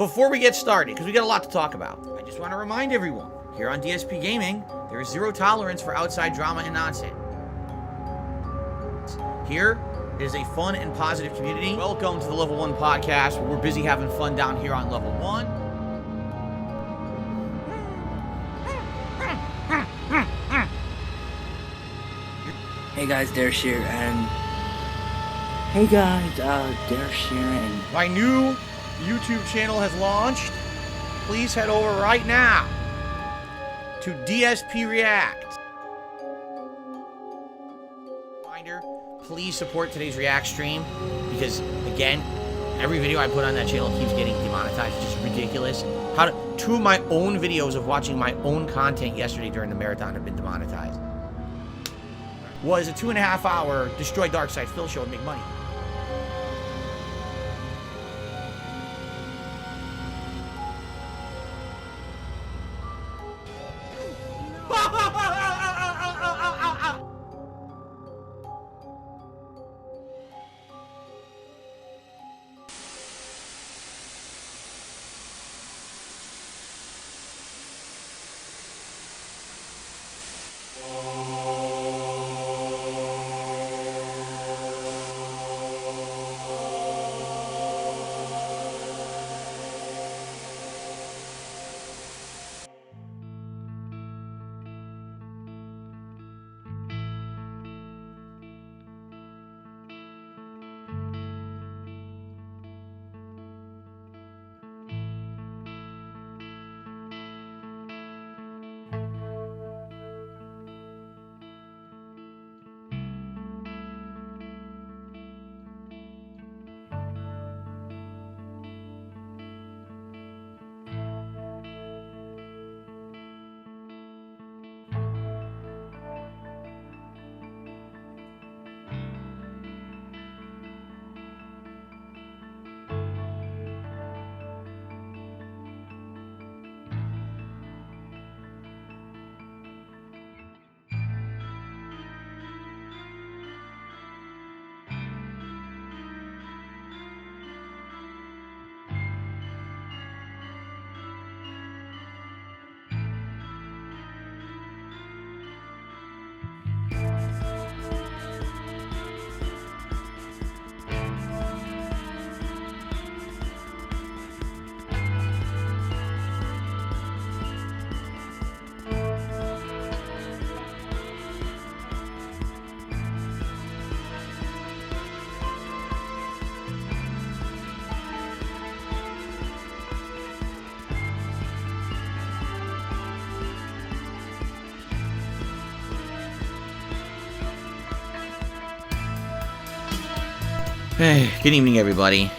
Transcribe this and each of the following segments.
Before we get started, because we got a lot to talk about, I just want to remind everyone, here on DSP Gaming, there is zero tolerance for outside drama and nonsense. Here is a fun and positive community. Welcome to the Level 1 podcast, where we're busy having fun down here on Level 1. Hey guys, Darish here, and hey guys, Darish here, and My new YouTube channel has launched. Please head over right now to DSP Reacks. Reminder, please support today's React stream because, again, every video I put on that channel keeps getting demonetized. It's just ridiculous. Two of my own videos of watching my own content yesterday during the marathon have been demonetized. Was a 2.5-hour Destroy Darkseid Phil show and make money. Hey, good evening, everybody.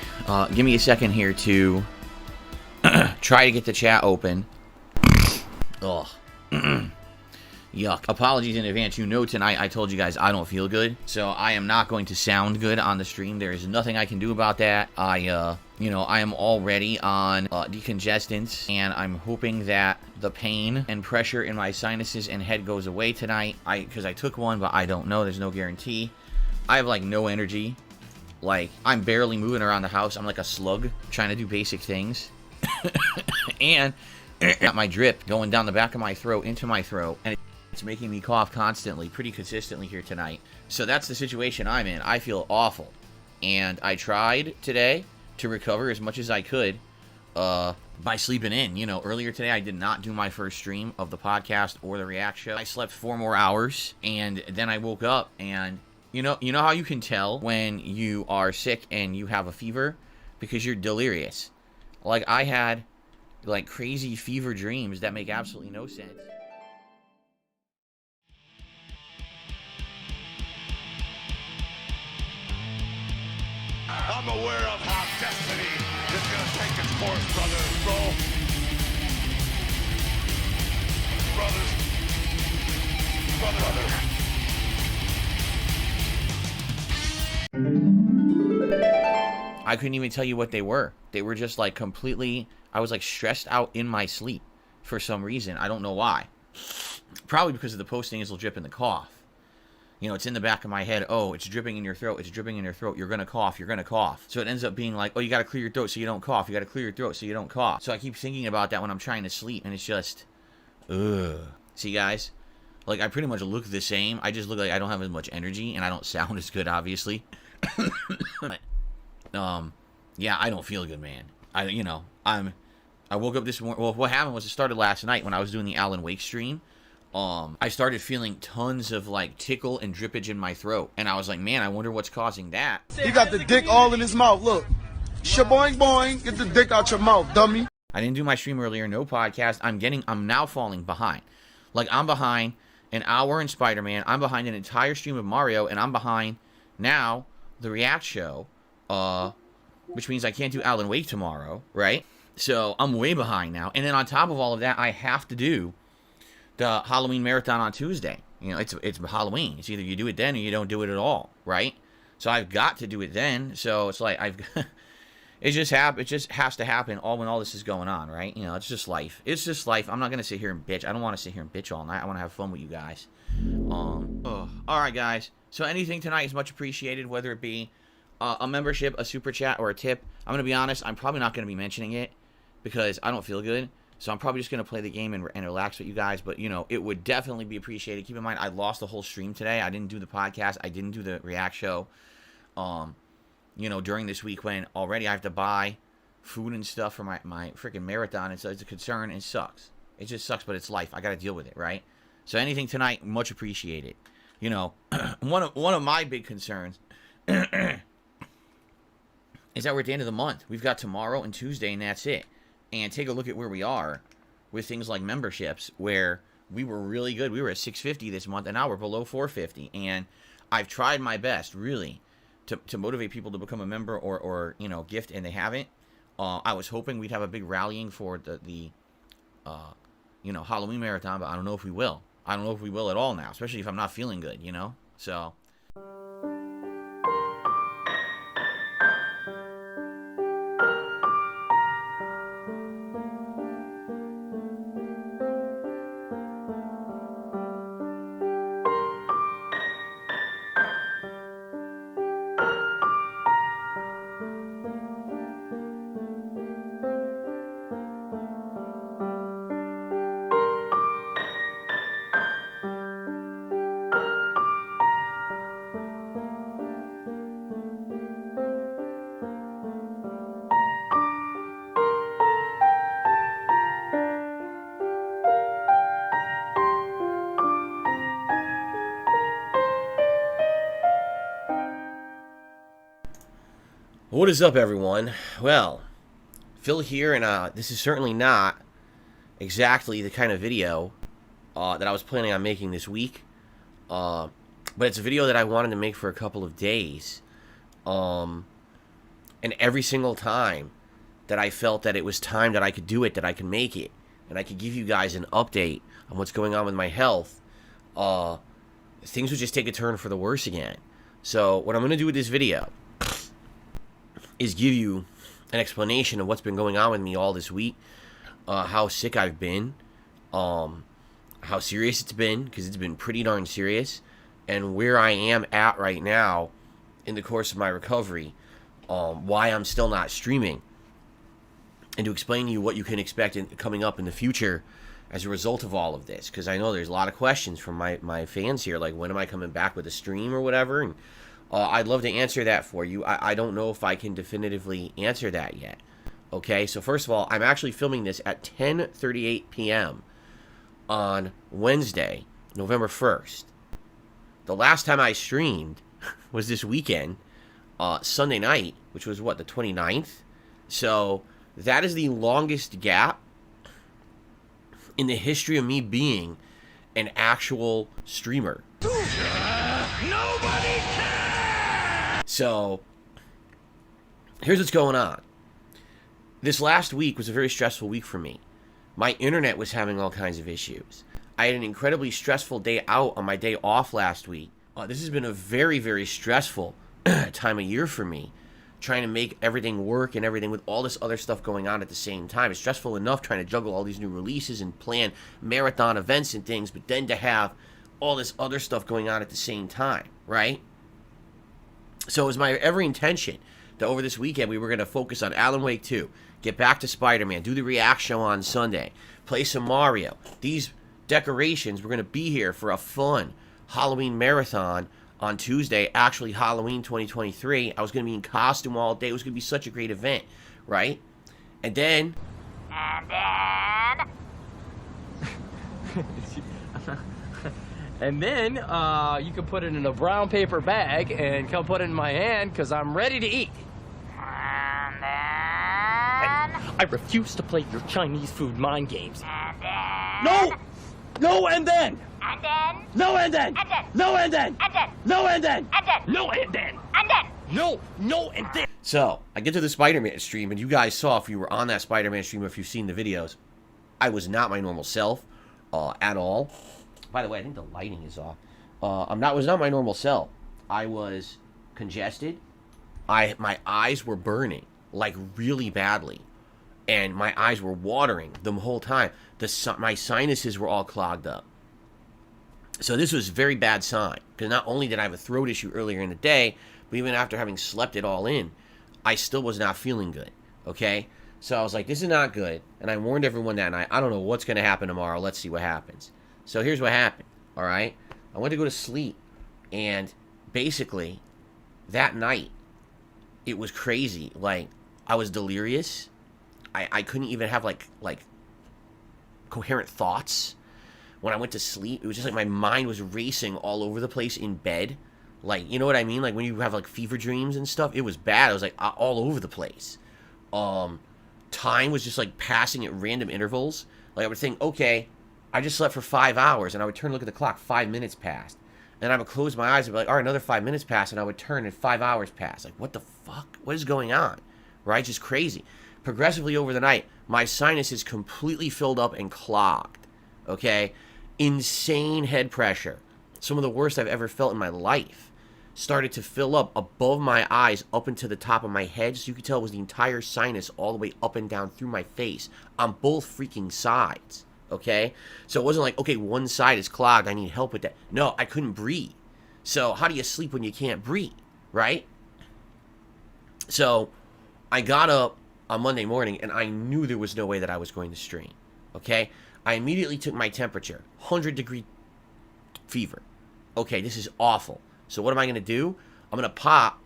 Give me a second here to try to get the chat open. Ugh. Yuck. Apologies in advance. You know tonight I told you guys I don't feel good, so I am not going to sound good on the stream. There is nothing I can do about that. I am already on decongestants, and I'm hoping that the pain and pressure in my sinuses and head goes away tonight. Because I took one, but I don't know. There's no guarantee. I have, like, no energy. Like, I'm barely moving around the house. I'm like a slug trying to do basic things. And got my drip going down the back of my throat into my throat. And it's making me cough constantly, pretty consistently here tonight. So that's the situation I'm in. I feel awful. And I tried today to recover as much as I could by sleeping in. You know, earlier today I did not do my first stream of the podcast or the React show. I slept 4 more hours. And then I woke up and... You know how you can tell when you are sick and you have a fever? Because you're delirious. Like, I had, like, crazy fever dreams that make absolutely no sense. I'm aware of how destiny is going to take its course, brother. Brother. I couldn't even tell you what they were. They were just like completely, I was like stressed out in my sleep for some reason. I don't know why. Probably because of the post-nasal drip and the cough. You know, it's in the back of my head. Oh, it's dripping in your throat. It's dripping in your throat. You're going to cough. You're going to cough. So it ends up being like, oh, you got to clear your throat so you don't cough. You got to clear your throat so you don't cough. So I keep thinking about that when I'm trying to sleep. And it's just, ugh. See, guys? Like, I pretty much look the same. I just look like I don't have as much energy. And I don't sound as good, obviously. Yeah, I don't feel good, man. I woke up this morning. Well, what happened was it started last night when I was doing the Alan Wake stream. I started feeling tons of, like, tickle and drippage in my throat. And I was like, man, I wonder what's causing that. He got the dick all in his mouth. Look. Shaboing boing. Get the dick out your mouth, dummy. I didn't do my stream earlier. No podcast. I'm now falling behind. Like, I'm behind an hour in Spider-Man. I'm behind an entire stream of Mario. And I'm behind, now, the React show. Which means I can't do Alan Wake tomorrow, right? So, I'm way behind now. And then on top of all of that, I have to do the Halloween marathon on Tuesday. You know, it's Halloween. It's either you do it then or you don't do it at all, right? So I've got to do it then. So it's like it just has to happen all when all this is going on, right? You know, it's just life. It's just life. I'm not gonna sit here and bitch. I don't want to sit here and bitch all night. I want to have fun with you guys. All right, guys. So anything tonight is much appreciated, whether it be a membership, a super chat, or a tip. I'm gonna be honest. I'm probably not gonna be mentioning it because I don't feel good. So I'm probably just going to play the game and relax with you guys. But, you know, it would definitely be appreciated. Keep in mind, I lost the whole stream today. I didn't do the podcast. I didn't do the React show. You know, during this week when already I have to buy food and stuff for my freaking marathon. And so it's a concern. It sucks. It just sucks, but it's life. I got to deal with it, right? So anything tonight, much appreciated. You know, one of my big concerns is that we're at the end of the month. We've got tomorrow and Tuesday, and that's it. And take a look at where we are with things like memberships, where we were really good. We were at 650 this month, and now we're below 450. And I've tried my best, really, to motivate people to become a member or you know, gift, and they haven't. I was hoping we'd have a big rallying for the you know, Halloween marathon, but I don't know if we will. I don't know if we will at all now, especially if I'm not feeling good, you know? So... What is up, everyone? Well, Phil here, and this is certainly not exactly the kind of video that I was planning on making this week, but it's a video that I wanted to make for a couple of days, and every single time that I felt that it was time that I could do it, that I could make it, and I could give you guys an update on what's going on with my health, things would just take a turn for the worse again. So what I'm going to do with this video is give you an explanation of what's been going on with me all this week, how sick I've been, how serious it's been, because it's been pretty darn serious, and where I am at right now in the course of my recovery, why I'm still not streaming, and to explain to you what you can expect coming up in the future as a result of all of this, because I know there's a lot of questions from my fans here, like when am I coming back with a stream or whatever, and I'd love to answer that for you. I don't know if I can definitively answer that yet. Okay, so first of all, I'm actually filming this at 10:38 p.m. on Wednesday, November 1st. The last time I streamed was this weekend, Sunday night, which was, what, the 29th? So that is the longest gap in the history of me being an actual streamer. Nobody cares! So, here's what's going on. This last week was a very stressful week for me. My internet was having all kinds of issues. I had an incredibly stressful day out on my day off last week. This has been a very, very stressful time of year for me, trying to make everything work and everything with all this other stuff going on at the same time. It's stressful enough trying to juggle all these new releases and plan marathon events and things, but then to have all this other stuff going on at the same time, right? So it was my every intention that over this weekend we were going to focus on Alan Wake 2, get back to Spider-Man, do the React show on Sunday, play some Mario. These decorations were going to be here for a fun Halloween marathon on Tuesday, actually Halloween 2023. I was going to be in costume all day. It was going to be such a great event, right? And then... And then, you can put it in a brown paper bag and come put it in my hand, because I'm ready to eat. And then... I refuse to play your Chinese food mind games. And then... No! No, and then! And then... No, and then! And then... No, and then! And then... No, and then! And then... No, and then! And then... No, and then! So, I get to the Spider-Man stream, and you guys saw, if you were on that Spider-Man stream, if you've seen the videos, I was not my normal self at all. By the way, I think the lighting is off. Was not my normal self. I was congested. My eyes were burning, like really badly. And my eyes were watering the whole time. My sinuses were all clogged up. So this was a very bad sign. Because not only did I have a throat issue earlier in the day, but even after having slept it all in, I still was not feeling good. Okay? So I was like, this is not good. And I warned everyone that night. I don't know what's going to happen tomorrow. Let's see what happens. So here's what happened. All right? I went to go to sleep. And basically, that night, it was crazy. Like, I was delirious. I couldn't even have, like coherent thoughts. When I went to sleep, it was just like my mind was racing all over the place in bed. Like, you know what I mean? Like, when you have, like, fever dreams and stuff, it was bad. It was, like, all over the place. Time was just, like, passing at random intervals. Like, I would think, okay, I just slept for 5 hours, and I would turn and look at the clock, 5 minutes passed. And I would close my eyes and be like, all right, another 5 minutes passed, and I would turn and 5 hours passed. Like, what the fuck? What is going on? Right? Just crazy. Progressively over the night, my sinuses completely filled up and clogged. Okay? Insane head pressure. Some of the worst I've ever felt in my life. Started to fill up above my eyes, up into the top of my head. So you could tell it was the entire sinus all the way up and down through my face on both freaking sides. Okay? So it wasn't like, okay, one side is clogged, I need help with that. No, I couldn't breathe. So how do you sleep when you can't breathe? Right? So I got up on Monday morning, and I knew there was no way that I was going to stream. Okay? I immediately took my temperature. 100-degree fever. Okay, this is awful. So what am I going to do? I'm going to pop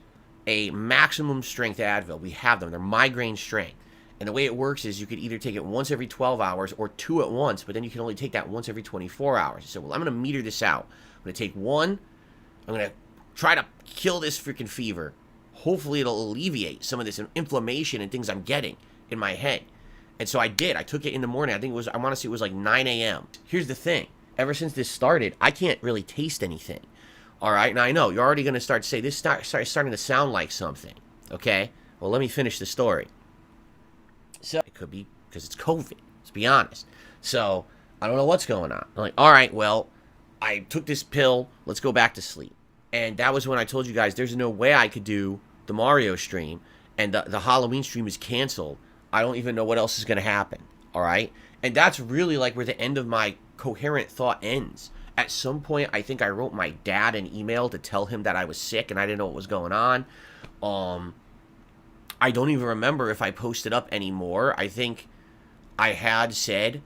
a maximum strength Advil. We have them. They're migraine strength. And the way it works is you could either take it once every 12 hours or 2 at once, but then you can only take that once every 24 hours. So, well, I'm going to meter this out. I'm going to take one. I'm going to try to kill this freaking fever. Hopefully it'll alleviate some of this inflammation and things I'm getting in my head. And so I did. I took it in the morning. I want to say it was like 9 a.m. Here's the thing. Ever since this started, I can't really taste anything. All right? Now, I know, you're already going to start to say, this starting to sound like something. Okay? Well, let me finish the story. So, it could be because it's COVID. Let's be honest. So, I don't know what's going on. I'm like, all right, well, I took this pill. Let's go back to sleep. And that was when I told you guys there's no way I could do the Mario stream. And the Halloween stream is canceled. I don't even know what else is going to happen. All right? And that's really like where the end of my coherent thought ends. At some point, I think I wrote my dad an email to tell him that I was sick and I didn't know what was going on. I don't even remember if I posted up anymore. I think I had said,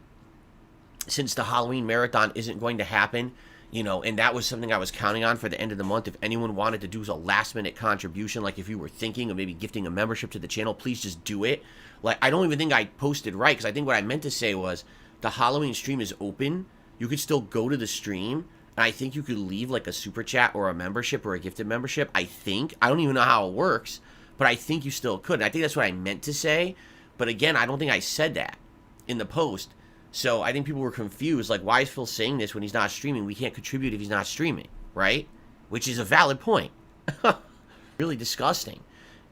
since the Halloween marathon isn't going to happen, you know, and that was something I was counting on for the end of the month. If anyone wanted to do a last-minute contribution, like if you were thinking of maybe gifting a membership to the channel, please just do it. Like, I don't even think I posted right, because I think what I meant to say was the Halloween stream is open. You could still go to the stream, and I think you could leave, like, a super chat or a membership or a gifted membership. I think. I don't even know how it works, but I think you still could. And I think that's what I meant to say. But again, I don't think I said that in the post. So I think people were confused, like, why is Phil saying this when he's not streaming? We can't contribute if he's not streaming, right? Which is a valid point. Really disgusting.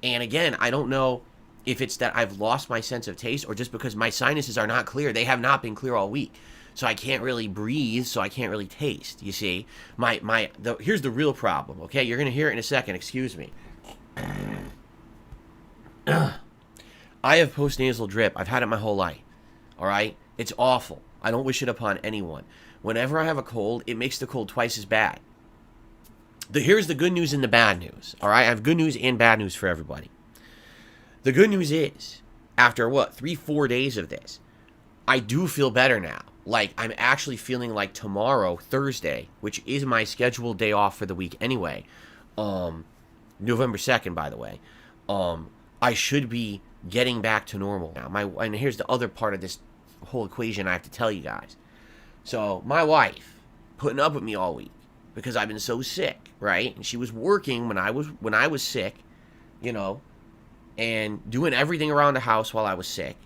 And again, I don't know if it's that I've lost my sense of taste or just because my sinuses are not clear. They have not been clear all week. So I can't really breathe, so I can't really taste, you see? Here's the real problem, okay? You're going to hear it in a second. Excuse me. I have postnasal drip. I've had it my whole life, all right? It's awful. I don't wish it upon anyone. whenever I have a cold, it makes the cold twice as bad. Here's the good news and the bad news. All right, I have good news and bad news for everybody. The good news is, after what, 3-4 days of this, I do feel better now. Like, I'm actually feeling like tomorrow, Thursday, which is my scheduled day off for the week anyway, November 2nd, by the way, I should be getting back to normal now. And here's the other part of this whole equation I have to tell you guys. So, my wife, putting up with me all week, because I've been so sick, right? And she was working when I was sick, you know, and doing everything around the house while I was sick.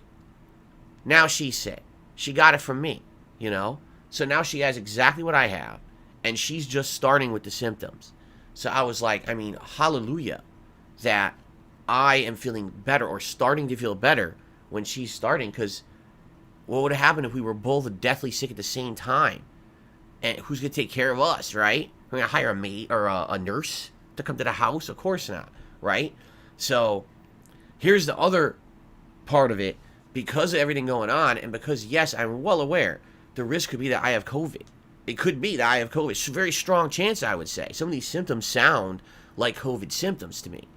Now she's sick. She got it from me, you know? So now she has exactly what I have, and she's just starting with the symptoms. So I was like, I mean, hallelujah, that I am feeling better or starting to feel better when she's starting, because what would have happened if we were both deathly sick at the same time? And who's going to take care of us, right? We're going to hire a maid or a nurse to come to the house? Of course not, right? So here's the other part of it. Because of everything going on, and because, yes, I'm well aware, the risk could be that I have COVID. It could be that I have COVID. It's a very strong chance, I would say. Some of these symptoms sound like COVID symptoms to me.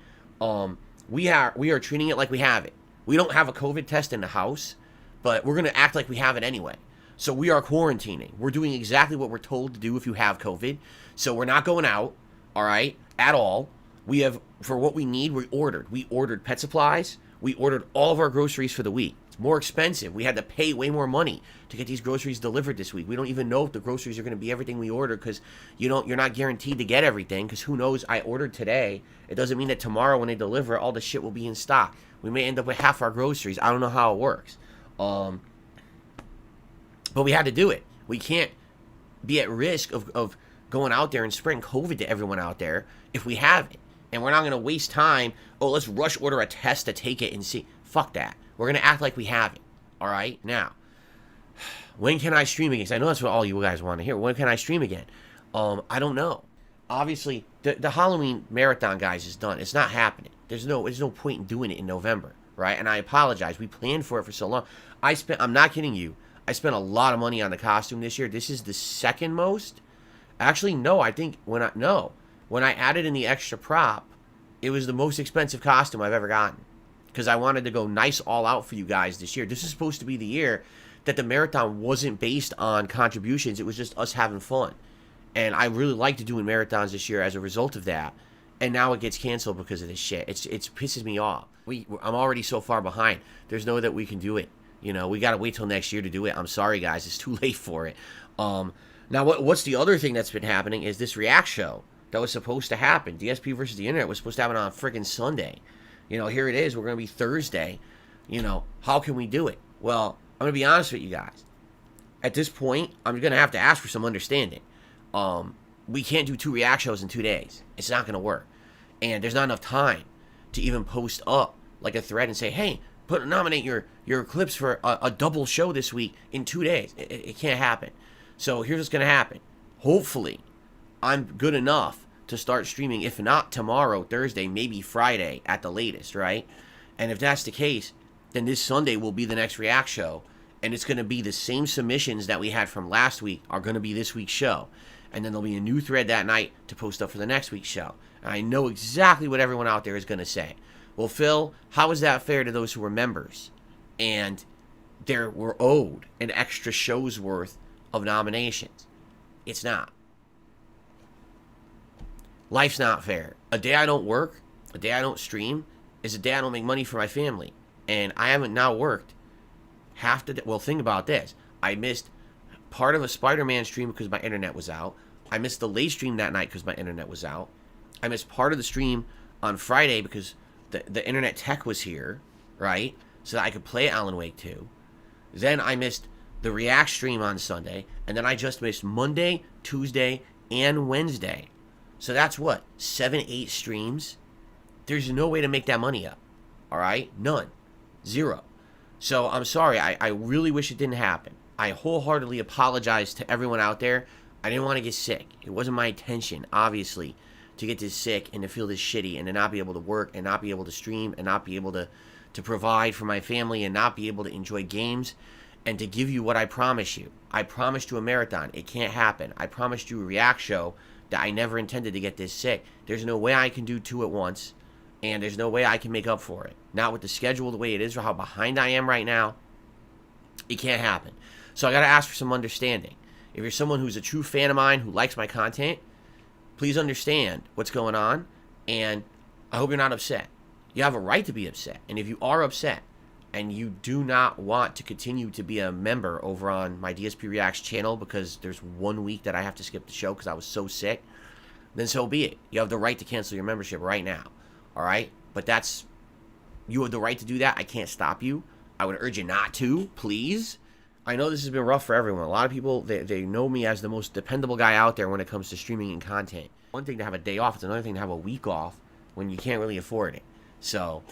We are treating it like we have it. We don't have a COVID test in the house, but we're going to act like we have it anyway. So we are quarantining. We're doing exactly what we're told to do if you have COVID. So we're not going out, all right, at all. We have, for what we need, we ordered pet supplies. We ordered all of our groceries for the week. It's more expensive. We had to pay way more money to get these groceries delivered this week. We don't even know if the groceries are going to be everything we ordered, because you're not guaranteed to get everything, because who knows, I ordered today. It doesn't mean that tomorrow when they deliver, all the shit will be in stock. We may end up with half our groceries. I don't know how it works. But we had to do it. We can't be at risk of going out there and spreading COVID to everyone out there if we have it. And we're not going to waste time, let's rush order a test to take it and see. Fuck that. We're going to act like we have it. All right? Now, when can I stream again? 'Cause I know that's what all you guys want to hear. When can I stream again? I don't know. Obviously, the Halloween marathon, guys, is done. It's not happening. There's no point in doing it in November, right? And I apologize. We planned for it for so long. I'm not kidding you. I spent a lot of money on the costume this year. This is the second most. Actually, no. I think when I added in the extra prop, it was the most expensive costume I've ever gotten, because I wanted to go nice all out for you guys this year. This is supposed to be the year that the marathon wasn't based on contributions. It was just us having fun. And I really liked doing marathons this year as a result of that. And now it gets canceled because of this shit. It pisses me off. I'm already so far behind. There's no way that we can do it. You know, we got to wait till next year to do it. I'm sorry, guys. It's too late for it. Now, what's the other thing that's been happening is this React show that was supposed to happen. DSP versus the Internet was supposed to happen on friggin' Sunday. You know, here it is. We're going to be Thursday. You know, how can we do it? Well, I'm going to be honest with you guys. At this point, I'm going to have to ask for some understanding. We can't do 2 React shows in 2 days. It's not going to work. And there's not enough time to even post up like a thread and say, hey, nominate your clips for a double show this week in 2 days. It can't happen. So here's what's going to happen. Hopefully, I'm good enough to start streaming, if not tomorrow, Thursday, maybe Friday at the latest, right? And if that's the case, then this Sunday will be the next React show, and it's going to be the same submissions that we had from last week are going to be this week's show. And then there'll be a new thread that night to post up for the next week's show. And I know exactly what everyone out there is going to say. Well, Phil, how is that fair to those who were members? And they were owed an extra show's worth of nominations. It's not. Life's not fair. A day I don't work, a day I don't stream, is a day I don't make money for my family. And I haven't now worked half the day. Well, think about this. I missed part of a Spider-Man stream because my internet was out. I missed the late stream that night because my internet was out. I missed part of the stream on Friday because the internet tech was here, right? So that I could play Alan Wake 2. Then I missed the React stream on Sunday. And then I just missed Monday, Tuesday, and Wednesday. So that's what? 7-8 streams? There's no way to make that money up. Alright? None. Zero. So I'm sorry. I really wish it didn't happen. I wholeheartedly apologize to everyone out there. I didn't want to get sick. It wasn't my intention, obviously, to get this sick and to feel this shitty and to not be able to work and not be able to stream and not be able to provide for my family and not be able to enjoy games and to give you what I promised you. I promised you a marathon. It can't happen. I promised you a React show that I never intended to get this sick. There's no way I can do 2 at once, and there's no way I can make up for it. Not with the schedule the way it is or how behind I am right now. It can't happen. So I got to ask for some understanding. If you're someone who's a true fan of mine who likes my content, please understand what's going on, and I hope you're not upset. You have a right to be upset, and if you are upset and you do not want to continue to be a member over on my DSP Reacks channel because there's 1 week that I have to skip the show because I was so sick, then so be it. You have the right to cancel your membership right now, all right? But you have the right to do that. I can't stop you. I would urge you not to, please. I know this has been rough for everyone. A lot of people, they know me as the most dependable guy out there when it comes to streaming and content. One thing to have a day off, it's another thing to have a week off when you can't really afford it. So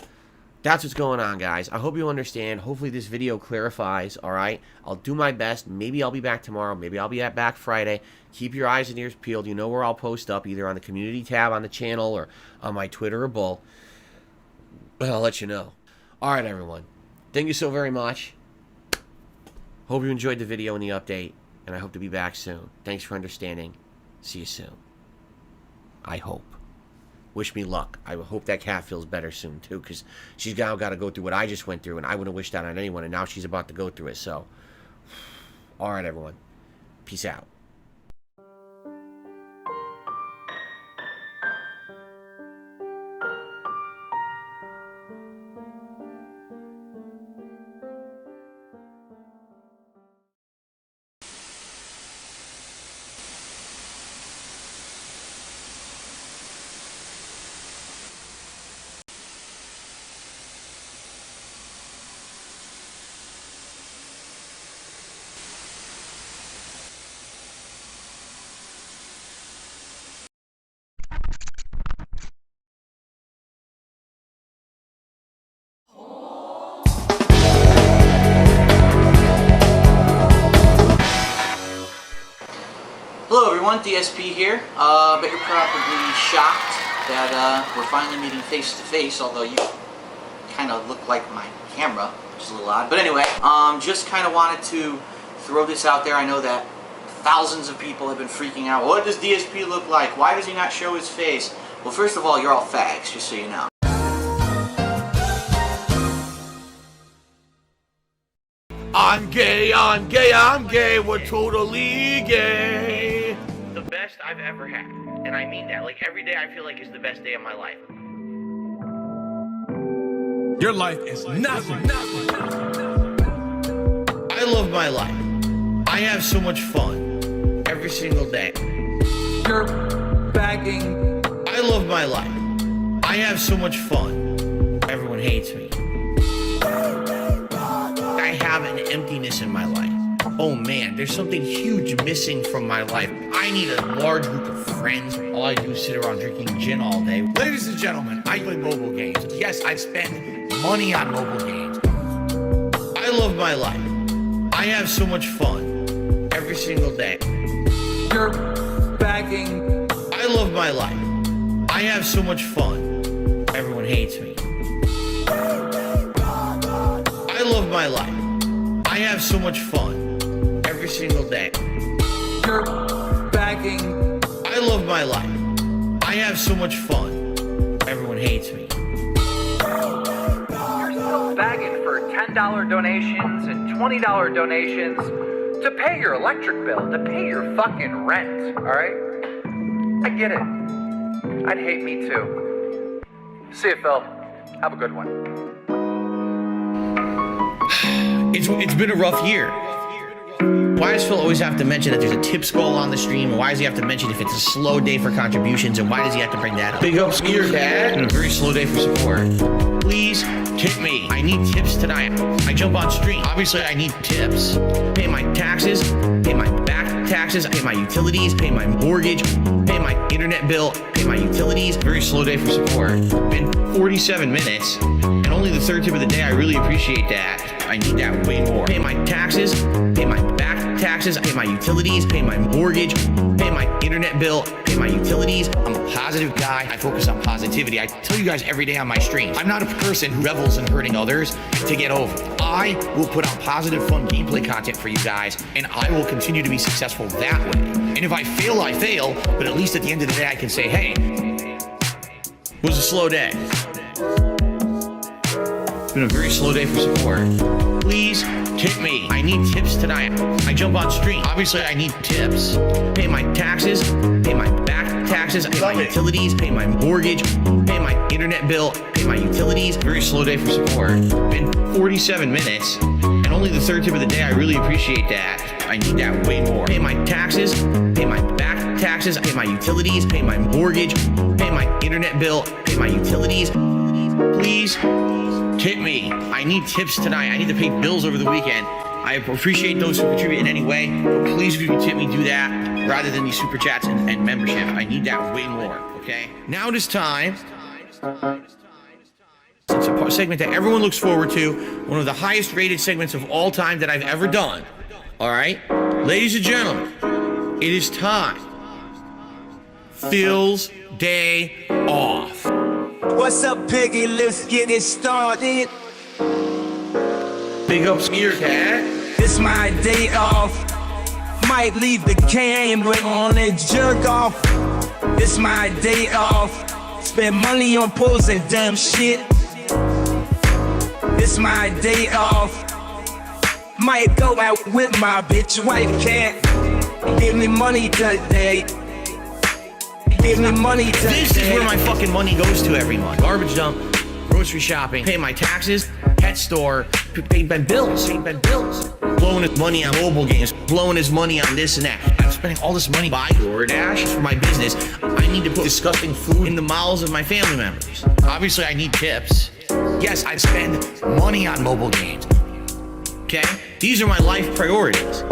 that's what's going on, guys. I hope you understand. Hopefully this video clarifies, all right? I'll do my best. Maybe I'll be back tomorrow. Maybe I'll be back Friday. Keep your eyes and ears peeled. You know where I'll post up, either on the community tab on the channel or on my Twitter or both. But I'll let you know. All right, everyone. Thank you so very much. Hope you enjoyed the video and the update, and I hope to be back soon. Thanks for understanding. See you soon. I hope. Wish me luck. I hope that cat feels better soon, too, because she's now got to go through what I just went through, and I wouldn't wish that on anyone, and now she's about to go through it, so. All right, everyone. Peace out. Hello everyone, DSP here. Bet you're probably shocked that we're finally meeting face to face, although you kind of look like my camera, which is a little odd. But anyway, just kind of wanted to throw this out there. I know that thousands of people have been freaking out. What does DSP look like? Why does he not show his face? Well, first of all, you're all fags, just so you know. I'm gay, I'm gay, I'm gay, we're totally gay. The best I've ever had. And I mean that. Like, every day I feel like is the best day of my life. Your life is nothing. I love my life. I have so much fun every single day. You're bagging. I love my life. I have so much fun. Everyone hates me. I have an emptiness in my life. Oh man, there's something huge missing from my life. I need a large group of friends. All I do is sit around drinking gin all day. Ladies and gentlemen, I play mobile games. Yes, I spend money on mobile games. I love my life. I have so much fun every single day. You're bagging. I love my life. I have so much fun. Everyone hates me. I love my life. I have so much fun every single day. You're bagging. I love my life. I have so much fun. Everyone hates me. You're still bagging for $10 donations and $20 donations to pay your electric bill, to pay your fucking rent, alright? I get it. I'd hate me too. See you, Phil. Have a good one. It's been a rough year. Why does Phil always have to mention that there's a tips goal on the stream? And why does he have to mention if it's a slow day for contributions? And why does he have to bring that up? Big ups to your dad. And a very slow day for support. Please tip me. I need tips tonight. I jump on stream. Obviously, I need tips. Pay my taxes. Pay my back taxes. Pay my utilities. Pay my mortgage. Pay my internet bill. Pay my utilities. Very slow day for support. Been 47 minutes. And only the third tip of the day. I really appreciate that. I need that way more. Pay my taxes. Pay my back taxes. Pay my utilities. Pay my mortgage. Pay my internet bill. Pay my utilities. I'm a positive guy. I focus on positivity. I tell you guys every day on my stream. I'm not a person who revels in hurting others to get over. I will put out positive, fun gameplay content for you guys, and I will continue to be successful that way. And if I fail, I fail, but at least at the end of the day, I can say, hey, it was a slow day. It's been a very slow day for support. Please tip me. I need tips tonight. I jump on stream. Obviously, I need tips. Pay my taxes, pay my back taxes, pay my utilities, pay my mortgage, pay my internet bill, pay my utilities. Very slow day for support. Been 47 minutes, and only the third tip of the day. I really appreciate that. I need that way more. Pay my taxes, pay my back taxes, pay my utilities, pay my mortgage, pay my internet bill, pay my utilities. Please tip me. I need tips tonight. I need to pay bills over the weekend. I appreciate those who contribute in any way, but please, if you can tip me, do that rather than these super chats and membership. I need that way more, okay? Now it is time. It's a segment that everyone looks forward to, one of the highest rated segments of all time that I've ever done. All right? Ladies and gentlemen, it is time. Phil's day off. What's up, Piggy? Let's get it started. Big up Spear Cat. It's my day off. Might leave the camera on and jerk off. It's my day off. Spend money on posing dumb shit. It's my day off. Might go out with my bitch wife cat. Give me money today. Give me money today. This is where my fucking money goes to every month. Garbage dump, grocery shopping, pay my taxes, pet store, pay my bills, blowing his money on mobile games, blowing his money on this and that. I'm spending all this money by DoorDash for my business. I need to put disgusting food in the mouths of my family members. Obviously, I need tips. Yes, I spend money on mobile games. Okay? These are my life priorities.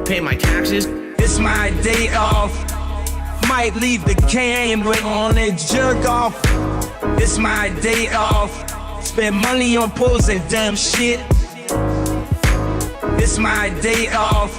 Pay my taxes. It's my day off. Might leave the camera on and jerk off. It's my day off. Spend money on posing dumb shit. It's my day off.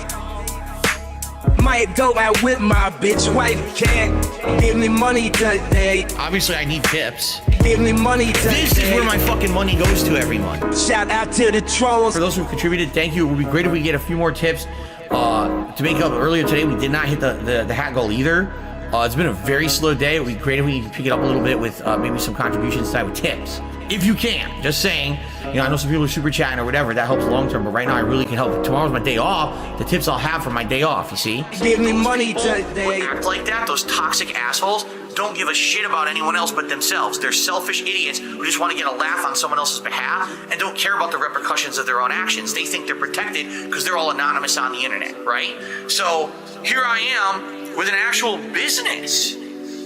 Might go out with my bitch wife cat. Give me money today. Obviously, I need tips. Give me money today. This is where my fucking money goes to every month. Shout out to the trolls. For those who contributed, thank you. It would be great if we get a few more tips. To make up earlier today, we did not hit the hat goal either. It's been a very slow day. It would be great if we could pick it up a little bit with maybe some contributions tonight with tips. If you can. Just saying. You know, I know some people are super chatting or whatever. That helps long term. But right now, I really can help. Tomorrow's my day off. The tips I'll have for my day off, you see? Give me money today. Act like that. Those toxic assholes don't give a shit about anyone else but themselves. They're selfish idiots who just want to get a laugh on someone else's behalf and don't care about the repercussions of their own actions. They think they're protected because they're all anonymous on the internet, right? So here I am with an actual business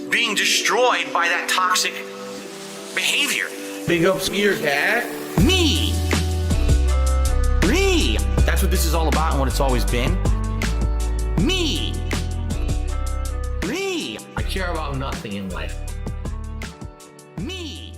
being destroyed by that toxic behavior. Big up Spear Cat. Me. That's what this is all about and what it's always been. Me. I care about nothing in life. Me.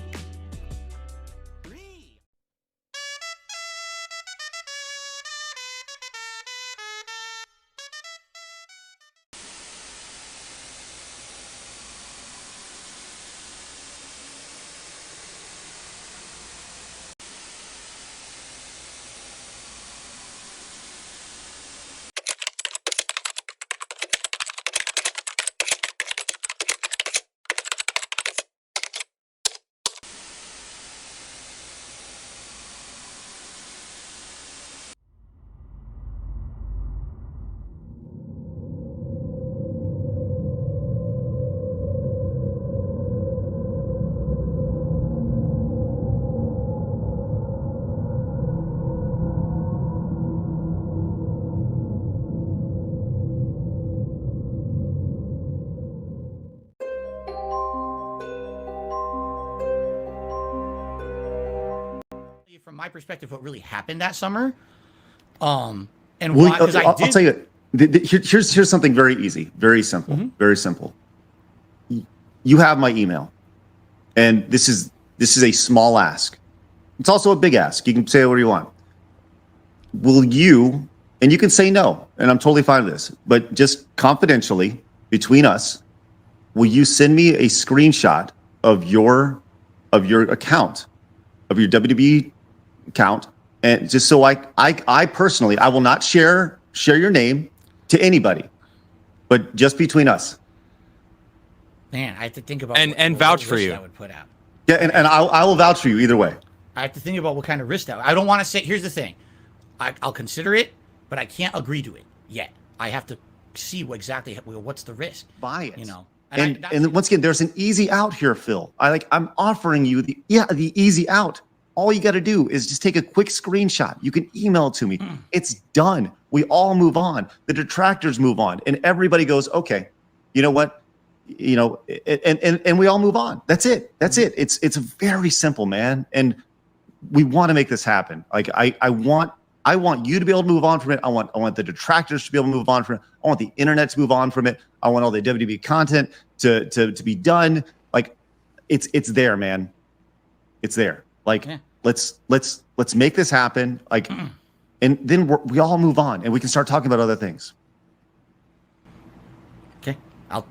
From my perspective, what really happened that summer, and why? Because I'll tell you. Here's something very easy, very simple, very simple. You have my email, and this is a small ask. It's also a big ask. You can say whatever you want. Will you? And you can say no, and I'm totally fine with this. But just confidentially between us, will you send me a screenshot of your account, of your WWE account, And just so I personally, I will not share your name to anybody, but just between us. Man, I have to think about and vouch for you. I would put out. Yeah, and I will vouch for you either way. I have to think about what kind of risk that. I don't want to say. Here's the thing, I'll consider it, but I can't agree to it yet. I have to see exactly what's the risk. Buy it, you know. And once again, there's an easy out here, Phil. I'm offering you the easy out. All you got to do is just take a quick screenshot. You can email it to me. It's done. We all move on. The detractors move on, and everybody goes, okay, you know what? You know, and we all move on. That's it. That's it. It's very simple, man. And we want to make this happen. Like I want you to be able to move on from it. I want the detractors to be able to move on from it. I want the internet to move on from it. I want all the WWE content to be done. Like it's there, man. It's there. Like let's make this happen. Like, and then we all move on and we can start talking about other things. Okay.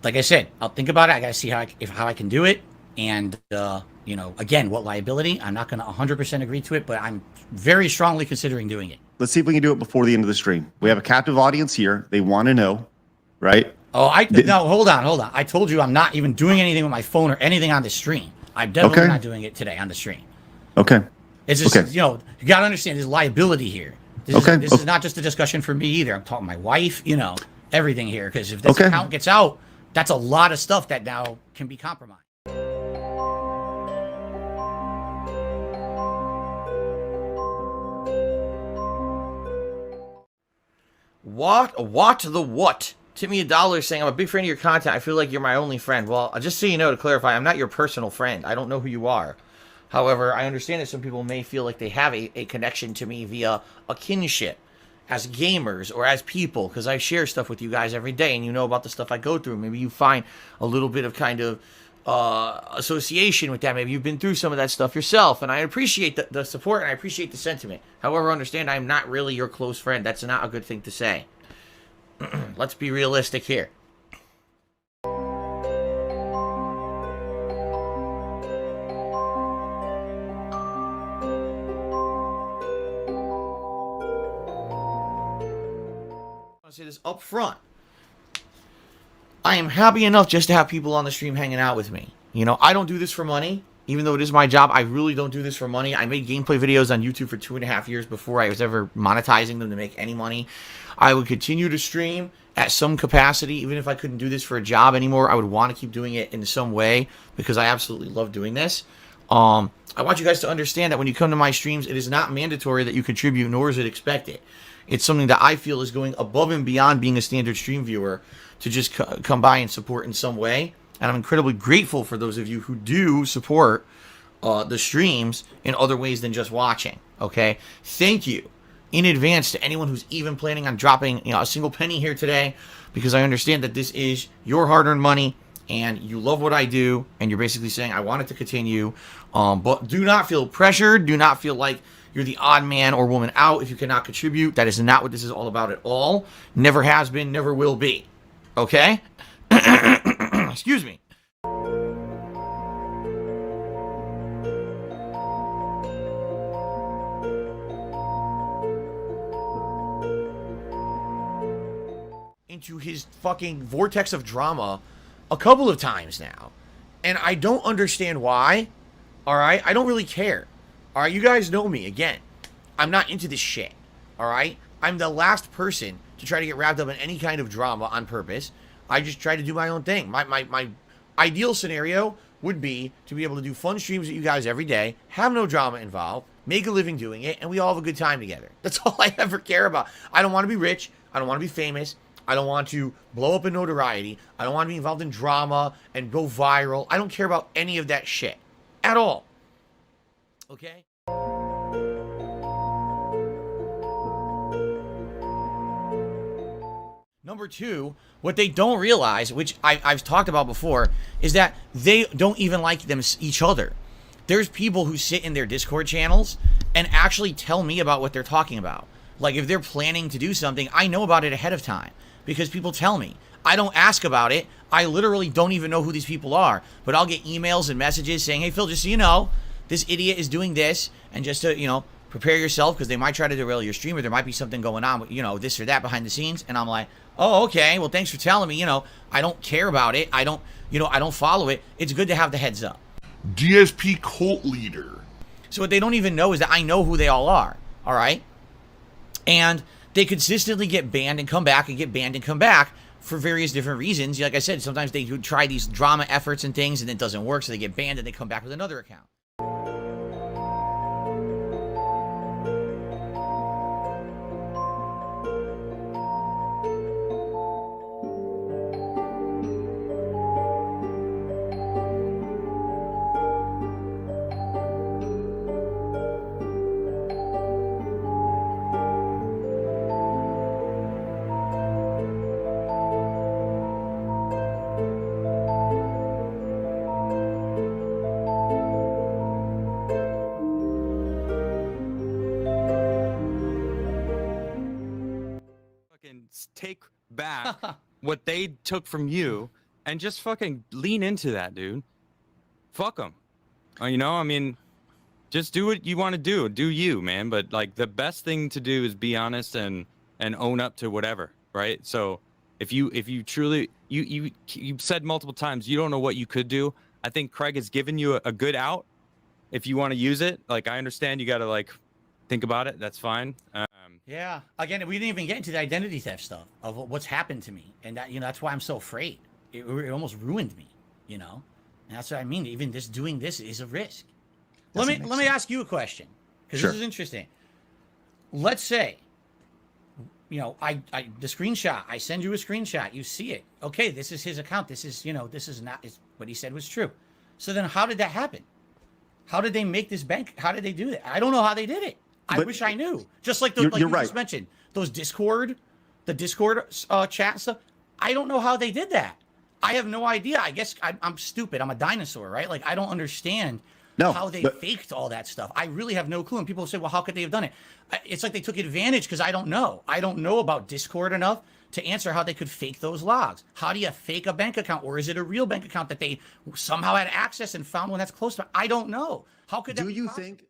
Like I said, I'll think about it. I got to see how I can do it. And, you know, again, what liability? I'm not going to 100% agree to it, but I'm very strongly considering doing it. Let's see if we can do it before the end of the stream. We have a captive audience here. They want to know, right? Oh, no, hold on. I told you I'm not even doing anything with my phone or anything on the stream. I'm definitely not doing it today on the stream. Okay. It's just, you know, you got to understand there's liability here. This is not just a discussion for me either. I'm talking to my wife, you know, everything here. Because if this account gets out, that's a lot of stuff that now can be compromised. What? Tip me $1 saying, I'm a big fan of your content. I feel like you're my only friend. Well, just so you know, to clarify, I'm not your personal friend. I don't know who you are. However, I understand that some people may feel like they have a connection to me via a kinship as gamers or as people, because I share stuff with you guys every day and you know about the stuff I go through. Maybe you find a little bit of kind of association with that. Maybe you've been through some of that stuff yourself, and I appreciate the support and I appreciate the sentiment. However, understand I'm not really your close friend. That's not a good thing to say. Let's be realistic here. I'll say this up front. I am happy enough just to have people on the stream hanging out with me. You know, I don't do this for money. Even though it is my job, I really don't do this for money. I made gameplay videos on YouTube for 2.5 years before I was ever monetizing them to make any money. I would continue to stream at some capacity. Even if I couldn't do this for a job anymore, I would want to keep doing it in some way because I absolutely love doing this. I want you guys to understand that when you come to my streams, it is not mandatory that you contribute, nor is it expected. It's something that I feel is going above and beyond being a standard stream viewer to just come by and support in some way. And I'm incredibly grateful for those of you who do support the streams in other ways than just watching. Okay, thank you in advance to anyone who's even planning on dropping a single penny here today, because I understand that this is your hard-earned money and you love what I do, and you're basically saying I want it to continue. But do not feel pressured. Do not feel like you're the odd man or woman out if you cannot contribute. That is not what this is all about at all. Never has been, never will be. Okay? Excuse me. Into his fucking vortex of drama a couple of times now. And I don't understand why. Alright? I don't really care. Alright? You guys know me. Again, I'm not into this shit. Alright? I'm the last person to try to get wrapped up in any kind of drama on purpose. I just try to do my own thing. My ideal scenario would be to be able to do fun streams with you guys every day, have no drama involved, make a living doing it, and we all have a good time together. That's all I ever care about. I don't want to be rich. I don't want to be famous. I don't want to blow up in notoriety. I don't want to be involved in drama and go viral. I don't care about any of that shit at all. Okay? Number two, what they don't realize, which I've talked about before, is that they don't even like each other. There's people who sit in their Discord channels and actually tell me about what they're talking about. Like if they're planning to do something, I know about it ahead of time because people tell me. I don't ask about it. I literally don't even know who these people are, but I'll get emails and messages saying, hey, Phil, just so you know, this idiot is doing this, and just to, prepare yourself because they might try to derail your stream, or there might be something going on with, you know, this or that behind the scenes. And I'm like, oh, okay, well, thanks for telling me. You know, I don't care about it. I don't follow it. It's good to have the heads up. DSP cult leader. So what they don't even know is that I know who they all are. All right. And they consistently get banned and come back and get banned and come back for various different reasons. Like I said, sometimes they try these drama efforts and things and it doesn't work. So they get banned and they come back with another account. Take back what they took from you and just fucking lean into that, dude. Fuck them. You know, I mean, just do what you want to do. Do you, man. But like the best thing to do is be honest and own up to whatever, right? So if you truly you said multiple times you don't know what you could do. I think Craig has given you a good out. If you want to use it, like I understand you got to like think about it. That's fine. Yeah. Again, we didn't even get into the identity theft stuff of what's happened to me, and that, you know, that's why I'm so afraid. It almost ruined me, you know, and that's what I mean. Even just doing this is a risk. Let me ask you a question, because this is interesting. Let's say, you know, the screenshot. I send you a screenshot. You see it. Okay, this is his account. This is, you know, this is not what he said was true. So then, how did that happen? How did they make this bank? How did they do that? I don't know how they did it. I wish I knew. Just like you just mentioned, the Discord chat stuff. I don't know how they did that. I have no idea. I guess I'm stupid. I'm a dinosaur, right? Like I don't understand how they faked all that stuff. I really have no clue. And people say, well, how could they have done it? It's like they took advantage because I don't know. I don't know about Discord enough to answer how they could fake those logs. How do you fake a bank account? Or is it a real bank account that they somehow had access and found one that's close to? I don't know. How could that be possible? Think?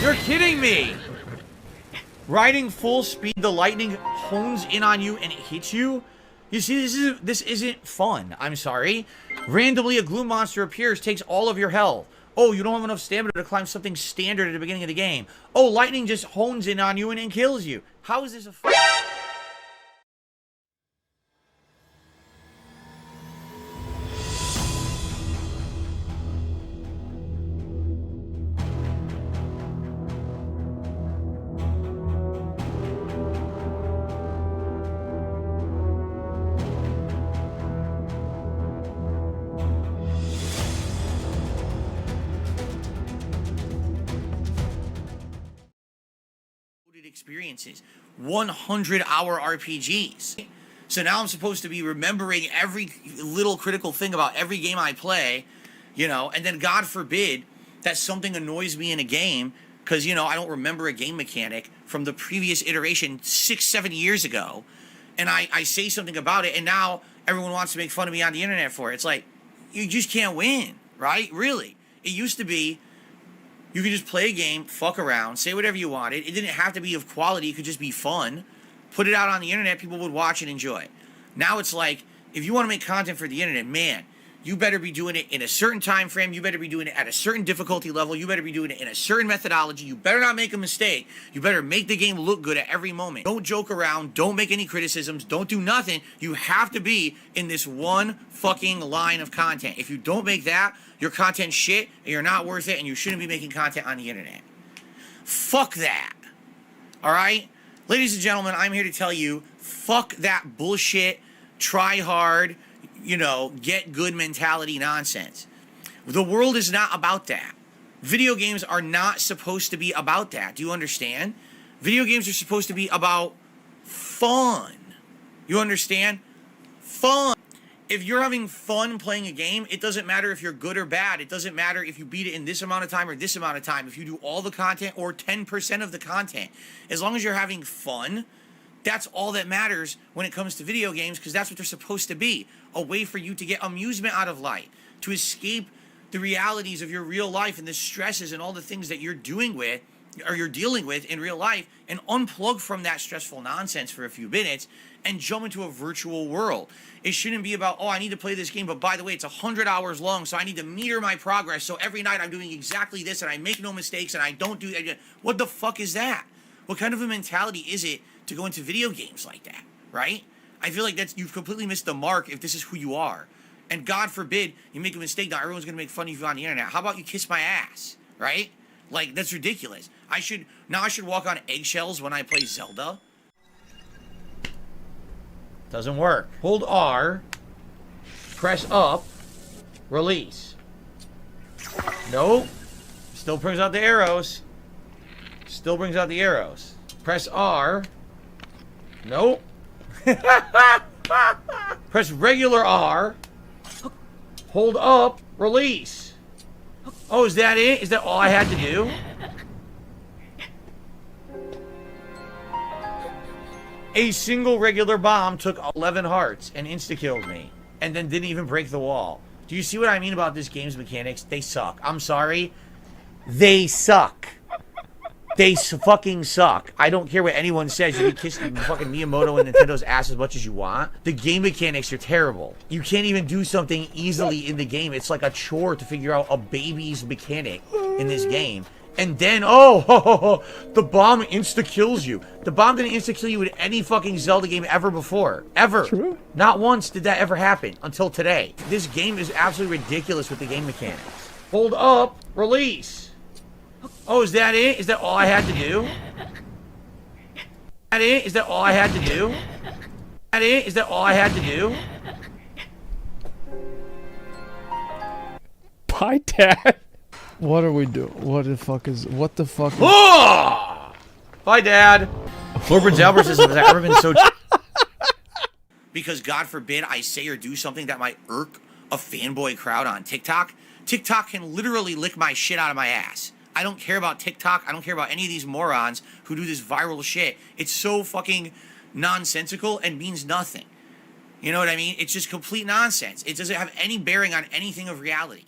You're kidding me! Riding full speed, the lightning hones in on you and it hits you? You see, this isn't fun. I'm sorry. Randomly, a glue monster appears, takes all of your health. Oh, you don't have enough stamina to climb something standard at the beginning of the game. Oh, lightning just hones in on you and kills you. How is this a fun? Experiences, 100-hour RPGs. So now I'm supposed to be remembering every little critical thing about every game I play, you know, and then God forbid that something annoys me in a game because, you know, I don't remember a game mechanic from the previous iteration 6-7 years ago, and I say something about it, and now everyone wants to make fun of me on the internet for it. It's like, you just can't win, right? Really. It used to be you could just play a game, fuck around, say whatever you wanted. It didn't have to be of quality. It could just be fun. put it out on the internet, people would watch and enjoy it. Now it's like, if you want to make content for the internet, man, you better be doing it in a certain time frame. You better be doing it at a certain difficulty level. You better be doing it in a certain methodology. You better not make a mistake. You better make the game look good at every moment. Don't joke around. Don't make any criticisms. Don't do nothing. You have to be in this one fucking line of content. If you don't make that, your content's shit, and you're not worth it, and you shouldn't be making content on the internet. Fuck that. All right? Ladies and gentlemen, I'm here to tell you, fuck that bullshit, try hard, you know, get good mentality nonsense. The world is not about that. Video games are not supposed to be about that. Do you understand? Video games are supposed to be about fun. You understand? Fun. If you're having fun playing a game, it doesn't matter if you're good or bad. It doesn't matter if you beat it in this amount of time or this amount of time. If you do all the content or 10% of the content. As long as you're having fun, that's all that matters when it comes to video games, because that's what they're supposed to be. A way for you to get amusement out of life, to escape the realities of your real life and the stresses and all the things that you're dealing with in real life, and unplug from that stressful nonsense for a few minutes and jump into a virtual world. It shouldn't be about, oh, I need to play this game, but by the way, it's 100 hours long, so I need to meter my progress, so every night I'm doing exactly this and I make no mistakes and I don't do that. What the fuck is that? What kind of a mentality is it to go into video games like that, right? I feel like you've completely missed the mark if this is who you are. And God forbid you make a mistake, now everyone's gonna make fun of you on the internet. How about you kiss my ass, right? Like, that's ridiculous. I should walk on eggshells when I play Zelda. Doesn't work. Hold R, press up, release. Nope. Still brings out the arrows. Still brings out the arrows. Press R. Nope. Press regular R. Hold up. Release. Oh, is that it? Is that all I had to do? A single regular bomb took 11 hearts and insta-killed me. And then didn't even break the wall. Do you see what I mean about this game's mechanics? They suck. I'm sorry. They suck. They fucking suck. I don't care what anyone says. You can kiss fucking Miyamoto and Nintendo's ass as much as you want. The game mechanics are terrible. You can't even do something easily in the game. It's like a chore to figure out a baby's mechanic in this game. And then, the bomb insta-kills you. The bomb didn't insta-kill you in any fucking Zelda game ever before. Ever. True. Not once did that ever happen until today. This game is absolutely ridiculous with the game mechanics. Hold up. Release. Oh, is that it? Is that all I had to do? Is that it? Is that all I had to do? Is that it? Is that all I had to do? Bye, Dad. What are we doing? What the fuck is... Oh! Bye, Dad. Lord Prince Albert says, has I ever been so... Because God forbid I say or do something that might irk a fanboy crowd on TikTok. TikTok can literally lick my shit out of my ass. I don't care about TikTok. I don't care about any of these morons who do this viral shit. It's so fucking nonsensical and means nothing. You know what I mean? It's just complete nonsense. It doesn't have any bearing on anything of reality.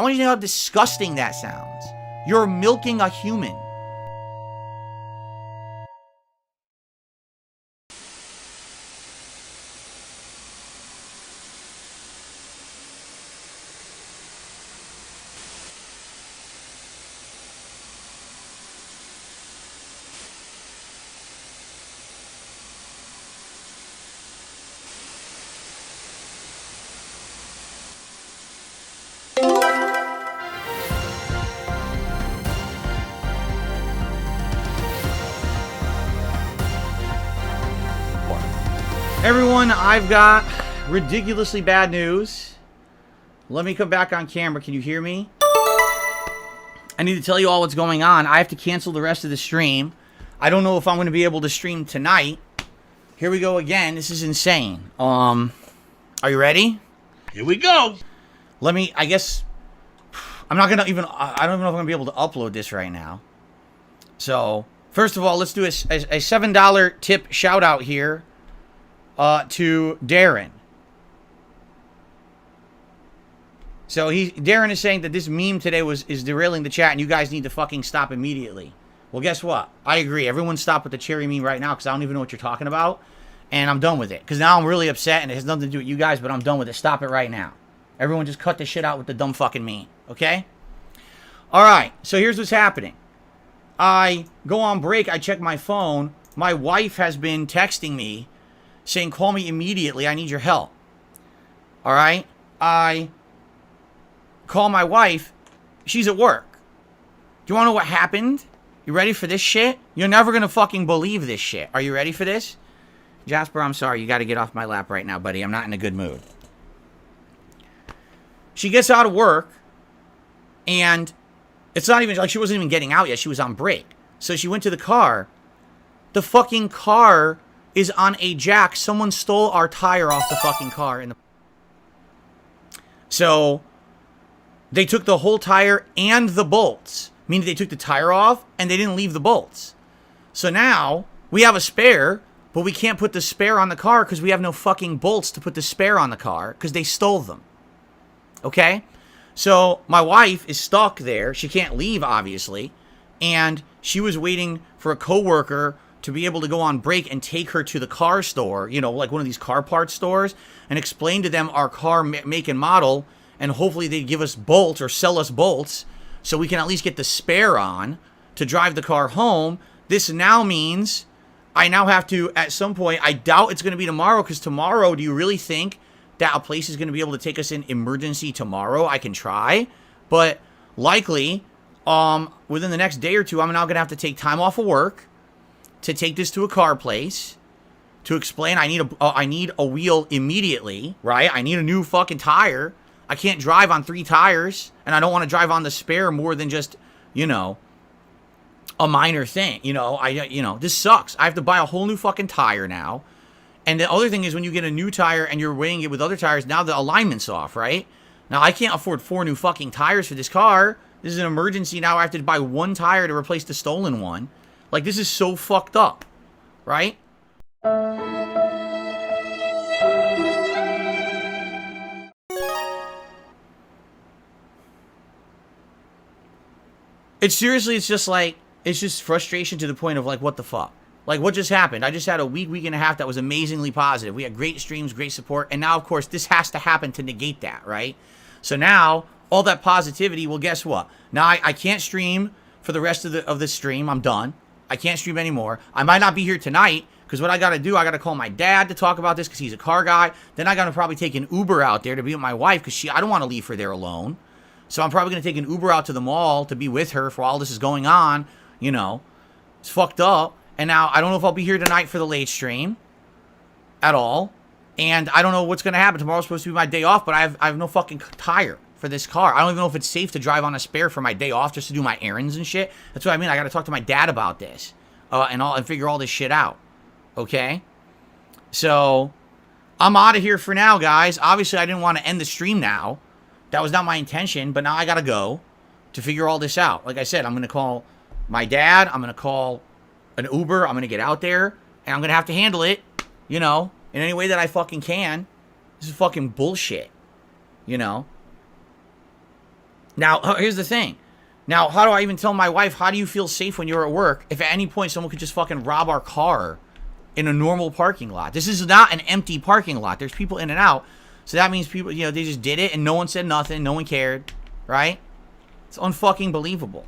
want you to know how disgusting that sounds. You're milking a human. Everyone, I've got ridiculously bad news. Let me come back on camera. Can you hear me? I need to tell you all what's going on. I have to cancel the rest of the stream. I don't know if I'm going to be able to stream tonight. Here we go again. This is insane. Are you ready? Here we go. Let me, I guess, I'm not going to even, I don't even know if I'm going to be able to upload this right now. So, first of all, let's do a $7 tip shout out here. To Darren. So Darren is saying that this meme today is derailing the chat and you guys need to fucking stop immediately. Well, guess what? I agree. Everyone stop with the cherry meme right now because I don't even know what you're talking about. And I'm done with it. Because now I'm really upset and it has nothing to do with you guys, but I'm done with it. Stop it right now. Everyone just cut this shit out with the dumb fucking meme. Okay? Alright. So here's what's happening. I go on break. I check my phone. My wife has been texting me saying, call me immediately, I need your help. Alright? I call my wife, she's at work. Do you want to know what happened? You ready for this shit? You're never gonna fucking believe this shit. Are you ready for this? Jasper, I'm sorry, you gotta get off my lap right now, buddy. I'm not in a good mood. She gets out of work, and it's not even, like she wasn't even getting out yet, she was on break. So she went to the car. The fucking car is on a jack. Someone stole our tire off the fucking car. So they took the whole tire and the bolts. Meaning they took the tire off and they didn't leave the bolts. So now we have a spare, but we can't put the spare on the car because we have no fucking bolts to put the spare on the car because they stole them. Okay? So my wife is stuck there. She can't leave, obviously. And she was waiting for a coworker to be able to go on break and take her to the car store, you know, like one of these car parts stores, and explain to them our car make and model, and hopefully they'd give us bolts or sell us bolts so we can at least get the spare on to drive the car home. This now means I now have to, at some point, I doubt it's going to be tomorrow, because tomorrow, do you really think that a place is going to be able to take us in emergency tomorrow? I can try, but likely, within the next day or two, I'm now going to have to take time off of work to take this to a car place, to explain I need a wheel immediately, right? I need a new fucking tire. I can't drive on 3 tires, and I don't want to drive on the spare more than just, you know, a minor thing. You know, this sucks. I have to buy a whole new fucking tire now. And the other thing is when you get a new tire and you're weighing it with other tires, now the alignment's off, right? Now I can't afford 4 new fucking tires for this car. This is an emergency. Now I have to buy 1 tire to replace the stolen one. Like, this is so fucked up, right? It's just like, it's just frustration to the point of like, what the fuck? Like, what just happened? I just had a week and a half that was amazingly positive. We had great streams, great support, and now, of course, this has to happen to negate that, right? So now, all that positivity, well, guess what? Now I can't stream for the rest of the stream. I'm done. I can't stream anymore. I might not be here tonight, because what I got to do, I got to call my dad to talk about this, because he's a car guy. Then I got to probably take an Uber out there to be with my wife, because I don't want to leave her there alone. So I'm probably going to take an Uber out to the mall to be with her for all this is going on. You know, it's fucked up. And now I don't know if I'll be here tonight for the late stream at all. And I don't know what's going to happen. Tomorrow's supposed to be my day off, but I have no fucking tire for this car. I don't even know if it's safe to drive on a spare for my day off just to do my errands and shit. That's what I mean. I got to talk to my dad about this and figure all this shit out. Okay? So I'm out of here for now, guys. Obviously, I didn't want to end the stream now. That was not my intention, but now I got to go to figure all this out. Like I said, I'm going to call my dad. I'm going to call an Uber. I'm going to get out there, and I'm going to have to handle it, you know, in any way that I fucking can. This is fucking bullshit, you know. Now, here's the thing. Now, how do I even tell my wife, how do you feel safe when you're at work if at any point someone could just fucking rob our car in a normal parking lot? This is not an empty parking lot. There's people in and out. So that means people, you know, they just did it and no one said nothing. No one cared, right? It's unfucking believable.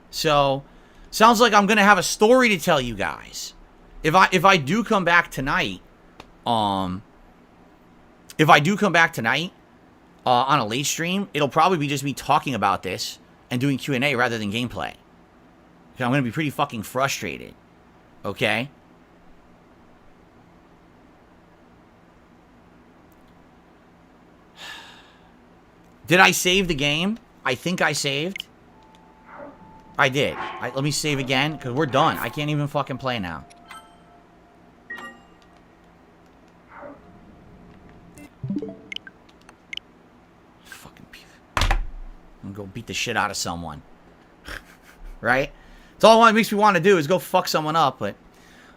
So, sounds like I'm going to have a story to tell you guys. If I do come back tonight, on a late stream, it'll probably be just me talking about this and doing Q&A rather than gameplay. I'm going to be pretty fucking frustrated. Okay? Did I save the game? I think I saved. I did. Let me save again, because we're done. I can't even fucking play now. Fucking piece. I'm gonna go beat the shit out of someone. Right? It's all it makes me want to do is go fuck someone up, but...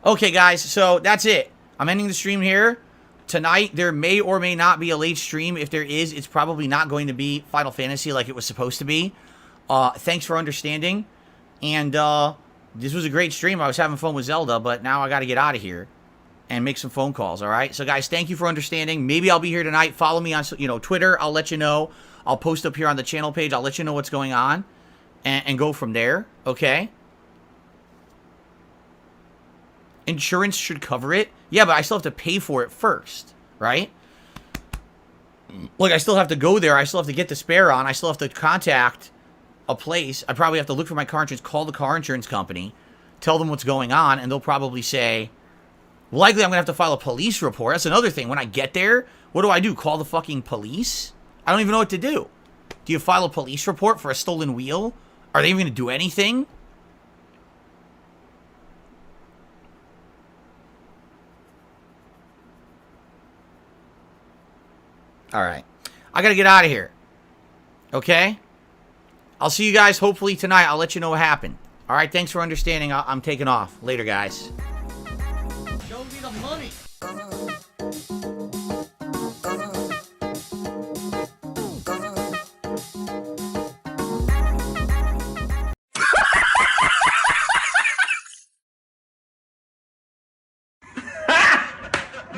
Okay, guys, so that's it. I'm ending the stream here. Tonight, there may or may not be a late stream. If there is, it's probably not going to be Final Fantasy like it was supposed to be. Thanks for understanding. And this was a great stream. I was having fun with Zelda, but now I got to get out of here and make some phone calls, all right? So, guys, thank you for understanding. Maybe I'll be here tonight. Follow me on, Twitter. I'll let you know. I'll post up here on the channel page. I'll let you know what's going on and go from there, okay? Insurance should cover it. Yeah, but I still have to pay for it first, right? Like, I still have to go there. I still have to get the spare on. I still have to contact a place. I probably have to look for my car insurance, call the car insurance company, tell them what's going on, and they'll probably say, well, likely I'm going to have to file a police report. That's another thing. When I get there, what do? Call the fucking police? I don't even know what to do. Do you file a police report for a stolen wheel? Are they even going to do anything? All right. I got to get out of here. Okay? I'll see you guys hopefully tonight. I'll let you know what happened. All right? Thanks for understanding. I'm taking off. Later, guys. Show me the money.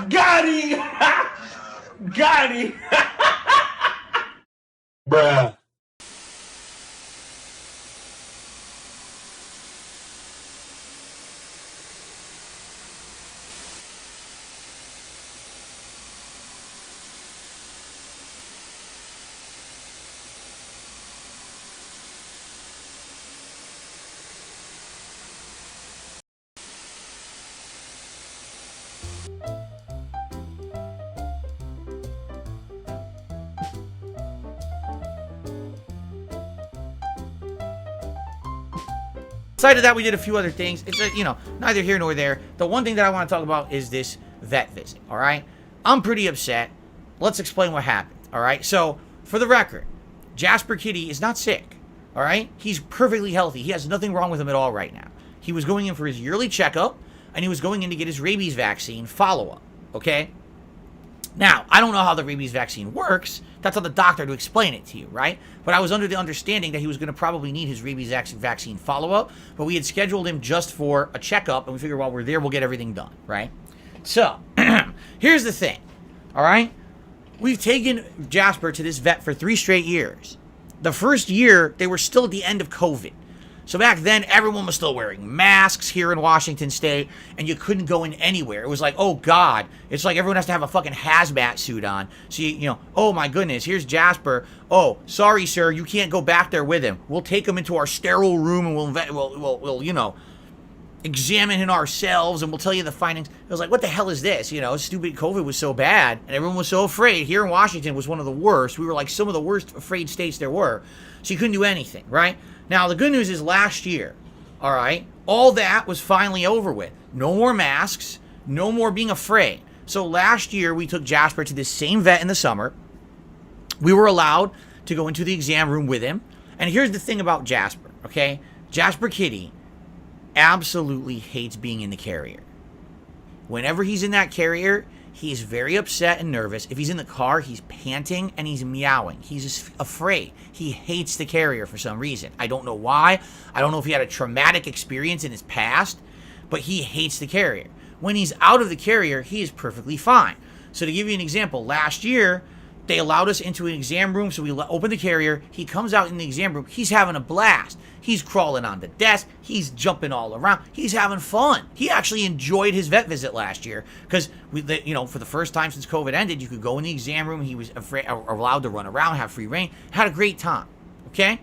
Got him! Got him! Bruh. Aside of that, we did a few other things. It's, neither here nor there. The one thing that I want to talk about is this vet visit, all right? I'm pretty upset. Let's explain what happened, all right? So, for the record, Jasper Kitty is not sick, all right? He's perfectly healthy. He has nothing wrong with him at all right now. He was going in for his yearly checkup, and he was going in to get his rabies vaccine follow-up, okay? Now, I don't know how the rabies vaccine works. That's on the doctor to explain it to you, right? But I was under the understanding that he was going to probably need his rabies vaccine follow-up, but we had scheduled him just for a checkup, and we figured while we're there, we'll get everything done, right? So, here's the thing, all right? We've taken Jasper to this vet for 3 straight years. The first year, they were still at the end of COVID. So back then, everyone was still wearing masks here in Washington State, and you couldn't go in anywhere. It was like, oh, God. It's like everyone has to have a fucking hazmat suit on. So, oh, my goodness, here's Jasper. Oh, sorry, sir, you can't go back there with him. We'll take him into our sterile room, and we'll examine him ourselves, and we'll tell you the findings. It was like, what the hell is this? Stupid COVID was so bad, and everyone was so afraid. Here in Washington was one of the worst. We were like some of the worst afraid states there were. So you couldn't do anything, right? Now, the good news is last year, all right, all that was finally over with. No more masks, no more being afraid. So last year, we took Jasper to this same vet in the summer. We were allowed to go into the exam room with him. And here's the thing about Jasper, okay? Jasper Kitty absolutely hates being in the carrier. Whenever he's in that carrier, He's very upset and nervous. If he's in the car, he's panting and he's meowing. He's just afraid. He hates the carrier for some reason. I don't know why. I don't know if he had a traumatic experience in his past, but he hates the carrier. When he's out of the carrier, he is perfectly fine. So to give you an example, last year, they allowed us into an exam room, so we opened the carrier. He comes out in the exam room. He's having a blast. He's crawling on the desk. He's jumping all around. He's having fun. He actually enjoyed his vet visit last year because, for the first time since COVID ended, you could go in the exam room. He was allowed to run around, have free reign. Had a great time, okay?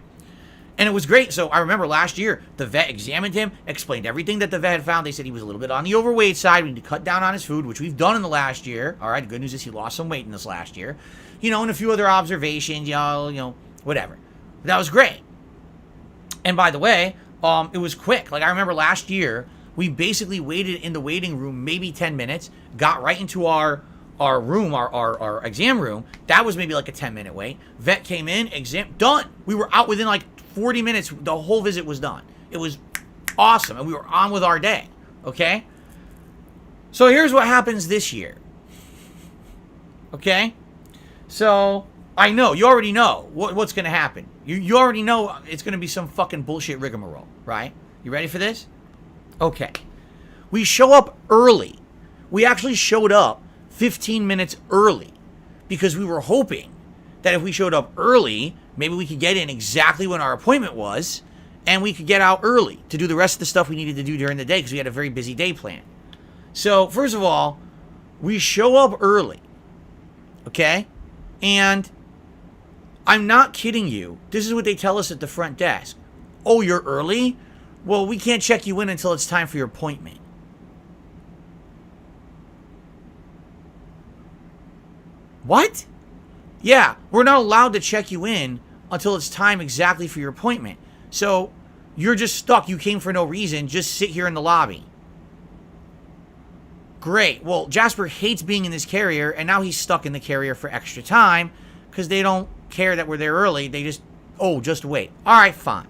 And it was great. So I remember last year, the vet examined him, explained everything that the vet had found. They said he was a little bit on the overweight side. We need to cut down on his food, which we've done in the last year. All right, the good news is he lost some weight in this last year. And a few other observations, whatever. That was great. And by the way, it was quick. Like, I remember last year, we basically waited in the waiting room maybe 10 minutes, got right into our room, our exam room. That was maybe like a 10-minute wait. Vet came in, exam, done. We were out within like 40 minutes. The whole visit was done. It was awesome, and we were on with our day, okay? So here's what happens this year, okay? So, I know, you already know what's going to happen. You already know it's going to be some fucking bullshit rigmarole, right? You ready for this? Okay. We show up early. We actually showed up 15 minutes early because we were hoping that if we showed up early, maybe we could get in exactly when our appointment was and we could get out early to do the rest of the stuff we needed to do during the day because we had a very busy day planned. So, first of all, we show up early, okay? And I'm not kidding you. This is what they tell us at the front desk. Oh, you're early? Well, we can't check you in until it's time for your appointment. What? Yeah, we're not allowed to check you in until it's time exactly for your appointment. So, you're just stuck. You came for no reason. Just sit here in the lobby. Great. Well, Jasper hates being in this carrier, and now he's stuck in the carrier for extra time because they don't care that we're there early. They just wait. All right, fine.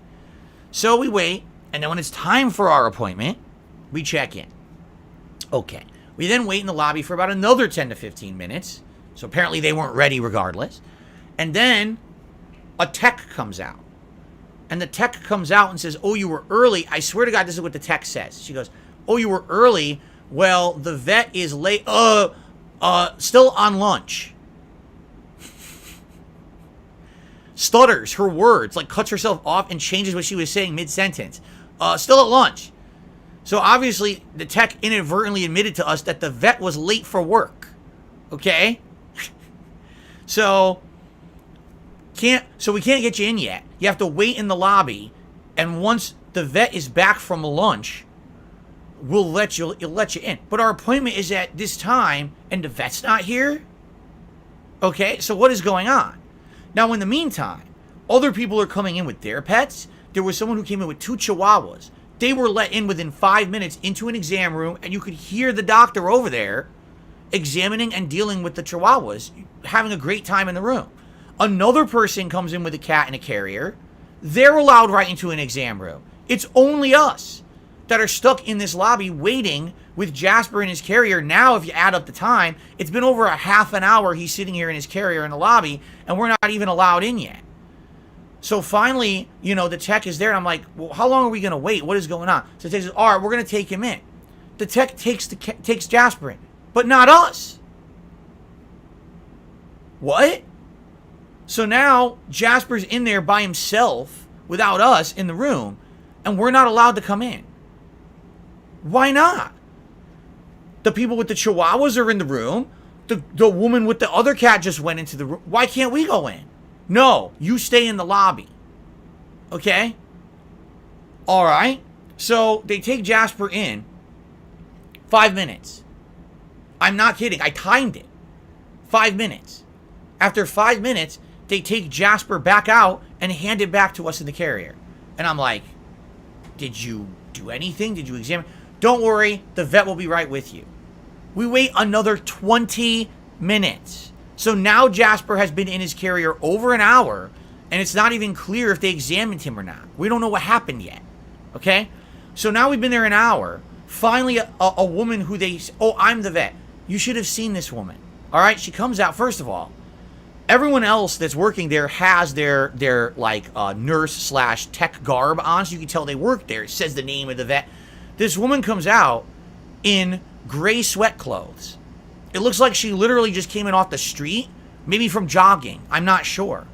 So we wait, and then when it's time for our appointment, we check in. Okay. We then wait in the lobby for about another 10 to 15 minutes. So apparently they weren't ready regardless. And then a tech comes out. And the tech comes out and says, oh, you were early. I swear to God, this is what the tech says. She goes, oh, you were early. Well, the vet is late. Still on lunch. Stutters her words, like cuts herself off and changes what she was saying mid-sentence. Still at lunch. So obviously, the tech inadvertently admitted to us that the vet was late for work. Okay? So we can't get you in yet. You have to wait in the lobby, and once the vet is back from lunch, we'll let you in. But our appointment is at this time, and the vet's not here? Okay, so what is going on? Now, in the meantime, other people are coming in with their pets. There was someone who came in with 2 chihuahuas. They were let in within 5 minutes into an exam room, and you could hear the doctor over there examining and dealing with the chihuahuas, having a great time in the room. Another person comes in with a cat and a carrier. They're allowed right into an exam room. It's only us that are stuck in this lobby waiting with Jasper and his carrier. Now, if you add up the time, it's been over a half an hour he's sitting here in his carrier in the lobby, and we're not even allowed in yet. So finally, the tech is there, and I'm like, well, how long are we going to wait? What is going on? So the tech says, all right, we're going to take him in. The tech takes Jasper in, but not us. What? So now Jasper's in there by himself without us in the room, and we're not allowed to come in. Why not? The people with the chihuahuas are in the room. The woman with the other cat just went into the room. Why can't we go in? No, you stay in the lobby. Okay? All right. So they take Jasper in. 5 minutes. I'm not kidding. I timed it. 5 minutes. After 5 minutes, they take Jasper back out and hand it back to us in the carrier. And I'm like, did you do anything? Did you examine? Don't worry, the vet will be right with you. We wait another 20 minutes. So now Jasper has been in his carrier over an hour, and it's not even clear if they examined him or not. We don't know what happened yet. Okay? So now we've been there an hour. Finally, a woman who I'm the vet. You should have seen this woman. All right, she comes out. First of all, everyone else that's working there has their like nurse / tech garb on, so you can tell they work there. It says the name of the vet. This woman comes out in gray sweat clothes. It looks like she literally just came in off the street, maybe from jogging. I'm not sure.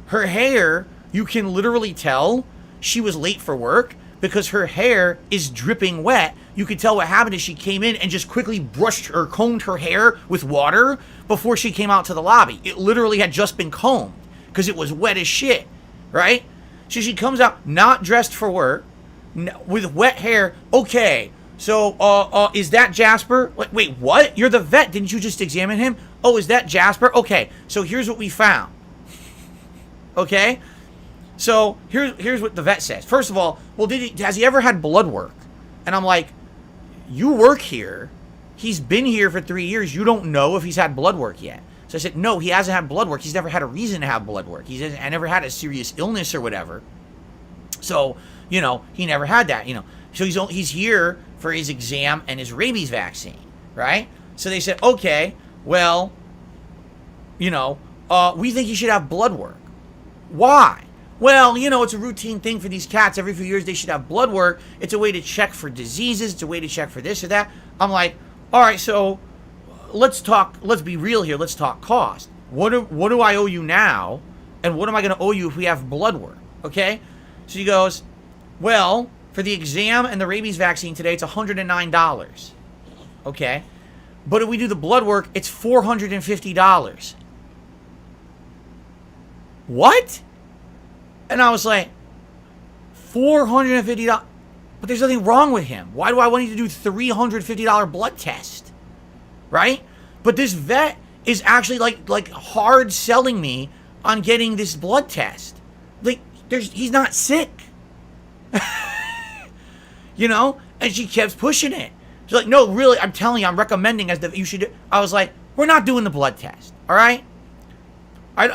Her hair, you can literally tell she was late for work because her hair is dripping wet. You could tell what happened is she came in and just quickly brushed or combed her hair with water before she came out to the lobby. It literally had just been combed because it was wet as shit, right? So she comes out not dressed for work with wet hair. Okay, so is that Jasper? Wait, what? You're the vet. Didn't you just examine him? Oh, is that Jasper? Okay, so here's what we found. Okay? So here's what the vet says. First of all, well, has he ever had blood work? And I'm like, you work here. He's been here for 3 years. You don't know if he's had blood work yet. So I said, no, he hasn't had blood work. He's never had a reason to have blood work. I never had a serious illness or whatever. So, you know, he never had that, you know. So he's here for his exam and his rabies vaccine, right? So they said, okay, well, you know, we think he should have blood work. Why? Well, you know, it's a routine thing for these cats. Every few years they should have blood work. It's a way to check for diseases. It's a way to check for this or that. I'm like, all right, so let's be real here. Let's talk cost. What do I owe you now? And what am I going to owe you if we have blood work? Okay? So he goes, well, for the exam and the rabies vaccine today, it's $109. Okay? But if we do the blood work, it's $450. What? And I was like, $450? But there's nothing wrong with him. Why do I want you to do $350 blood test? Right? But this vet is actually like hard selling me on getting this blood test. Like, he's not sick. You know? And she kept pushing it. She's like, no, really, I'm telling you, I'm recommending you should. I was like, we're not doing the blood test. All right?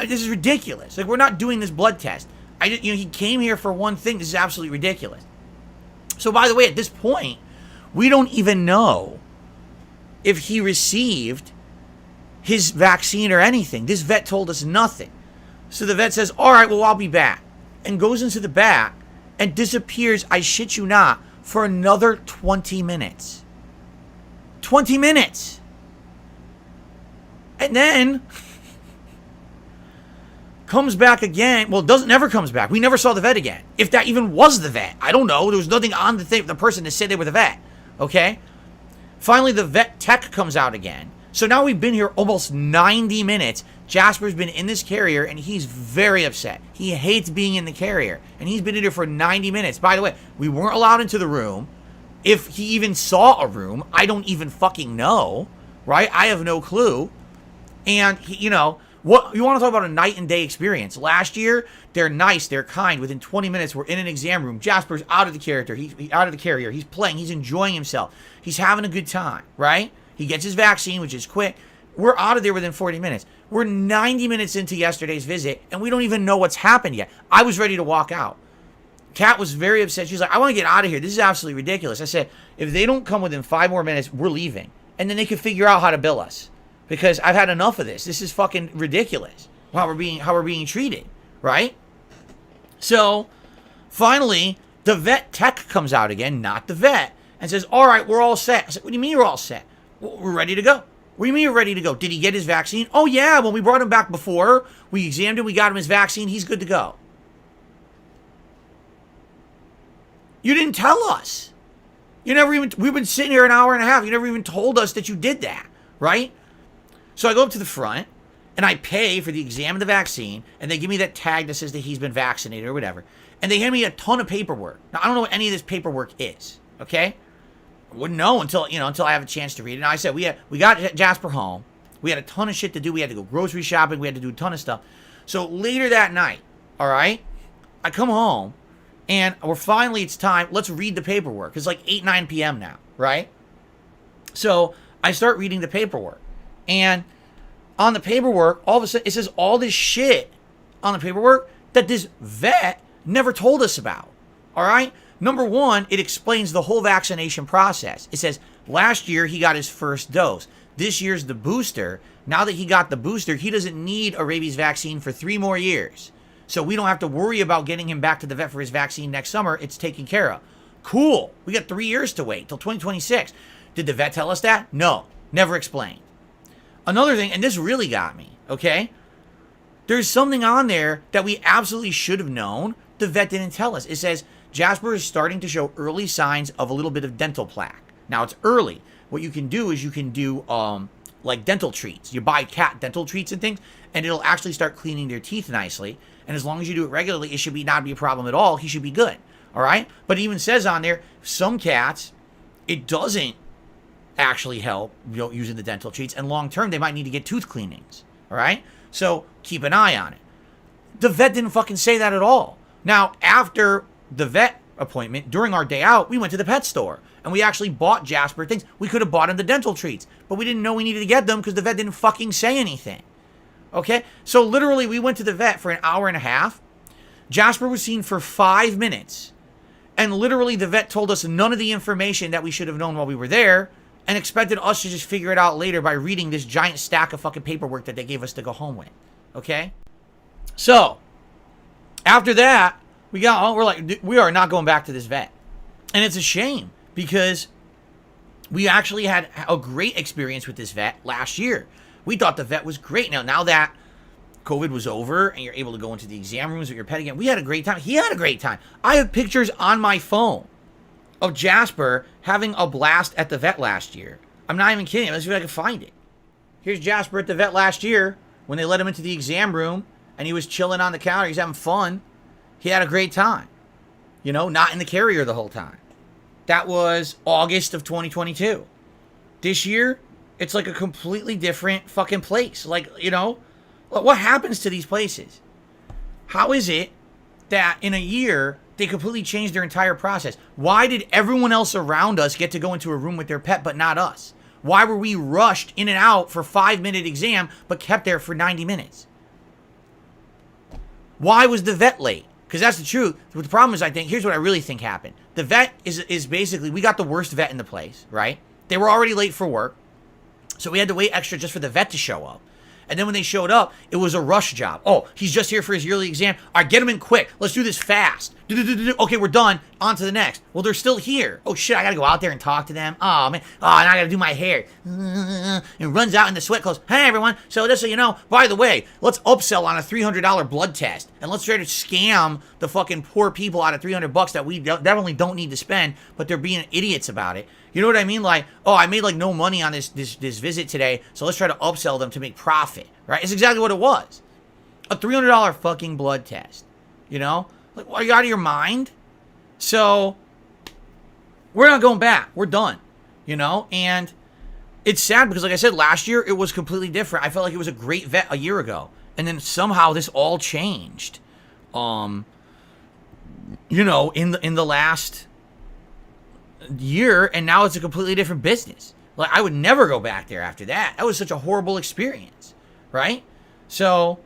This is ridiculous. Like, we're not doing this blood test. He came here for one thing. This is absolutely ridiculous. So, by the way, at this point, we don't even know if he received his vaccine or anything. This vet told us nothing. So the vet says, all right, well, I'll be back. And goes into the back and disappears, I shit you not, for another 20 minutes. 20 minutes. And then comes back again. Well, never comes back. We never saw the vet again. If that even was the vet. I don't know. There was nothing on the person to say they were the vet. Okay? Finally, the vet tech comes out again. So now we've been here almost 90 minutes. Jasper's been in this carrier, and he's very upset. He hates being in the carrier. And he's been in here for 90 minutes. By the way, we weren't allowed into the room. If he even saw a room, I don't even fucking know. Right? I have no clue. And, you know, what you want to talk about a night and day experience. Last year, they're nice, they're kind. Within 20 minutes, we're in an exam room. Jasper's out of the character. He's out of the carrier. He's playing. He's enjoying himself. He's having a good time, right? He gets his vaccine, which is quick. We're out of there within 40 minutes. We're 90 minutes into yesterday's visit, and we don't even know what's happened yet. I was ready to walk out. Kat was very upset. She's like, I want to get out of here. This is absolutely ridiculous. I said, if they don't come within 5 more minutes, we're leaving. And then they can figure out how to bill us. Because I've had enough of this. This is fucking ridiculous. How we're being treated, right? So, finally, the vet tech comes out again, not the vet, and says, all right, we're all set. I said, what do you mean you're all set? Well, we're ready to go. What do you mean you're ready to go? Did he get his vaccine? Oh, yeah, when we brought him back before, we examined him, we got him his vaccine, he's good to go. You didn't tell us. We've been sitting here an hour and a half. You never even told us that you did that, right? So I go up to the front, and I pay for the exam and the vaccine, and they give me that tag that says that he's been vaccinated or whatever. And they hand me a ton of paperwork. Now, I don't know what any of this paperwork is, okay? I wouldn't know until I have a chance to read it. Now, I said, we got Jasper home. We had a ton of shit to do. We had to go grocery shopping. We had to do a ton of stuff. So later that night, all right, I come home, and it's time. Let's read the paperwork. It's like 8, 9 p.m. now, right? So I start reading the paperwork. And on the paperwork, all of a sudden, it says all this shit on the paperwork that this vet never told us about. All right? Number one, it explains the whole vaccination process. It says last year he got his first dose. This year's the booster. Now that he got the booster, he doesn't need a rabies vaccine for 3 more years. So we don't have to worry about getting him back to the vet for his vaccine next summer. It's taken care of. Cool. We got 3 years to wait till 2026. Did the vet tell us that? No. Never explained. Another thing, and this really got me, okay? There's something on there that we absolutely should have known. The vet didn't tell us. It says Jasper is starting to show early signs of a little bit of dental plaque. Now, it's early. What you can do is you can do like dental treats. You buy cat dental treats and things, and it'll actually start cleaning their teeth nicely. And as long as you do it regularly, it should not be a problem at all. He should be good. All right? But it even says on there, some cats, it doesn't actually help, you know, using the dental treats. And long term, they might need to get tooth cleanings. All right? So keep an eye on it. The vet didn't fucking say that at all. Now, after the vet appointment, during our day out, we went to the pet store. And we actually bought Jasper things. We could have bought him the dental treats. But we didn't know we needed to get them because the vet didn't fucking say anything. Okay? So literally, we went to the vet for an hour and a half. Jasper was seen for 5 minutes. And literally, the vet told us none of the information that we should have known while we were there. And expected us to just figure it out later by reading this giant stack of fucking paperwork that they gave us to go home with. Okay? So, after that, we're like, we are not going back to this vet. And it's a shame. Because we actually had a great experience with this vet last year. We thought the vet was great. Now that COVID was over and you're able to go into the exam rooms with your pet again, we had a great time. He had a great time. I have pictures on my phone of Jasper having a blast at the vet last year. I'm not even kidding. Let's see if I can find it. Here's Jasper at the vet last year when they let him into the exam room and he was chilling on the counter. He's having fun. He had a great time. You know, not in the carrier the whole time. That was August of 2022. This year, it's like a completely different fucking place. Like, you know, what happens to these places? How is it that in a year, they completely changed their entire process? Why did everyone else around us get to go into a room with their pet, but not us? Why were we rushed in and out for 5-minute exam, but kept there for 90 minutes? Why was the vet late? Because that's the truth. The problem is, I think, here's what I really think happened. The vet is basically, we got the worst vet in the place, right? They were already late for work. So we had to wait extra just for the vet to show up. And then when they showed up, it was a rush job. Oh, he's just here for his yearly exam. All right, get him in quick. Let's do this fast. Okay, we're done. On to the next. Well, they're still here. Oh, shit, I got to go out there and talk to them. Oh, man. Oh, now I got to do my hair. And runs out in the sweat clothes. Hey, everyone. So just so you know, by the way, let's upsell on a $300 blood test. And let's try to scam the fucking poor people out of $300 that we definitely don't need to spend, but they're being idiots about it. You know what I mean? Like, oh, I made like no money on this visit today, so let's try to upsell them to make profit, right? It's exactly what it was. A $300 fucking blood test, you know? Like, are you out of your mind? So, we're not going back. We're done, you know? And it's sad because, like I said, last year it was completely different. I felt like it was a great vet a year ago. And then somehow this all changed, you know, in the last year, and now it's a completely different business. Like, I would never go back there after that. That was such a horrible experience, right? So,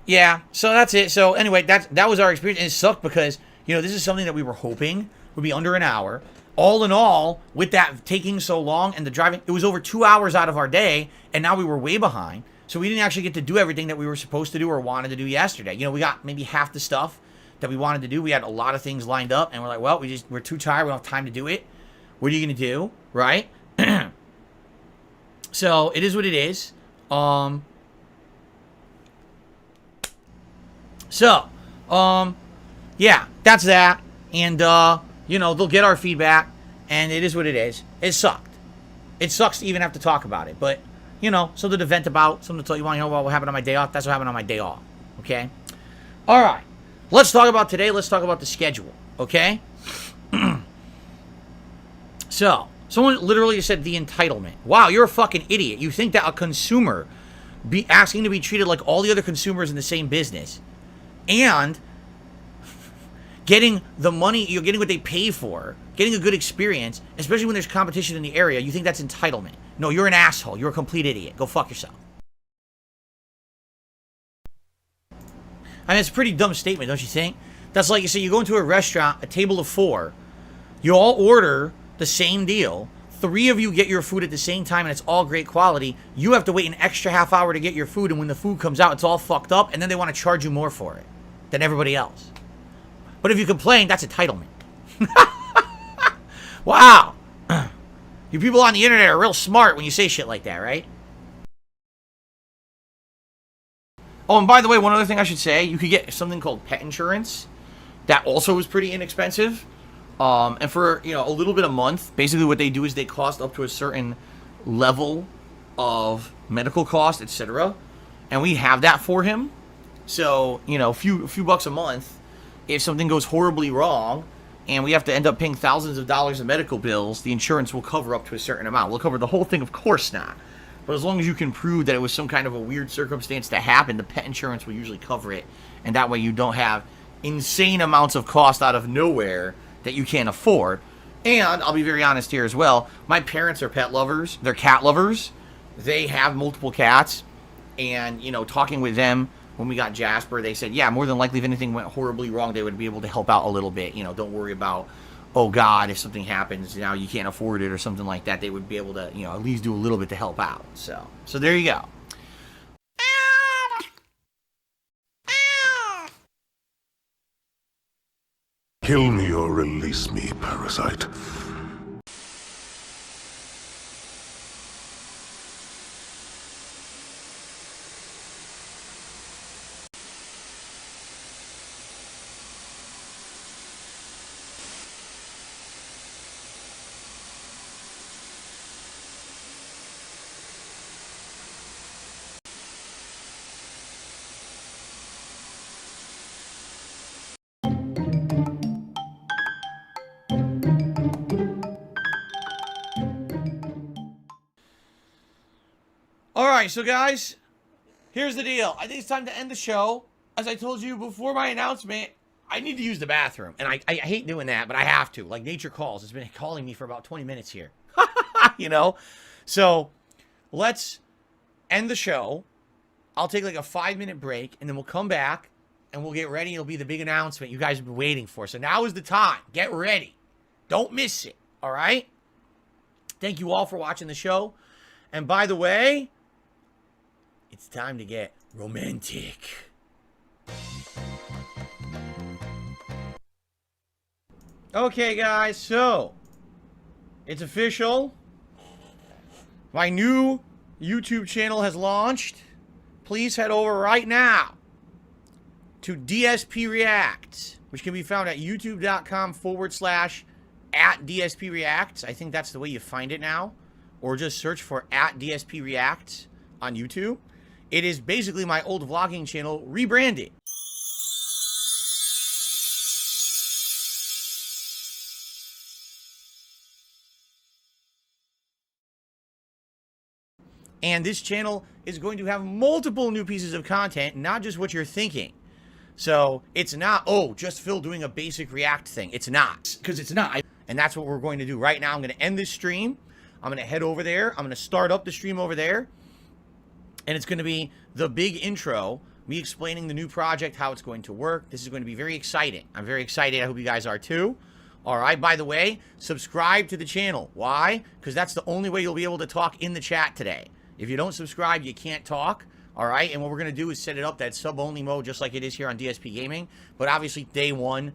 yeah, so that's it. So anyway, that was our experience, and it sucked because, you know, this is something that we were hoping would be under an hour. All in all, with that taking so long and the driving, it was over 2 hours out of our day, and now we were way behind. So we didn't actually get to do everything that we were supposed to do or wanted to do yesterday. You know, we got maybe half the stuff that we wanted to do. We had a lot of things lined up, and we're like, well, we're too tired. We don't have time to do it. What are you going to do, right? So it is what it is. Yeah, that's that. And, you know, they'll get our feedback, and it is what it is. It sucked. It sucks to even have to talk about it, but, you know, something to vent about, something to tell you want to know about what happened on my day off. That's what happened on my day off, okay? All right. Let's talk about today. Let's talk about the schedule, okay? So, someone literally said the entitlement. Wow, you're a fucking idiot. You think that a consumer be asking to be treated like all the other consumers in the same business and getting the money, you're getting what they pay for, getting a good experience, especially when there's competition in the area, you think that's entitlement. No, you're an asshole. You're a complete idiot. Go fuck yourself. I mean, it's a pretty dumb statement, don't you think? That's like you say, you go into a restaurant, a table of 4, you all order the same deal, 3 of you get your food at the same time and it's all great quality, you have to wait an extra half hour to get your food, and when the food comes out, it's all fucked up, and then they want to charge you more for it than everybody else. But if you complain, that's entitlement. Wow. You people on the internet are real smart when you say shit like that, right? Oh, and by the way, one other thing I should say, you could get something called pet insurance. That also is pretty inexpensive. And for, you know, a little bit a month, basically what they do is they cost up to a certain level of medical cost, etc. And we have that for him. So, you know, a few bucks a month, if something goes horribly wrong and we have to end up paying thousands of dollars in medical bills, the insurance will cover up to a certain amount. Will cover the whole thing? Of course not. But as long as you can prove that it was some kind of a weird circumstance that happened, the pet insurance will usually cover it. And that way you don't have insane amounts of cost out of nowhere that you can't afford. And I'll be very honest here as well. My parents are pet lovers. They're cat lovers. They have multiple cats. And, you know, talking with them when we got Jasper, they said, yeah, more than likely if anything went horribly wrong, they would be able to help out a little bit. You know, don't worry about, oh God, if something happens, now you can't afford it or something like that. They would be able to, you know, at least do a little bit to help out. So there you go. Kill me or release me, parasite. Alright, so guys, here's the deal. I think it's time to end the show. As I told you before my announcement, I need to use the bathroom. And I hate doing that, but I have to. Like nature calls. It's been calling me for about 20 minutes here. You know? So, let's end the show. I'll take like a 5-minute break, and then we'll come back, and we'll get ready. It'll be the big announcement you guys have been waiting for. So now is the time. Get ready. Don't miss it. Alright? Thank you all for watching the show. And by the way, it's time to get romantic. Okay, guys, so it's official. My new YouTube channel has launched. Please head over right now to DSP Reacks, which can be found at youtube.com/@DSP Reacks. I think that's the way you find it now. Or just search for @DSP Reacks on YouTube. It is basically my old vlogging channel rebranded. And this channel is going to have multiple new pieces of content, not just what you're thinking. So it's not, oh, just Phil doing a basic React thing. It's not, because it's not. And that's what we're going to do right now. I'm going to end this stream. I'm going to head over there. I'm going to start up the stream over there. And it's going to be the big intro, me explaining the new project, how it's going to work. This is going to be very exciting. I'm very excited. I hope you guys are too. All right, by the way, subscribe to the channel. Why? Because that's the only way you'll be able to talk in the chat today. If you don't subscribe, you can't talk. All right, and what we're going to do is set it up that sub-only mode just like it is here on DSP Gaming. But obviously, day one,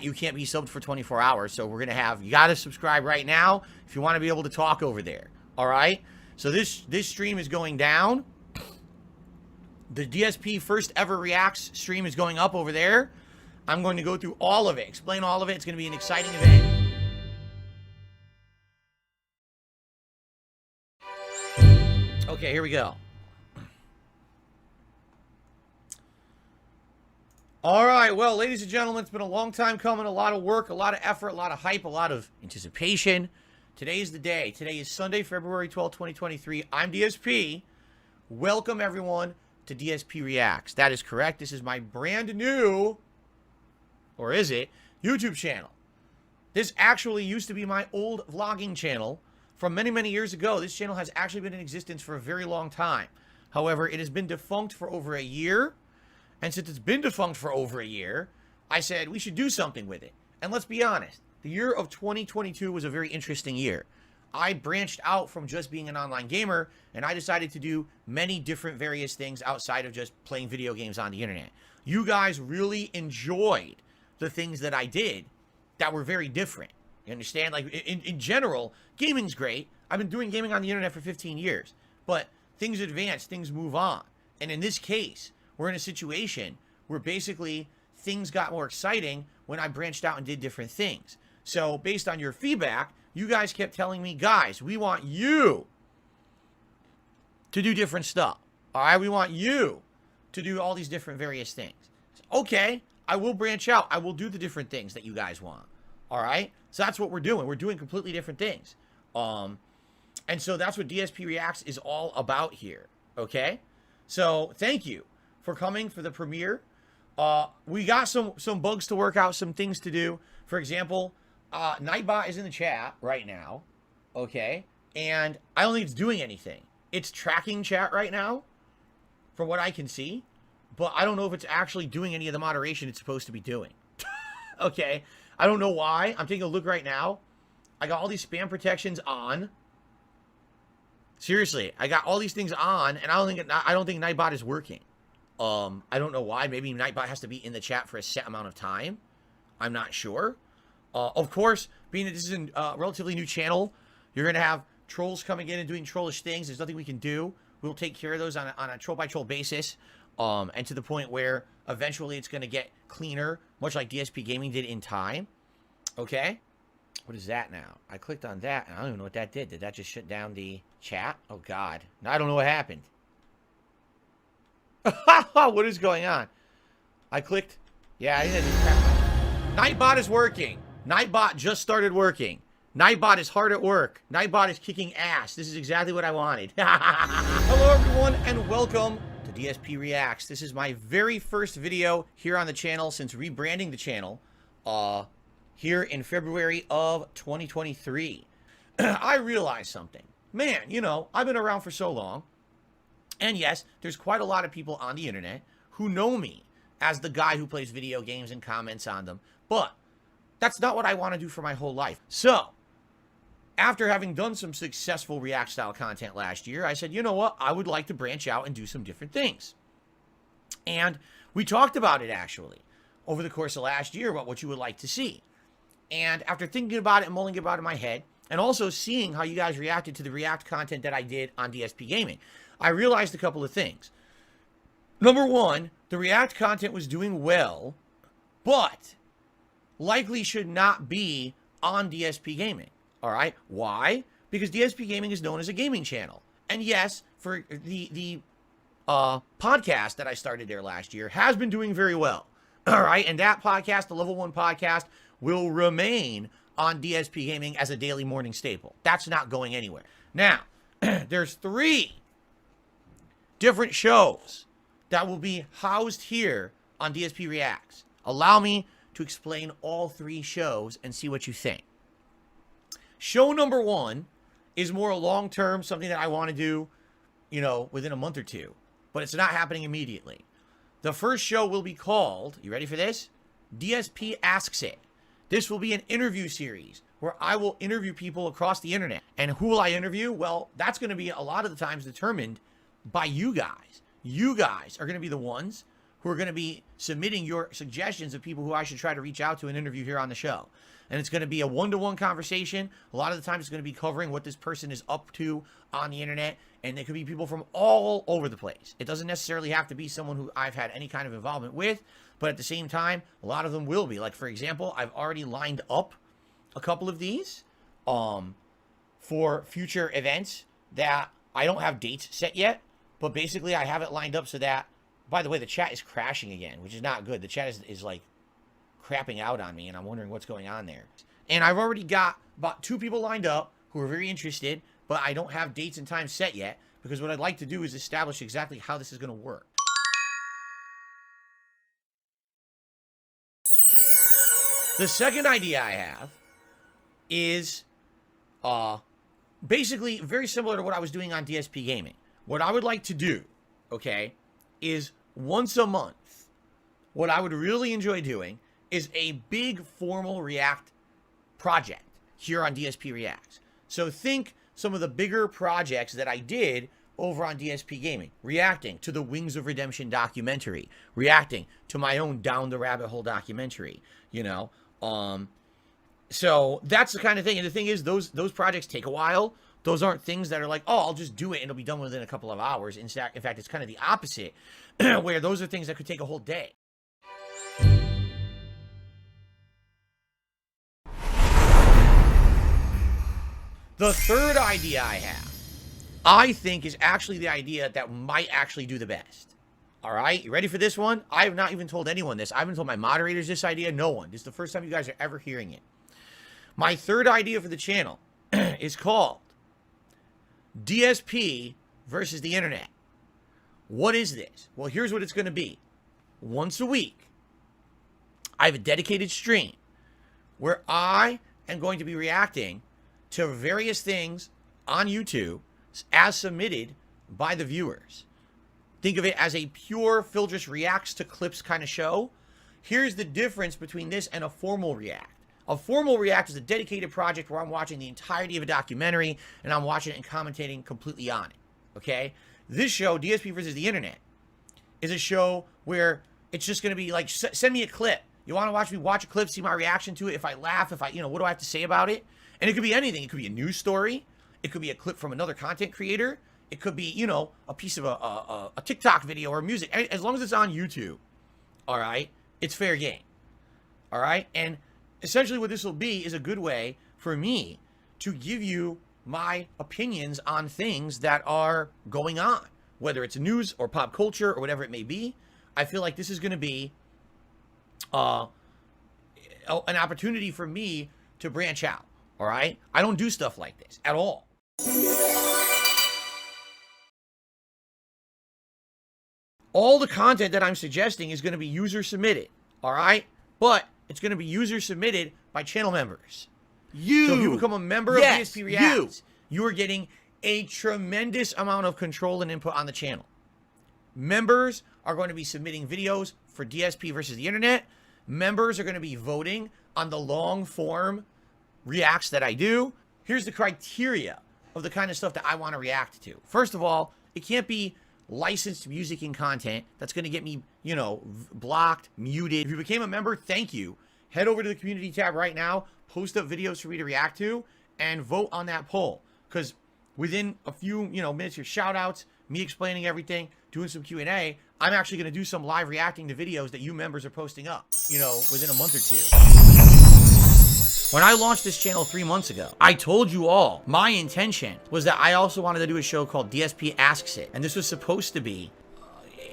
you can't be subbed for 24 hours. So we're going to have, you got to subscribe right now if you want to be able to talk over there. All right, so this stream is going down. The DSP first ever Reacts stream is going up over there. I'm going to go through all of it, explain all of it. It's going to be an exciting event. Okay, here we go. All right, well, ladies and gentlemen, it's been a long time coming. A lot of work, a lot of effort, a lot of hype, a lot of anticipation. Today is the day. Today is Sunday, February 12th, 2023. I'm DSP. Welcome, everyone, to DSP Reacks. That is correct. This is my brand new, or is it, YouTube channel. This actually used to be my old vlogging channel from many, many years ago. This channel has actually been in existence for a very long time. However, it has been defunct for over a year. And since it's been defunct for over a year, I said we should do something with it. And let's be honest, the year of 2022 was a very interesting year. I branched out from just being an online gamer, and I decided to do many different various things outside of just playing video games on the internet. You guys really enjoyed the things that I did that were very different. You understand? Like, in general, gaming's great. I've been doing gaming on the internet for 15 years. But things advance, things move on. And in this case, we're in a situation where basically things got more exciting when I branched out and did different things. So based on your feedback, you guys kept telling me, guys, we want you to do different stuff. All right, we want you to do all these different various things. Okay, I will branch out. I will do the different things that you guys want. All right, so that's what we're doing. We're doing completely different things. And so that's what DSP Reacts is all about here. Okay, so thank you for coming for the premiere. We got some bugs to work out, some things to do. For example, Nightbot is in the chat right now, okay? And I don't think it's doing anything. It's tracking chat right now, from what I can see, but I don't know if it's actually doing any of the moderation it's supposed to be doing. Okay? I don't know why. I'm taking a look right now. I got all these spam protections on. Seriously, I got all these things on, and I don't think Nightbot is working. I don't know why. Maybe Nightbot has to be in the chat for a set amount of time. I'm not sure. Of course, being that this is a relatively new channel, you're going to have trolls coming in and doing trollish things. There's nothing we can do. We'll take care of those on a troll-by-troll basis, and to the point where eventually it's going to get cleaner, much like DSPGaming did in time. Okay? What is that now? I clicked on that, and I don't even know what that did. Did that just shut down the chat? Oh, God. Now I don't know what happened. What is going on? I clicked. Yeah, I didn't. Nightbot is working. Nightbot just started working. Nightbot is hard at work. Nightbot is kicking ass. This is exactly what I wanted. Hello, everyone, and welcome to DSP Reacts. This is my very first video here on the channel since rebranding the channel here in February of 2023. I realized something. Man, you know, I've been around for so long. And yes, there's quite a lot of people on the internet who know me as the guy who plays video games and comments on them. But that's not what I want to do for my whole life. So, after having done some successful React style content last year, I said, you know what? I would like to branch out and do some different things. And we talked about it actually over the course of last year about what you would like to see. And after thinking about it and mulling about it in my head, and also seeing how you guys reacted to the React content that I did on DSPGaming, I realized a couple of things. Number one, the React content was doing well, but likely should not be on DSPGaming. All right? Why? Because DSPGaming is known as a gaming channel. And yes, for the podcast that I started there last year has been doing very well. All right? And that podcast, the Level 1 podcast, will remain on DSPGaming as a daily morning staple. That's not going anywhere. Now, there's 3 different shows that will be housed here on DSP Reacts. Allow me to explain all 3 shows and see what you think. Show number 1 is more long-term, something that I want to do, you know, within a month or 2. But it's not happening immediately. The first show will be called, you ready for this? DSP Asks It. This will be an interview series where I will interview people across the internet. And who will I interview? Well, that's going to be a lot of the times determined by you guys. You guys are going to be the ones who are going to be submitting your suggestions of people who I should try to reach out to and interview here on the show. And it's going to be a one-to-one conversation. A lot of the times it's going to be covering what this person is up to on the internet. And it could be people from all over the place. It doesn't necessarily have to be someone who I've had any kind of involvement with. But at the same time, a lot of them will be. Like, for example, I've already lined up a couple of these for future events that I don't have dates set yet. But basically, I have it lined up so that, by the way, the chat is crashing again, which is not good. The chat is like crapping out on me, and I'm wondering what's going on there. And I've already got about 2 people lined up who are very interested, but I don't have dates and times set yet, because what I'd like to do is establish exactly how this is going to work. The second idea I have is basically very similar to what I was doing on DSPGaming. What I would like to do, okay, is once a month, what I would really enjoy doing is a big formal React project here on DSP Reacts. So think some of the bigger projects that I did over on DSP Gaming, reacting to the Wings of Redemption documentary, reacting to my own Down the Rabbit Hole documentary, you know. So that's the kind of thing. And the thing is, those projects take a while. Those aren't things that are like, oh, I'll just do it and it'll be done within a couple of hours. In fact, it's kind of the opposite, where those are things that could take a whole day. The third idea I have, I think, is actually the idea that might actually do the best. All right, you ready for this one? I have not even told anyone this. I haven't told my moderators this idea. No one. This is the first time you guys are ever hearing it. My third idea for the channel is called DSP versus the internet. What is this? Well, here's what it's going to be. Once a week, I have a dedicated stream where I am going to be reacting to various things on YouTube as submitted by the viewers. Think of it as a pure Phil just reacts to clips kind of show. Here's the difference between this and a formal react. A formal react is a dedicated project where I'm watching the entirety of a documentary and I'm watching it and commentating completely on it. Okay? This show, DSP versus the internet, is a show where it's just going to be like, send me a clip. You want to watch me watch a clip, see my reaction to it? If I laugh, if I, what do I have to say about it? And it could be anything. It could be a news story. It could be a clip from another content creator. It could be, a piece of a TikTok video or music. As long as it's on YouTube, all right, it's fair game. All right? And essentially what this will be is a good way for me to give you my opinions on things that are going on, whether it's news or pop culture or whatever it may be. I feel like this is going to be an opportunity for me to branch out. All right? I don't do stuff like this at all. All the content that I'm suggesting is going to be user submitted. All right? But it's going to be user submitted by channel members. So if you become a member of DSP Reacks, you are getting a tremendous amount of control and input on the channel. Members are going to be submitting videos for DSP versus the internet. Members are going to be voting on the long form reacts that I do. Here's the criteria of the kind of stuff that I want to react to. First of all, it can't be licensed music and content that's going to get me, blocked, muted. If you became a member, thank you. Head over to the community tab right now, post up videos for me to react to, and vote on that poll. Because within a few, minutes, your shout outs, me explaining everything, doing some Q&A, I'm actually going to do some live reacting to videos that you members are posting up, within a month or two. When I launched this channel 3 months ago, I told you all my intention was that I also wanted to do a show called DSP Asks It. And this was supposed to be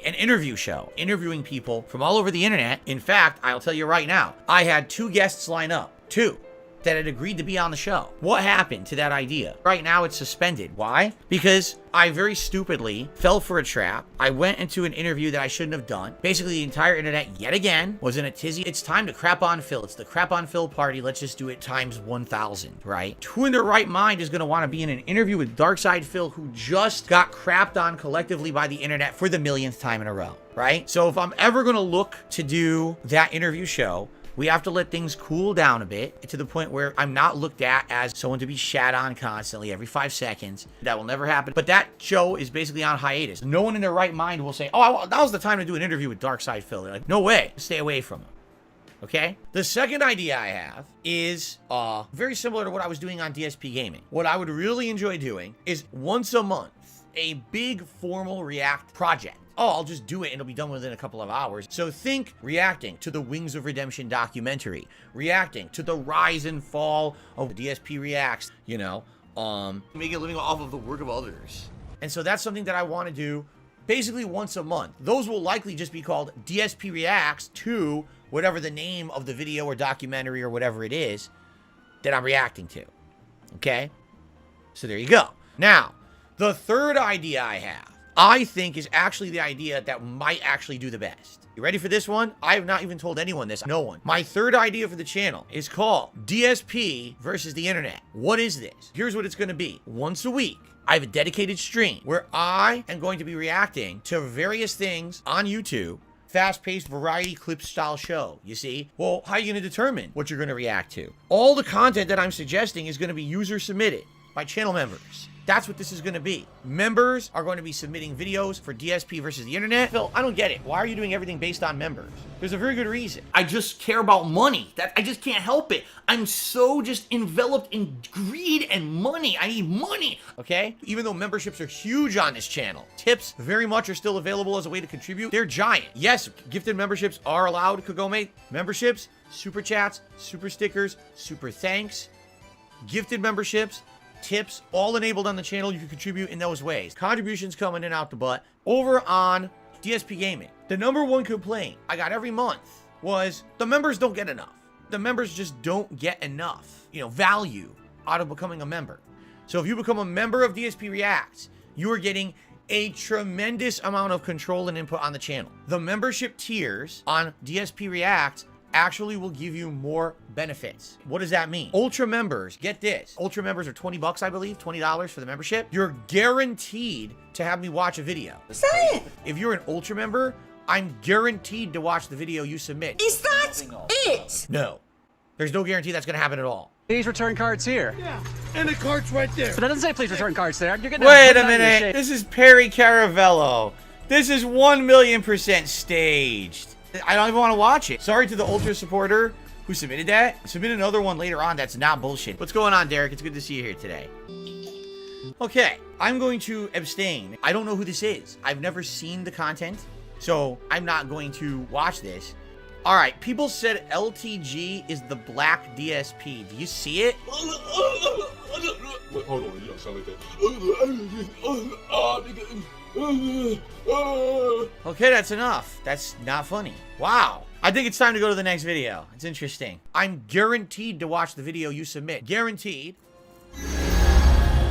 an interview show, interviewing people from all over the internet. In fact, I'll tell you right now, I had 2 guests line up. 2 that had agreed to be on the show. What happened to that idea? Right now it's suspended. Why? Because I very stupidly fell for a trap. I went into an interview that I shouldn't have done. Basically, the entire internet, yet again, was in a tizzy. It's time to crap on Phil. It's the crap on Phil party. Let's just do it times 1,000, right? Who in their right mind is going to want to be in an interview with Darkside Phil, who just got crapped on collectively by the internet for the millionth time in a row, right? So if I'm ever going to look to do that interview show, we have to let things cool down a bit to the point where I'm not looked at as someone to be shat on constantly every 5 seconds. That will never happen. But that show is basically on hiatus. No one in their right mind will say, oh, now's the time to do an interview with Darkside Phil. They're like, no way. Stay away from him. Okay? The second idea I have is very similar to what I was doing on DSP Gaming. What I would really enjoy doing is once a month, a big formal React project. Oh, I'll just do it and it'll be done within a couple of hours. So think reacting to the Wings of Redemption documentary, reacting to the rise and fall of DSP Reacks, make a living off of the work of others. And so that's something that I want to do basically once a month. Those will likely just be called DSP Reacts to whatever the name of the video or documentary or whatever it is that I'm reacting to. Okay? So there you go. Now, the third idea I have, I think, is actually the idea that might actually do the best. You ready for this one? I have not even told anyone this. No one. My third idea for the channel is called DSP versus the internet. What is this? Here's what it's going to be. Once a week, I have a dedicated stream where I am going to be reacting to various things on YouTube. Fast-paced variety clip style show, you see? Well, how are you going to determine what you're going to react to? All the content that I'm suggesting is going to be user submitted. by channel members. That's what this is going to be. Members are going to be submitting videos for DSP versus the internet. Phil, I don't get it. Why are you doing everything based on members? There's a very good reason. I just care about money. I just can't help it. I'm so just enveloped in greed and money. I need money, okay? Even though memberships are huge on this channel, tips very much are still available as a way to contribute. They're giant. Yes, gifted memberships are allowed, Kagome. Memberships, super chats, super stickers, super thanks, gifted memberships, tips, all enabled on the channel. You can contribute in those ways. Contributions coming in out the butt. Over on DSP Gaming, the #1 complaint I got every month was the members don't get enough. The members just don't get enough, value out of becoming a member. So if you become a member of DSP Reacts, you are getting a tremendous amount of control and input on the channel. The membership tiers on DSP Reacts actually will give you more benefits. What does that mean? Ultra members, get this. Ultra members are $20, I believe, $20 for the membership. You're guaranteed to have me watch a video. Is that it? If you're an ultra member, I'm guaranteed to watch the video you submit. Is that it? No. There's no guarantee that's going to happen at all. Please return cards here. Yeah, and the card's right there. But that doesn't say please return cards there. You're getting Wait a minute. This is Perry Caravello. This is 1,000,000% staged. I don't even want to watch it. Sorry to the Ultra supporter who submitted that. Submit another one later on that's not bullshit. What's going on, Derek? It's good to see you here today. Okay, I'm going to abstain. I don't know who this is. I've never seen the content, so I'm not going to watch this. All right, people said LTG is the black DSP. Do you see it? Wait, hold on, you don't sound like that. Okay, that's enough. That's not funny. Wow. I think it's time to go to the next video. It's interesting. I'm guaranteed to watch the video you submit. Guaranteed.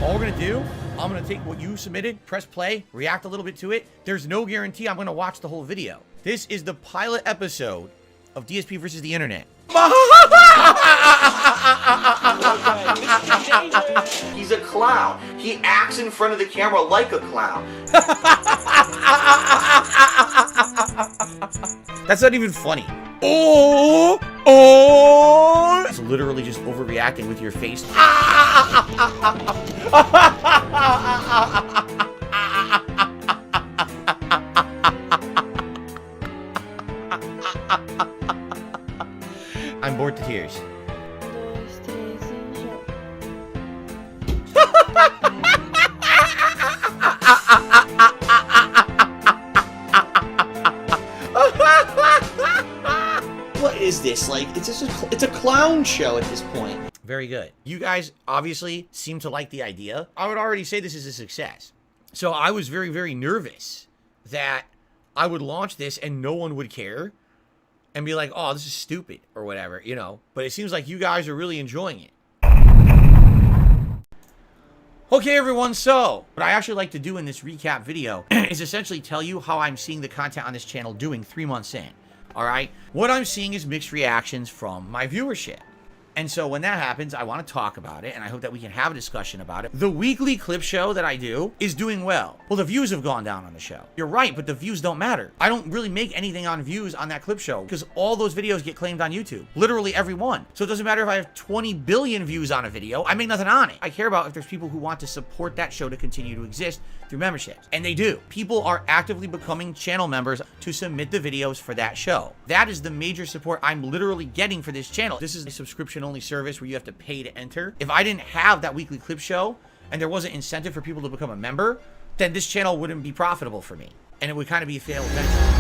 All we're gonna do, I'm gonna take what you submitted, press play, react a little bit to it. There's no guarantee I'm gonna watch the whole video. This is the pilot episode of DSP versus the internet. He's a clown. He acts in front of the camera like a clown. That's not even funny. Oh! It's literally just overreacting with your face. I'm bored to tears. What is this? Like, it's a clown show at this point. Very good. You guys obviously seem to like the idea. I would already say this is a success. So I was very, very nervous that I would launch this and no one would care and be like, oh, this is stupid or whatever, But it seems like you guys are really enjoying it. Okay, everyone, so what I actually like to do in this recap video is essentially tell you how I'm seeing the content on this channel doing 3 months in, all right? What I'm seeing is mixed reactions from my viewership. And so when that happens, I want to talk about it, and I hope that we can have a discussion about it. The weekly clip show that I do is doing well. Well, the views have gone down on the show. You're right, but the views don't matter. I don't really make anything on views on that clip show because all those videos get claimed on YouTube. Literally every one. So it doesn't matter if I have 20 billion views on a video. I make nothing on it. I care about if there's people who want to support that show to continue to exist through memberships. And they do. People are actively becoming channel members to submit the videos for that show. That is the major support I'm literally getting for this channel. This is a subscription-only service where you have to pay to enter. If I didn't have that weekly clip show and there wasn't incentive for people to become a member, then this channel wouldn't be profitable for me. And it would kind of be a failed venture.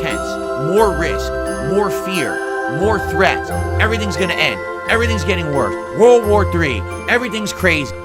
tense, more risk, more fear, more threats. Everything's gonna end. Everything's getting worse. World War III. Everything's crazy.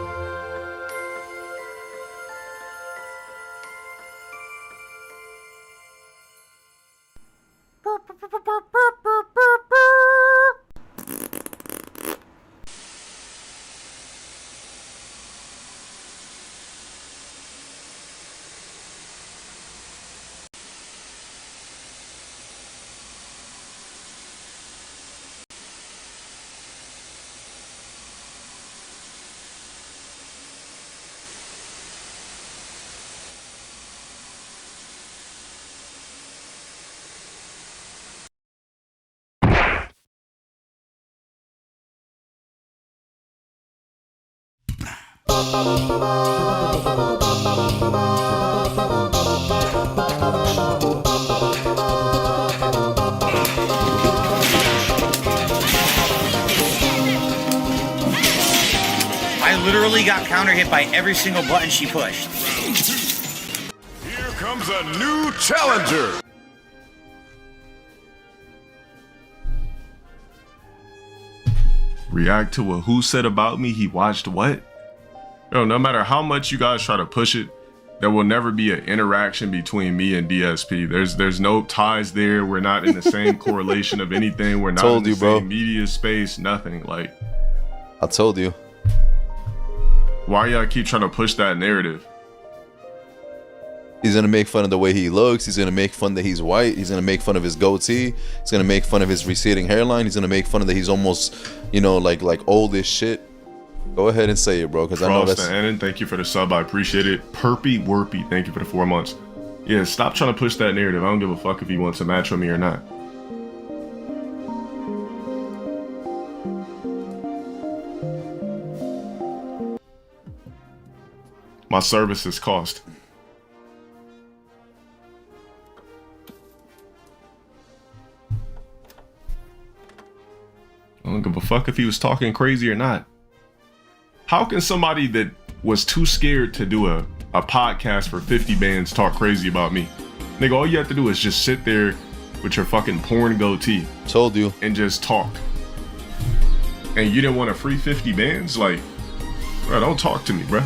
I literally got counter hit by every single button she pushed. Here comes a new challenger. React to what who said about me, he watched what? Yo, no matter how much you guys try to push it, there will never be an interaction between me and DSP. There's no ties there. We're not in the same correlation of anything. We're not in the same media space, nothing. Like, I told you. Why y'all keep trying to push that narrative? He's gonna make fun of the way he looks. He's gonna make fun that he's white. He's gonna make fun of his goatee. He's gonna make fun of his receding hairline. He's gonna make fun of that he's almost, you know, like old as shit. Go ahead and say it, bro, because I know that's... Annan, thank you for the sub. I appreciate it. Perpy Warpy, thank you for the 4 months. Yeah, stop trying to push that narrative. I don't give a fuck if he wants to match with me or not. My services cost. I don't give a fuck if he was talking crazy or not. How can somebody that was too scared to do a podcast for 50 bands talk crazy about me? Nigga, all you have to do is just sit there with your fucking porn goatee. Told you. And just talk. And you didn't want a free 50 bands? Like, bro, don't talk to me, bro.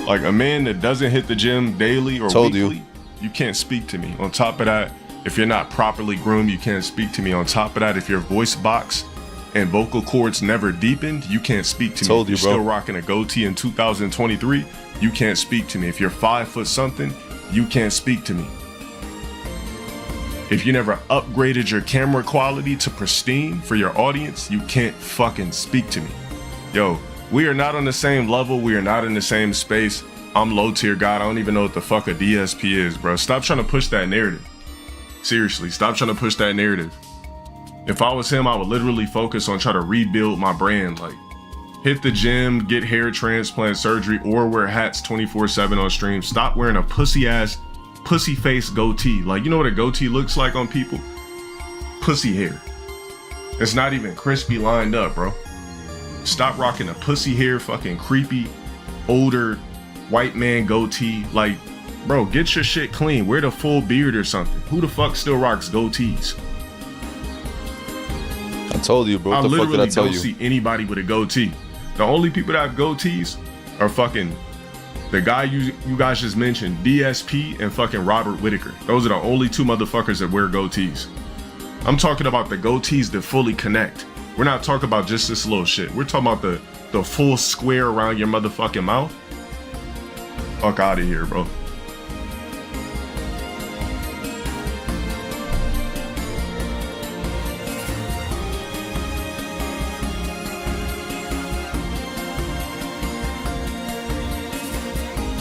Like, a man that doesn't hit the gym daily or weekly, you can't speak to me. On top of that, if you're not properly groomed, you can't speak to me. On top of that, if your voice box and vocal cords never deepened, you can't speak to me. If you're still rocking a goatee in 2023, you can't speak to me. If you're 5 foot something, you can't speak to me. If you never upgraded your camera quality to pristine for your audience, you can't fucking speak to me. Yo, we are not on the same level. We are not in the same space. I'm low tier god. I don't even know what the fuck a DSP is, bro. Stop trying to push that narrative. Seriously, stop trying to push that narrative. If I was him, I would literally focus on trying to rebuild my brand. Like, hit the gym, get hair transplant surgery, or wear hats 24/7 on stream. Stop wearing a pussy ass, pussy face goatee. Like, you know what a goatee looks like on people? Pussy hair. It's not even crispy lined up, bro. Stop rocking a pussy hair, fucking creepy, older white man goatee. Like, bro, get your shit clean. Wear the full beard or something. Who the fuck still rocks goatees? I told you, bro. I What the fuck did literally I tell don't you? see anybody with a goatee. The only people that have goatees are fucking the guy you guys just mentioned, DSP and fucking Robert Whitaker. Those are the only 2 motherfuckers that wear goatees. I'm talking about the goatees that fully connect. We're not talking about just this little shit. We're talking about the full square around your motherfucking mouth. Fuck out of here, bro.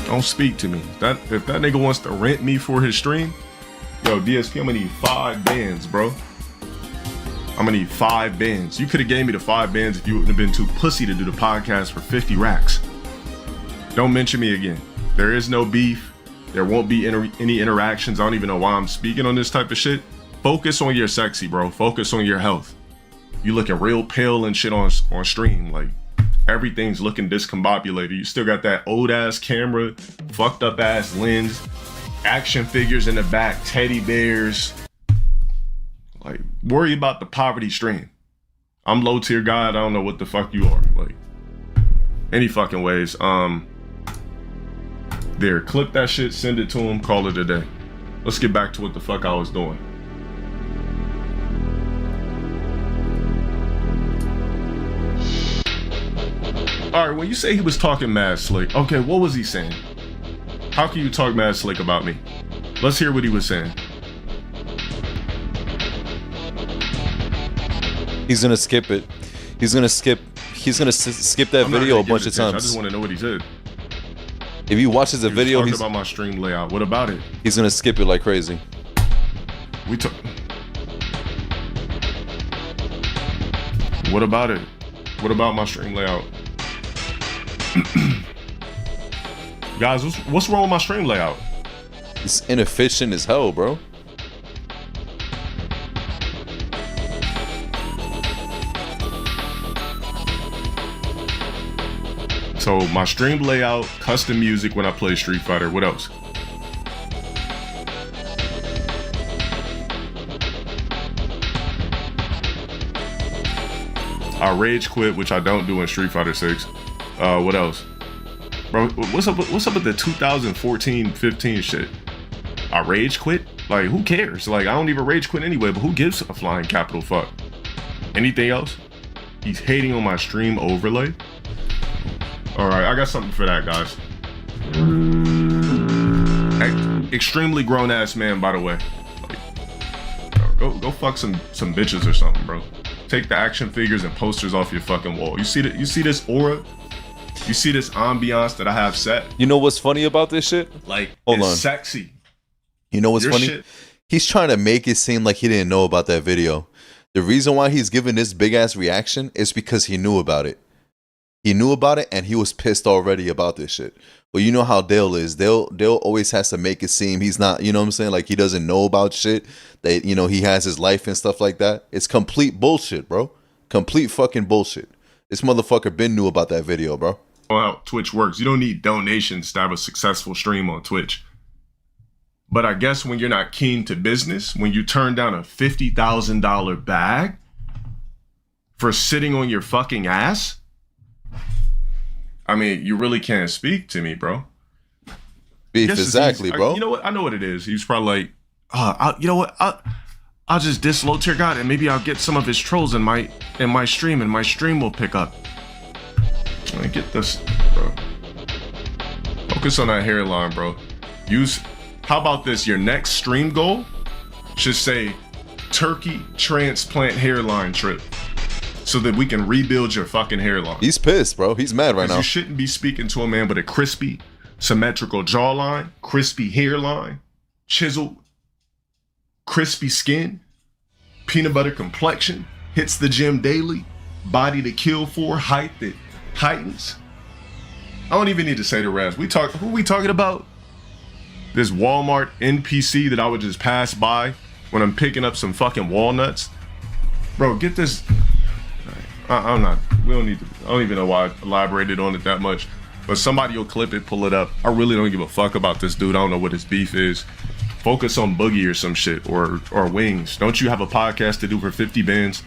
Don't speak to me. If that nigga wants to rent me for his stream, yo, DSP, I'm gonna need 5 bands, bro. I'm gonna need 5 bands. You could have gave me the 5 bands if you wouldn't have been too pussy to do the podcast for 50 racks. Don't mention me again. There is no beef. There won't be any interactions. I don't even know why I'm speaking on this type of shit. Focus on your sexy, bro. Focus on your health. You looking real pale and shit on stream. Like, Everything's looking discombobulated. You still got that old ass camera, fucked up ass lens, action figures in the back, teddy bears. Like, worry about the poverty stream. I'm low tier guy. I don't know what the fuck you are. Like, any fucking ways. There, clip that shit, send it to him, call it a day. Let's get back to what the fuck I was doing. All right, when you say he was talking mad slick, okay, what was he saying? How can you talk mad slick about me? Let's hear what he was saying. He's gonna skip it. He's gonna skip that video a bunch of times. I just want to know what he said. If he watches the video, he's talking about my stream layout. What about it? He's gonna skip it like crazy. What about it? What about my stream layout? Guys, what's wrong with my stream layout? It's inefficient as hell, bro. So my stream layout, custom music when I play Street Fighter. What else? I rage quit, which I don't do in Street Fighter 6. What else? Bro, what's up with the 2014-15 shit? I rage quit? Like, who cares? Like, I don't even rage quit anyway, but who gives a flying capital fuck? Anything else? He's hating on my stream overlay? Alright, I got something for that, guys. Extremely grown-ass man, by the way. Like, go fuck some bitches or something, bro. Take the action figures and posters off your fucking wall. You see this aura? You see this ambiance that I have set? You know what's funny about this shit? Like, hold it's on. Sexy. You know what's funny? Shit. He's trying to make it seem like he didn't know about that video. The reason why he's giving this big ass reaction is because he knew about it. He knew about it and he was pissed already about this shit. Well, you know how Dale is. Dale always has to make it seem he's not, you know what I'm saying? Like he doesn't know about shit. That, you know, he has his life and stuff like that. It's complete bullshit, bro. Complete fucking bullshit. This motherfucker been knew about that video, bro. How Twitch works. You don't need donations to have a successful stream on Twitch. But I guess when you're not keen to business, when you turn down a $50,000 bag for sitting on your fucking ass, I mean, you really can't speak to me, bro. Beef, exactly, bro. You know what? I know what it is. He's probably like, you know what? I'll just diss low tier God and maybe I'll get some of his trolls in my stream and my stream will pick up. I mean, get this, bro. Focus on that hairline, bro. How about this? Your next stream goal should say turkey transplant hairline trip so that we can rebuild your fucking hairline. He's pissed, bro. He's mad right now. You shouldn't be speaking to a man with a crispy, symmetrical jawline, crispy hairline, chiseled, crispy skin, peanut butter complexion, hits the gym daily, body to kill for, height that heightens. I don't even need to say the rest. Who we talking about? This Walmart NPC that I would just pass by when I'm picking up some fucking walnuts. Bro, get this. I don't even know why I elaborated on it that much. But somebody will clip it, pull it up. I really don't give a fuck about this dude. I don't know what his beef is. Focus on Boogie or some shit, or Wings. Don't you have a podcast to do for 50 bands?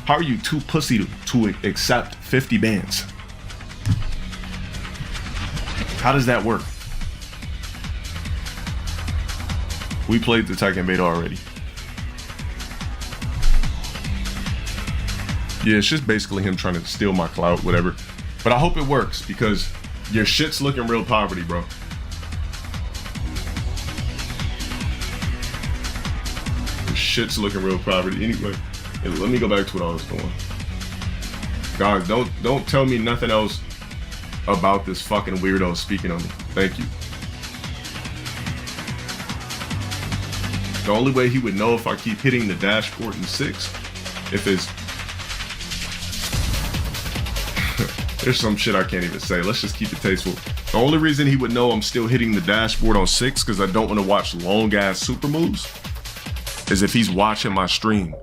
How are you too pussy to accept 50 bands? How does that work? We played the Tekken beta already. Yeah, it's just basically him trying to steal my clout, whatever. But I hope it works because your shit's looking real poverty, bro. Your shit's looking real poverty. Anyway, let me go back to what I was doing. Guys, don't tell me nothing else about this fucking weirdo speaking on me. Thank you. The only way he would know if I keep hitting the dashboard in 6, if it's... There's some shit I can't even say. Let's just keep it tasteful. The only reason he would know I'm still hitting the dashboard on 6 because I don't want to watch long-ass super moves is if he's watching my stream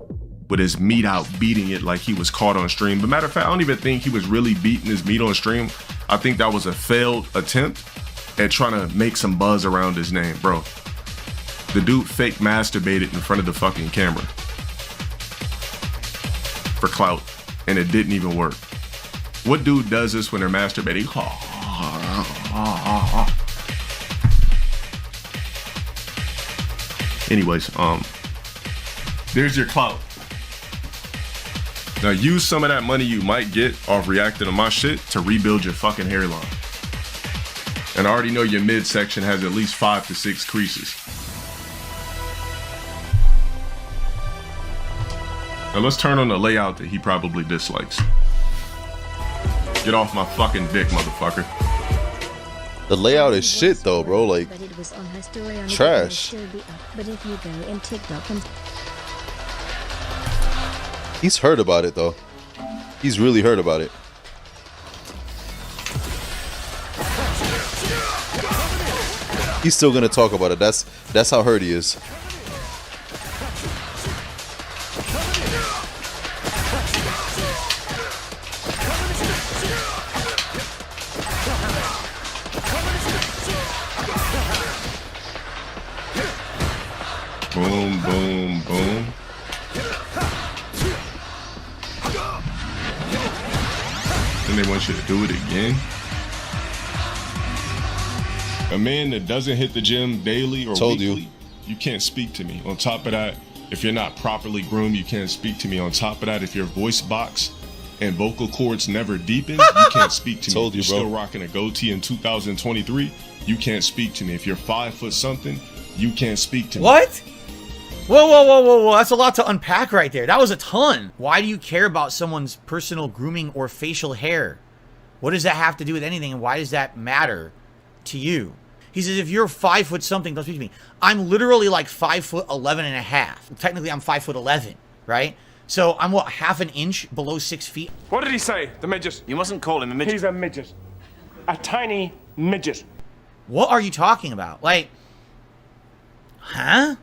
with his meat out, beating it like he was caught on stream. But matter of fact, I don't even think he was really beating his meat on stream. I think that was a failed attempt at trying to make some buzz around his name, bro. The dude fake masturbated in front of the fucking camera for clout, and it didn't even work. What dude does this when they're masturbating? Anyways, there's your clout. Now use some of that money you might get off reacting to my shit to rebuild your fucking hairline. And I already know your midsection has at least 5 to 6 creases. Now let's turn on the layout that he probably dislikes. Get off my fucking dick, motherfucker. The layout is shit though, bro. Like, trash. He's heard about it though. He's really heard about it. He's still gonna talk about it. That's how hurt he is. Boom, boom, boom. And they want you to do it again. A man that doesn't hit the gym daily or weekly, you can't speak to me. On top of that, if you're not properly groomed, you can't speak to me. On top of that, if your voice box and vocal cords never deepen, you can't speak to me. If you're still rocking a goatee in 2023, you can't speak to me. If you're 5 foot something, you can't speak to me. What? Whoa, whoa, whoa, whoa, whoa. That's a lot to unpack right there. That was a ton. Why do you care about someone's personal grooming or facial hair? What does that have to do with anything, and why does that matter to you? He says, if you're 5 foot something, don't speak to me. I'm literally like 5'11" and a half. Technically, I'm 5'11", right? So I'm what, half an inch below 6 feet? What did he say, the midget? You mustn't call him a midget. He's a midget. A tiny midget. What are you talking about? Like, huh?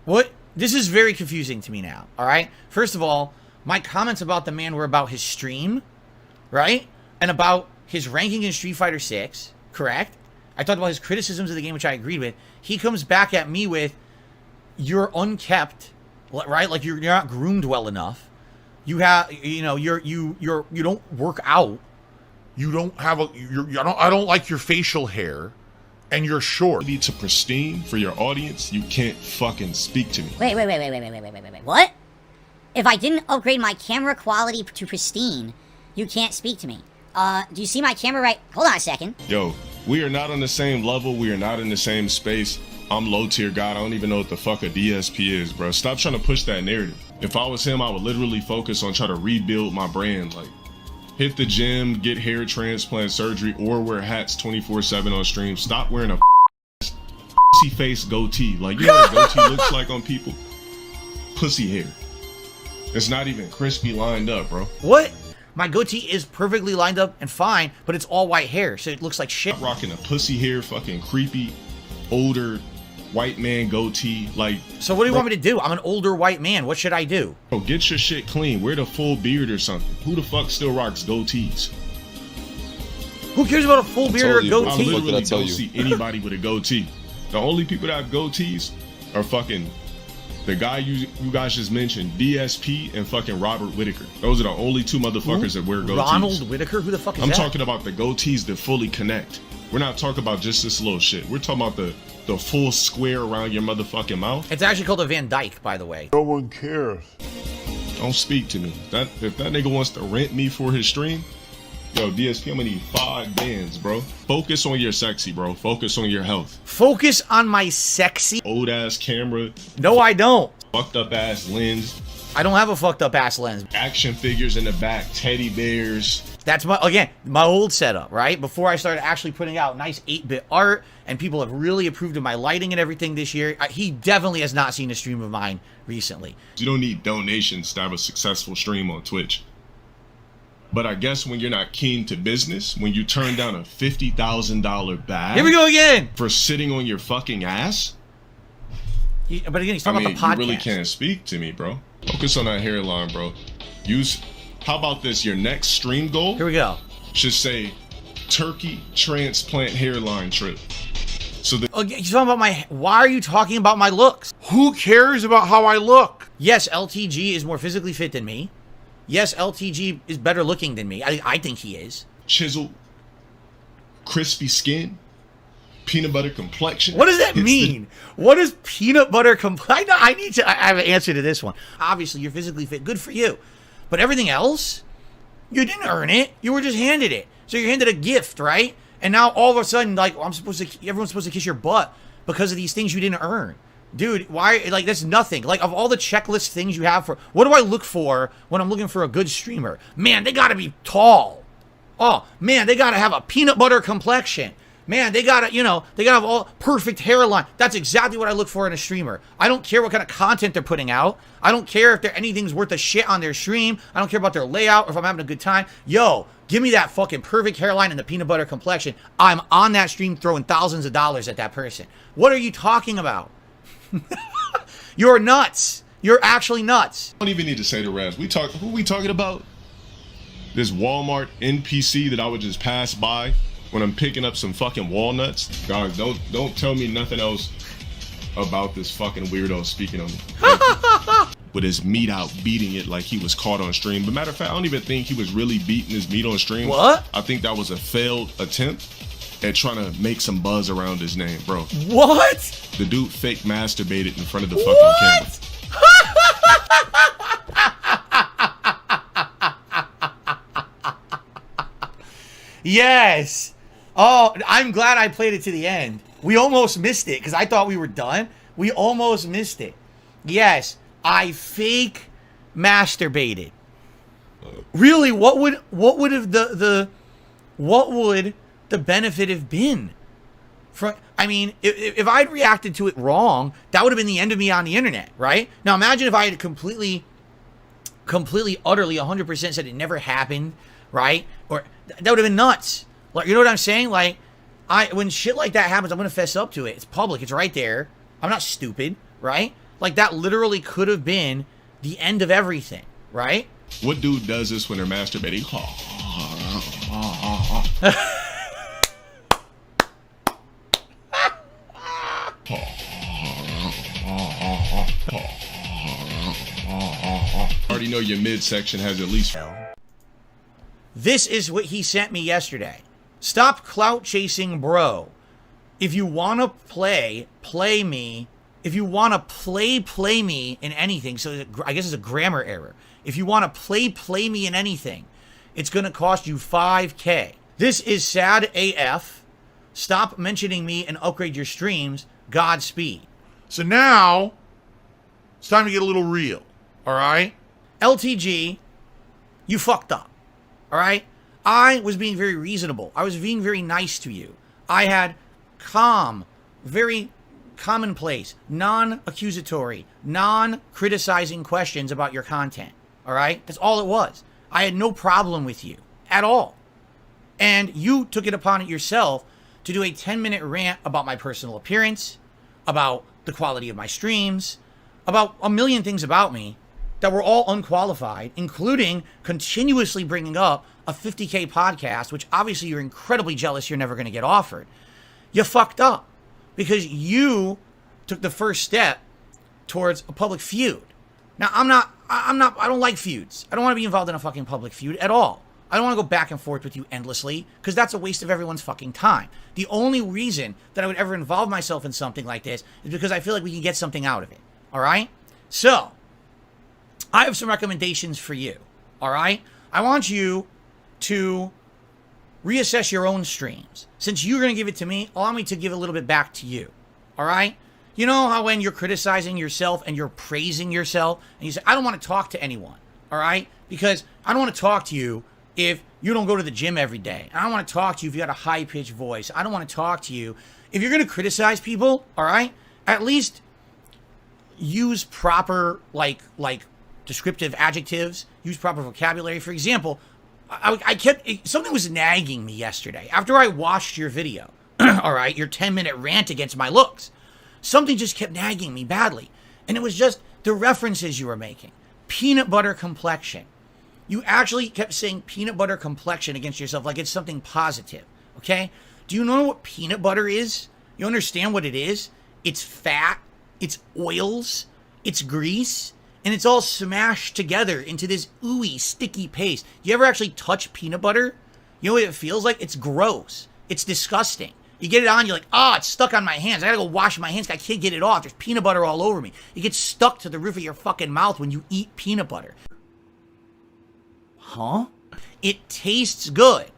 What? This is very confusing to me now, all right? First of all, my comments about the man were about his stream, right? And about his ranking in Street Fighter 6, correct? I talked about his criticisms of the game, which I agreed with. He comes back at me with, you're unkept, right? Like you're not groomed well enough. You have, you know, you don't work out. You don't have a. I don't like your facial hair, and you're short. You need to pristine for your audience. You can't fucking speak to me. Wait. What? If I didn't upgrade my camera quality to pristine, you can't speak to me. Do you see my camera right? Hold on a second. Yo, we are not on the same level. We are not in the same space. I'm low tier god. I don't even know what the fuck a DSP is, bro. Stop trying to push that narrative. If I was him, I would literally focus on trying to rebuild my brand. Like, hit the gym, get hair transplant surgery, or wear hats 24/7 on stream. Stop wearing a pussy face goatee. Like, you know what a goatee looks like on people? Pussy hair. It's not even crispy lined up, bro. What? My goatee is perfectly lined up and fine, but it's all white hair, so it looks like shit. I'm rocking a pussy hair, fucking creepy, older white man goatee. Like, so what do you want me to do? I'm an older white man. What should I do? Bro, get your shit clean. Wear the full beard or something. Who the fuck still rocks goatees? Who cares about a full beard or a goatee? I literally don't see anybody with a goatee. The only people that have goatees are fucking the guy you guys just mentioned, DSP and fucking Robert Whitaker. Those are the only two motherfuckers that wear goatees. Ronald Whitaker? Who the fuck is I'm that? talking about the goatees that fully connect. We're not talking about just this little shit. We're talking about the full square around your motherfucking mouth. It's actually called a Van Dyke, by the way. No one cares. Don't speak to me. If that nigga wants to rent me for his stream, yo, DSP, I'm gonna need 5 bands, bro. Focus on your sexy, bro. Focus on your health. Focus on my sexy? Old ass camera. No, I don't. Fucked up ass lens. I don't have a fucked up ass lens. Action figures in the back, teddy bears. That's my old setup, right? Before I started actually putting out nice 8-bit art, and people have really approved of my lighting and everything this year. He definitely has not seen a stream of mine recently. You don't need donations to have a successful stream on Twitch. But I guess when you're not keen to business, when you turn down a $50,000 bag. Here we go again. For sitting on your fucking ass. But again, he's talking about the podcast. You really can't speak to me, bro. Focus on that hairline, bro. How about this? Your next stream goal? Here we go. Should say, turkey transplant hairline trip. So you're talking about why are you talking about my looks? Who cares about how I look? Yes, LTG is more physically fit than me. Yes, LTG is better looking than me. I think he is. Chiseled, crispy skin, peanut butter complexion. What does that mean? What is peanut butter complexion? I have an answer to this one. Obviously, you're physically fit. Good for you. But everything else, you didn't earn it. You were just handed it. So you're handed a gift, right? And now all of a sudden, like, everyone's supposed to kiss your butt because of these things you didn't earn. Dude, why? Like, that's nothing. Like, of all the checklist things you have for, what do I look for when I'm looking for a good streamer? Man, they gotta be tall. Oh, man, they gotta have a peanut butter complexion. Man, they gotta have all perfect hairline. That's exactly what I look for in a streamer. I don't care what kind of content they're putting out. I don't care if anything's worth a shit on their stream. I don't care about their layout or if I'm having a good time. Yo, give me that fucking perfect hairline and the peanut butter complexion. I'm on that stream throwing thousands of dollars at that person. What are you talking about? You're nuts. You're actually nuts. I don't even need to say the rest. Who we talking about? This Walmart NPC that I would just pass by when I'm picking up some fucking walnuts. Guys, don't tell me nothing else about this fucking weirdo speaking on me. With his meat out, beating it like he was caught on stream. But matter of fact, I don't even think he was really beating his meat on stream. What? I think that was a failed attempt at trying to make some buzz around his name, bro. What? The dude fake masturbated in front of the fucking camera. Yes. Oh, I'm glad I played it to the end. We almost missed it because I thought we were done. We almost missed it. Yes, I fake masturbated. Really, what would the benefit have been? If I'd reacted to it wrong, that would have been the end of me on the internet, right? Now imagine if I had completely, utterly, 100% said it never happened, right? Or that would have been nuts. Like, you know what I'm saying? Like, when shit like that happens, I'm gonna fess up to it. It's public. It's right there. I'm not stupid, right? Like, that literally could have been the end of everything, right? What dude does this when they're masturbating? Already know your midsection has at least. This is what he sent me yesterday. Stop clout chasing, bro. If you want to play me. If you want to play me in anything, so I guess it's a grammar error. If you want to play me in anything, it's going to cost you $5K. This is sad AF. Stop mentioning me and upgrade your streams. Godspeed. So now, it's time to get a little real, all right? LTG, you fucked up, all right? I was being very reasonable. I was being very nice to you. I had calm, very commonplace, non-accusatory, non-criticizing questions about your content, all right? That's all it was. I had no problem with you at all. And you took it upon it yourself to do a 10-minute rant about my personal appearance, about the quality of my streams, about a million things about me that were all unqualified, including continuously bringing up a 50K podcast, which obviously you're incredibly jealous you're never going to get offered. You fucked up because you took the first step towards a public feud. Now, I don't like feuds. I don't want to be involved in a fucking public feud at all. I don't want to go back and forth with you endlessly because that's a waste of everyone's fucking time. The only reason that I would ever involve myself in something like this is because I feel like we can get something out of it. All right? So, I have some recommendations for you. All right? I want you to reassess your own streams. Since you're going to give it to me, allow me to give a little bit back to you. All right? You know how when you're criticizing yourself and you're praising yourself and you say, I don't want to talk to anyone. All right? Because I don't want to talk to you if you don't go to the gym every day. I don't want to talk to you if you got a high-pitched voice. I don't want to talk to you. If you're going to criticize people, all right, at least use proper, like descriptive adjectives. Use proper vocabulary. For example, something was nagging me yesterday. After I watched your video, all right, your 10-minute rant against my looks, something just kept nagging me badly. And it was just the references you were making. peanut butter complexion. You actually kept saying peanut butter complexion against yourself like it's something positive, okay? Do you know what peanut butter is? You understand what it is? It's fat, it's oils, it's grease, and it's all smashed together into this ooey, sticky paste. You ever actually touch peanut butter? You know what it feels like? It's gross. It's disgusting. You get it on, you're like, oh, it's stuck on my hands. I gotta go wash my hands. I can't get it off. There's peanut butter all over me. It gets stuck to the roof of your fucking mouth when you eat peanut butter. Huh? It tastes good,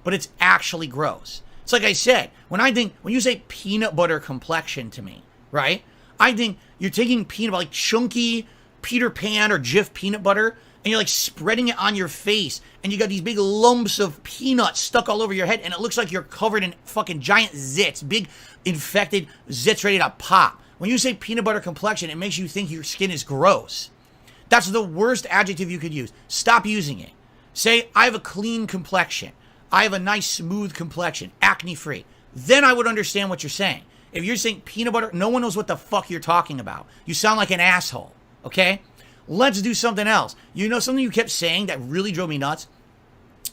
but it's actually gross. It's like I said, when you say peanut butter complexion to me, right? I think you're taking peanut butter, like chunky Peter Pan or Jif peanut butter, and you're like spreading it on your face, and you got these big lumps of peanuts stuck all over your head, and it looks like you're covered in fucking giant zits, big infected zits ready to pop. When you say peanut butter complexion, it makes you think your skin is gross. That's the worst adjective you could use. Stop using it. Say, I have a clean complexion. I have a nice smooth complexion, acne-free. Then I would understand what you're saying. If you're saying peanut butter, no one knows what the fuck you're talking about. You sound like an asshole, okay? Let's do something else. You know something you kept saying that really drove me nuts?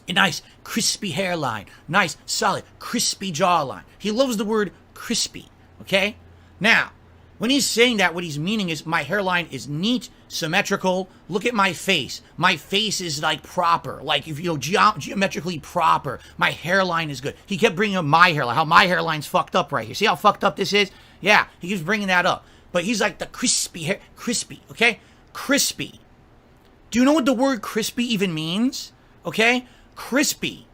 A nice, crispy hairline. Nice, solid, crispy jawline. He loves the word crispy, okay? Now, when he's saying that, what he's meaning is my hairline is neat, symmetrical. Look at my face. My face is like proper, like if you know geometrically proper. My hairline is good. He kept bringing up my hairline, how my hairline's fucked up right here. See how fucked up this is? Yeah, he keeps bringing that up. But he's like the crispy hair, crispy, okay? Crispy. Do you know what the word crispy even means? Okay? Crispy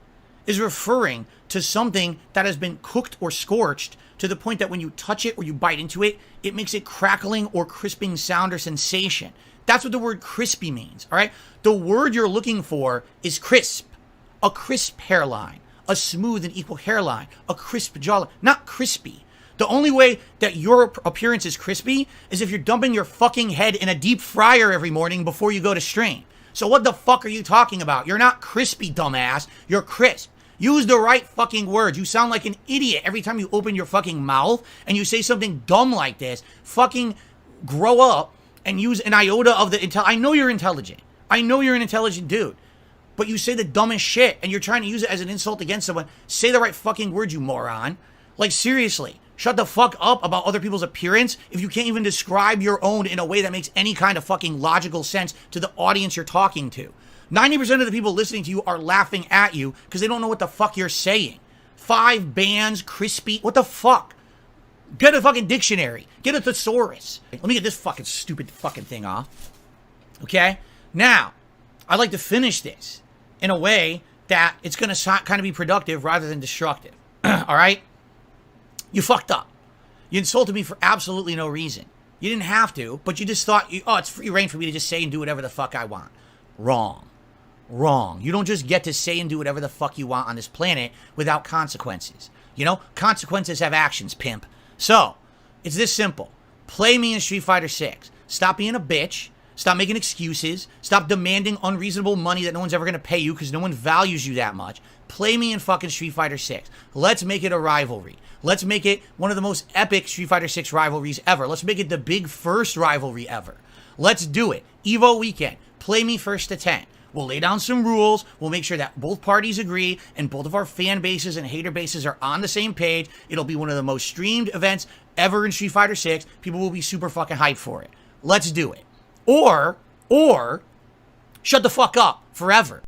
is referring to something that has been cooked or scorched to the point that when you touch it or you bite into it, it makes a crackling or crisping sound or sensation. That's what the word crispy means, all right? The word you're looking for is crisp. A crisp hairline, a smooth and equal hairline, a crisp jawline, not crispy. The only way that your appearance is crispy is if you're dumping your fucking head in a deep fryer every morning before you go to stream. So what the fuck are you talking about? You're not crispy, dumbass. You're crisp. Use the right fucking words. You sound like an idiot every time you open your fucking mouth and you say something dumb like this. Fucking grow up and use an iota of the I know you're intelligent. I know you're an intelligent dude. But you say the dumbest shit and you're trying to use it as an insult against someone. Say the right fucking words, you moron. Like, seriously. Shut the fuck up about other people's appearance if you can't even describe your own in a way that makes any kind of fucking logical sense to the audience you're talking to. 90% of the people listening to you are laughing at you because they don't know what the fuck you're saying. 5 bands, crispy, what the fuck? Get a fucking dictionary. Get a thesaurus. Let me get this fucking stupid fucking thing off. Okay? Now, I'd like to finish this in a way that it's going to kind of be productive rather than destructive. All right? You fucked up. You insulted me for absolutely no reason. You didn't have to, but you just thought, it's free reign for me to just say and do whatever the fuck I want. Wrong. Wrong. You don't just get to say and do whatever the fuck you want on this planet without consequences. You know, consequences have actions, pimp. So, it's this simple. Play me in Street Fighter 6. Stop being a bitch. Stop making excuses. Stop demanding unreasonable money that no one's ever going to pay you because no one values you that much. Play me in fucking Street Fighter 6. Let's make it a rivalry. Let's make it one of the most epic Street Fighter 6 rivalries ever. Let's make it the big first rivalry ever. Let's do it. Evo weekend. Play me first to 10. We'll lay down some rules. We'll make sure that both parties agree and both of our fan bases and hater bases are on the same page. It'll be one of the most streamed events ever in Street Fighter 6. People will be super fucking hyped for it. Let's do it. Or shut the fuck up forever.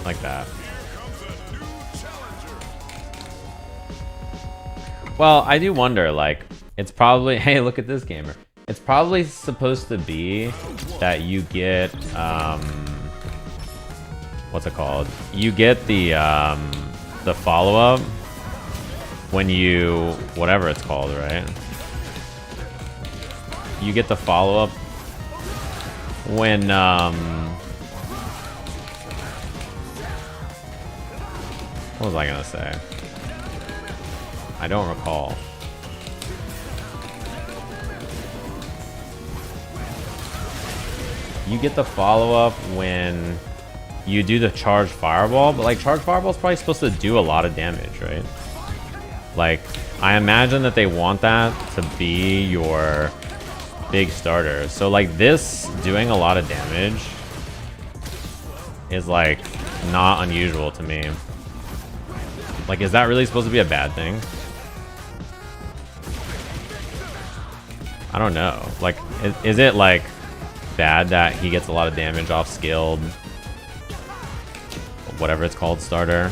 Like that. Well, I do wonder, like, it's probably, hey, look at this gamer. It's probably supposed to be that you get, what's it called? You get the follow-up when you, whatever it's called, right? You get the follow-up when, what was I gonna say? I don't recall. You get the follow-up when you do the charge fireball, but like charge fireball is probably supposed to do a lot of damage, right? Like, I imagine that they want that to be your big starter. So like this doing a lot of damage is like not unusual to me. Like, is that really supposed to be a bad thing? I don't know. Like, is it like bad that he gets a lot of damage off skilled, whatever it's called, starter?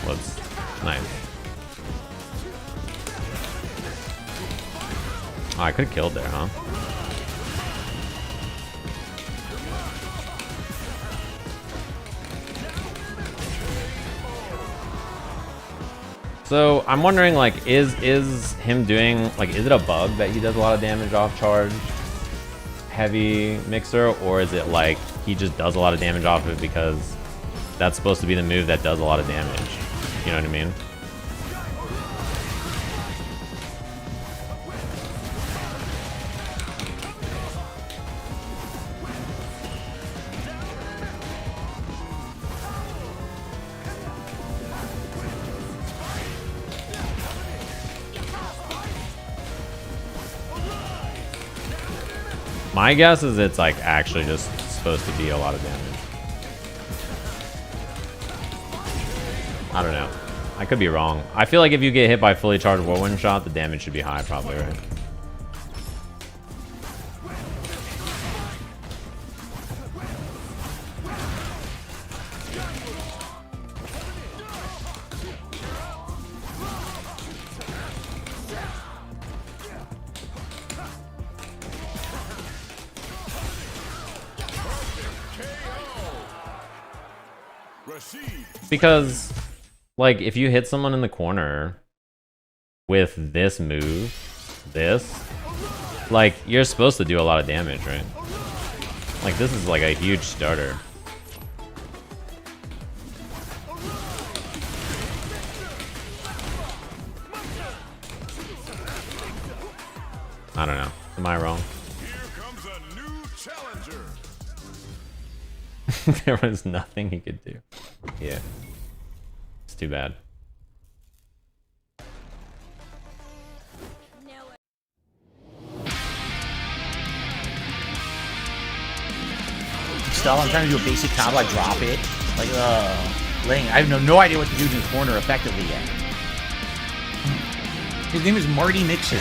What's nice? Oh, I could have killed there, huh? So I'm wondering, like, is him doing, like, is it a bug that he does a lot of damage off charge heavy mixer, or is it like he just does a lot of damage off it because that's supposed to be the move that does a lot of damage? You know what I mean? My guess is it's like actually just supposed to be a lot of damage. I don't know. I could be wrong. I feel like if you get hit by fully charged whirlwind shot, the damage should be high probably, right? Because, like, if you hit someone in the corner with this move, like, you're supposed to do a lot of damage, right? Like, this is like a huge starter. I don't know. Am I wrong? There was nothing he could do. Yeah. It's too bad. Still, I'm trying to do a basic combo. I drop it. Like, laying. I have no idea what to do in the corner effectively yet. His name is Marty Mixer.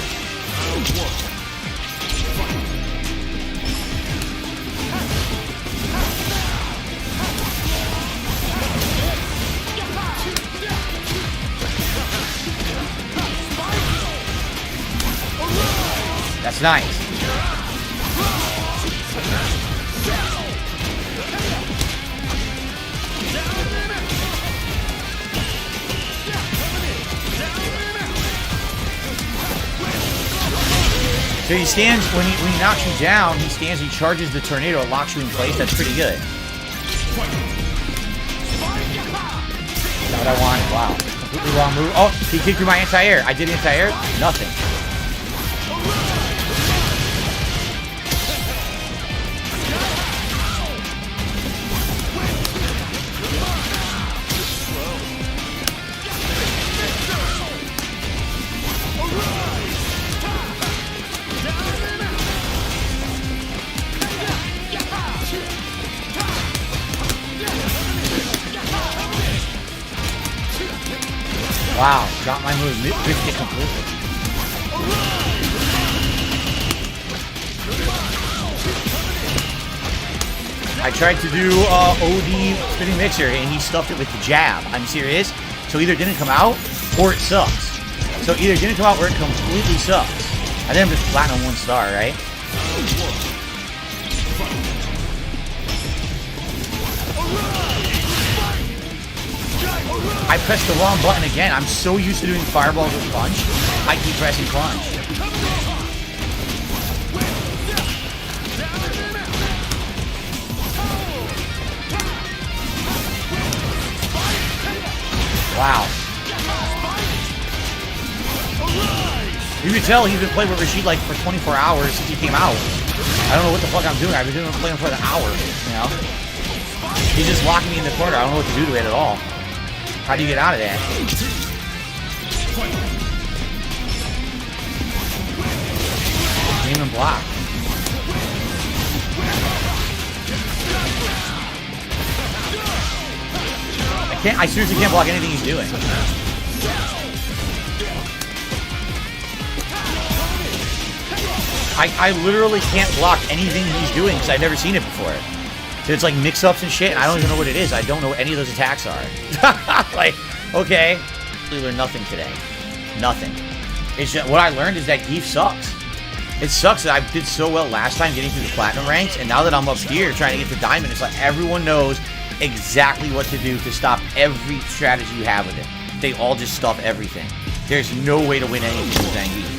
That's nice. So he stands, when he knocks you down, he stands, he charges the tornado, it locks you in place. That's pretty good. That's what I wanted. Wow. Completely wrong move. Oh, he kicked through my anti-air. I did anti-air. Nothing. Wow, got my move, missed it completely. I tried to do OD spinning mixer and he stuffed it with the jab. I'm serious. So either it didn't come out or it sucks. So either it didn't come out or it completely sucks. I think I'm just platinum 1 star, right? I pressed the wrong button again. I'm so used to doing fireballs with punch. I keep pressing punch. Wow. You can tell he's been playing with Rashid like for 24 hours since he came out. I don't know what the fuck I'm doing. I've been playing for an hour, you know? He's just locking me in the corner. I don't know what to do to it at all. How do you get out of that? Aim and block. I seriously can't block anything he's doing. I literally can't block anything he's doing because I've never seen it before. So it's like mix-ups and shit, and I don't even know what it is. I don't know what any of those attacks are. Like, okay. We learned nothing today. Nothing. It's just, what I learned is that Eve sucks. It sucks that I did so well last time getting through the platinum ranks, and now that I'm up here trying to get to diamond, it's like everyone knows exactly what to do to stop every strategy you have with it. They all just stuff everything. There's no way to win anything with Zangief.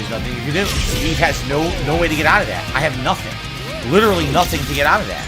Nothing you can do. Eve has no way to get out of that. I have nothing. Literally nothing to get out of that.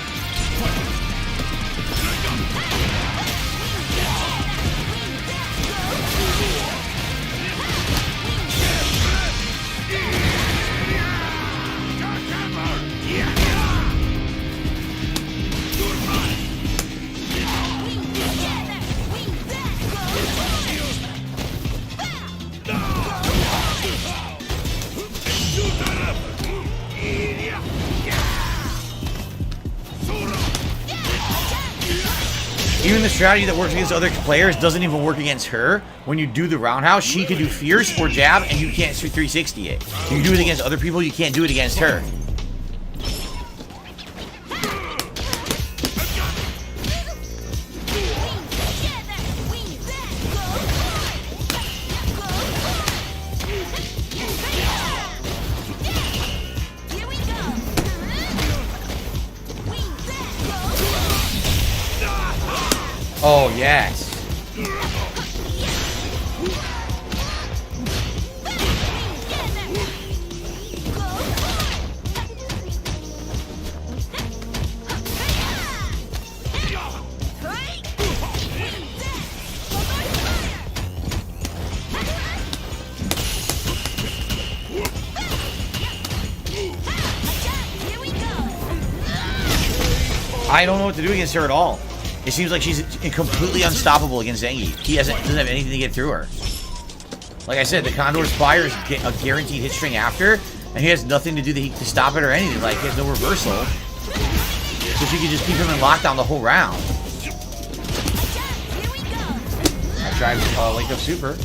Even the strategy that works against other players doesn't even work against her. When you do the roundhouse, she can do fierce or jab, and you can't 360 it. You do it against other people, you can't do it against her. Oh, yes. I don't know what to do against her at all. It seems like she's completely unstoppable against Zangief. He doesn't have anything to get through her. Like I said, the Condor's Fire is a guaranteed hit string after, and he has nothing to do to stop it or anything. Like, he has no reversal. So she can just keep him in lockdown the whole round. I tried to link up super.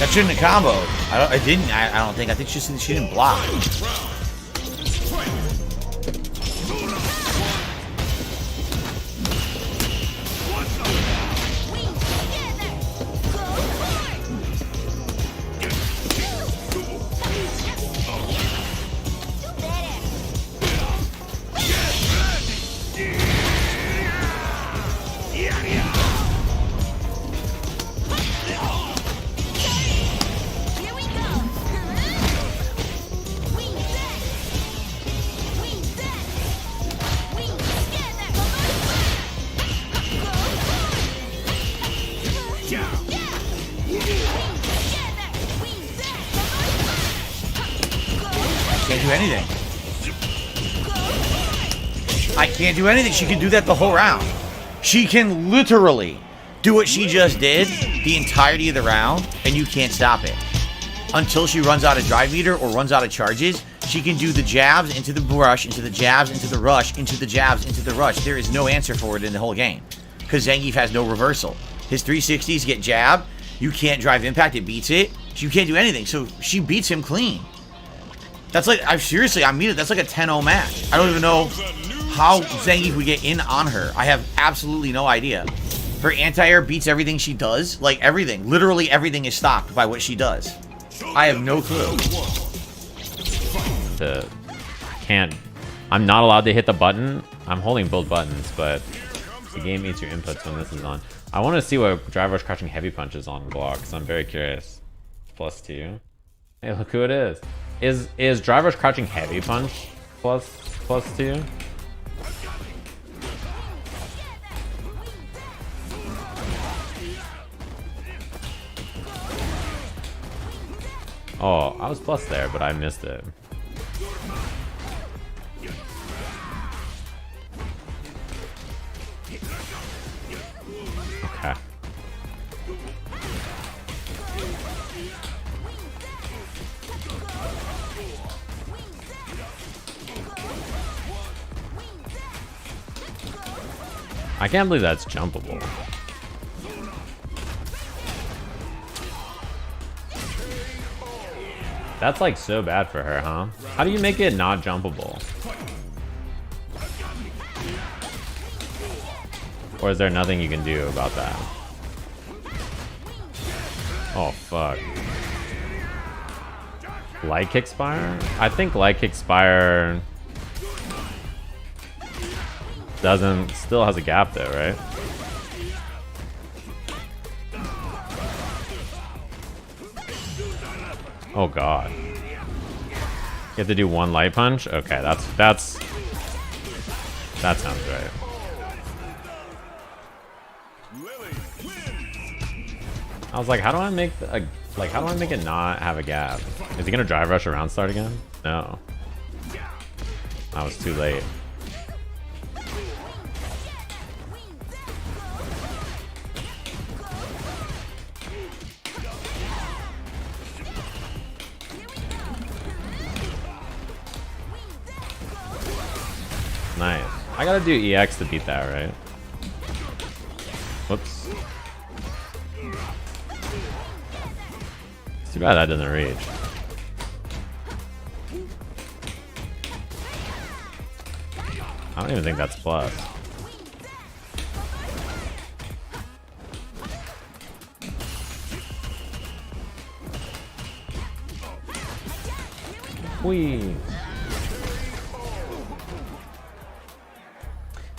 That shouldn't have comboed. I don't think. I think she didn't block. Can't do anything. I can't do anything. She can do that the whole round. She can literally do what she just did the entirety of the round, and you can't stop it. Until she runs out of drive meter or runs out of charges, she can do the jabs into the rush, into the jabs, into the rush, into the jabs, into the rush. There is no answer for it in the whole game. Because Zangief has no reversal. His 360s get jabbed. You can't drive impact. It beats it. You can't do anything. So she beats him clean. That's like, that's like a 10-0 match. I don't even know how Zangief would get in on her. I have absolutely no idea. Her anti-air beats everything she does. Like everything. Literally everything is stopped by what she does. I have no clue. I'm not allowed to hit the button. I'm holding both buttons, but the game eats your inputs when this is on. I want to see what drive rush crouching heavy punch is on blocks. I'm very curious. +2. Hey, look who it is. Is drive rush crouching heavy punch +2? Oh, I was plus there, but I missed it. Okay. I can't believe that's jumpable. That's like so bad for her, huh? How do you make it not jumpable? Or is there nothing you can do about that? Oh, fuck. Light Kick Spire? I think Light Kick Spire still has a gap though, right? Oh god. You have to do one light punch? Okay, that sounds right. I was like, how do I make it not have a gap? Is he gonna drive rush around start again? No. I was too late. Nice. I gotta do EX to beat that, right? Whoops. It's too bad that doesn't reach. I don't even think that's plus. Whee!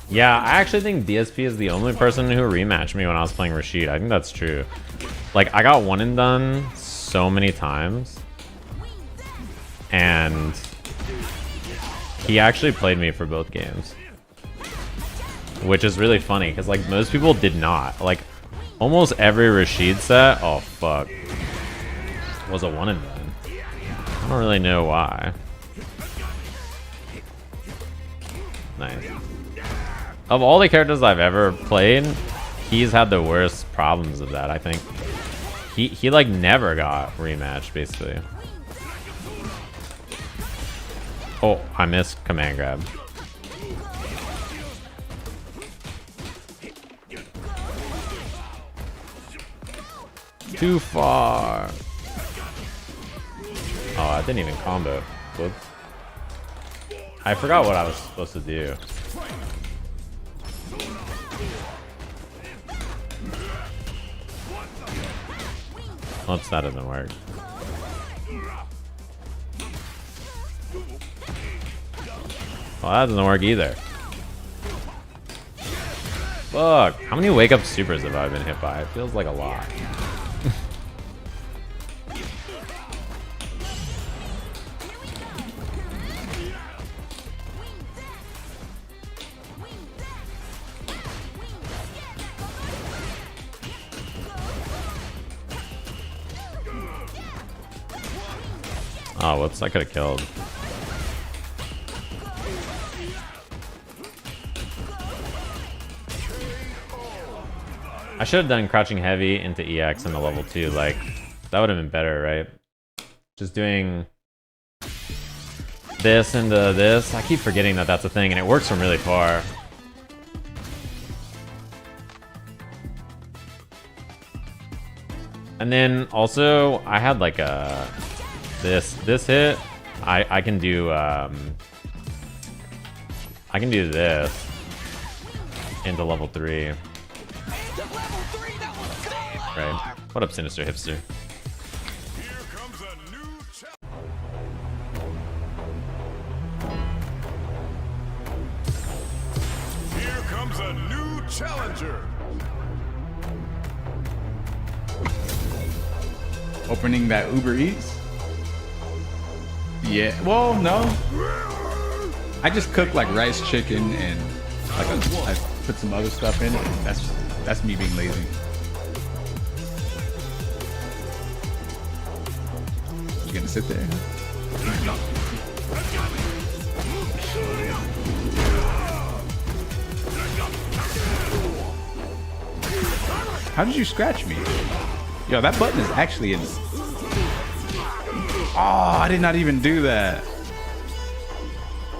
Yeah, I actually think DSP is the only person who rematched me when I was playing Rashid. I think that's true. Like, I got one and done so many times. And he actually played me for both games. Which is really funny, because, like, most people did not. Like, almost every Rashid set, oh, fuck, was a one and done. I don't really know why. Nice. Of all the characters I've ever played, he's had the worst problems of that, I think. He like never got rematched, basically. Oh, I missed command grab. Too far. Oh, I didn't even combo. Whoops. I forgot what I was supposed to do. Oops, that doesn't work. Well, that doesn't work either. Fuck. How many wake up supers have I been hit by? It feels like a lot. Oh, whoops, I could have killed. I should have done crouching heavy into EX in the level 2. Like, that would have been better, right? Just doing this into this. I keep forgetting that that's a thing, and it works from really far. And then also, I had like a this hit. I can do this into level 3. Right. What up, Sinister Hipster? Here comes a new challenger. Opening that Uber Eats? Yeah, well, no. I just cook like rice, chicken, and like I put some other stuff in it. That's me being lazy. You gonna sit there? How did you scratch me? Yo, that button is actually in. Oh, I did not even do that.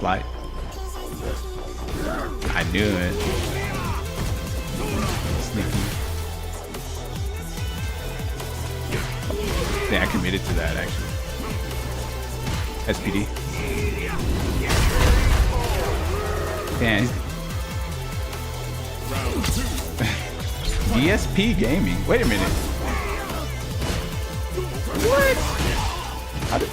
Like, I knew it. Sneaky. Yeah, I committed to that actually. SPD. Man. DSPGaming. Wait a minute. What? How did...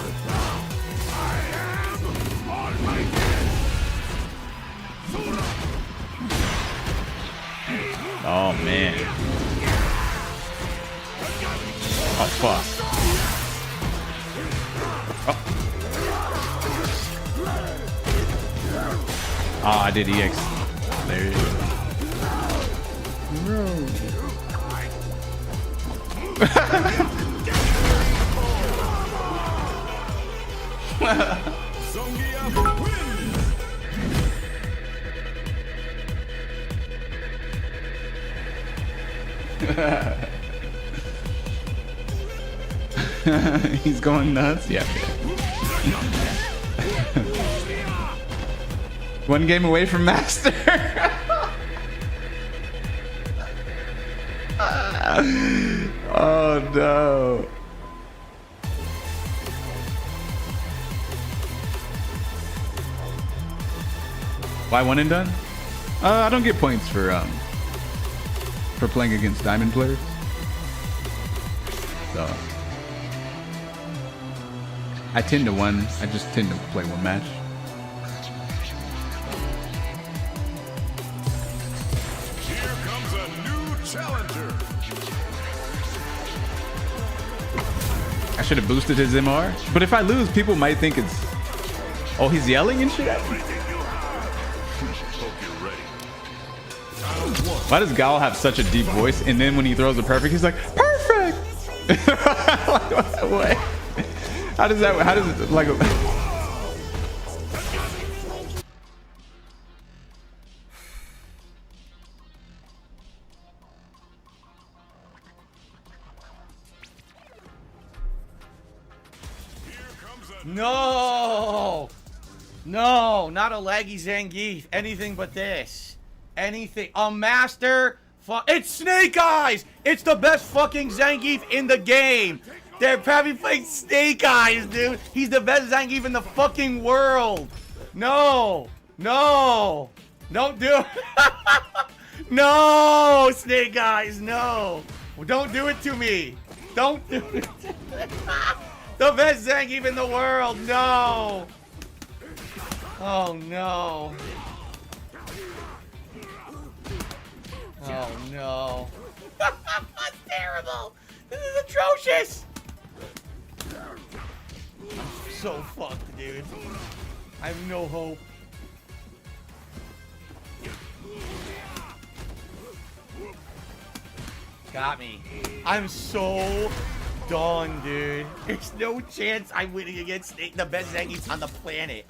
Oh man. Oh fuck. Oh, I did EX. There it is. He's going nuts? Yeah. One game away from Master. Oh no. Why one and done? I don't get points for playing against diamond players. So I just tend to play one match. Here comes a new challenger. I should have boosted his MR, but if I lose, people might think it's, oh, he's yelling and shit at me. Why does Gal have such a deep voice, and then when he throws a perfect, he's like, perfect! What? How does it, like... No! No, not a laggy Zangief. Anything but this. Anything. A master. It's Snake Eyes! It's the best fucking Zangief in the game. They're probably playing Snake Eyes, dude. He's the best Zangief in the fucking world. No. No. Don't do it. No, Snake Eyes, no. Don't do it to me. Don't do it to me. The best Zangief in the world, no. Oh, no. Oh, no. That's terrible. This is atrocious. I'm so fucked, dude. I have no hope. Got me. I'm so done, dude. There's no chance I'm winning against Snake, the best Zangief on the planet.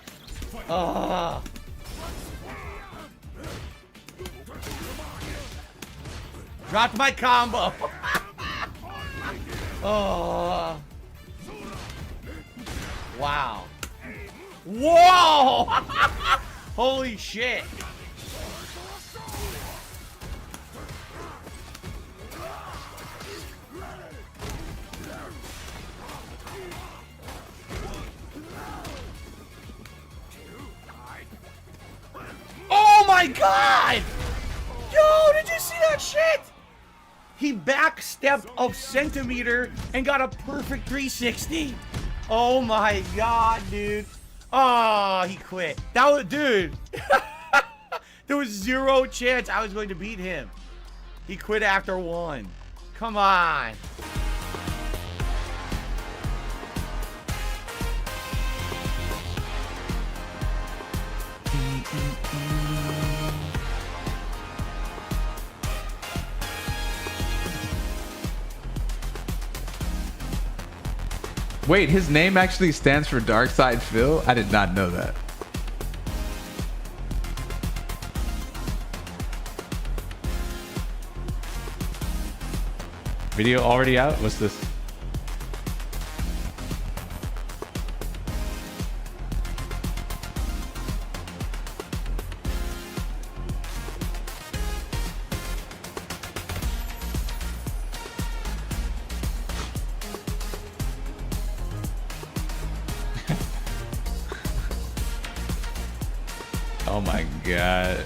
Dropped my combo. Oh. Wow. Whoa! Holy shit. Oh my god! Yo, did you see that shit? He backstepped a centimeter and got a perfect 360. Oh my god, dude. Oh, he quit. That was, dude. There was zero chance I was going to beat him. He quit after one. Come on. Wait, his name actually stands for Darkside Phil? I did not know that. Video already out? What's this? Oh my god.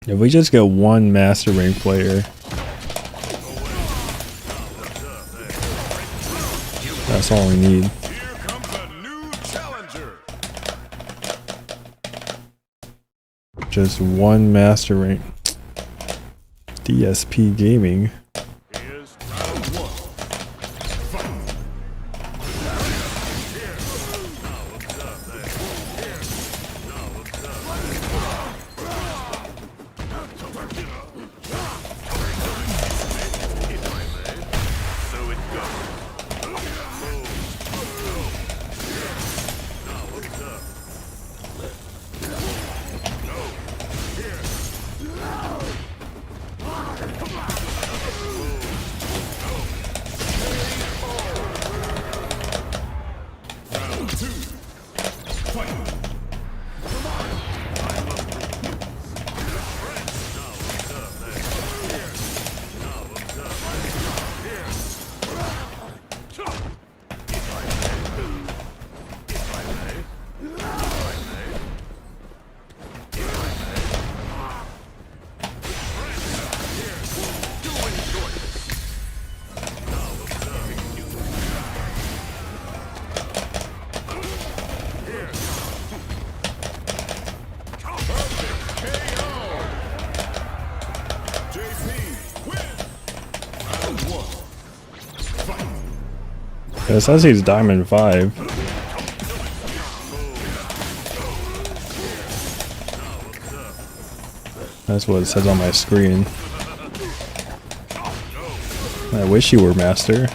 If we just get one Master Rank player, that's all we need. Just one Master Rank. DSP Gaming. It says he's Diamond 5. That's what it says on my screen. I wish you were Master.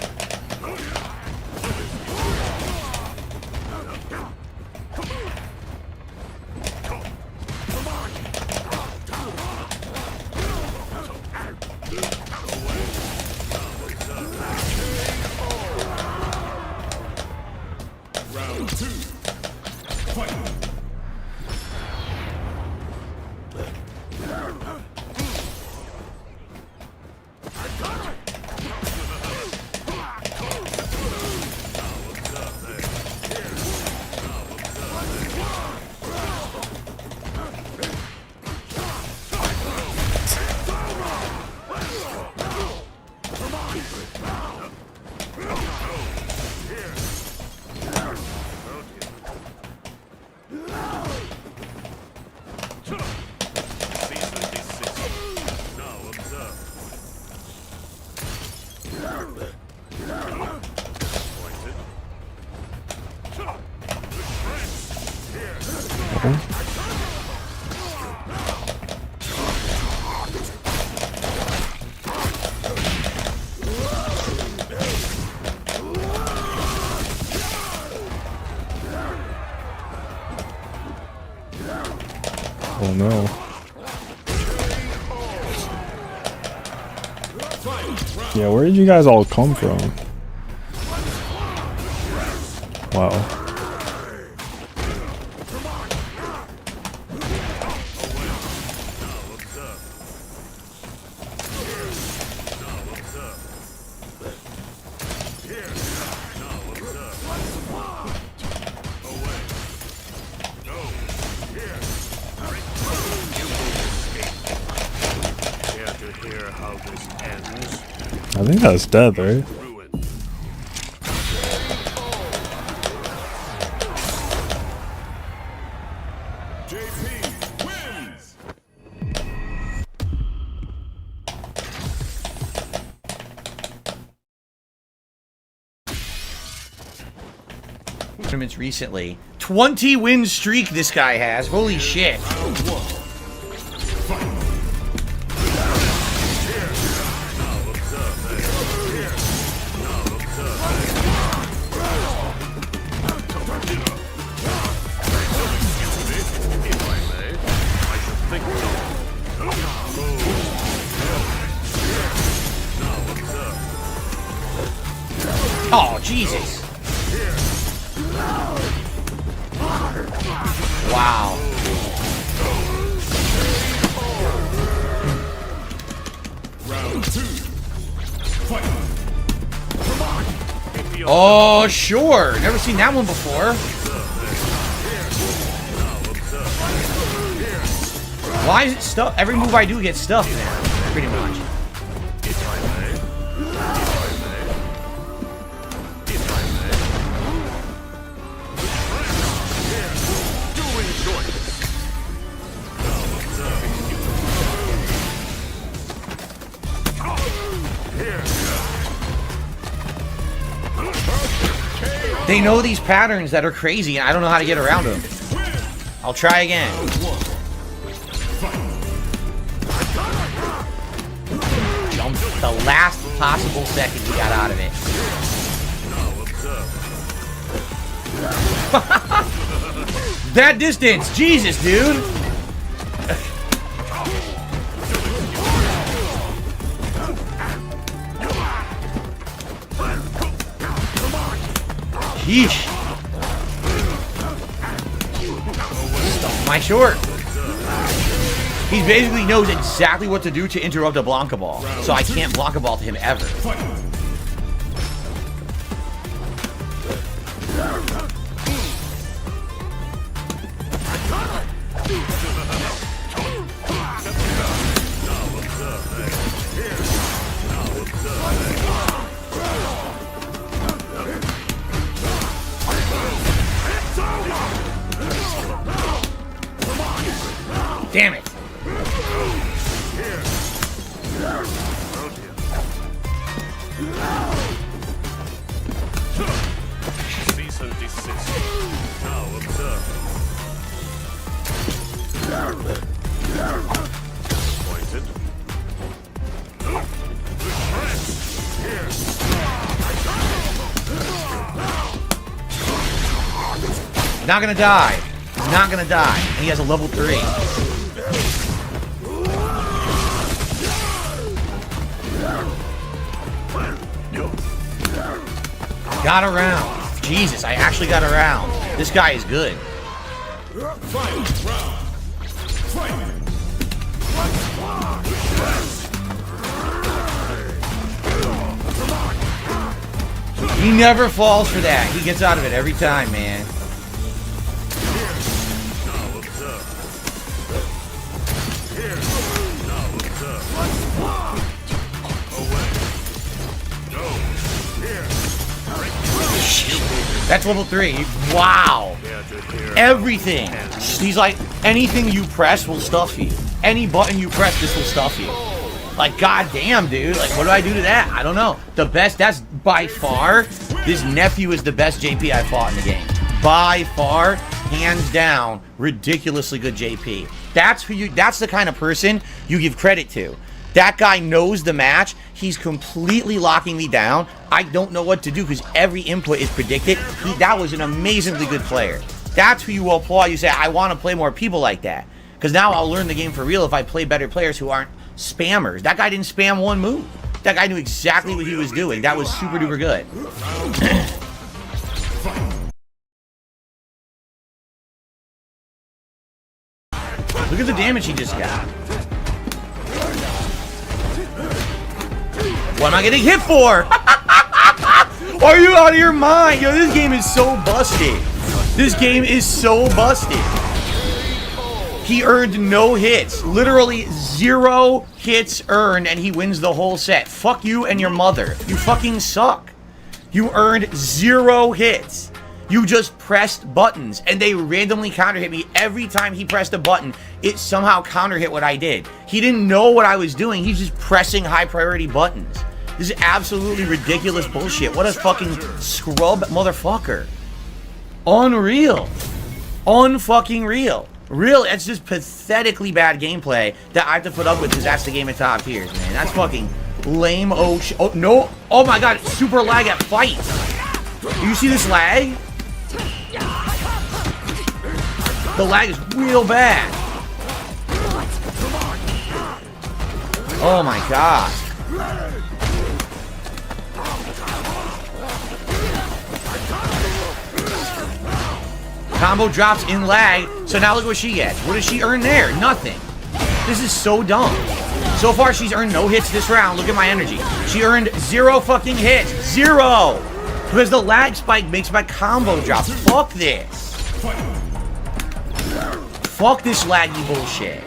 don't know. Yeah, where did you guys all come from? Wow. I think that's dead, right? Tournaments recently. 20 win streak this guy has. Holy shit. Oh, Jesus. Wow. Oh, sure. Never seen that one before. Why is it stuck? Every move I do gets stuffed now, pretty much. They know these patterns that are crazy, and I don't know how to get around them. I'll try again. Jumped the last possible second he got out of it. That distance! Jesus, dude! Yeesh. Stuff my short. He basically knows exactly what to do to interrupt a Blanca ball. So I can't Blanca ball to him ever. Damn it. Cease and desist. Now observe. Pointed. Not gonna die. Not gonna die. And he has a level 3. Got around. Jesus, I actually got around. This guy is good. He never falls for that. He gets out of it every time, man. That's level 3. Wow. Everything. He's like, anything you press will stuff you. Any button you press, this will stuff you. Like, goddamn, dude. Like, what do I do to that? I don't know. The best, that's by far, this nephew is the best JP I fought in the game. By far, hands down, ridiculously good JP. That's who you, that's the kind of person you give credit to. That guy knows the match. He's completely locking me down. I don't know what to do because every input is predicted. That was an amazingly good player. That's who you will applaud. You say, I want to play more people like that. Because Because now I'll learn the game for real if I play better players who aren't spammers. That guy didn't spam one move. That guy knew exactly what he was doing. That was super duper good. Look at the damage he just got. What am I getting hit for? Are you out of your mind? Yo, this game is so busted. This game is so busted. He earned no hits. Literally 0 hits earned, and he wins the whole set. Fuck you and your mother. You fucking suck. You earned 0 hits. You just pressed buttons, and they randomly counter hit me. Every time he pressed a button, it somehow counter hit what I did. He didn't know what I was doing. He's just pressing high priority buttons. This is absolutely ridiculous bullshit. What a fucking scrub motherfucker. Unreal. Unfucking real. Real, it's just pathetically bad gameplay that I have to put up with because that's the game of top tiers, man. That's fucking lame oh no. Oh my god, super lag at fights. Do you see this lag? The lag is real bad. Oh my god. Combo drops in lag, so now look what she gets. What does she earn there? Nothing. This is so dumb. So far, she's earned no hits this round. Look at my energy. She earned 0 fucking hits. 0! Because the lag spike makes my combo drop. Fuck this. Fuck this laggy bullshit.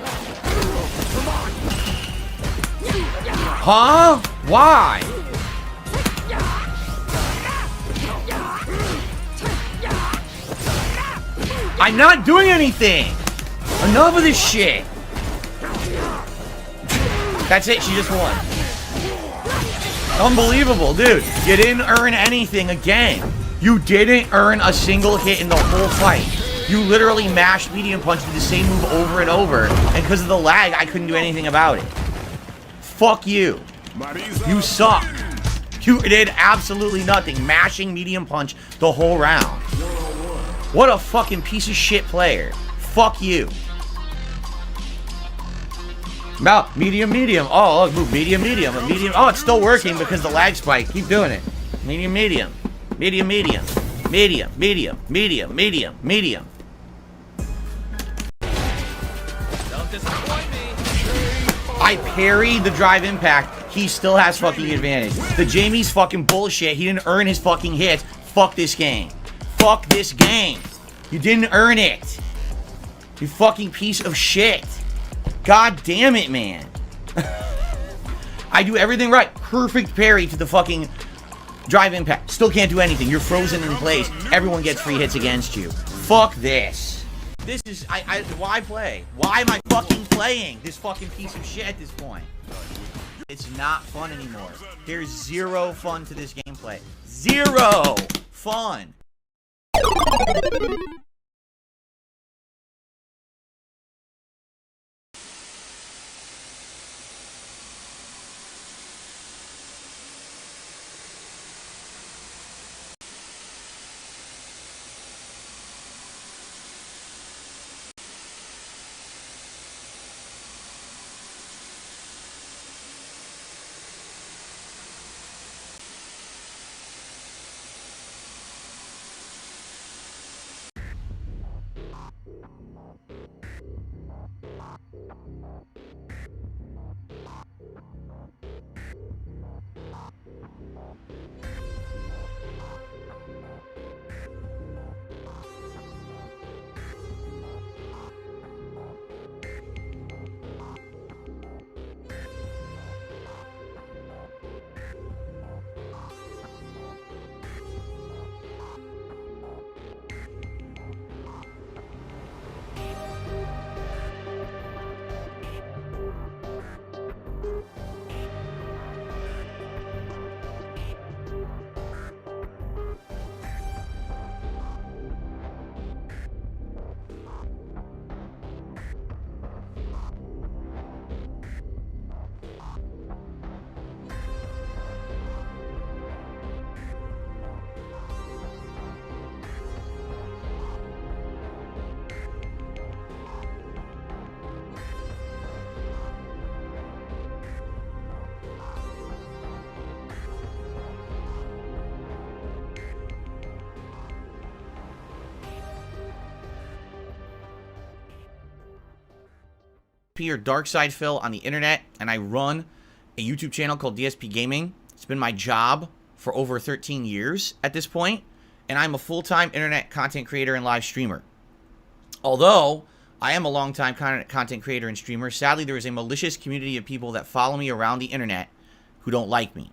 Huh? Why? I'm not doing anything! Enough of this shit! That's it, she just won. Unbelievable, dude. You didn't earn anything again. You didn't earn a single hit in the whole fight. You literally mashed medium punch, did the same move over and over, and because of the lag, I couldn't do anything about it. Fuck you. You suck. You did absolutely nothing, mashing medium punch the whole round. What a fucking piece of shit player. Fuck you. Now, medium, medium. Oh, look, move, medium, medium, medium. Oh, it's still working because the lag spike. Keep doing it. Medium, medium. Medium, medium. Medium, medium, medium, medium, medium. Don't disappoint me. I parried the drive impact. He still has fucking advantage. The Jamie's fucking bullshit. He didn't earn his fucking hits. Fuck this game. Fuck this game. You didn't earn it. You fucking piece of shit. God damn it, man. I do everything right. Perfect parry to the fucking drive impact. Still can't do anything. You're frozen in place. Everyone gets free hits against you. Fuck this. This is, why play? Why am I fucking playing this fucking piece of shit at this point? It's not fun anymore. There's 0 fun to this gameplay. 0 fun. DSP or Dark Side Phil on the internet, and I run a YouTube channel called DSPGaming. It's been my job for over 13 years at this point, and I'm a full-time internet content creator and live streamer. Although I am a long-time content creator and streamer, sadly there is a malicious community of people that follow me around the internet who don't like me.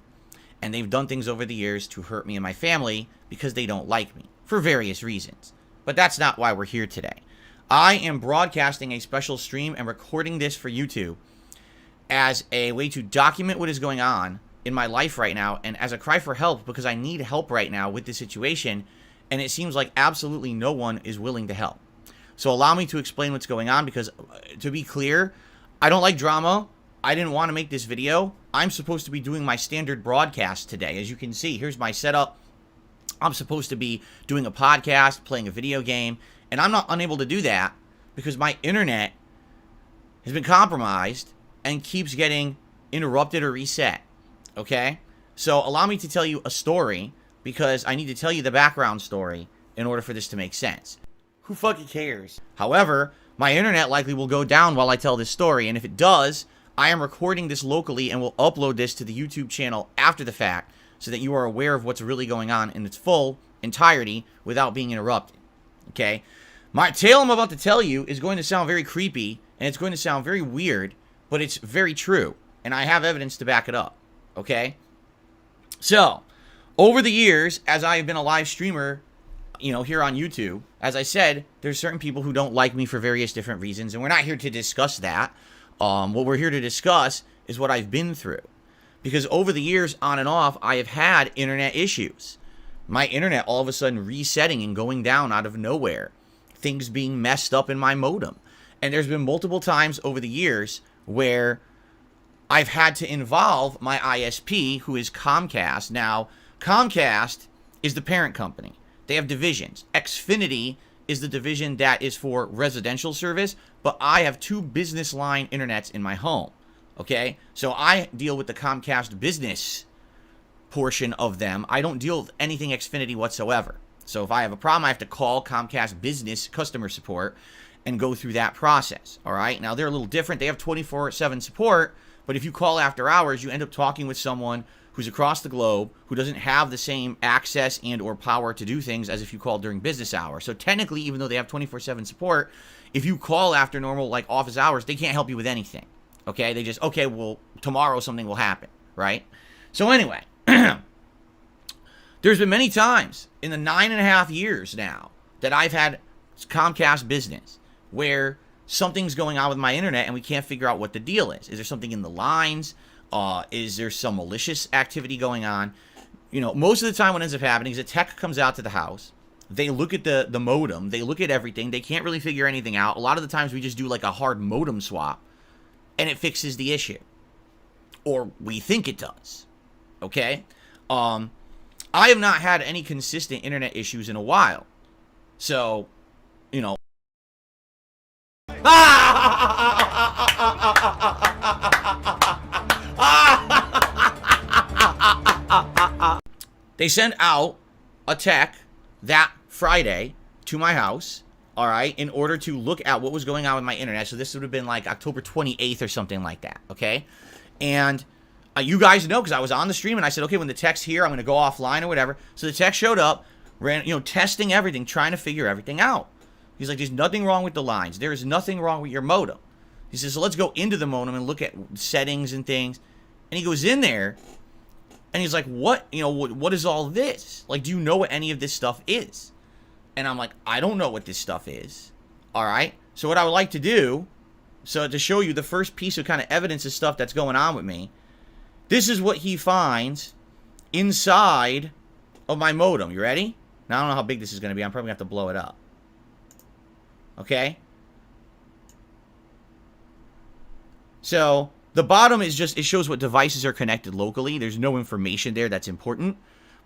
And they've done things over the years to hurt me and my family because they don't like me, for various reasons. But that's not why we're here today. I am broadcasting a special stream and recording this for YouTube as a way to document what is going on in my life right now, and as a cry for help, because I need help right now with this situation, and it seems like absolutely no one is willing to help. So allow me to explain what's going on, because to be clear, I don't like drama. I didn't want to make this video. I'm supposed to be doing my standard broadcast today. As you can see, here's my setup. I'm supposed to be doing a podcast, playing a video game, and I'm not unable to do that because my internet has been compromised and keeps getting interrupted or reset. Okay? So allow me to tell you a story, because I need to tell you the background story in order for this to make sense. Who fucking cares? However, my internet likely will go down while I tell this story, and if it does, I am recording this locally and will upload this to the YouTube channel after the fact so that you are aware of what's really going on in its full entirety without being interrupted. Okay? My tale I'm about to tell you is going to sound very creepy, and it's going to sound very weird, but it's very true, and I have evidence to back it up. Okay? So, over the years, as I have been a live streamer, you know, here on YouTube, as I said, there's certain people who don't like me for various different reasons, and we're not here to discuss that. What we're here to discuss is what I've been through. Because over the years, on and off, I have had internet issues. My internet all of a sudden resetting and going down out of nowhere. Things being messed up in my modem. And there's been multiple times over the years where I've had to involve my ISP, who is Comcast. Now, Comcast is the parent company. They have divisions. Xfinity is the division that is for residential service, but I have 2 business line internets in my home. Okay? So I deal with the Comcast business portion of them. I don't deal with anything Xfinity whatsoever. So if I have a problem, I have to call Comcast business customer support and go through that process. All right? Now, they're a little different. They have 24/7 support, but if you call after hours, you end up talking with someone who's across the globe, who doesn't have the same access and or power to do things as if you call during business hours. So technically, even though they have 24/7 support, if you call after normal, like, office hours, they can't help you with anything. Okay? They just, okay, well, tomorrow something will happen, right? So anyway, there's been many times in the 9.5 years now that I've had Comcast business where something's going on with my internet and we can't figure out what the deal is. Is there something in the lines? Is there some malicious activity going on? You know, most of the time what ends up happening is a tech comes out to the house. They look at the modem. They look at everything. They can't really figure anything out. A lot of the times we just do like a hard modem swap and it fixes the issue. Or we think it does. Okay? I have not had any consistent internet issues in a while. So, you know. They sent out a tech that Friday to my house, all right, in order to look at what was going on with my internet. So this would have been like October 28th or something like that, okay? And you guys know, because I was on the stream and I said, okay, when the tech's here, I'm going to go offline or whatever. So the tech showed up, ran, you know, testing everything, trying to figure everything out. He's like, there's nothing wrong with the lines. There is nothing wrong with your modem. He says, so let's go into the modem and look at settings and things. And he goes in there, and he's like, what, you know, what is all this? Like, do you know what any of this stuff is? And I'm like, I don't know what this stuff is. All right? So what I would like to do, so to show you the first piece of kind of evidence of stuff that's going on with me, this is what he finds inside of my modem. You ready? Now, I don't know how big this is going to be. I'm probably going to have to blow it up. Okay? So, the bottom is just, it shows what devices are connected locally. There's no information there that's important.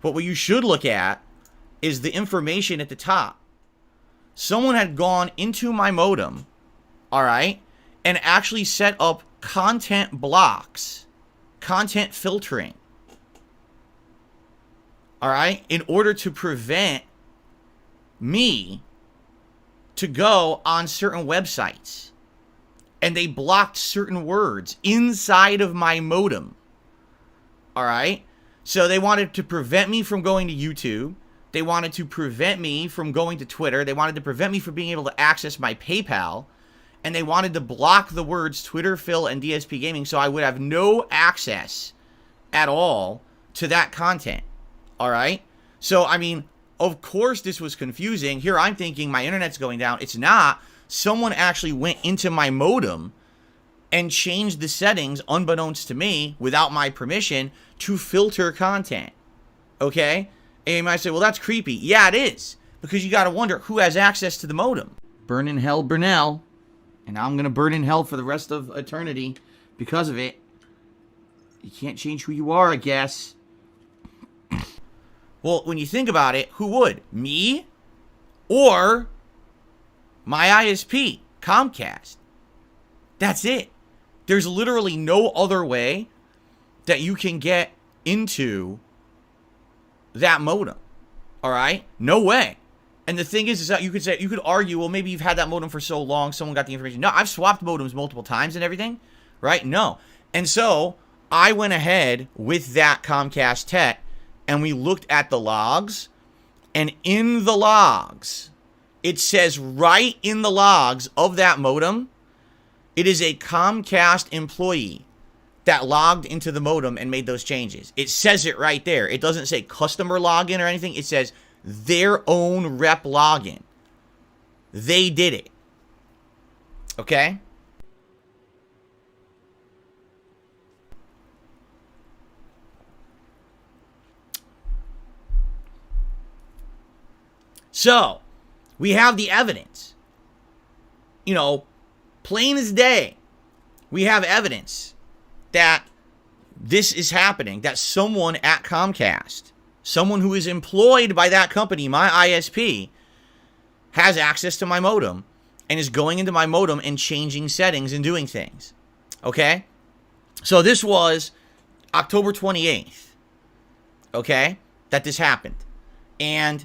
But what you should look at is the information at the top. Someone had gone into my modem, all right, and actually set up content blocks, content filtering, all right, in order to prevent me to go on certain websites. and they blocked certain words inside of my modem. All right? So they wanted to prevent me from going to YouTube. They wanted to prevent me from going to Twitter. They wanted to prevent me from being able to access my PayPal. And they wanted to block the words Twitter, Phil, and DSP Gaming so I would have no access at all to that content. All right? So, I mean, of course this was confusing. Here I'm thinking my internet's going down. It's not. Someone actually went into my modem and changed the settings, unbeknownst to me, without my permission, to filter content. Okay? And you might say, well, that's creepy. Yeah, it is. Because you got to wonder who has access to the modem. Burn in hell, Burnell. And I'm going to burn in hell for the rest of eternity because of it. You can't change who you are, I guess. Well, when you think about it, who would? Me? Or my ISP, Comcast? That's it. There's literally no other way that you can get into that modem. All right? No way. And the thing is that you could argue, well, maybe you've had that modem for so long, someone got the information. No, I've swapped modems multiple times and everything, right? No. And so I went ahead with that Comcast tech, and we looked at the logs, and in the logs, it says right in the logs of that modem, it is a Comcast employee that logged into the modem and made those changes. It says it right there. It doesn't say customer login or anything. It says their own rep login. They did it. Okay? So, we have the evidence. You know, plain as day. We have evidence that this is happening, that someone at Comcast, someone who is employed by that company, my ISP, has access to my modem and is going into my modem and changing settings and doing things. Okay? So this was October 28th, okay, that this happened. And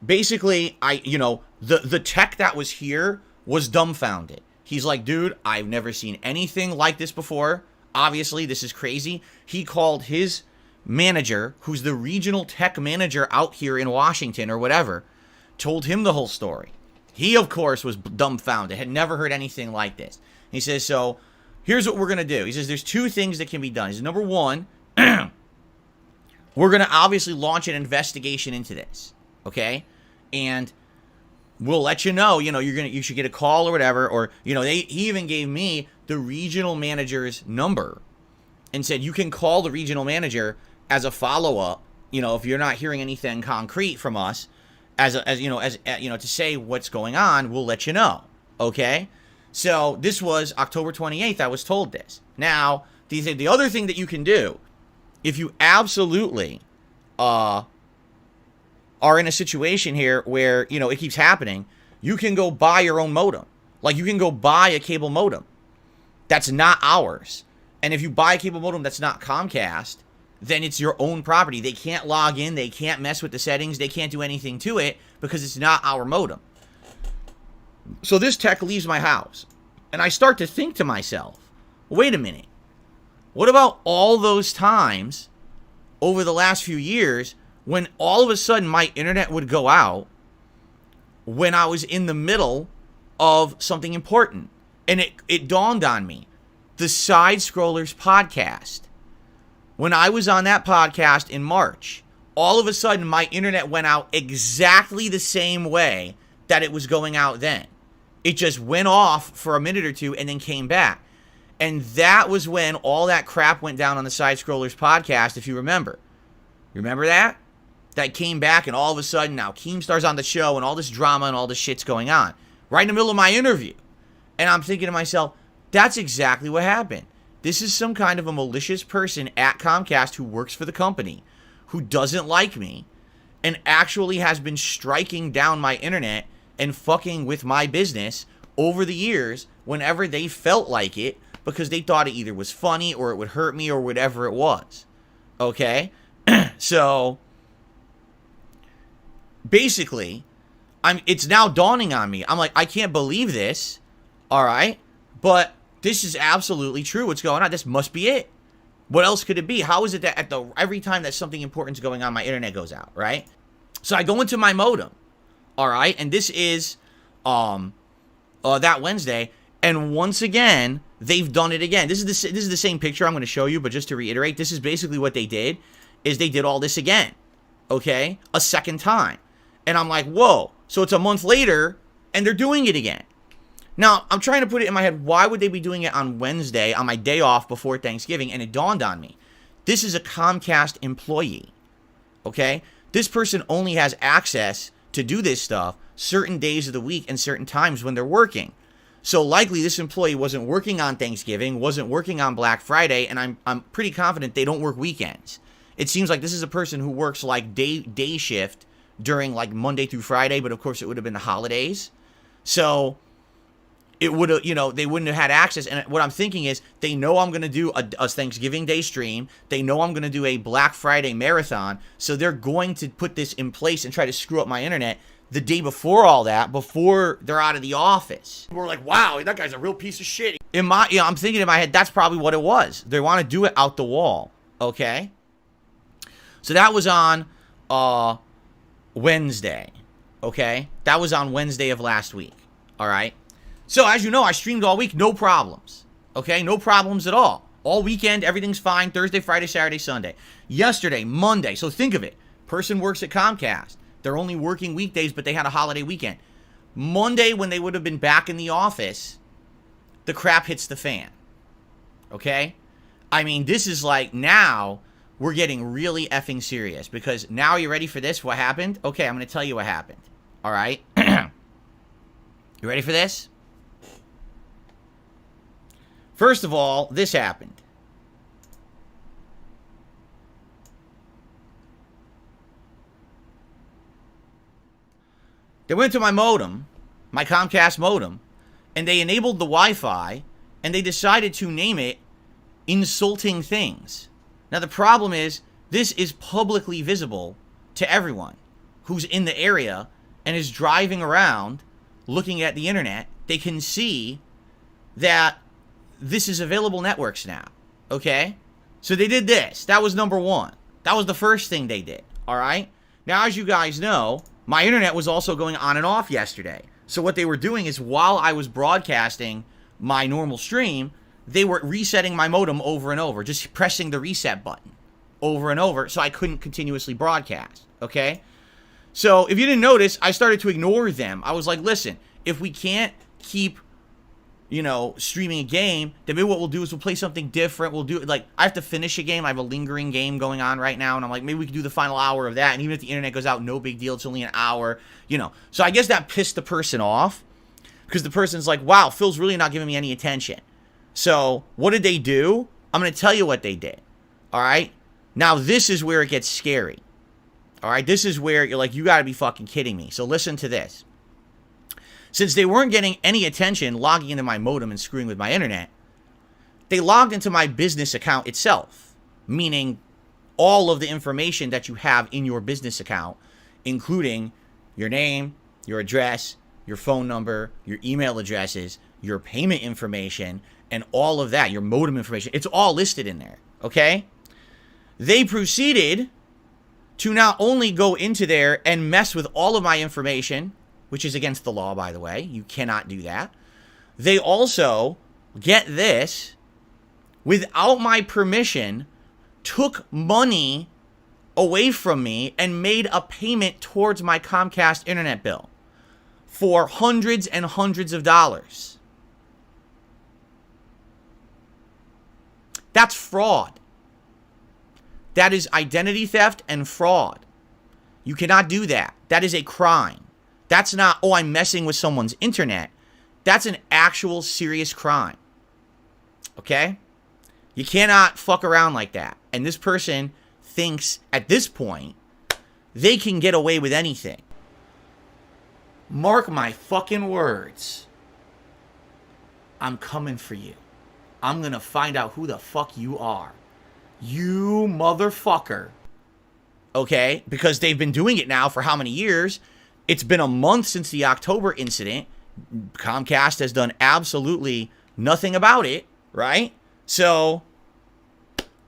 basically, the tech that was here was dumbfounded. He's like, dude, I've never seen anything like this before. Obviously, this is crazy. He called his manager, who's the regional tech manager out here in Washington or whatever, told him the whole story. He, of course, was dumbfounded, had never heard anything like this. He says, so here's what we're going to do. He says, there's two things that can be done. He says, number one, we're going to obviously launch an investigation into this, okay? And we'll let you know, you should get a call or whatever, or, he even gave me the regional manager's number and said, you can call the regional manager as a follow-up, if you're not hearing anything concrete from us, to say what's going on, we'll let you know. Okay? So this was October 28th, I was told this. Now, the other thing that you can do, if you absolutely are in a situation here where, it keeps happening, you can go buy your own modem. Like, you can go buy a cable modem that's not ours. And if you buy a cable modem that's not Comcast, then it's your own property. They can't log in. They can't mess with the settings. They can't do anything to it because it's not our modem. So this tech leaves my house. And I start to think to myself, wait a minute. What about all those times over the last few years when all of a sudden my internet would go out when I was in the middle of something important? And it dawned on me. The Side Scrollers podcast. When I was on that podcast in March, all of a sudden my internet went out exactly the same way that it was going out then. It just went off for a minute or two and then came back. And that was when all that crap went down on the Side Scrollers podcast, if you remember. Remember that? That came back and all of a sudden now Keemstar's on the show and all this drama and all this shit's going on. Right in the middle of my interview. And I'm thinking to myself, that's exactly what happened. This is some kind of a malicious person at Comcast who works for the company, who doesn't like me, and actually has been striking down my internet and fucking with my business over the years whenever they felt like it, because they thought it either was funny or it would hurt me or whatever it was. Okay? So, basically, it's now dawning on me. I'm like, I can't believe this. All right? But This is absolutely true. What's going on? This must be it. What else could it be? How is it that every time that something important is going on, my internet goes out, right? So I go into my modem, all right? And this is that Wednesday. And once again, they've done it again. This is the same picture I'm going to show you, but just to reiterate, this is basically what they did, is they did all this again, okay? A second time. And I'm like, whoa. So it's a month later, and they're doing it again. Now, I'm trying to put it in my head, why would they be doing it on Wednesday, on my day off before Thanksgiving? And it dawned on me. This is a Comcast employee, okay? This person only has access to do this stuff certain days of the week and certain times when they're working. So likely this employee wasn't working on Thanksgiving, wasn't working on Black Friday, and I'm pretty confident they don't work weekends. It seems like this is a person who works like day shift during like Monday through Friday, but of course it would have been the holidays. So it would have, you know, they wouldn't have had access. And what I'm thinking is they know I'm going to do a Thanksgiving Day stream. They know I'm going to do a Black Friday marathon. So they're going to put this in place and try to screw up my internet the day before all that, before they're out of the office. We're like, wow, that guy's a real piece of shit. I'm thinking in my head, that's probably what it was. They want to do it out the wall. Okay. So that was on Wednesday. Okay. That was on Wednesday of last week. All right. So as you know, I streamed all week, no problems. Okay. No problems at all. All weekend, everything's fine. Thursday, Friday, Saturday, Sunday. Yesterday, Monday. So think of it. Person works at Comcast. They're only working weekdays, but they had a holiday weekend. Monday, when they would have been back in the office, the crap hits the fan. Okay? I mean, this is like, now we're getting really effing serious, because now, are you ready for this? What happened? Okay, I'm going to tell you what happened. All right? You ready for this? First of all, this happened. They went to my modem, my Comcast modem, and they enabled the Wi-Fi, and they decided to name it Insulting Things. Now, the problem is, this is publicly visible to everyone who's in the area and is driving around looking at the internet. They can see that this is available networks now, okay? So they did this. That was number one. That was the first thing they did, all right? Now, as you guys know, my internet was also going on and off yesterday. So what they were doing is, while I was broadcasting my normal stream, they were resetting my modem over and over, just pressing the reset button over and over, so I couldn't continuously broadcast, okay? So if you didn't notice, I started to ignore them. I was like, listen, if we can't keep, you know, streaming a game, then maybe what we'll do is we'll play something different. We'll do, like, I have to finish a game. I have a lingering game going on right now, and I'm like, maybe we can do the final hour of that, and even if the internet goes out, no big deal. It's only an hour, you know. So I guess that pissed the person off, because the person's like, wow, Phil's really not giving me any attention. So what did they do? I'm going to tell you what they did, all right? Now, this is where it gets scary, all right? This is where you're like, you got to be fucking kidding me. So listen to this. Since they weren't getting any attention logging into my modem and screwing with my internet, they logged into my business account itself, meaning all of the information that you have in your business account, including your name, your address, your phone number, your email addresses, your payment information, and all of that, your modem information. It's all listed in there, okay? They proceeded to not only go into there and mess with all of my information, which is against the law, by the way. You cannot do that. They also, get this, without my permission, took money away from me and made a payment towards my Comcast internet bill for hundreds and hundreds of dollars. That's fraud. That is identity theft and fraud. You cannot do that. That is a crime. That's not, oh, I'm messing with someone's internet. That's an actual serious crime. Okay? You cannot fuck around like that. And this person thinks at this point they can get away with anything. Mark my fucking words. I'm coming for you. I'm gonna find out who the fuck you are. You motherfucker. Okay? Because they've been doing it now for how many years? It's been a month since the October incident. Comcast has done absolutely nothing about it, right? So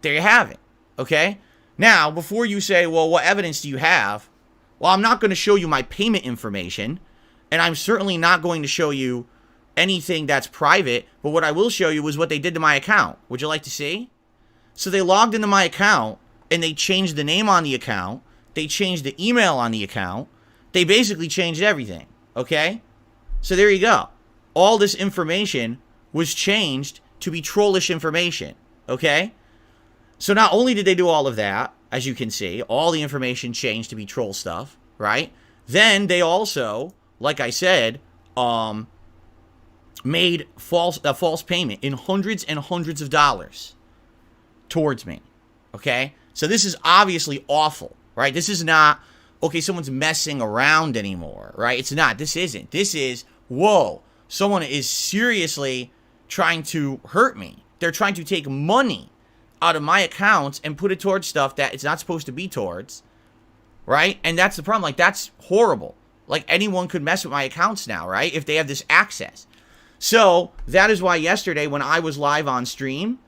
there you have it, okay? Now, before you say, well, what evidence do you have? Well, I'm not going to show you my payment information, and I'm certainly not going to show you anything that's private, but what I will show you is what they did to my account. Would you like to see? So they logged into my account, and they changed the name on the account. They changed the email on the account. They basically changed everything, okay? So there you go. All this information was changed to be trollish information, okay? So not only did they do all of that, as you can see, all the information changed to be troll stuff, right? Then they also, like I said, made a false payment in hundreds and hundreds of dollars towards me, okay? So this is obviously awful, right? This is not, okay, someone's messing around anymore, right? It's not. This isn't. This is, whoa, someone is seriously trying to hurt me. They're trying to take money out of my accounts and put it towards stuff that it's not supposed to be towards, right? And that's the problem. Like, that's horrible. Like, anyone could mess with my accounts now, right? If they have this access. So that is why yesterday when I was live on stream,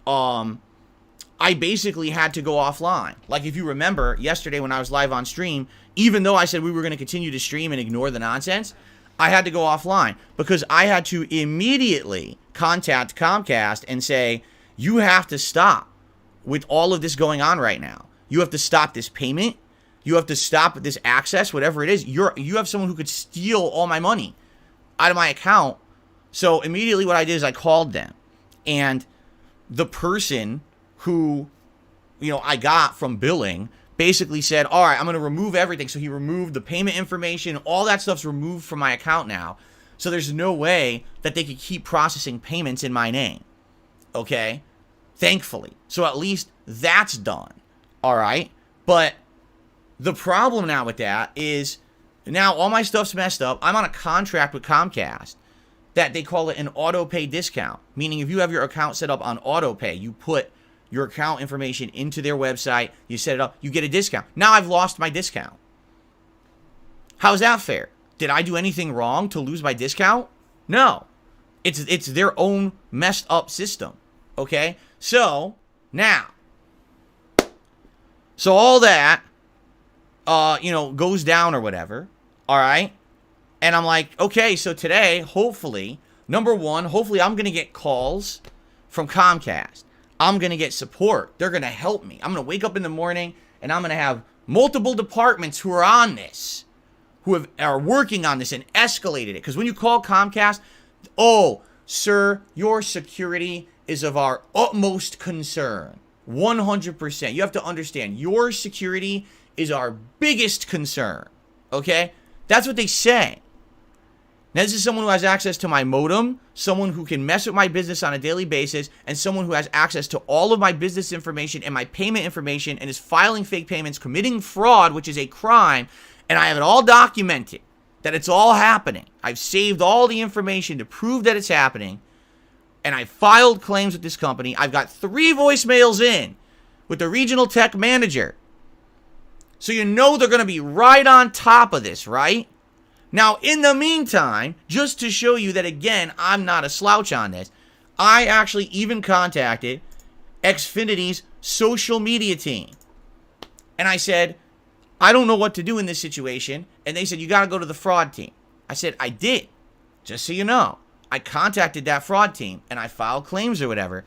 I basically had to go offline. Like, if you remember, yesterday when I was live on stream, even though I said we were going to continue to stream and ignore the nonsense, I had to go offline because I had to immediately contact Comcast and say, you have to stop with all of this going on right now. You have to stop this payment. You have to stop this access, whatever it is. You have someone who could steal all my money out of my account. So immediately what I did is I called them. And the person who, you know, I got from billing basically said, all right, I'm going to remove everything. So he removed the payment information. All that stuff's removed from my account now. So there's no way that they could keep processing payments in my name. Okay? Thankfully. So at least that's done. All right? But the problem now with that is now all my stuff's messed up. I'm on a contract with Comcast that they call it an auto pay discount. Meaning if you have your account set up on auto pay, you put your account information into their website, you set it up, you get a discount. Now I've lost my discount. How's that fair? Did I do anything wrong to lose my discount? No. It's their own messed up system. Okay? So, now. So all that, you know, goes down or whatever. All right? And I'm like, okay, so today, hopefully, number one, hopefully I'm going to get calls from Comcast. I'm going to get support. They're going to help me. I'm going to wake up in the morning and I'm going to have multiple departments who are on this, who are working on this and escalated it. Because when you call Comcast, oh, sir, your security is of our utmost concern. 100%. You have to understand, your security is our biggest concern. Okay? That's what they say. Now, this is someone who has access to my modem, someone who can mess with my business on a daily basis, and someone who has access to all of my business information and my payment information and is filing fake payments, committing fraud, which is a crime, and I have it all documented, that it's all happening. I've saved all the information to prove that it's happening, and I filed claims with this company. I've got 3 voicemails in with the regional tech manager. So you know they're going to be right on top of this, right? Now, in the meantime, just to show you that, again, I'm not a slouch on this, I actually even contacted Xfinity's social media team. And I said, I don't know what to do in this situation. And they said, you got to go to the fraud team. I said, I did. Just so you know, I contacted that fraud team and I filed claims or whatever.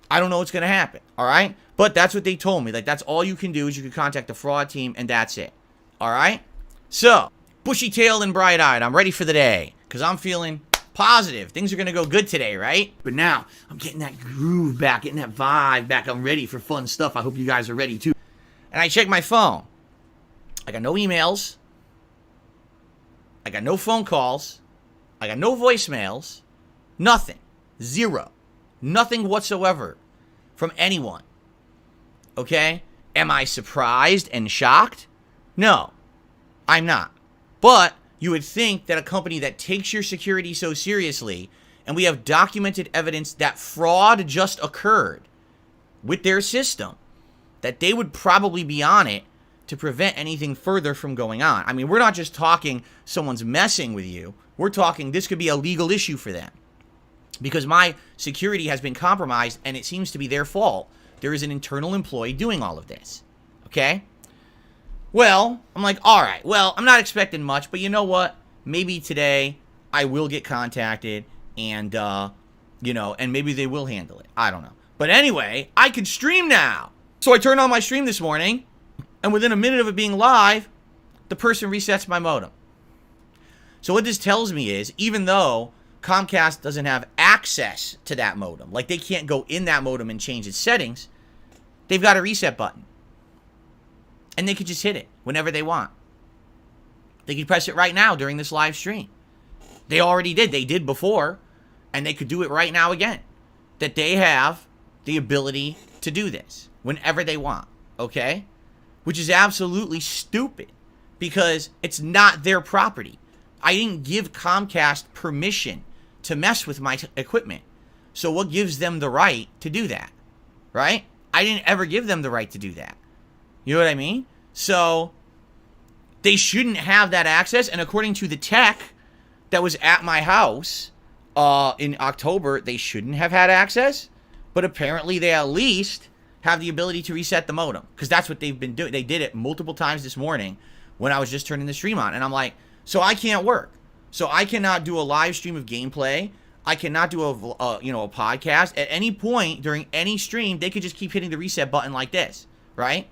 I don't know what's going to happen, all right? But that's what they told me. Like, that's all you can do is you can contact the fraud team and that's it, all right? So, bushy-tailed and bright-eyed, I'm ready for the day because I'm feeling positive. Things are going to go good today, right? But now, I'm getting that groove back, getting that vibe back. I'm ready for fun stuff. I hope you guys are ready, too. And I check my phone. I got no emails. I got no phone calls. I got no voicemails. Nothing. Zero. Nothing whatsoever from anyone. Okay? Am I surprised and shocked? No. I'm not. But you would think that a company that takes your security so seriously, and we have documented evidence that fraud just occurred with their system, that they would probably be on it to prevent anything further from going on. I mean, we're not just talking someone's messing with you. We're talking this could be a legal issue for them. because my security has been compromised and it seems to be their fault. There is an internal employee doing all of this. Okay? Well, I'm like, all right, well, I'm not expecting much, but you know what? Maybe today I will get contacted and, you know, and maybe they will handle it. I don't know. But anyway, I can stream now. So I turned on my stream this morning, and within a minute of it being live, the person resets my modem. So what this tells me is, even though Comcast doesn't have access to that modem, like they can't go in that modem and change its settings, they've got a reset button. And they could just hit it whenever they want. They could press it right now during this live stream. They already did. They did before, and they could do it right now again. That they have the ability to do this whenever they want, okay? Which is absolutely stupid because it's not their property. I didn't give Comcast permission to mess with my equipment. So what gives them the right to do that, right? I didn't ever give them the right to do that. You know what I mean? So they shouldn't have that access. And according to the tech that was at my house in October, they shouldn't have had access. But apparently they at least have the ability to reset the modem. Because that's what they've been doing. They did it multiple times this morning when I was just turning the stream on. And I'm like, so I can't work. So I cannot do a live stream of gameplay. I cannot do a podcast. At any point during any stream, they could just keep hitting the reset button like this, right?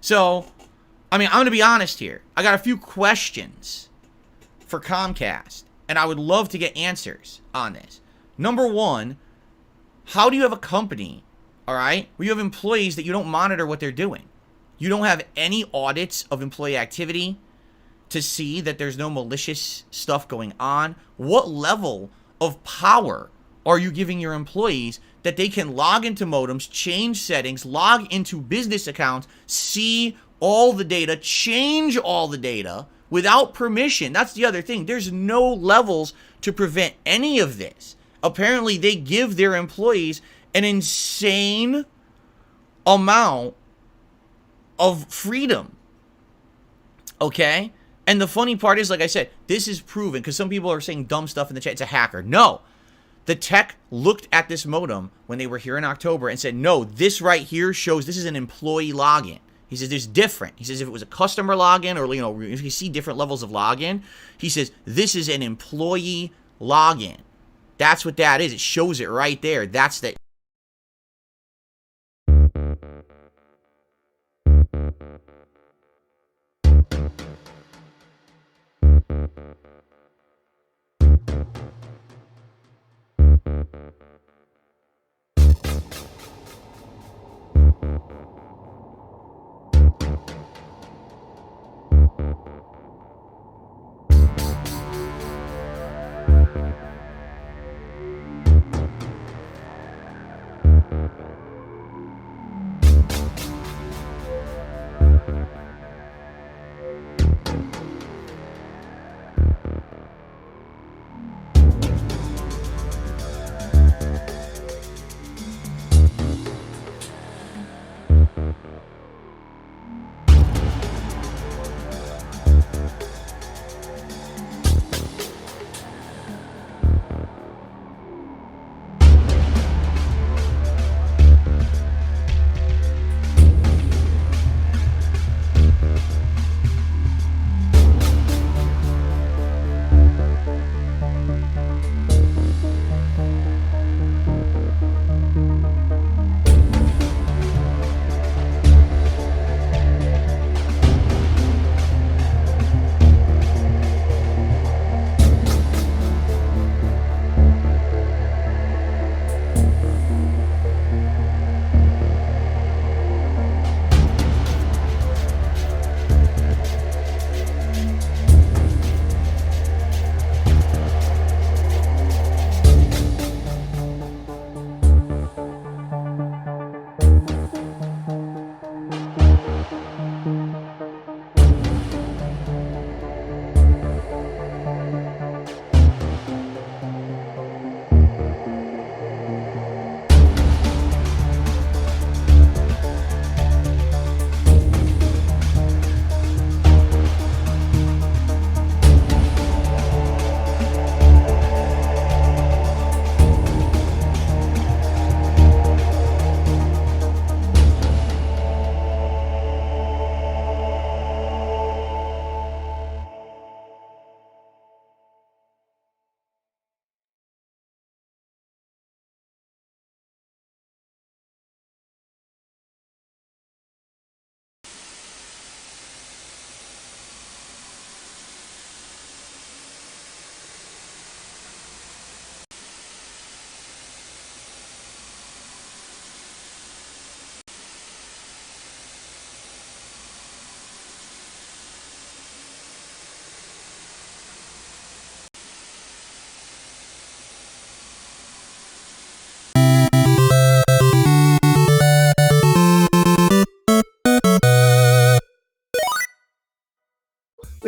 So, I mean, I'm going to be honest here. I got a few questions for Comcast, and I would love to get answers on this. Number one, how do you have a company, all right, where you have employees that you don't monitor what they're doing? You don't have any audits of employee activity to see that there's no malicious stuff going on? What level of power are you giving your employees that they can log into modems, change settings, log into business accounts, see all the data, change all the data without permission? That's the other thing. There's no levels to prevent any of this. Apparently, they give their employees an insane amount of freedom. Okay? And the funny part is, like I said, this is proven, because some people are saying dumb stuff in the chat. It's a hacker. No. The tech looked at this modem when they were here in October and said, no, this right here shows this is an employee login. He says there's different. He says if it was a customer login or, you know, if you see different levels of login, he says this is an employee login. That's what that is. It shows it right there. That's the...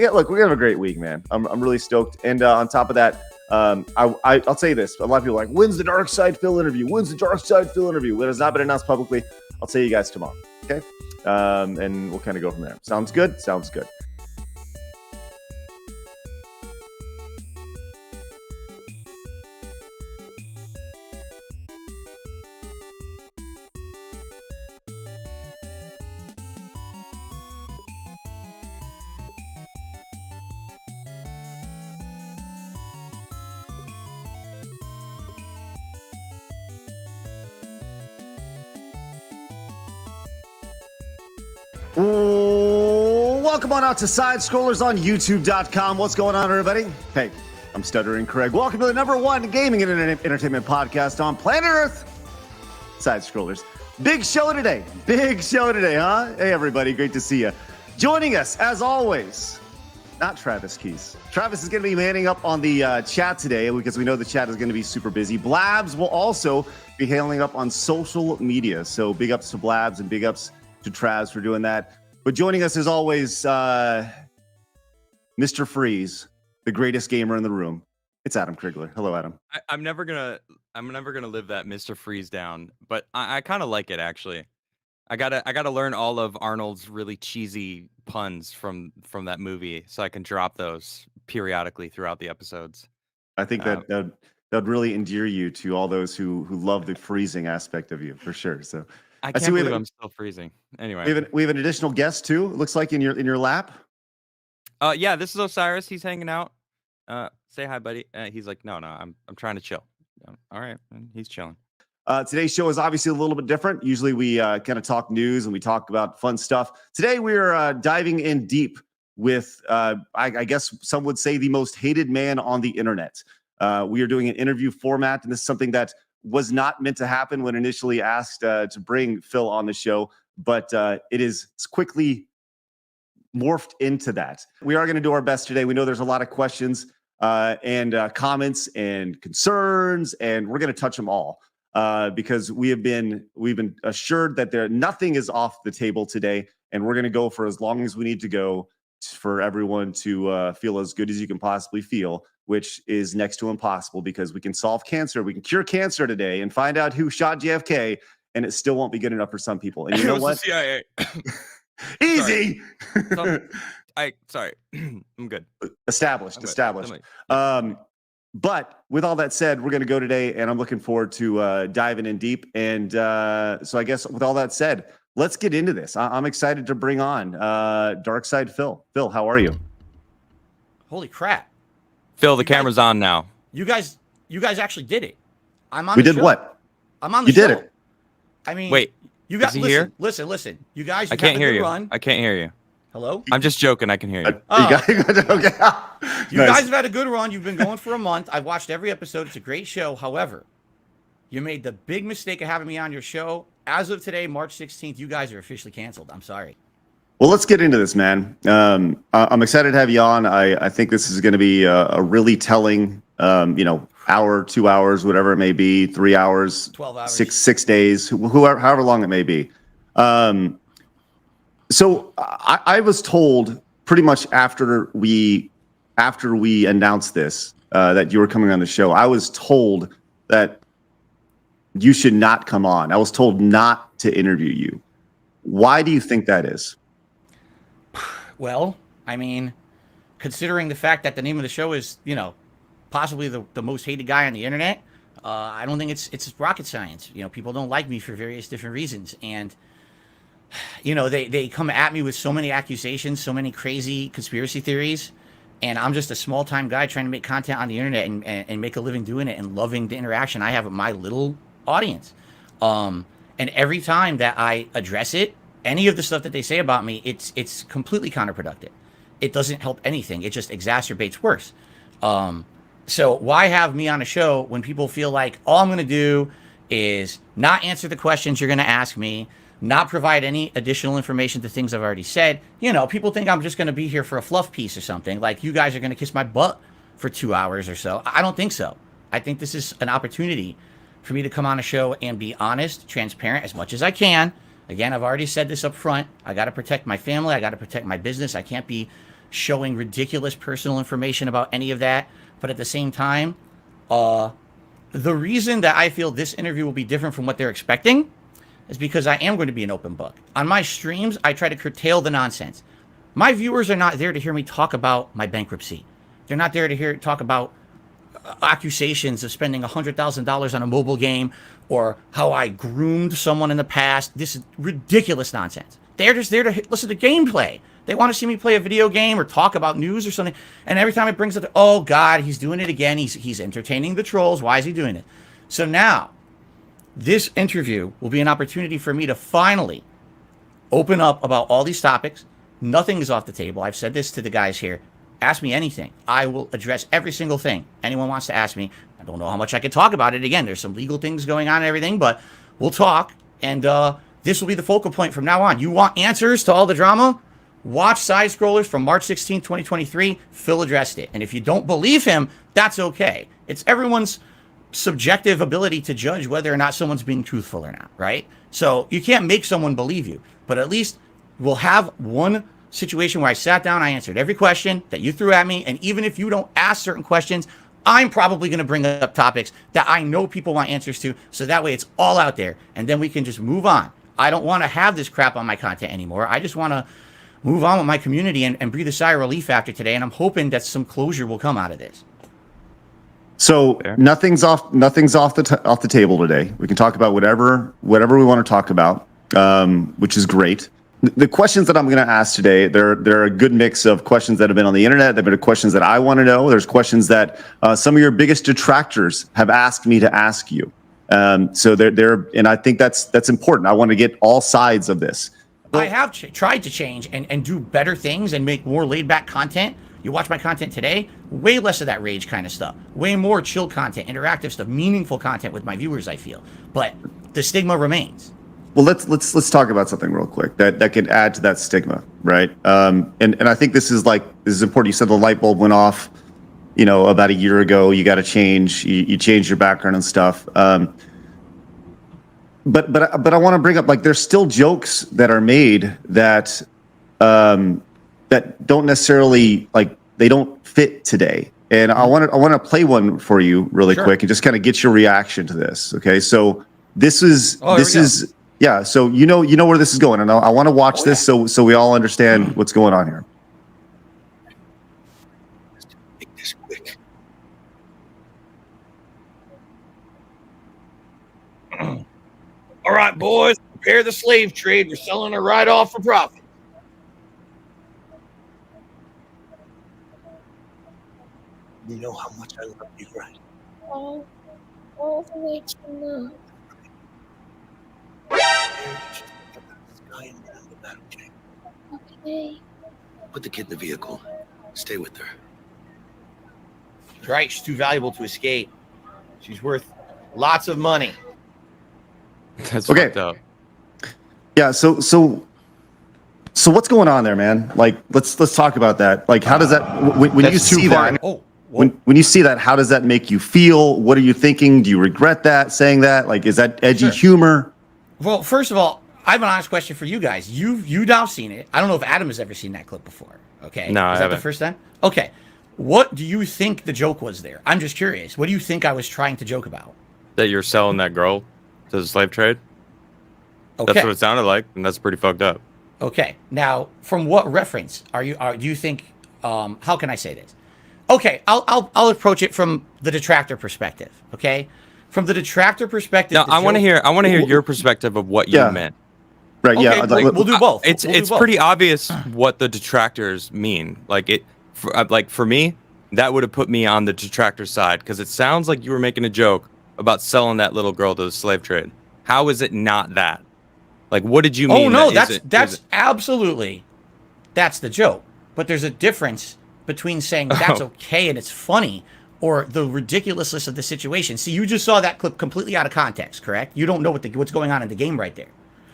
look, we're gonna have a great week, man. I'm really stoked. And on top of that, I'll say this: a lot of people are like, when's the Dark Side Phil interview? When's the Dark Side Phil interview? It has not been announced publicly. I'll tell you guys tomorrow. Okay, and we'll kind of go from there. Sounds good. Sounds good. Welcome on out to Side Scrollers on YouTube.com. What's going on, everybody? Hey, I'm Stuttering Craig. Welcome to the #1 gaming and entertainment podcast on planet Earth, Side Scrollers. Big show today, huh? Hey, everybody, great to see you. Joining us, as always, not Travis Keys. Travis is going to be manning up on the chat today because we know the chat is going to be super busy. Blabs will also be hailing up on social media. So big ups to Blabs and big ups to Travs for doing that. But joining us as always, Mr. Freeze, the greatest gamer in the room. It's Adam Krigler. Hello, Adam. I'm never gonna live that Mr. Freeze down, but I kind of like it actually. I gotta learn all of Arnold's really cheesy puns from that movie, so I can drop those periodically throughout the episodes. I think that'd really endear you to all those who love the freezing aspect of you, for sure. So. I can't believe I'm still freezing. Anyway, we have an additional guest too. It looks like in your lap. Yeah, this is Osiris. He's hanging out. Say hi, buddy. He's like, no, I'm trying to chill. All right, and he's chilling. Today's show is obviously a little bit different. Usually we kind of talk news and we talk about fun stuff. Today we're diving in deep with, I guess some would say, the most hated man on the internet. We are doing an interview format, and this is something that was not meant to happen when initially asked to bring Phil on the show, but it's quickly morphed into that. We are going to do our best today. We know there's a lot of questions and comments and concerns, and we're going to touch them all because we've been assured that nothing is off the table today, and we're going to go for as long as we need to go for everyone to feel as good as you can possibly feel, which is next to impossible because we can solve cancer. We can cure cancer today and find out who shot JFK, and it still won't be good enough for some people. And you know what? The CIA. Easy. Sorry. I'm good. Established. But with all that said, we're going to go today, and I'm looking forward to diving in deep. And so I guess with all that said, let's get into this. I'm excited to bring on Dark Side Phil. Phil, how are you? Holy crap. Phil, the camera's on now. You guys actually did it. I'm on We the did show. what? I'm on the You show. did it. I mean, Wait, you guys is he here? Listen. You guys, I can't hear you. Run. I can't hear you. Hello? I'm just joking. I can hear you. You Nice. guys have had a good run. You've been going for a month. I've watched every episode. It's a great show. However, you made the big mistake of having me on your show. As of today, March 16th, you guys are officially canceled. I'm sorry. Well, let's get into this, man. I'm excited to have you on. I think this is going to be a really telling, hour, 2 hours, whatever it may be, 3 hours, 12 hours, 6 days, however long it may be. So I was told pretty much after we announced this that you were coming on the show. I was told that you should not come on. I was told not to interview you. Why do you think that is? Well, I mean, considering the fact that the name of the show is, possibly the most hated guy on the internet, I don't think it's rocket science. People don't like me for various different reasons. And, they come at me with so many accusations, so many crazy conspiracy theories. And I'm just a small time guy trying to make content on the internet and make a living doing it and loving the interaction I have with my little audience. And every time that I address it, any of the stuff that they say about me, it's completely counterproductive. It doesn't help anything. It just exacerbates worse. So why have me on a show when people feel like all I'm going to do is not answer the questions you're going to ask me, not provide any additional information to things I've already said? People think I'm just going to be here for a fluff piece or something. Like you guys are going to kiss my butt for 2 hours or so. I don't think so. I think this is an opportunity for me to come on a show and be honest, transparent as much as I can. Again, I've already said this up front. I got to protect my family. I got to protect my business. I can't be showing ridiculous personal information about any of that. But at the same time, the reason that I feel this interview will be different from what they're expecting is because I am going to be an open book. On my streams, I try to curtail the nonsense. My viewers are not there to hear me talk about my bankruptcy. They're not there to talk about accusations of spending $100,000 on a mobile game or how I groomed someone in the past. This is ridiculous nonsense. They're just there to listen to gameplay. They want to see me play a video game or talk about news or something. And every time it brings up, oh God, he's doing it again. He's entertaining the trolls. Why is he doing it? So now, this interview will be an opportunity for me to finally open up about all these topics. Nothing is off the table. I've said this to the guys here. Ask me anything. I will address every single thing anyone wants to ask me. I don't know how much I can talk about it. Again, there's some legal things going on and everything, but we'll talk. And this will be the focal point from now on. You want answers to all the drama? Watch Side Scrollers from March 16, 2023. Phil addressed it. And if you don't believe him, that's okay. It's everyone's subjective ability to judge whether or not someone's being truthful or not, right? So you can't make someone believe you. But at least we'll have one situation where I sat down, I answered every question that you threw at me, and even if you don't ask certain questions, I'm probably going to bring up topics that I know people want answers to, so that way it's all out there, and then we can just move on. I don't want to have this crap on my content anymore. I just want to move on with my community and breathe a sigh of relief after today, and I'm hoping that some closure will come out of this. So nothing's off the table today. We can talk about whatever we want to talk about, which is great. The questions that I'm going to ask today, they're a good mix of questions that have been on the internet. They've been questions that I want to know. There's questions that some of your biggest detractors have asked me to ask you. So they're and I think that's important. I want to get all sides of this. I have tried to change and do better things and make more laid back content. You watch my content today, way less of that rage kind of stuff, way more chill content, interactive stuff, meaningful content with my viewers, I feel. But the stigma remains. Well, let's talk about something real quick that can add to that stigma, right? And I think this is important. You said the light bulb went off, about a year ago. You got to change. You changed your background and stuff. But I want to bring up, there's still jokes that are made that that don't necessarily they don't fit today. And I want to play one for you really quick and just kind of get your reaction to this. Okay, so this is yeah. So you know where this is going, and I want to watch this so we all understand what's going on here. Make this quick. All right, boys, prepare the slave trade. We're selling her right off for profit. You know how much I love you, right? Oh, all the way to now. Okay. Put the kid in the vehicle. Stay with her. That's right. She's too valuable to escape. She's worth lots of money. That's okay. fucked up. Yeah. So what's going on there, man? Let's talk about that. How does that when you see that? When you see that, how does that make you feel? What are you thinking? Do you regret saying that? Is that edgy humor? Well, first of all, I have an honest question for you guys. You've now seen it. I don't know if Adam has ever seen that clip before. Okay. No, I Is that haven't. the first time? Okay. What do you think the joke was there? I'm just curious. What do you think I was trying to joke about? That you're selling that girl to the slave trade? Okay. That's what it sounded like, and that's pretty fucked up. Okay. Now, from what reference do you think? How can I say this? Okay, I'll approach it from the detractor perspective. Okay, from the detractor perspective. No, I want to hear your perspective of what you meant. Right. Okay, yeah. we'll do both. It's We'll do both. pretty obvious what the detractors mean. For me, that would have put me on the detractor side because it sounds like you were making a joke about selling that little girl to the slave trade. How is it not that? What did you mean? Oh no, that's absolutely that's the joke. But there's a difference between saying that's okay and it's funny or the ridiculousness of the situation. See, you just saw that clip completely out of context, correct? You don't know what's going on in the game right there.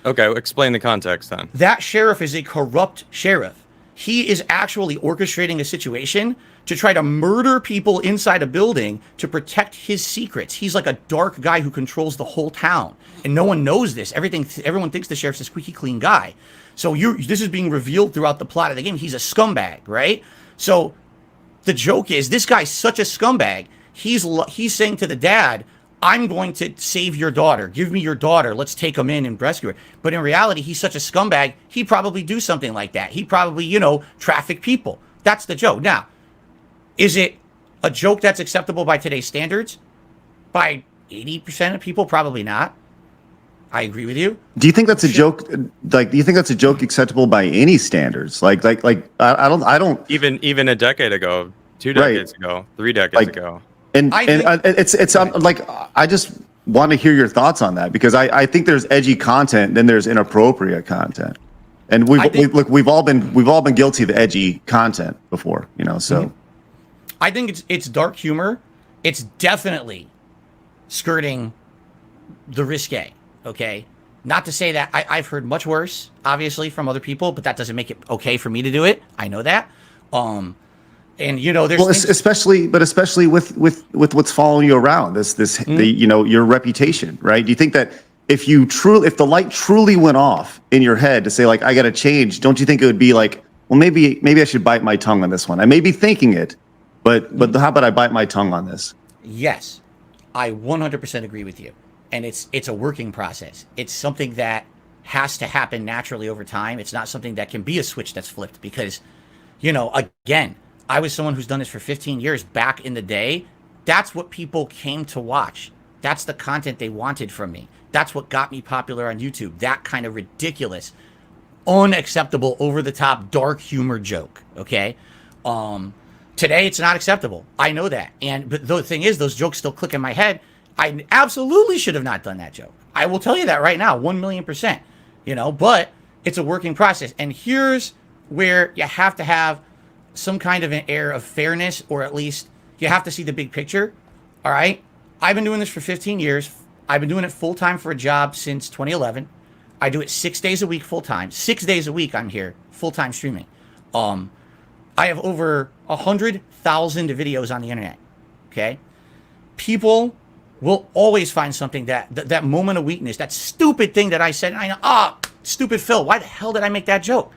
Okay, explain the context then. That sheriff is a corrupt sheriff. He is actually orchestrating a situation to try to murder people inside a building to protect his secrets. He's like a dark guy who controls the whole town. And no one knows this. Everyone thinks the sheriff's a squeaky clean guy. So this is being revealed throughout the plot of the game. He's a scumbag, right? So the joke is this guy's such a scumbag. He's saying to the dad, I'm going to save your daughter. Give me your daughter. Let's take him in and rescue her. But in reality, he's such a scumbag, he'd probably do something like that. He'd probably, traffic people. That's the joke. Now, is it a joke that's acceptable by today's standards? By 80% of people, probably not. I agree with you. Do you think that's a joke? Like, do you think that's a joke acceptable by any standards? I don't. Even a decade ago, 2 decades ago, 3 decades ago. And it's I just want to hear your thoughts on that, because I think there's edgy content, then there's inappropriate content, and we've all been guilty of edgy content before, So I think it's dark humor. It's definitely skirting the risque. Okay, not to say that I've heard much worse, obviously, from other people, but that doesn't make it okay for me to do it. I know that. And there's especially with what's following you around, your reputation, right? Do you think that if the light truly went off in your head to say, like, I got to change, don't you think it would be like, well, maybe I should bite my tongue on this one? I may be thinking it, but how about I bite my tongue on this? Yes, I 100% agree with you, and it's a working process. It's something that has to happen naturally over time. It's not something that can be a switch that's flipped, because, again, I was someone who's done this for 15 years back in the day. That's what people came to watch. That's the content they wanted from me. That's what got me popular on YouTube. That kind of ridiculous, unacceptable, over-the-top, dark humor joke, okay? Today, it's not acceptable. I know that. But the thing is, those jokes still click in my head. I absolutely should have not done that joke. I will tell you that right now, 1,000,000%. But it's a working process. And here's where you have to have some kind of an air of fairness, or at least you have to see the big picture. All right. I've been doing this for 15 years. I've been doing it full time for a job since 2011. I do it 6 days a week, full time. 6 days a week, I'm here, full time streaming. I have over 100,000 videos on the internet. Okay. People will always find something that moment of weakness, that stupid thing that I said. And I know, stupid Phil, why the hell did I make that joke?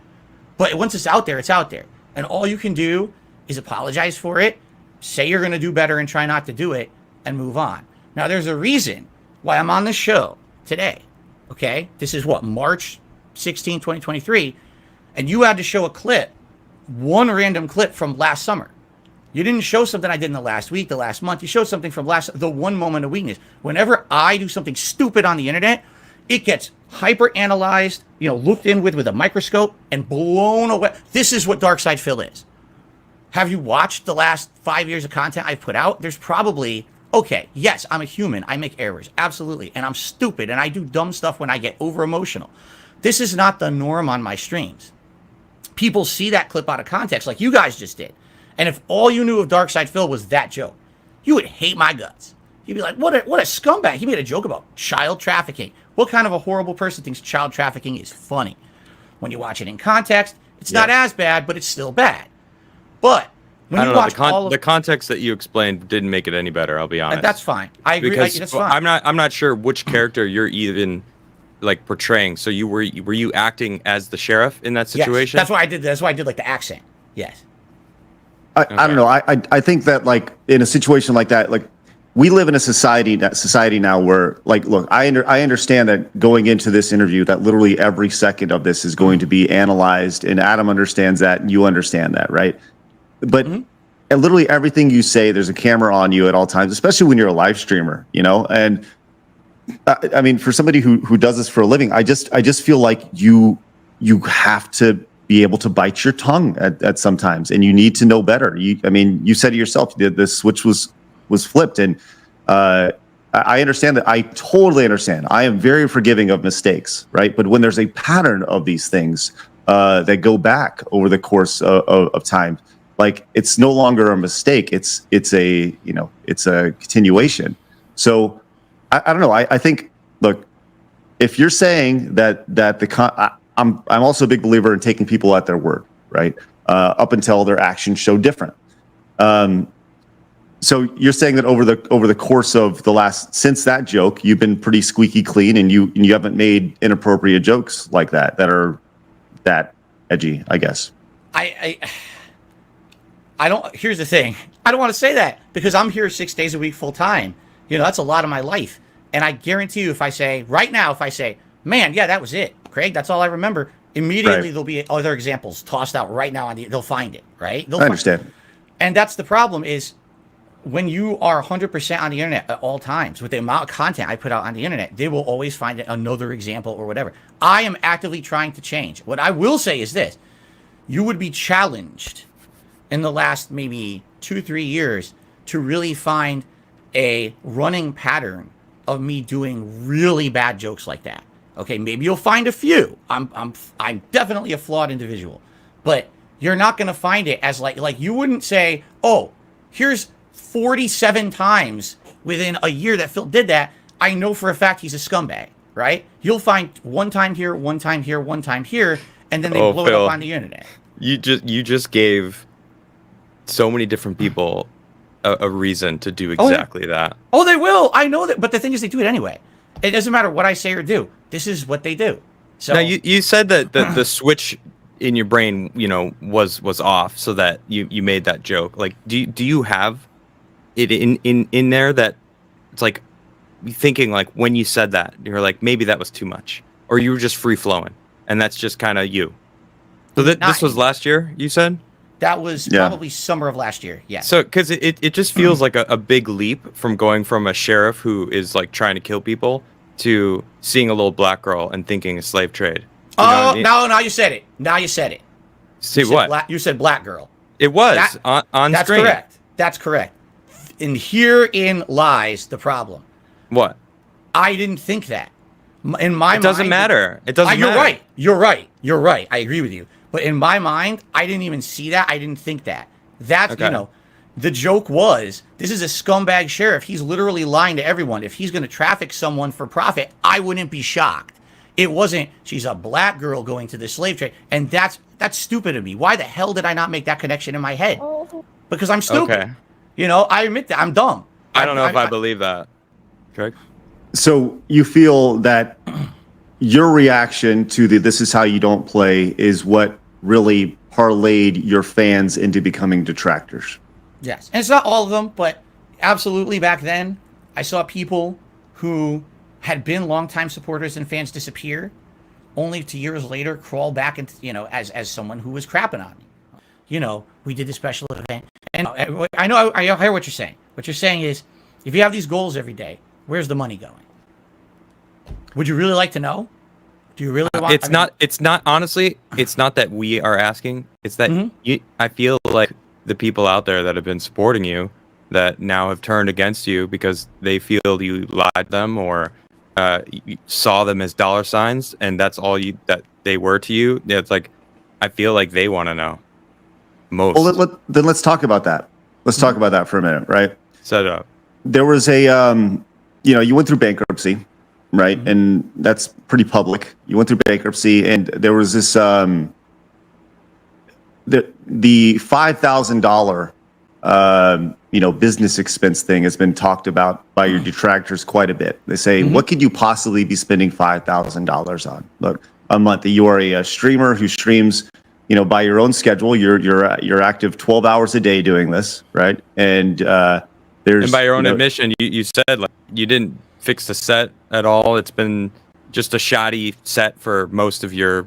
But once it's out there, it's out there. And all you can do is apologize for it, say you're going to do better and try not to do it, and move on. Now, there's a reason why I'm on this show today, okay? This is March 16, 2023, and you had to show a clip, one random clip from last summer. You didn't show something I did in the last week, the last month. You showed something from the one moment of weakness. Whenever I do something stupid on the internet, it gets hyper-analyzed, looked in with a microscope, and blown away. This is what Darkside Phil is. Have you watched the last 5 years of content I've put out? There's probably, okay, yes, I'm a human. I make errors, absolutely. And I'm stupid, and I do dumb stuff when I get over-emotional. This is not the norm on my streams. People see that clip out of context, like you guys just did. And if all you knew of Darkside Phil was that joke, you would hate my guts. You'd be like, what a scumbag. He made a joke about child trafficking. What kind of a horrible person thinks child trafficking is funny? When you watch it in context, it's not as bad, but it's still bad. But when you watch the context that you explained didn't make it any better, I'll be honest. That's fine. I agree. That's fine. I'm not sure which character you're even portraying. So were you acting as the sheriff in that situation? Yes, that's why I did. That's why I did the accent. Yes. I don't know. I think that in a situation like that, we live in a society now where, look, I understand that going into this interview, that literally every second of this is going to be analyzed, and Adam understands that, and you understand that, right? But literally everything you say, there's a camera on you at all times, especially when you're a live streamer, And I mean, for somebody who does this for a living, I just feel like you have to be able to bite your tongue at sometimes, and you need to know better. You said it yourself, the switch was flipped, and I understand that. I totally understand. I am very forgiving of mistakes, right? But when there's a pattern of these things that go back over the course of time, it's no longer a mistake. It's a continuation. So I don't know. I think, look, if you're saying that I'm also a big believer in taking people at their word, right? Up until their actions show different. So you're saying that over the course of since that joke, you've been pretty squeaky clean, and you haven't made inappropriate jokes like that are that edgy, I guess. I don't. Here's the thing. I don't want to say that because I'm here 6 days a week full time. You know, that's a lot of my life. And I guarantee you, if I say right now, if I say, man, yeah, that was it, Craig, that's all I remember. Immediately there'll be other examples tossed out right now they'll find it, right? I understand. And that's the problem is when you are 100% on the internet at all times with the amount of content I put out on the internet, they will always find another example or whatever. I am actively trying to change. What I will say is this: you would be challenged in the last maybe 2-3 years to really find a running pattern of me doing really bad jokes like that. Okay, maybe you'll find a few. I'm definitely a flawed individual, but you're not going to find it as like you wouldn't say, oh, here's 47 times within a year that Phil did that. I know for a fact he's a scumbag, right? You'll find one time here, one time here, one time here, and then they blow it up on the internet. You just gave so many different people a reason to do exactly that. Oh, they will. I know that, but the thing is, they do it anyway. It doesn't matter what I say or do. This is what they do. So now you said that the switch in your brain, you know, was off, so that you made that joke. Like, do you have it in there that it's like thinking like when you said that you're like maybe that was too much, or you were just free flowing, and that's just kind of you. So this was last year, you said? That was probably summer of last year. Yeah. So, because it just feels like a big leap from going from a sheriff who is like trying to kill people to seeing a little black girl and thinking a slave trade. You know what I mean? Now you said it. Now you said it. See what? You said black girl. It was on that's screen. Correct. That's correct. And herein lies the problem. What? I didn't think that. In my mind, it doesn't matter. It doesn't you're matter. right. You're right. You're right. I agree with you. But in my mind, I didn't even see that. I didn't think that. That's, Okay. you know, the joke was, this is a scumbag sheriff. He's literally lying to everyone. If he's going to traffic someone for profit, I wouldn't be shocked. It wasn't, she's a black girl going to the slave trade. And that's stupid of me. Why the hell did I not make that connection in my head? Because I'm stupid. Okay. You know, I admit that. I'm dumb. I don't know if I believe that. Craig? So you feel that your reaction to the "this is how you don't play" is what really parlayed your fans into becoming detractors. Yes. And it's not all of them, but absolutely back then, I saw people who had been longtime supporters and fans disappear, only to years later crawl back into, you know, as someone who was crapping on me. You know, we did a special event. And I know, I hear what you're saying. What you're saying is, if you have these goals every day, where's the money going? Would you really like to know? Do you really want? It's not honestly, it's not that we are asking. It's that I feel like the people out there that have been supporting you that now have turned against you because they feel you lied to them or you saw them as dollar signs, and that's all that they were to you. It's like, I feel like they want to know most. Well, then let's talk about that. Let's talk about that for a minute, right? Set it up. There was a, you know, you went through bankruptcy, right? And that's pretty public. You went through bankruptcy, and there was this, the $5,000, you know, business expense thing has been talked about by your detractors quite a bit. They say, what could you possibly be spending $5,000 on? Look, a month. You are a streamer who streams, you know, by your own schedule. You're active 12 hours a day doing this, right? And there's, and by your own admission, you said like you didn't fix the set at all. It's been just a shoddy set for most of your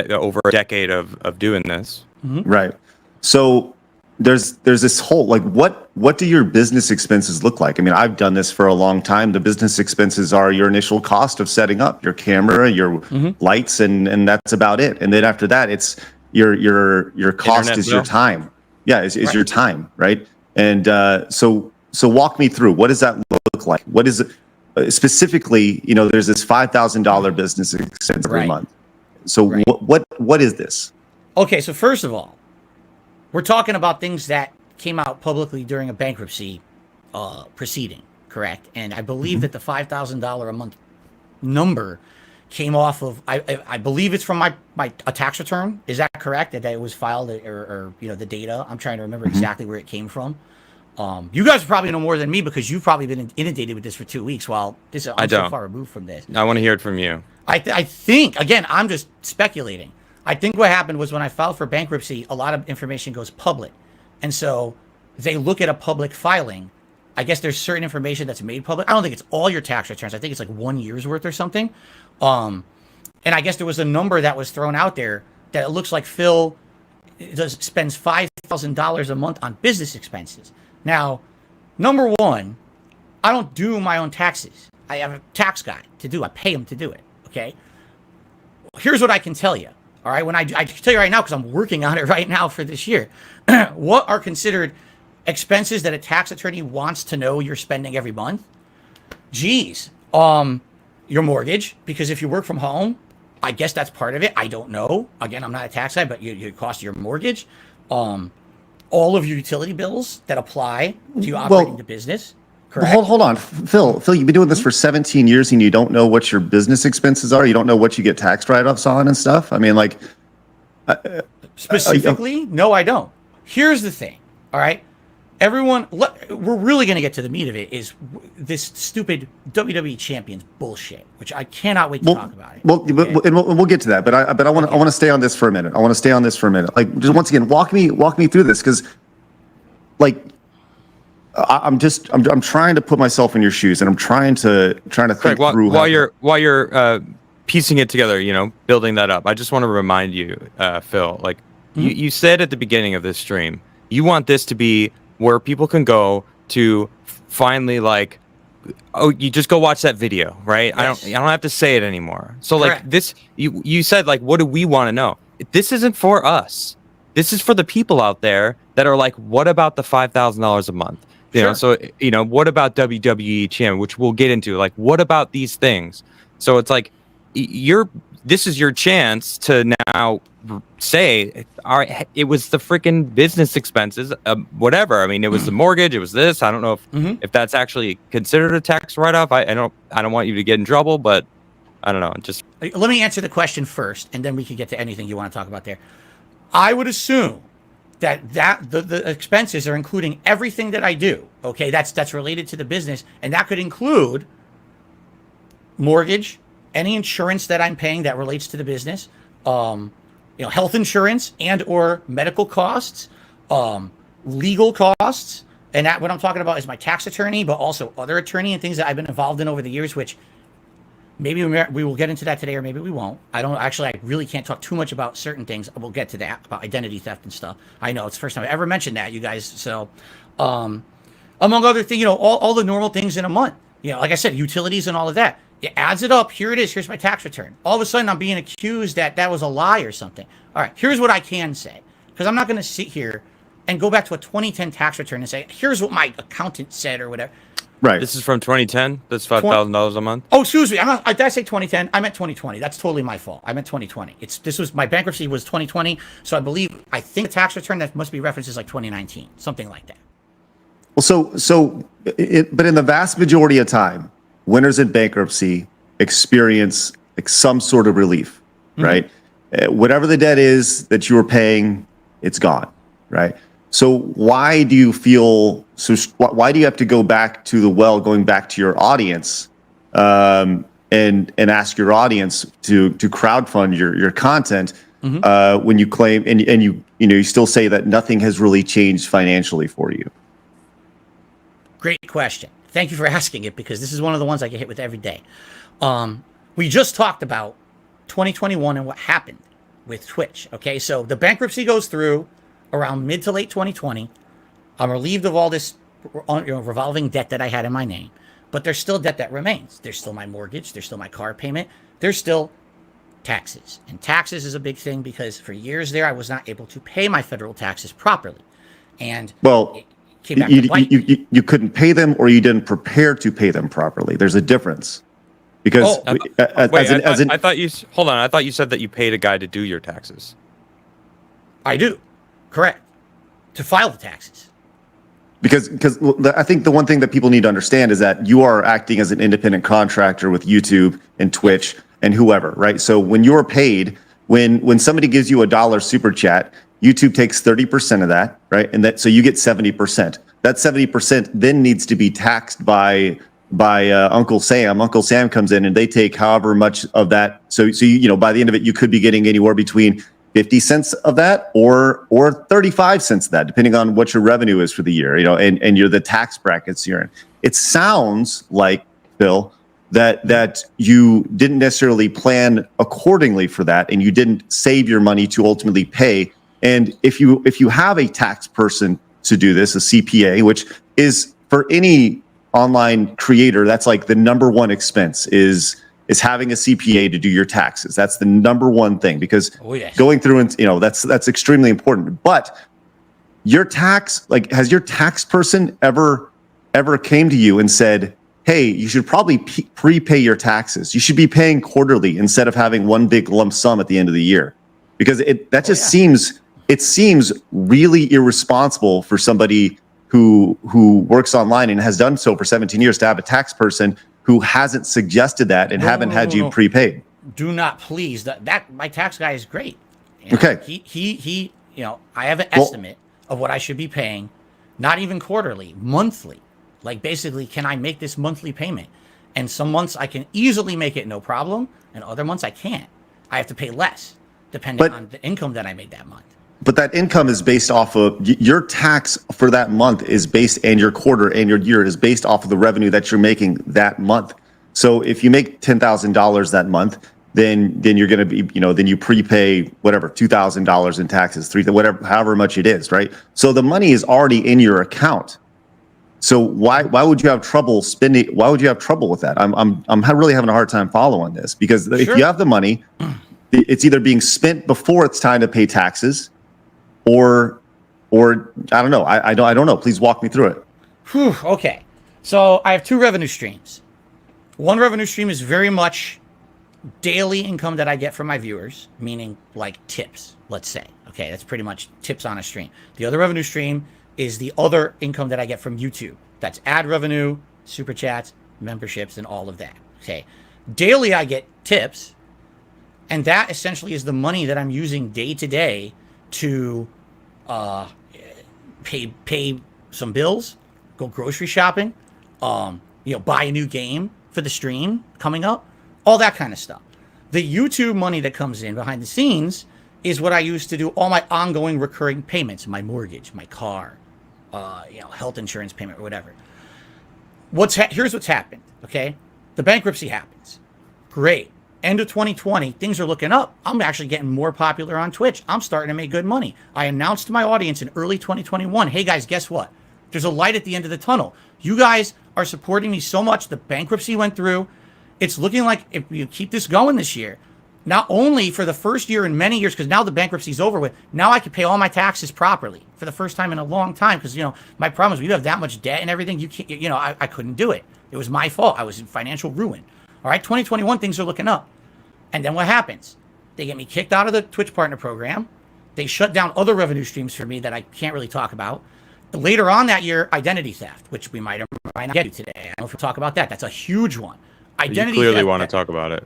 over a decade of doing this. Right. So there's this whole, like, what do your business expenses look like? I mean, I've done this for a long time. The business expenses are your initial cost of setting up your camera, your lights, and that's about it. And then after that, it's your cost Internet is bill. your time. Yeah, is your time, right? And so walk me through, what does that look like? What is it specifically? You know, there's this $5,000 business expense every month. So what is this? Okay, so first of all, we're talking about things that came out publicly during a bankruptcy proceeding, correct? And I believe that the $5,000 a month number came off of, I believe it's from my a tax return. Is that correct? That it was filed or you know, the data? I'm trying to remember exactly where it came from. You guys probably know more than me because you've probably been inundated with this for 2 weeks while I'm so far removed from this. I want to hear it from you. I think, again, I'm just speculating. I think what happened was when I filed for bankruptcy, a lot of information goes public. And so they look at a public filing. I guess there's certain information that's made public. I don't think it's all your tax returns. I think it's like 1 year's worth or something. And I guess there was a number that was thrown out there that it looks like Phil spends $5,000 a month on business expenses. Now, number one, I don't do my own taxes. I have a tax guy to do. I pay him to do it. Okay. Here's what I can tell you. All right. I can tell you right now, because I'm working on it right now for this year, what are considered expenses that a tax attorney wants to know you're spending every month? Geez. Your mortgage, because if you work from home, I guess that's part of it. I don't know. Again, I'm not a tax guy, but you cost your mortgage. All of your utility bills that apply to you operating the business. Correct? Hold on. Phil, you've been doing this for 17 years and you don't know what your business expenses are? You don't know what you get tax write-offs on and stuff? I mean, like... Specifically? No, I don't. Here's the thing. All right? Everyone, we're really going to get to the meat of it, is this stupid WWE Champions bullshit, which I cannot wait to talk about it. Well, we'll get to that, but I want to stay on this for a minute. Like, just once again, walk me through this, because, like, I'm trying to put myself in your shoes, and I'm trying to think through while you're piecing it together, building that up. I just want to remind you, Phil, like you said at the beginning of this stream, you want this to be where people can go to finally, like, you just go watch that video, right? Yes. I don't have to say it anymore. So like this, you said, like, what do we want to know? This isn't for us. This is for the people out there that are like, what about the $5,000 a month? You know, so what about WWE Champion, which we'll get into? Like, what about these things? So it's like this is your chance to now say, all right, it was the freaking business expenses, whatever. I mean, it was the mortgage, it was this. I don't know if that's actually considered a tax write-off. I don't want you to get in trouble, but I don't know. Just let me answer the question first, and then we can get to anything you want to talk about there. I would assume that the expenses are including everything that I do. Okay, that's related to the business, and that could include mortgage, any insurance that I'm paying that relates to the business, health insurance and or medical costs, legal costs, and that what I'm talking about is my tax attorney, but also other attorney and things that I've been involved in over the years, which maybe we will get into that today, or maybe we won't. I really can't talk too much about certain things. We'll get to that, about identity theft and stuff. I know it's the first time I ever mentioned that, you guys. So, among other things, all the normal things in a month, like I said, utilities and all of that. It adds it up. Here it is. Here's my tax return. All of a sudden, I'm being accused that was a lie or something. All right, here's what I can say, because I'm not going to sit here and go back to a 2010 tax return and say, here's what my accountant said or whatever. Right. This is from 2010. That's $5,000 a month. Oh, excuse me. Did I say 2010? I meant 2020. That's totally my fault. I meant 2020. My bankruptcy was 2020. So I think the tax return that must be referenced is like 2019, something like that. Well, but in the vast majority of time, winners in bankruptcy experience like some sort of relief, right? Whatever the debt is that you were paying, it's gone, right? So why do you have to go back to the well, going back to your audience, and ask your audience to crowdfund your content when you claim and you still say that nothing has really changed financially for you? Great question. Thank you for asking it, because this is one of the ones I get hit with every day. We just talked about 2021 and what happened with Twitch. Okay, so the bankruptcy goes through around mid to late 2020. I'm relieved of all this revolving debt that I had in my name, but there's still debt that remains. There's still my mortgage. There's still my car payment. There's still taxes. And taxes is a big thing, because for years there, I was not able to pay my federal taxes properly. And you couldn't pay them, or you didn't prepare to pay them properly. There's a difference. Because I thought you said that you paid a guy to do your taxes. I do. Correct. To file the taxes. Because I think the one thing that people need to understand is that you are acting as an independent contractor with YouTube and Twitch and whoever, right? So when you're paid, when somebody gives you $1 super chat, YouTube takes 30% of that, right? And so you get 70%. That 70% then needs to be taxed by Uncle Sam. Uncle Sam comes in and they take however much of that. So by the end of it, you could be getting anywhere between 50 cents of that or 35 cents of that, depending on what your revenue is for the year, and you're the tax brackets you're in. It sounds like, Phil, that you didn't necessarily plan accordingly for that, and you didn't save your money to ultimately pay. And if you have a tax person to do this, a CPA, which is for any online creator, that's like the number one expense is having a CPA to do your taxes. That's the number one thing, because going through and that's extremely important. But your tax, like, has your tax person ever came to you and said, hey, you should probably prepay your taxes. You should be paying quarterly instead of having one big lump sum at the end of the year, because seems really irresponsible for somebody who works online and has done so for 17 years to have a tax person who hasn't suggested that and haven't had you prepaid. Do not, please. That my tax guy is great. Okay. He I have an estimate of what I should be paying, not even quarterly, monthly. Like, basically, can I make this monthly payment? And some months I can easily make it no problem, and other months I can't. I have to pay less, depending on the income that I made that month. But that income is based off of your tax for that month is based, and your quarter and your year is based off of the revenue that you're making that month. So if you make $10,000 that month, then you're going to be, then you prepay whatever, $2,000 in taxes, whatever, however much it is, right? So the money is already in your account. So why would you have trouble spending? Why would you have trouble with that? I'm really having a hard time following this, because if you have the money, it's either being spent before it's time to pay taxes, or I don't know. I don't know. Please walk me through it. Whew, okay. So I have two revenue streams. One revenue stream is very much daily income that I get from my viewers, meaning like tips, let's say. Okay, that's pretty much tips on a stream. The other revenue stream is the other income that I get from YouTube. That's ad revenue, super chats, memberships, and all of that. Okay. Daily I get tips, and that essentially is the money that I'm using day to day to pay some bills, go grocery shopping, buy a new game for the stream coming up, all that kind of stuff. The YouTube money that comes in behind the scenes is what I use to do all my ongoing recurring payments, my mortgage, my car, health insurance payment, or whatever. Here's what's happened, okay? The bankruptcy happens. Great. End of 2020, things are looking up. I'm actually getting more popular on Twitch. I'm starting to make good money. I announced to my audience in early 2021, hey guys, guess what? There's a light at the end of the tunnel. You guys are supporting me so much. The bankruptcy went through. It's looking like if you keep this going this year, not only for the first year in many years, because now the bankruptcy's over with, now I can pay all my taxes properly for the first time in a long time. Because, my problem is we have that much debt and everything. You can't, I couldn't do it. It was my fault. I was in financial ruin. All right, 2021, things are looking up. And then what happens? They get me kicked out of the Twitch partner program. They shut down other revenue streams for me that I can't really talk about. Later on that year, identity theft, which we might not get to today. I don't know if we'll talk about that. That's a huge one. Identity you clearly theft, want to talk about it.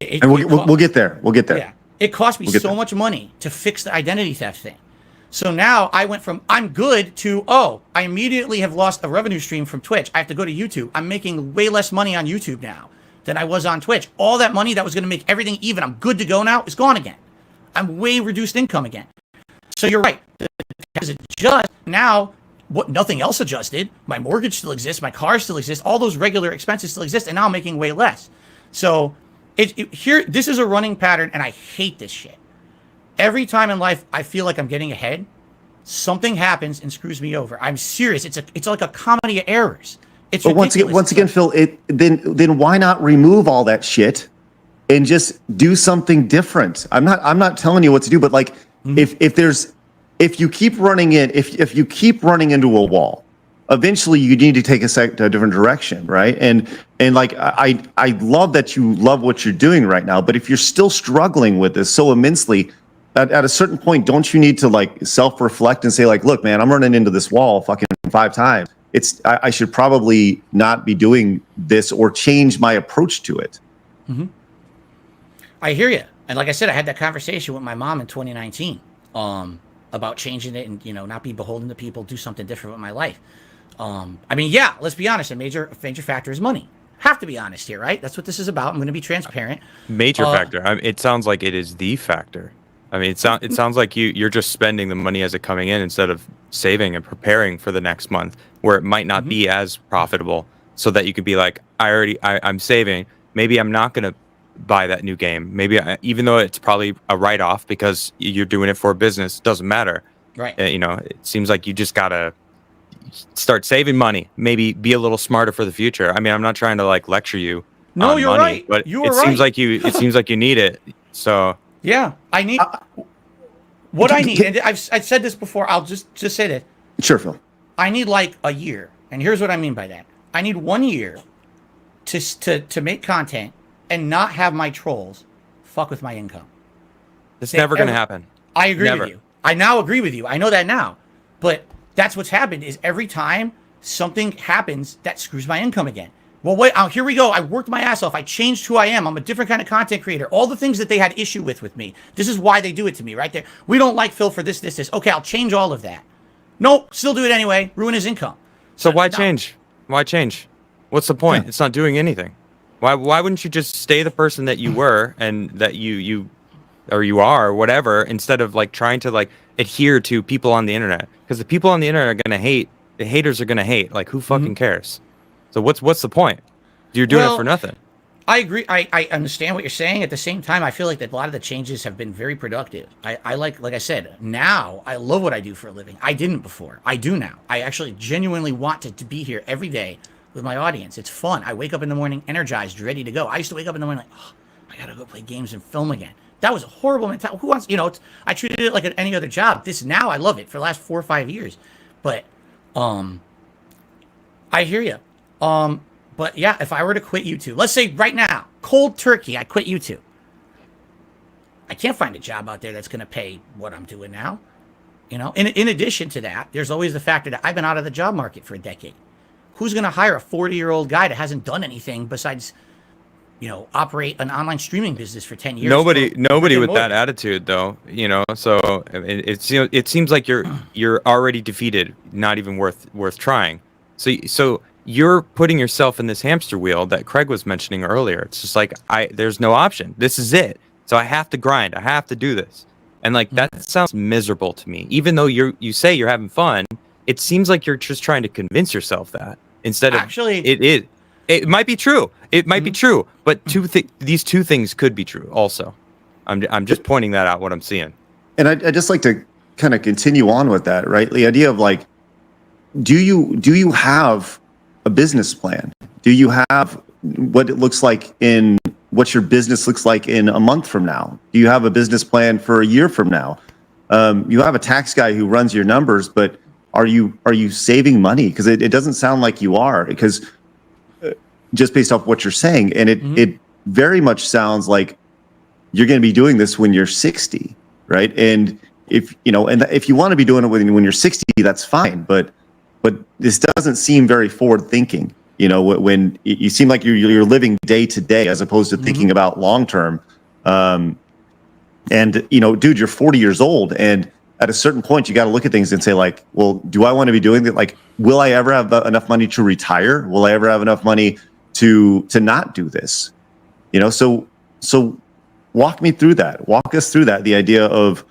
And we'll get there. We'll get there. Yeah. It cost me so much money to fix the identity theft thing. So now I went from I'm good to, I immediately have lost a revenue stream from Twitch. I have to go to YouTube. I'm making way less money on YouTube now than I was on Twitch. All that money that was going to make everything even, I'm good to go now, is gone again. I'm way reduced income again. So you're right. Because it just now, nothing else adjusted. My mortgage still exists. My car still exists. All those regular expenses still exist. And now I'm making way less. So this is a running pattern, and I hate this shit. Every time in life I feel like I'm getting ahead, something happens and screws me over. I'm serious. It's like a comedy of errors. It's but once again, Phil, then why not remove all that shit and just do something different? I'm not telling you what to do, but like if you keep running into a wall, eventually you need to take a different direction, right? And like I love that you love what you're doing right now, but if you're still struggling with this so immensely, at a certain point, don't you need to like self-reflect and say like, look, man, I'm running into this wall fucking 5 times. I should probably not be doing this or change my approach to it. Mm-hmm. I hear you. And like I said, I had that conversation with my mom in 2019 about changing it and, not be beholden to people, do something different with my life. Let's be honest. A major factor is money. Have to be honest here, right? That's what this is about. I'm going to be transparent. Major factor. It sounds like it is the factor. I mean, it sounds like you're just spending the money as it coming in instead of saving and preparing for the next month where it might not be as profitable, so that you could be like, I'm saving. Maybe I'm not going to buy that new game. Maybe even though it's probably a write-off because you're doing it for a business, doesn't matter. Right. You know, it seems like you just got to start saving money, maybe be a little smarter for the future. I mean, I'm not trying to like lecture you. No, on you're money, right. But You it are seems right. like it seems like you need it. So yeah, I need what I need. And I've said this before. I'll just say this. Sure, Phil. I need like a year, and here's what I mean by that. I need 1 year to make content and not have my trolls fuck with my income. it's never going to happen. I agree Never. with you. I now agree with you. I know that now. But that's what's happened is every time something happens, that screws my income again. Well, wait, here we go. I worked my ass off. I changed who I am. I'm a different kind of content creator. All the things that they had issue with me. This is why they do it to me right there. We don't like Phil for this. Okay, I'll change all of that. Nope, still do it anyway. Ruin his income. So why change? Why change? What's the point? It's not doing anything. Why wouldn't you just stay the person that you were and that you are or whatever, instead of like trying to like adhere to people on the internet? Because the people on the internet are gonna hate. The haters are gonna hate. Like, who fucking cares? So what's the point? You're doing it for nothing. I agree. I understand what you're saying. At the same time, I feel like that a lot of the changes have been very productive. I like I said, now I love what I do for a living. I didn't before. I do now. I actually genuinely want to be here every day with my audience. It's fun. I wake up in the morning energized, ready to go. I used to wake up in the morning like, oh, I gotta go play games and film again. That was a horrible mentality. Who wants, I treated it like any other job. This now I love it for the last 4 or 5 years. But I hear you. But yeah, if I were to quit YouTube, let's say right now, cold turkey, I quit YouTube. I can't find a job out there that's going to pay what I'm doing now. In addition to that, there's always the factor that I've been out of the job market for a decade. Who's going to hire a 40-year-old guy that hasn't done anything besides, operate an online streaming business for 10 years? Nobody with that attitude, though. So it seems like you're already defeated, not even worth trying. So you're putting yourself in this hamster wheel that Craig was mentioning earlier. It's just like there's no option. This is it. So I have to grind. I have to do this. And like that sounds miserable to me. Even though you say you're having fun, it seems like you're just trying to convince yourself that instead of actually it might be true. It might be true, but these two things could be true also. I'm just pointing that out what I'm seeing. And I just like to kind of continue on with that, right? The idea of like, do you have a business plan? Do you have what it looks like what your business looks like in a month from now? Do you have a business plan for a year from now? You have a tax guy who runs your numbers, but are you saving money? Because it doesn't sound like you are, because just based off what you're saying, and it very much sounds like you're going to be doing this when you're 60, right? And if you want to be doing it when you're 60, that's fine, but this doesn't seem very forward thinking. When you seem like you're living day to day as opposed to thinking about long term. And dude, you're 40 years old, and at a certain point, you got to look at things and say like, well, do I want to be doing that? Like, will I ever have enough money to retire? Will I ever have enough money to not do this? So walk me through that. Walk us through that. The idea of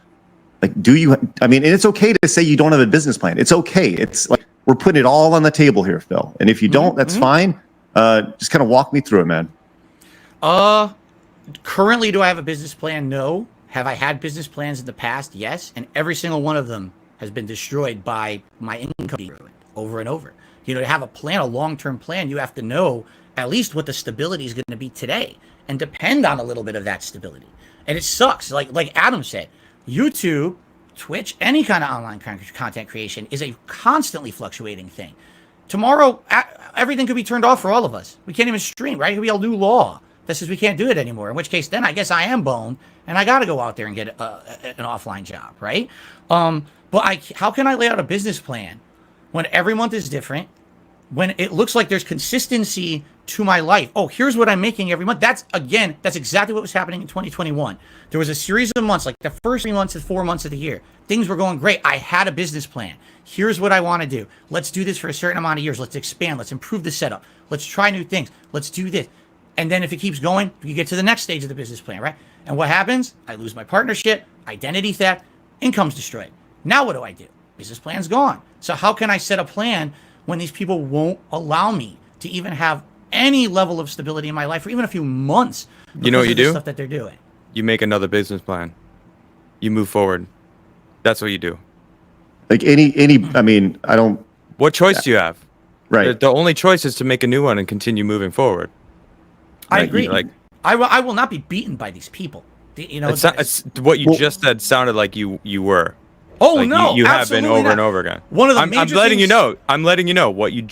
like, and it's okay to say you don't have a business plan. It's okay. It's like, we're putting it all on the table here, Phil. And if you don't, that's fine. Just kind of walk me through it, man. Currently, do I have a business plan? No. Have I had business plans in the past? Yes. And every single one of them has been destroyed by my income being ruined over and over. To have a plan, a long-term plan, you have to know at least what the stability is going to be today and depend on a little bit of that stability. And it sucks. Like Adam said, YouTube, Twitch, any kind of online content creation is a constantly fluctuating thing. Tomorrow, everything could be turned off for all of us. We can't even stream, right? It could be a new law that says we can't do it anymore, in which case then I guess I am boned and I got to go out there and get an offline job, right? But how can I lay out a business plan when every month is different, when it looks like there's consistency to my life? Oh, here's what I'm making every month. That's exactly what was happening in 2021. There was a series of months, like the first 3 months to 4 months of the year. Things were going great. I had a business plan. Here's what I want to do. Let's do this for a certain amount of years. Let's expand. Let's improve the setup. Let's try new things. Let's do this. And then if it keeps going, you get to the next stage of the business plan, right? And what happens? I lose my partnership. identity theft, income's destroyed. Now what do? Business plan's gone. So how can I set a plan when these people won't allow me to even have any level of stability in my life for even a few months? You know what you do? Stuff that they're doing. You make another business plan. You move forward. That's what you do. Like I mean, I don't. What choice do you have? Right. The only choice is to make a new one and continue moving forward. I agree. I will not be beaten by these people. You know, it's what you just said sounded like you were. Oh like no, you have been over not. and over again. One of the I'm major letting you things- know. I'm letting you know what you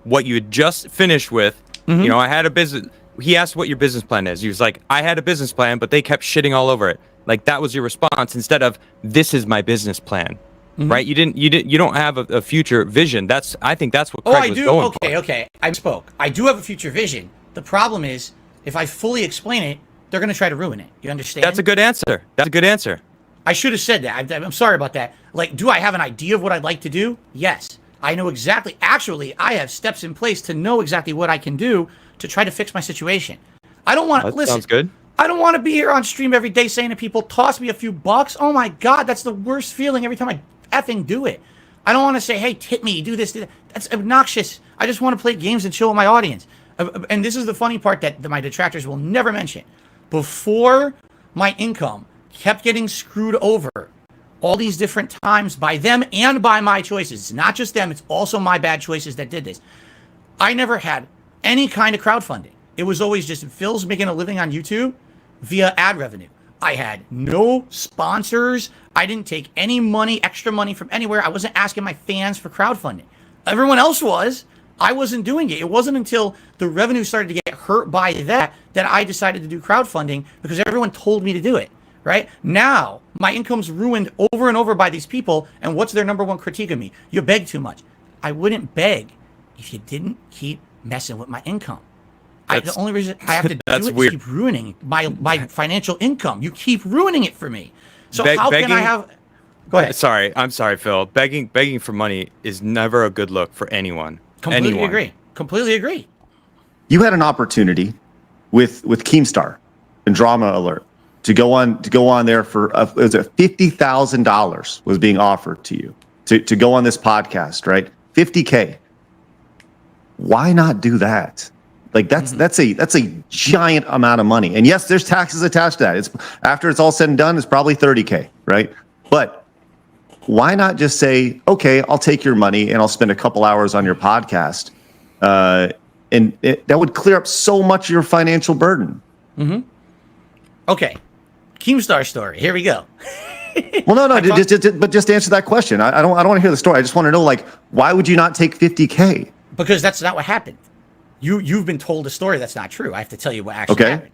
what you had just finished with. You know, I had a business. He asked what your business plan is. He was like, I had a business plan, but they kept shitting all over it. Like that was your response instead of this is my business plan, right? You don't have a future vision. I think that's what Craig was going for. Okay. I spoke. I do have a future vision. The problem is, if I fully explain it, they're going to try to ruin it. You understand? That's a good answer. That's a good answer. I should have said that. I'm sorry about that. Like, do I have an idea of what I'd like to do? Yes. I know exactly. Actually, I have steps in place to know exactly what I can do to try to fix my situation. I don't want to listen. Sounds good. I don't want to be here on stream every day saying to people, toss me a few bucks. Oh my God, that's the worst feeling every time I effing do it. I don't want to say, hey, tip me, do this, do that. That's obnoxious. I just want to play games and chill with my audience. And this is the funny part that my detractors will never mention. Before my income kept getting screwed over all these different times by them and by my choices. It's not just them, it's also my bad choices that did this. I never had any kind of crowdfunding. It was always just Phil's making a living on YouTube via ad revenue. I had no sponsors. I didn't take any money, extra money from anywhere. I wasn't asking my fans for crowdfunding. Everyone else was. I wasn't doing it. It wasn't until the revenue started to get hurt by that I decided to do crowdfunding because everyone told me to do it. Right? Now, my income's ruined over and over by these people, and what's their number one critique of me? You beg too much. I wouldn't beg if you didn't keep messing with my income. The only reason I have to do it is keep ruining my financial income. You keep ruining it for me. So how can I have... Go ahead. Sorry, I'm sorry, Phil. Begging for money is never a good look for anyone. Completely agree. You had an opportunity with Keemstar and Drama Alert to go on there for it was $50,000 was being offered to you to go on this podcast, right? $50K. Why not do that? Like that's a giant amount of money. And yes, there's taxes attached to that. It's after it's all said and done, it's probably $30K, right? But why not just say, okay, I'll take your money and I'll spend a couple hours on your podcast, and that would clear up so much of your financial burden. Okay. Keemstar story. Here we go. Well, no, just answer that question. I don't want to hear the story. I just want to know, like, why would you not take $50K? Because that's not what happened. You've been told a story that's not true. I have to tell you what actually happened.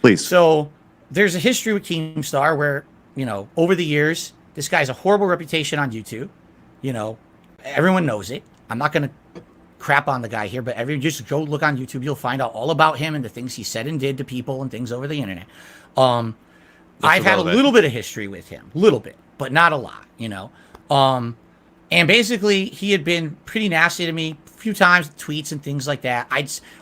Please. So there's a history with Keemstar where, over the years, this guy has a horrible reputation on YouTube. Everyone knows it. I'm not going to crap on the guy here, but just go look on YouTube. You'll find out all about him and the things he said and did to people and things over the internet. I've had a little bit of history with him, but not a lot, and basically he had been pretty nasty to me a few times, tweets and things like that.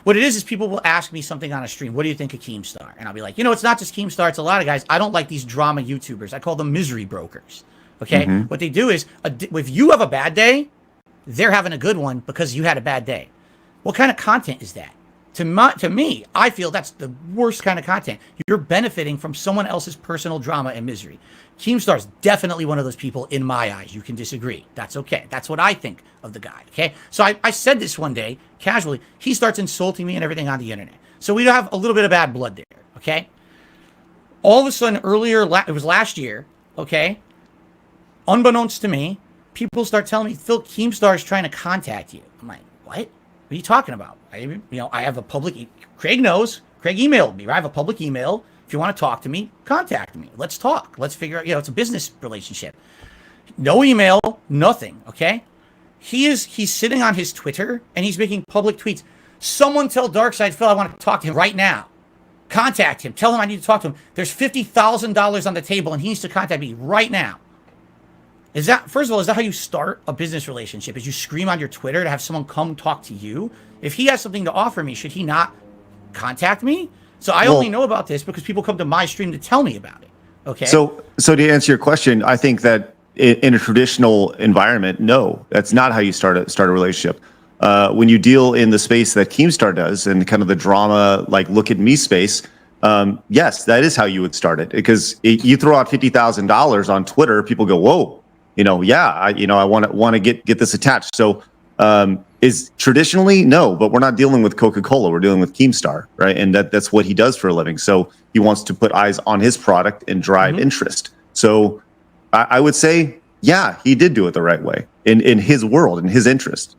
What it is people will ask me something on a stream. What do you think of Keemstar? And I'll be like, it's not just Keemstar. It's a lot of guys. I don't like these drama YouTubers. I call them misery brokers. Okay. What they do is if you have a bad day, they're having a good one because you had a bad day. What kind of content is that? To me, I feel that's the worst kind of content. You're benefiting from someone else's personal drama and misery. Keemstar's definitely one of those people in my eyes. You can disagree. That's okay. That's what I think of the guy. Okay. So I said this one day, casually. He starts insulting me and everything on the internet. So we have a little bit of bad blood there. Okay. All of a sudden, it was last year. Okay. Unbeknownst to me, people start telling me, Phil, Keemstar is trying to contact you. I'm like, what? What are you talking about? I have a public, Craig knows, Craig emailed me, right? I have a public email. If you want to talk to me, contact me. Let's talk. Let's figure out, it's a business relationship. No email, nothing, okay? He's sitting on his Twitter and he's making public tweets. Someone tell Darkside Phil I want to talk to him right now. Contact him. Tell him I need to talk to him. There's $50,000 on the table and he needs to contact me right now. First of all, is that how you start a business relationship? Is you scream on your Twitter to have someone come talk to you? If he has something to offer me, should he not contact me? So I only know about this because people come to my stream to tell me about it. Okay. So to answer your question, I think that in a traditional environment, no, that's not how you start a relationship. When you deal in the space that Keemstar does, and kind of the drama, like look at me space, yes, that is how you would start it. Because you throw out $50,000 on Twitter, people go, whoa, I want to get this attached. So is traditionally no, but we're not dealing with Coca-Cola. We're dealing with Keemstar, right? And that's what he does for a living. So he wants to put eyes on his product and drive interest. So I would say, yeah, he did do it the right way in his world, in his interest.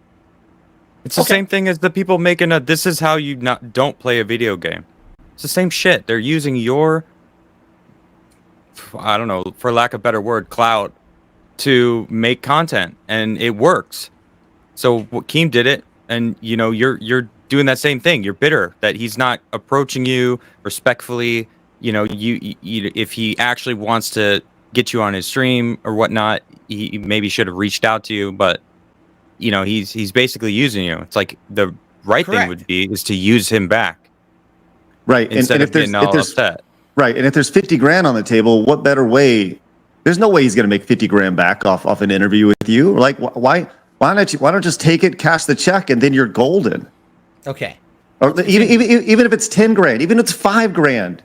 It's the same thing as the people making this is how you don't play a video game. It's the same shit. They're using your, I don't know, for lack of a better word, clout to make content, and it works. So Keem did it, and you're doing that same thing. You're bitter that he's not approaching you respectfully. You if he actually wants to get you on his stream or whatnot, he maybe should have reached out to you, but he's basically using you. It's like the right thing would be is to use him back, right? Instead of getting all upset, right? And if there's 50 grand on the table, what better way? There's no way he's going to make 50 grand back off an interview with you. Like, why don't just take it, cash the check, and then you're golden? Okay. Or even if it's 10 grand, even if it's 5 grand,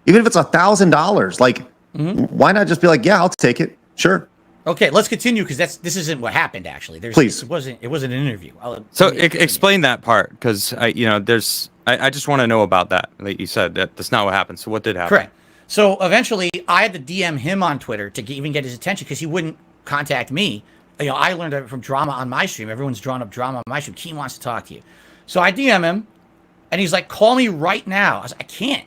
even if it's $1,000, like, why not just be like, yeah, I'll take it, sure. Okay, let's continue because this isn't what happened actually. Please. It wasn't an interview. So explain that part, because I just want to know about that. Like you said, that's not what happened. So what did happen? Correct. So eventually, I had to DM him on Twitter to even get his attention because he wouldn't contact me. I learned that from drama on my stream. Everyone's drawn up drama on my stream. Keem wants to talk to you. So I DM him, and he's like, call me right now. I was like, I can't.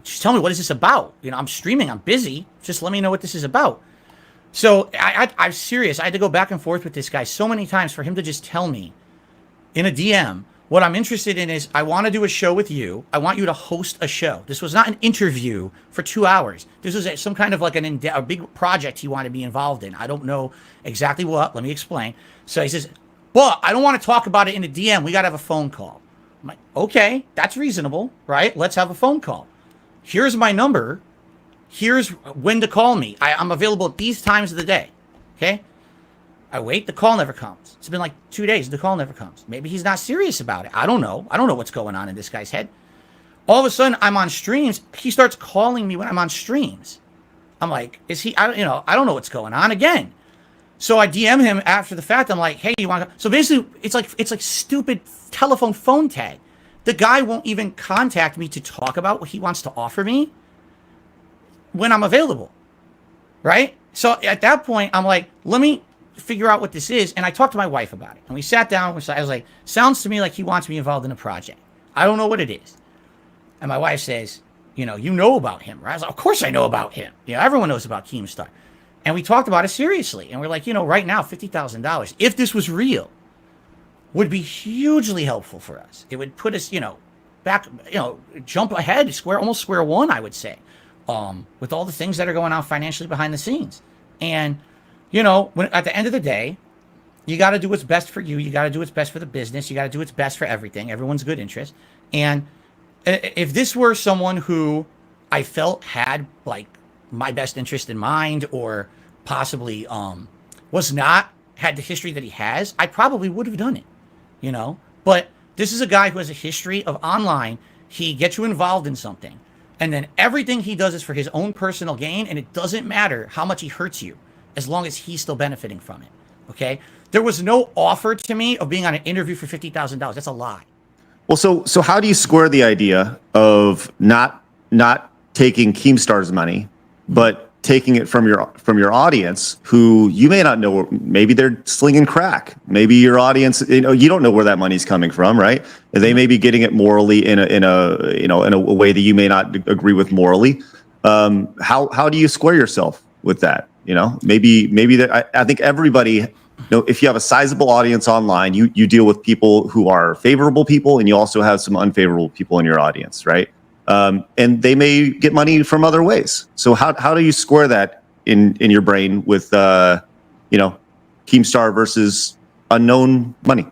Just tell me, what is this about? I'm streaming. I'm busy. Just let me know what this is about. So I'm serious. I had to go back and forth with this guy so many times for him to just tell me in a DM, what I'm interested in is I want to do a show with you. I want you to host a show. This was not an interview for 2 hours. This was some kind of like a big project he wanted to be involved in. I don't know exactly what. Let me explain. So he says, but I don't want to talk about it in a DM. We got to have a phone call. I'm like, okay, that's reasonable, right? Let's have a phone call. Here's my number. Here's when to call me. I'm available at these times of the day. Okay? I wait. The call never comes. It's been like 2 days. The call never comes. Maybe he's not serious about it. I don't know. I don't know what's going on in this guy's head. All of a sudden, I'm on streams. He starts calling me when I'm on streams. I'm like, is he? I don't know what's going on again. So I DM him after the fact. I'm like, hey, you want to? So basically, it's like stupid telephone phone tag. The guy won't even contact me to talk about what he wants to offer me when I'm available, right? So at that point, I'm like, let me figure out what this is. And I talked to my wife about it. And we sat down. I was like, sounds to me like he wants me involved in a project. I don't know what it is. And my wife says, you know about him, right? I was like, of course I know about him. Everyone knows about Keemstar. And we talked about it seriously. And we're like, right now, $50,000, if this was real, would be hugely helpful for us. It would put us, back, jump ahead, almost square one, I would say. With all the things that are going on financially behind the scenes. And, when at the end of the day, you got to do what's best for you. You got to do what's best for the business. You got to do what's best for everything. Everyone's good interest. And if this were someone who I felt had like my best interest in mind, or possibly had the history that he has, I probably would have done it, But this is a guy who has a history of online. He gets you involved in something. And then everything he does is for his own personal gain, and it doesn't matter how much he hurts you, as long as he's still benefiting from it, okay? There was no offer to me of being on an interview for $50,000. That's a lie. Well, so how do you square the idea of not taking Keemstar's money, but taking it from your audience, who you may not know? Maybe they're slinging crack. Maybe your audience, you don't know where that money's coming from, right? They may be getting it morally in a way that you may not agree with morally. How do you square yourself with that? Maybe that I think everybody. If you have a sizable audience online, you deal with people who are favorable people, and you also have some unfavorable people in your audience, right? And they may get money from other ways. So how do you square that in your brain with Keemstar versus unknown money?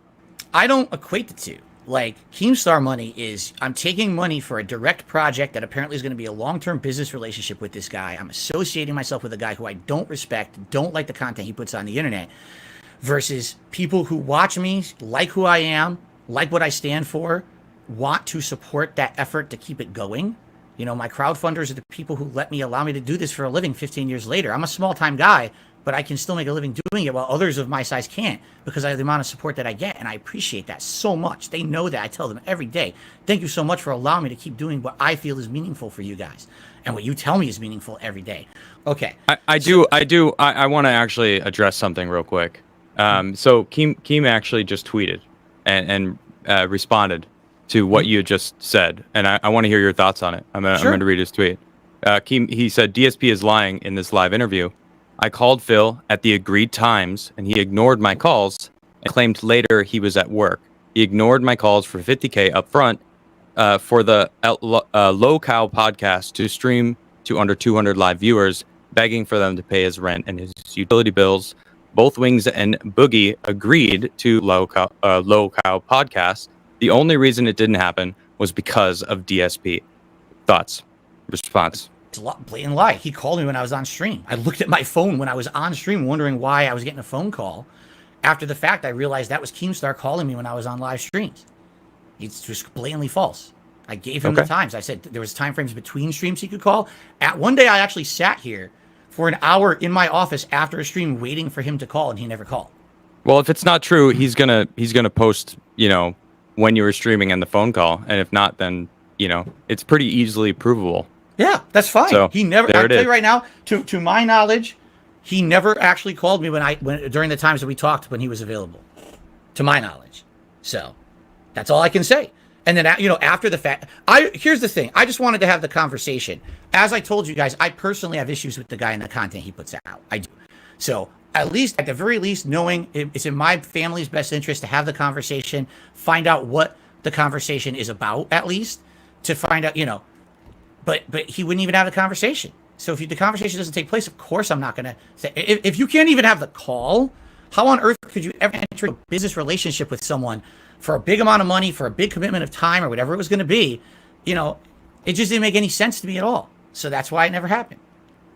I don't equate the two. Like, Keemstar money is, I'm taking money for a direct project that apparently is going to be a long-term business relationship with this guy. I'm associating myself with a guy who I don't respect, don't like the content he puts on the internet, versus people who watch me, like who I am, like what I stand for, want to support that effort to keep it going. You know, my crowdfunders are the people who allow me to do this for a living 15 years later. I'm a small-time guy, but I can still make a living doing it while others of my size can't, because of the amount of support that I get, and I appreciate that so much. They know that. I tell them every day, thank you so much for allowing me to keep doing what I feel is meaningful for you guys, and what you tell me is meaningful every day. Okay. I want to actually address something real quick. So Keem actually just tweeted and responded to what you had just said, and I want to hear your thoughts on it. I'm going to read his tweet. Keem, he said, DSP is lying in this live interview. I called Phil at the agreed times, and he ignored my calls and claimed later he was at work. He ignored my calls for $50K up front for the Low Cow podcast to stream to under 200 live viewers, begging for them to pay his rent and his utility bills. Both Wings and Boogie agreed to Low Cow podcast. The only reason it didn't happen was because of DSP. Thoughts? Response? It's a blatant lie. He called me when I was on stream. I looked at my phone when I was on stream, wondering why I was getting a phone call. After the fact, I realized that was Keemstar calling me when I was on live streams. It's just blatantly false. I gave him the times. I said there was time frames between streams he could call. At one day, I actually sat here for an hour in my office after a stream waiting for him to call, and he never called. Well, if it's not true, he's gonna post, you know, when you were streaming and the phone call, and if not, then, you know, it's pretty easily provable. Yeah, that's fine. So, he never. there I it tell is. you right now, to my knowledge, he never actually called me when during the times that we talked when he was available. To my knowledge, so that's all I can say. And then, you know, after the fact, here's the thing. I just wanted to have the conversation. As I told you guys, I personally have issues with the guy and the content he puts out. I do. So at the very least, knowing it's in my family's best interest to have the conversation, find out what the conversation is about, at least to find out, you know. But he wouldn't even have the conversation. So if the conversation doesn't take place, of course I'm not going to say. If you can't even have the call, how on earth could you ever enter a business relationship with someone for a big amount of money, for a big commitment of time, or whatever it was going to be? You know, it just didn't make any sense to me at all. So that's why it never happened.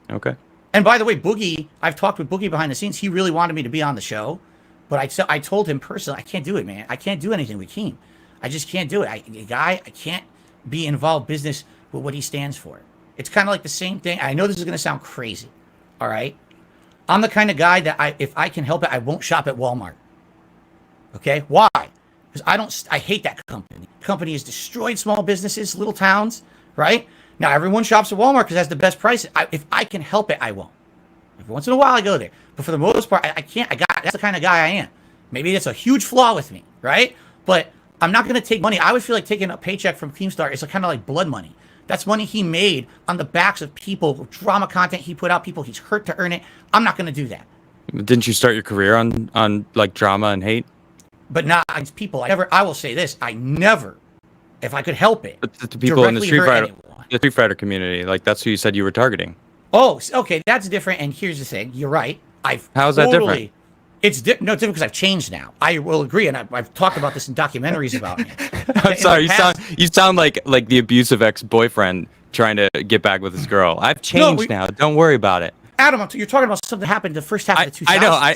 Okay. And by the way, Boogie, I've talked with Boogie behind the scenes. He really wanted me to be on the show, but I told him personally, I can't do it, man. I can't do anything with Keem. I just can't do it. I can't be involved business with what he stands for. It's kind of like the same thing. I know this is going to sound crazy. All right. I'm the kind of guy that if I can help it, I won't shop at Walmart. Okay. Why? Because I hate that company. The company has destroyed small businesses, little towns, right? Now everyone shops at Walmart because it has the best prices. If I can help it, I won't. Every once in a while I go there. But for the most part, I can't. That's the kind of guy I am. Maybe that's a huge flaw with me, right? But I'm not going to take money. I would feel like taking a paycheck from Keemstar is kind of like blood money. That's money he made on the backs of people, drama content he put out, people he's hurt to earn it. I'm not going to do that. Didn't you start your career on like drama and hate? But not against people. I will say this. I never, if I could help it, But the people in the Street Fighter community, like that's who you said you were targeting. Oh, okay. That's different. And here's the thing. You're right. How's that different? It's different because I've changed now. I will agree, and I've talked about this in documentaries about me. I'm sorry, you sound like the abusive ex-boyfriend trying to get back with his girl. I've changed now. Don't worry about it. Adam, you're talking about something that happened the first half of the 2000s. I know.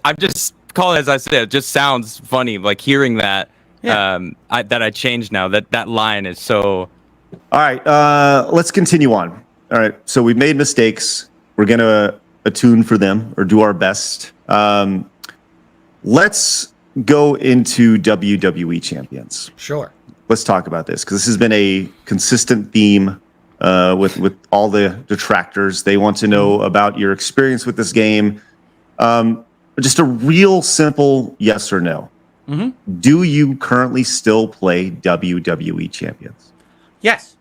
I'm just calling, as I said. It just sounds funny, like hearing that. Yeah. That I changed now. That line is so. All right, let's continue on. All right, so we've made mistakes. We're gonna attune for them or do our best. Let's go into WWE champions. Sure. Let's talk about this because this has been a consistent theme with all the detractors. They want to know about your experience with this game. Just a real simple yes or no. Mm-hmm. Do you currently still play WWE champions? Yes.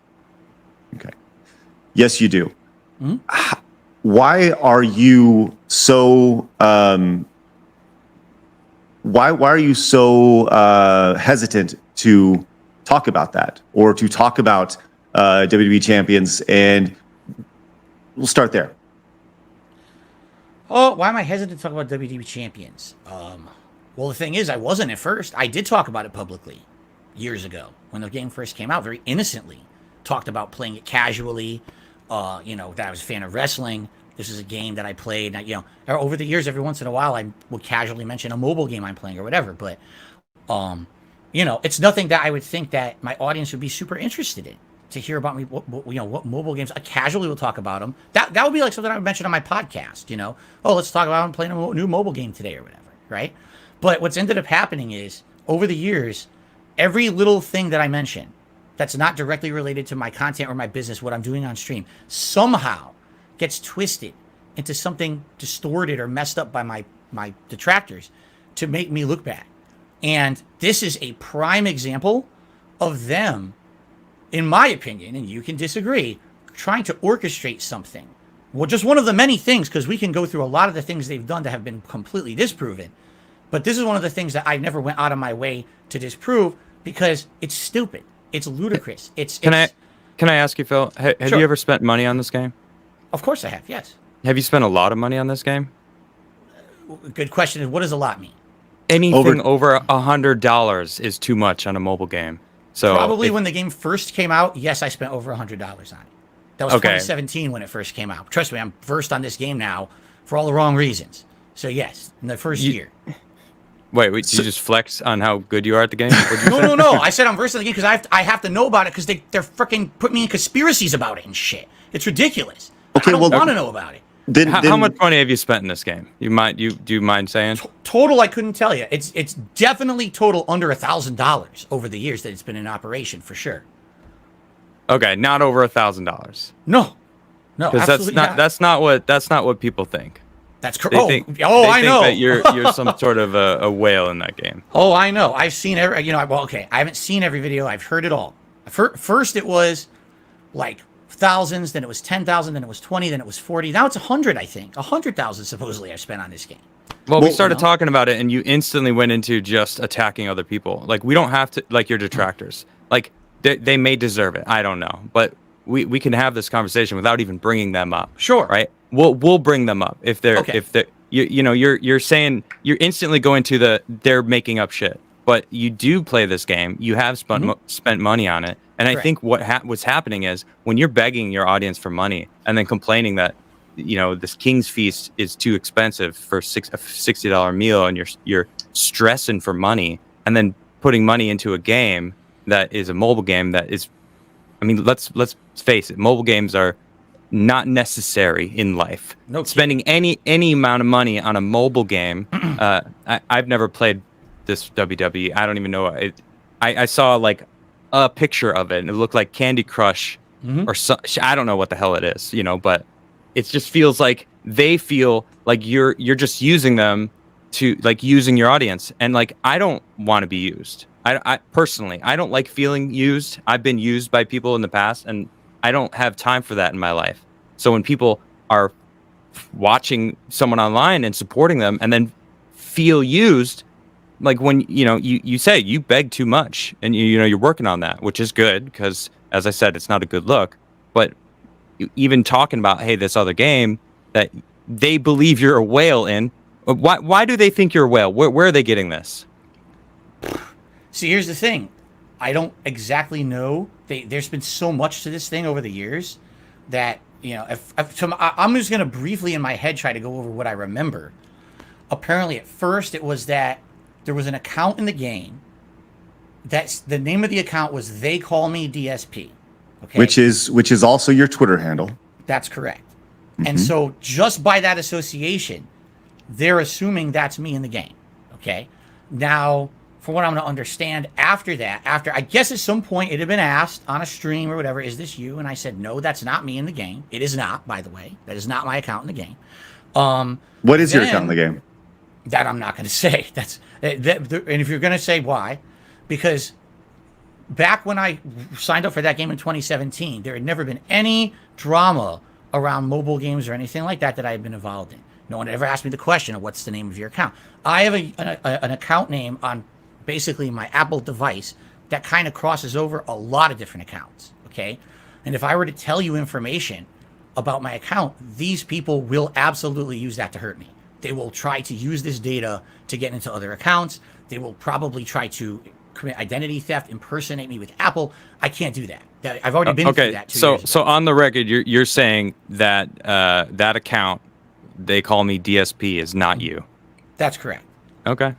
Okay. Yes, you do. Mm-hmm. Why are you so why are you so hesitant to talk about that or to talk about WWE champions? And we'll start there. Oh, why am I hesitant to talk about WWE champions? Well, the thing is, I wasn't at first. I did talk about it publicly. years ago when the game first came out, very innocently talked about playing it casually. That I was a fan of wrestling. This is a game that I played. Over the years, every once in a while, I would casually mention a mobile game I'm playing or whatever. But, it's nothing that I would think that my audience would be super interested in to hear about me. What mobile games I casually will talk about them. That would be like something I would mention on my podcast. Let's talk about I'm playing a new mobile game today or whatever, right? But what's ended up happening is over the years, every little thing that I mention that's not directly related to my content or my business, what I'm doing on stream, somehow gets twisted into something distorted or messed up by my detractors to make me look bad. And this is a prime example of them, in my opinion, and you can disagree, trying to orchestrate something. Well, just one of the many things, because we can go through a lot of the things they've done that have been completely disproven. But this is one of the things that I never went out of my way to disprove because it's stupid. It's ludicrous. Can I ask you, Phil? Have Sure. you ever spent money on this game? Of course I have. Yes. Have you spent a lot of money on this game? Good question. What does a lot mean? Anything over $100 is too much on a mobile game. So probably when the game first came out, yes, I spent over $100 on it. That was 2017 when it first came out. Trust me, I'm versed on this game now for all the wrong reasons. So yes, in the first year. Wait, did you just flex on how good you are at the game? No. I said I'm versed in the game because I have to know about it because they're freaking put me in conspiracies about it and shit. It's ridiculous. I don't want to know about it. How much money have you spent in this game? Do you mind saying? Total, I couldn't tell you. It's definitely total under $1,000 over the years that it's been in operation for sure. Okay, not over $1,000. No, because that's not what people think. That's correct. I know that you're some sort of a whale in that game. Oh, I know. I've seen every. I haven't seen every video. I've heard it all. First, it was like thousands, then it was 10,000, then it was 20, then it was 40. Now it's 100. I think 100,000 supposedly I've spent on this game. Well, we started talking about it, and you instantly went into just attacking other people. Like we don't have to like your detractors. Like they may deserve it. I don't know, but we can have this conversation without even bringing them up. Sure. Right. We'll bring them up if they're you're saying you're instantly going to they're making up shit. But you do play this game. You have spent money on it, and I think what's happening is when you're begging your audience for money and then complaining that this King's Feast is too expensive for a $60 meal, and you're stressing for money, and then putting money into a game that is a mobile game that is, I mean, let's face it, mobile games are not necessary in life. No spending any amount of money on a mobile game. I've never played this WWE. I don't even know it. I saw like a picture of it, and it looked like Candy Crush or I don't know what the hell it is, but it just feels like they feel like you're just using them to like using your audience, and like I don't want to be used. I personally, I don't like feeling used. I've been used by people in the past, and I don't have time for that in my life. So when people are watching someone online and supporting them and then feel used, like when, you say you beg too much, and you're working on that, which is good because, as I said, it's not a good look. But even talking about, hey, this other game that they believe you're a whale in, why do they think you're a whale? Where are they getting this? See, here's the thing. I don't exactly know. There's been so much to this thing over the years that, I'm just going to briefly in my head try to go over what I remember. Apparently, at first, it was that there was an account in the game. That's the name of the account was They Call Me DSP. Okay? Which is also your Twitter handle. That's correct. And so just by that association, they're assuming that's me in the game. Okay. Now, for what I'm going to understand after I guess at some point it had been asked on a stream or whatever, is this you? And I said, no, that's not me in the game. It is not, by the way. That is not my account in the game. What is your account in the game? That I'm not going to say. And if you're going to say why, because back when I signed up for that game in 2017, there had never been any drama around mobile games or anything like that I had been involved in. No one ever asked me the question of what's the name of your account. I have an account name on basically my Apple device that kind of crosses over a lot of different accounts, okay? And if I were to tell you information about my account, these people will absolutely use that to hurt me. They will try to use this data to get into other accounts. They will probably try to commit identity theft, impersonate me with Apple. I can't do that. I've already been through that 2 years ago. So on the record, you're saying that that account they call me DSP is not you. That's correct. Okay.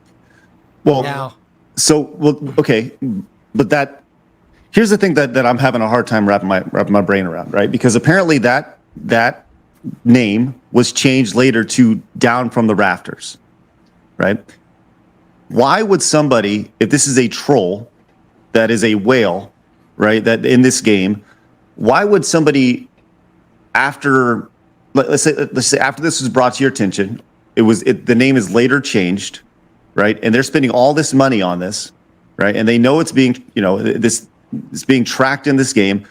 Well, Now, okay, but here's the thing that I'm having a hard time wrapping my brain around, right? Because apparently that name was changed later to Down from the Rafters, right? Why would somebody, if this is a troll that is a whale, right, that in this game, why would somebody after, let's say after this was brought to your attention, the name is later changed, right? And they're spending all this money on this, right? And they know it's being, it's being tracked in this game.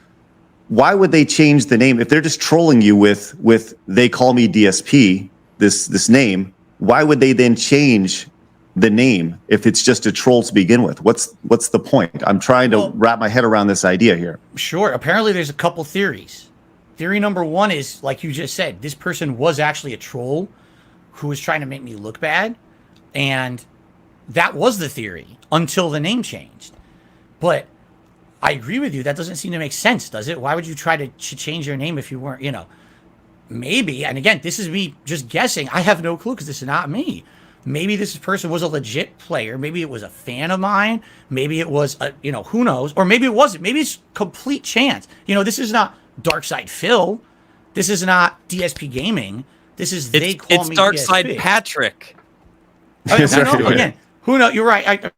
Why would they change the name if they're just trolling you with they call me DSP, this name? Why would they then change the name if it's just a troll to begin with? What's the point? I'm trying to wrap my head around this idea here. Sure. Apparently, there's a couple theories. Theory number one is, like you just said, this person was actually a troll who was trying to make me look bad, and that was the theory until the name changed. But I agree with you. That doesn't seem to make sense, does it? Why would you try to change your name if you weren't, maybe, and again, this is me just guessing. I have no clue because this is not me. Maybe this person was a legit player. Maybe it was a fan of mine. Maybe it was, who knows? Or maybe it wasn't. Maybe it's complete chance. This is not Darkside Phil. This is not DSP Gaming. This is they call me Darkside DSP. Patrick. Again, who knows? You're right.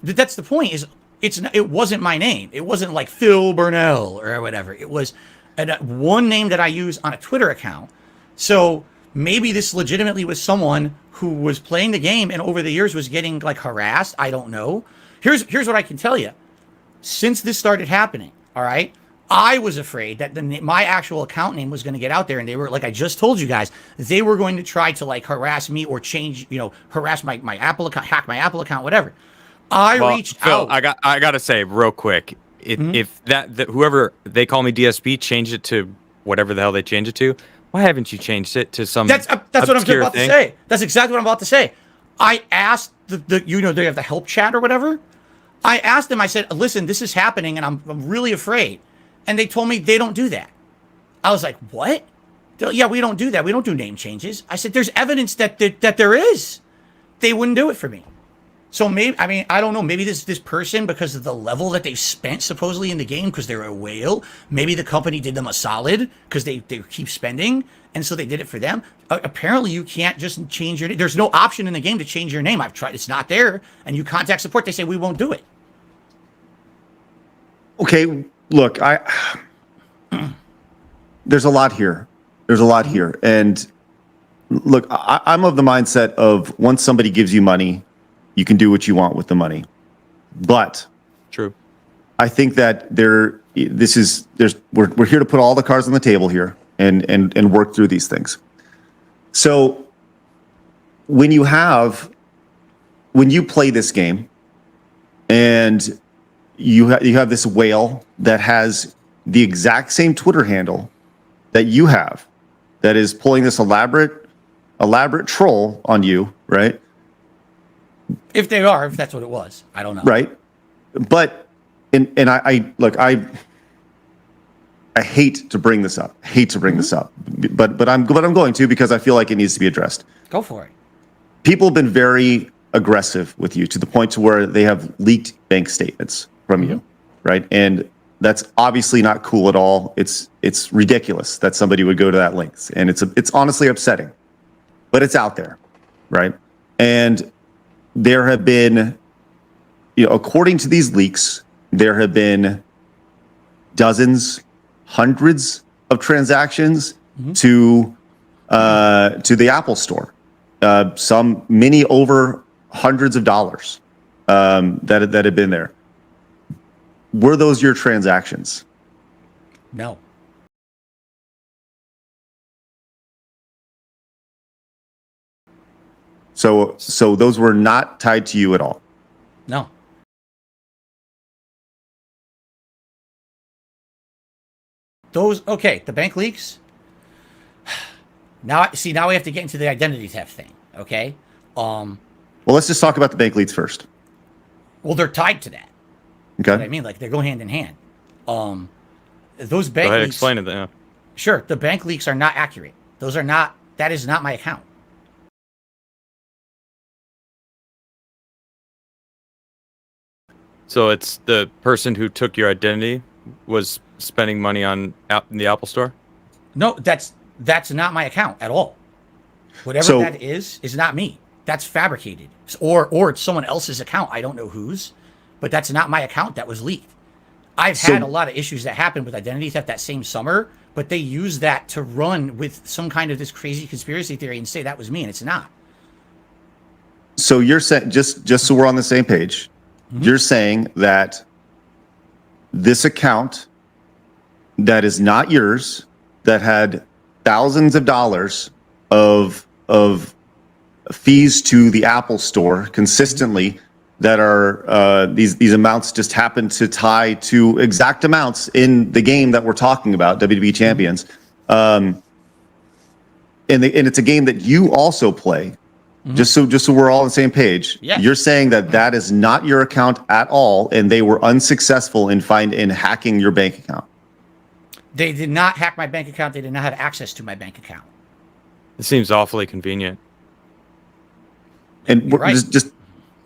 That's the point. Is it wasn't my name. It wasn't like Phil Burnell or whatever. It was one name that I use on a Twitter account. So maybe this legitimately was someone who was playing the game and over the years was getting harassed. I don't know. Here's what I can tell you. Since this started happening, all right, I was afraid that my actual account name was going to get out there, and they were, like I just told you guys, they were going to try to harass me or change, harass my Apple account, hack my Apple account, whatever. I reached Phil, out. I gotta say real quick, if that whoever they call me DSP changed it to whatever the hell they changed it to, why haven't you changed it to some? That's what I'm about to say. That's exactly what I'm about to say. I asked they have the help chat or whatever. I asked them. I said, listen, this is happening, and I'm really afraid. And they told me they don't do that. I was like, what? Yeah, we don't do that. We don't do name changes. I said, there's evidence that there is. They wouldn't do it for me. So maybe, I don't know. Maybe this person, because of the level that they've spent supposedly in the game, because they're a whale, maybe the company did them a solid because they keep spending. And so they did it for them. Apparently, you can't just change your name. There's no option in the game to change your name. I've tried. It's not there. And you contact support. They say, we won't do it. Okay, look, there's a lot here. And look, I'm of the mindset of once somebody gives you money, you can do what you want with the money. But true. I think that we're here to put all the cards on the table here and work through these things. So when you play this game and you have this whale that has the exact same Twitter handle that you have, that is pulling this elaborate troll on you, right? If that's what it was, I don't know. Right, but I hate to bring this up. But I'm going to because I feel like it needs to be addressed. Go for it. People have been very aggressive with you to the point to where they have leaked bank statements from you, right? And that's obviously not cool at all. It's ridiculous that somebody would go to that length, and it's honestly upsetting, but it's out there, right? And there have been, according to these leaks, there have been dozens, hundreds of transactions to the Apple Store. Many over hundreds of dollars that have been there. Were those your transactions? No. So those were not tied to you at all? No. The bank leaks. Now we have to get into the identity theft thing, okay? Well, let's just talk about the bank leaks first. Well, they're tied to that. Okay. You know what I mean, like they go hand in hand. Those bank Go ahead, leaks. explain it then. Sure, the bank leaks are not accurate. Those are not. That is not my account. So it's the person who took your identity was spending money on in the Apple Store? No, that's not my account at all. Whatever that is not me. That's fabricated, or it's someone else's account. I don't know whose, but that's not my account. That was leaked. I've had a lot of issues that happened with identity theft that same summer, but they use that to run with some kind of this crazy conspiracy theory and say that was me, and it's not. So you're saying, just so we're on the same page, you're saying that this account that is not yours, that had thousands of dollars of fees to the Apple Store consistently, that are these amounts just happen to tie to exact amounts in the game that we're talking about, WWE Champions, and it's a game that you also play. Just so we're all on the same page. Yeah. You're saying that is not your account at all, and they were unsuccessful in hacking your bank account. They did not hack my bank account. They did not have access to my bank account. It seems awfully convenient. And right. just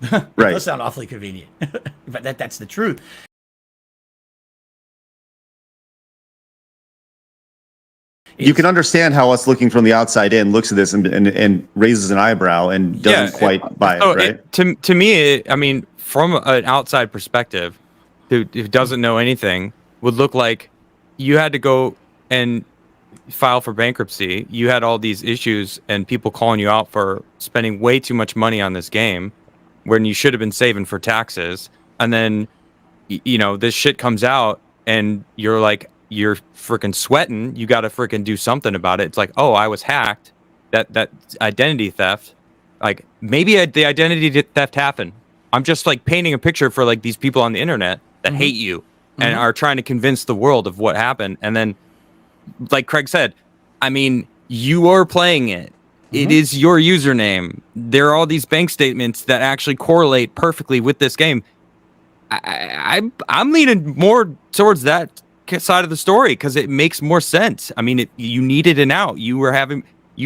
It right. does sound awfully convenient, but that's the truth. You can understand how us looking from the outside in looks at this and raises an eyebrow and doesn't quite buy it, right? To me, I mean, from an outside perspective, who doesn't know anything, would look like you had to go and file for bankruptcy. You had all these issues and people calling you out for spending way too much money on this game when you should have been saving for taxes. And then, this shit comes out and you're like, you're freaking sweating. You got to freaking do something about it. It's like, oh, I was hacked. That identity theft. Like maybe the identity theft happened. I'm just like painting a picture for like these people on the internet that hate you and are trying to convince the world of what happened. And then, like Craig said, I mean, you are playing it. It is your username. There are all these bank statements that actually correlate perfectly with this game. I'm leaning more towards that side of the story because it makes more sense. I mean, you needed an out. You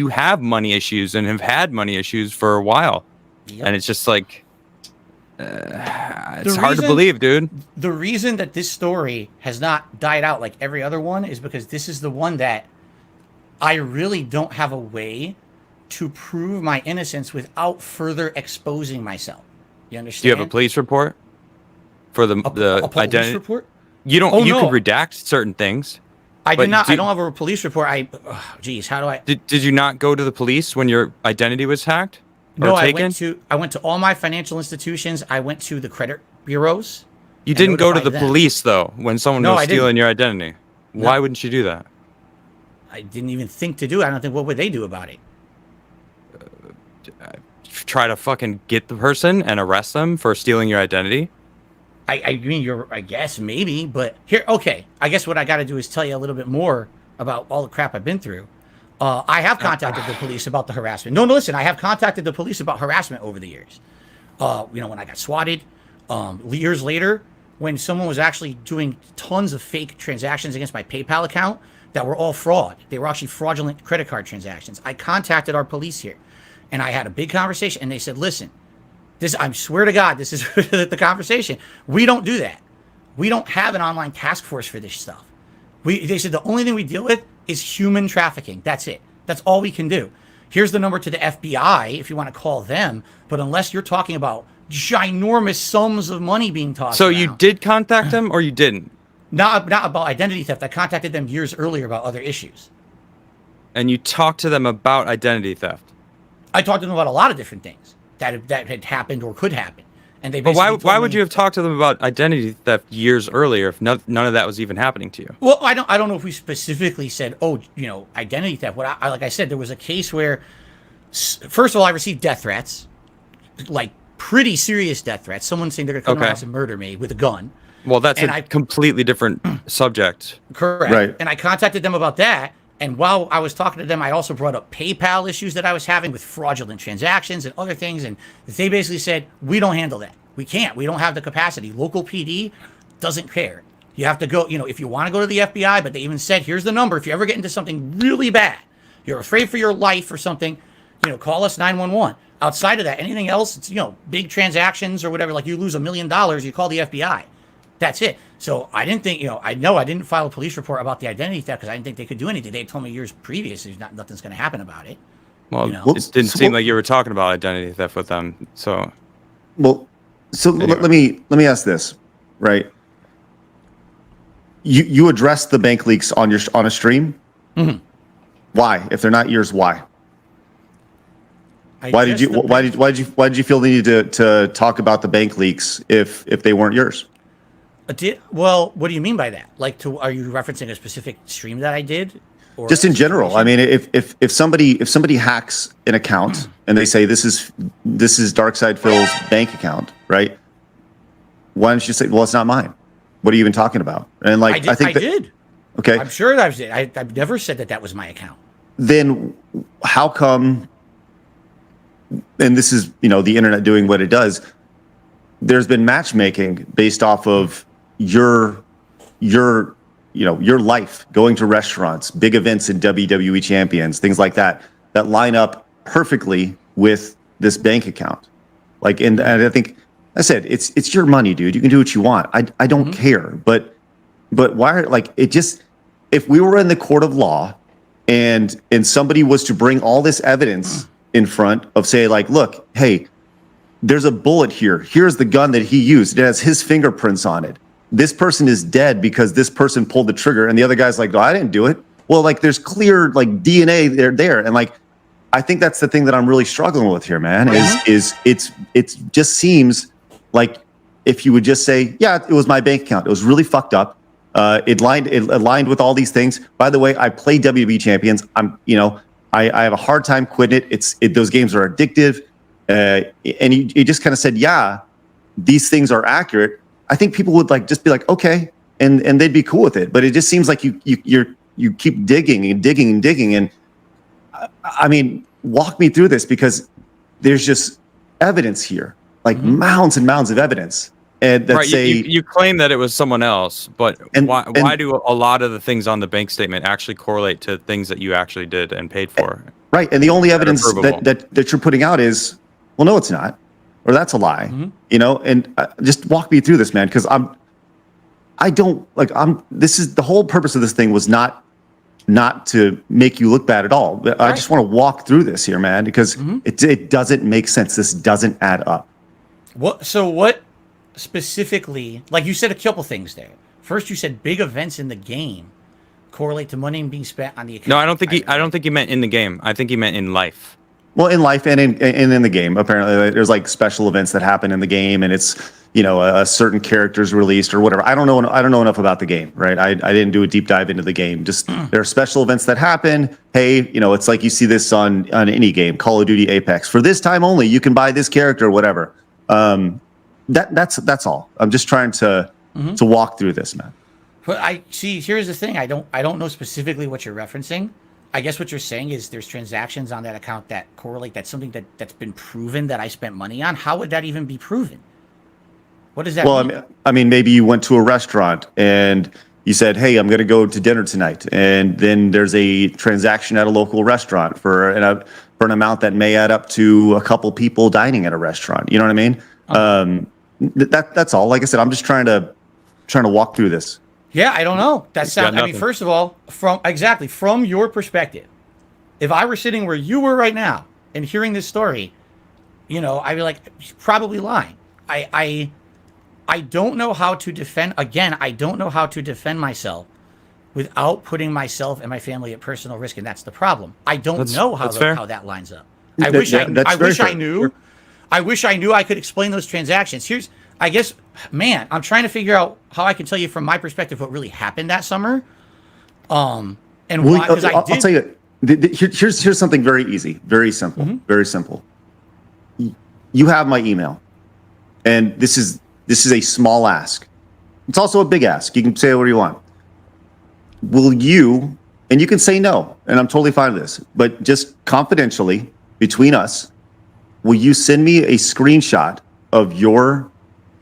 have money issues and have had money issues for a while, and it's just like it's hard to believe, dude. The reason that this story has not died out like every other one is because this is the one that I really don't have a way to prove my innocence without further exposing myself. You understand? Do you have a police report for the police identity report? You don't. Oh, you no. can redact certain things. I did not. I don't have a police report. Geez, how do I? Did you not go to the police when your identity was hacked? No, or taken? I went to all my financial institutions. I went to the credit bureaus. You didn't go to the notified them. police though when someone No, was I didn't. stealing your identity. No. Why wouldn't you do that? I didn't even think to do it. I don't think. What would they do about it? Try to fucking get the person and arrest them for stealing your identity? I mean, I guess maybe, but here, okay. I guess what I got to do is tell you a little bit more about all the crap I've been through. I have contacted the police about the harassment. No, listen, I have contacted the police about harassment over the years. When I got swatted, years later, when someone was actually doing tons of fake transactions against my PayPal account that were all fraud. They were actually fraudulent credit card transactions. I contacted our police here, and I had a big conversation, and they said, listen, I swear to God, this is the conversation. We don't do that. We don't have an online task force for this stuff. They said the only thing we deal with is human trafficking. That's it. That's all we can do. Here's the number to the FBI if you want to call them. But unless you're talking about ginormous sums of money being tossed So around, you did contact them or you didn't? Not about identity theft. I contacted them years earlier about other issues. And you talked to them about identity theft? I talked to them about a lot of different things that had happened or could happen. And they But basically why would you have talked to them about identity theft years earlier if none of that was even happening to you? Well, I don't know if we specifically said, identity theft. Like I said, there was a case where, first of all, I received death threats, like pretty serious death threats. Someone saying they're going to come to my house and murder me with a gun. Well, that's completely different subject. Correct. Right. And I contacted them about that. And while I was talking to them, I also brought up PayPal issues that I was having with fraudulent transactions and other things. And they basically said, we don't handle that. We can't. We don't have the capacity. Local PD doesn't care. You have to go, if you want to go to the FBI, but they even said, here's the number. If you ever get into something really bad, you're afraid for your life or something, call us 911. Outside of that, anything else, it's, big transactions or whatever, like you lose $1 million, you call the FBI. That's it. So I didn't think, I didn't file a police report about the identity theft because I didn't think they could do anything. They told me years previous, nothing's going to happen about it. Well, it didn't seem like you were talking about identity theft with them. So, anyway. Let me ask this, right? You addressed the bank leaks on a stream. Mm-hmm. Why? If they're not yours, why? Why did you feel the need to talk about the bank leaks if they weren't yours? Well, what do you mean by that? Are you referencing a specific stream that I did? Or just in general? I mean, if somebody hacks an account and they say this is Darkside Phil's bank account, right? Why don't you say, well, it's not mine? What are you even talking about? And I did. Okay, I'm sure that I did. I've never said that was my account. Then how come? And this is the internet doing what it does. There's been matchmaking based off of your life, going to restaurants, big events in WWE Champions, things like that line up perfectly with this bank account. And I think I said it's your money, dude. You can do what you want. I don't care. But why? If we were in the court of law, and somebody was to bring all this evidence in front of, say, look, hey, there's a bullet here. Here's the gun that he used. It has his fingerprints on it. This person is dead because this person pulled the trigger, and the other guy's like, no, I didn't do it. Well, there's clear DNA there, and I think that's the thing that I'm really struggling with here, man. Is it just seems like if you would just say, yeah, it was my bank account. It was really fucked up. It aligned with all these things. By the way, I play WWE Champions. I have a hard time quitting it. Those games are addictive. And you just kind of said, yeah, these things are accurate. I think people would just be like, okay, and they'd be cool with it. But it just seems like you keep digging and digging and digging. And I mean, walk me through this, because there's just evidence here, mounds and mounds of evidence. And that say you claim that it was someone else, but why do a lot of the things on the bank statement actually correlate to things that you actually did and paid for? Right, and the only evidence that you're putting out is, well, no, it's not, or that's a lie. And just walk me through this, man, because this is the whole purpose of this thing was not to make you look bad at all. But I just want to walk through this here, man, because it doesn't make sense. This doesn't add up. What specifically, you said a couple things there. First, you said big events in the game correlate to money being spent on the account. No, I don't think he meant in the game. I think he meant in life. Well, in life and in the game, apparently there's special events that happen in the game, and it's a certain character's released or whatever. I don't know enough about the game, right? I didn't do a deep dive into the game. Just there are special events that happen. Hey, it's like you see this on any game, Call of Duty, Apex. For this time only, you can buy this character or whatever. That's all. I'm just trying to walk through this, man. But here's the thing. I don't know specifically what you're referencing. I guess what you're saying is there's transactions on that account that correlate. That's something that's been proven that I spent money on. How would that even be proven? What does that mean? Well, I mean, maybe you went to a restaurant and you said, hey, I'm going to go to dinner tonight. And then there's a transaction at a local restaurant for an amount that may add up to a couple people dining at a restaurant. You know what I mean? That's all. Like I said, I'm just trying to walk through this. Yeah, I don't know. I mean, first of all, from your perspective, if I were sitting where you were right now and hearing this story, I'd be like, she's probably lying. I don't know how to defend. Again, I don't know how to defend myself without putting myself and my family at personal risk, and that's the problem. I don't know how that lines up. I wish I knew. I wish I knew I could explain those transactions. I guess, man, I'm trying to figure out how I can tell you from my perspective what really happened that summer. And why? Because I'll tell you. Here's something very easy, very simple, very simple. You have my email, and this is a small ask. It's also a big ask. You can say whatever you want. Will you? And you can say no, and I'm totally fine with this. But just confidentially between us, will you send me a screenshot of your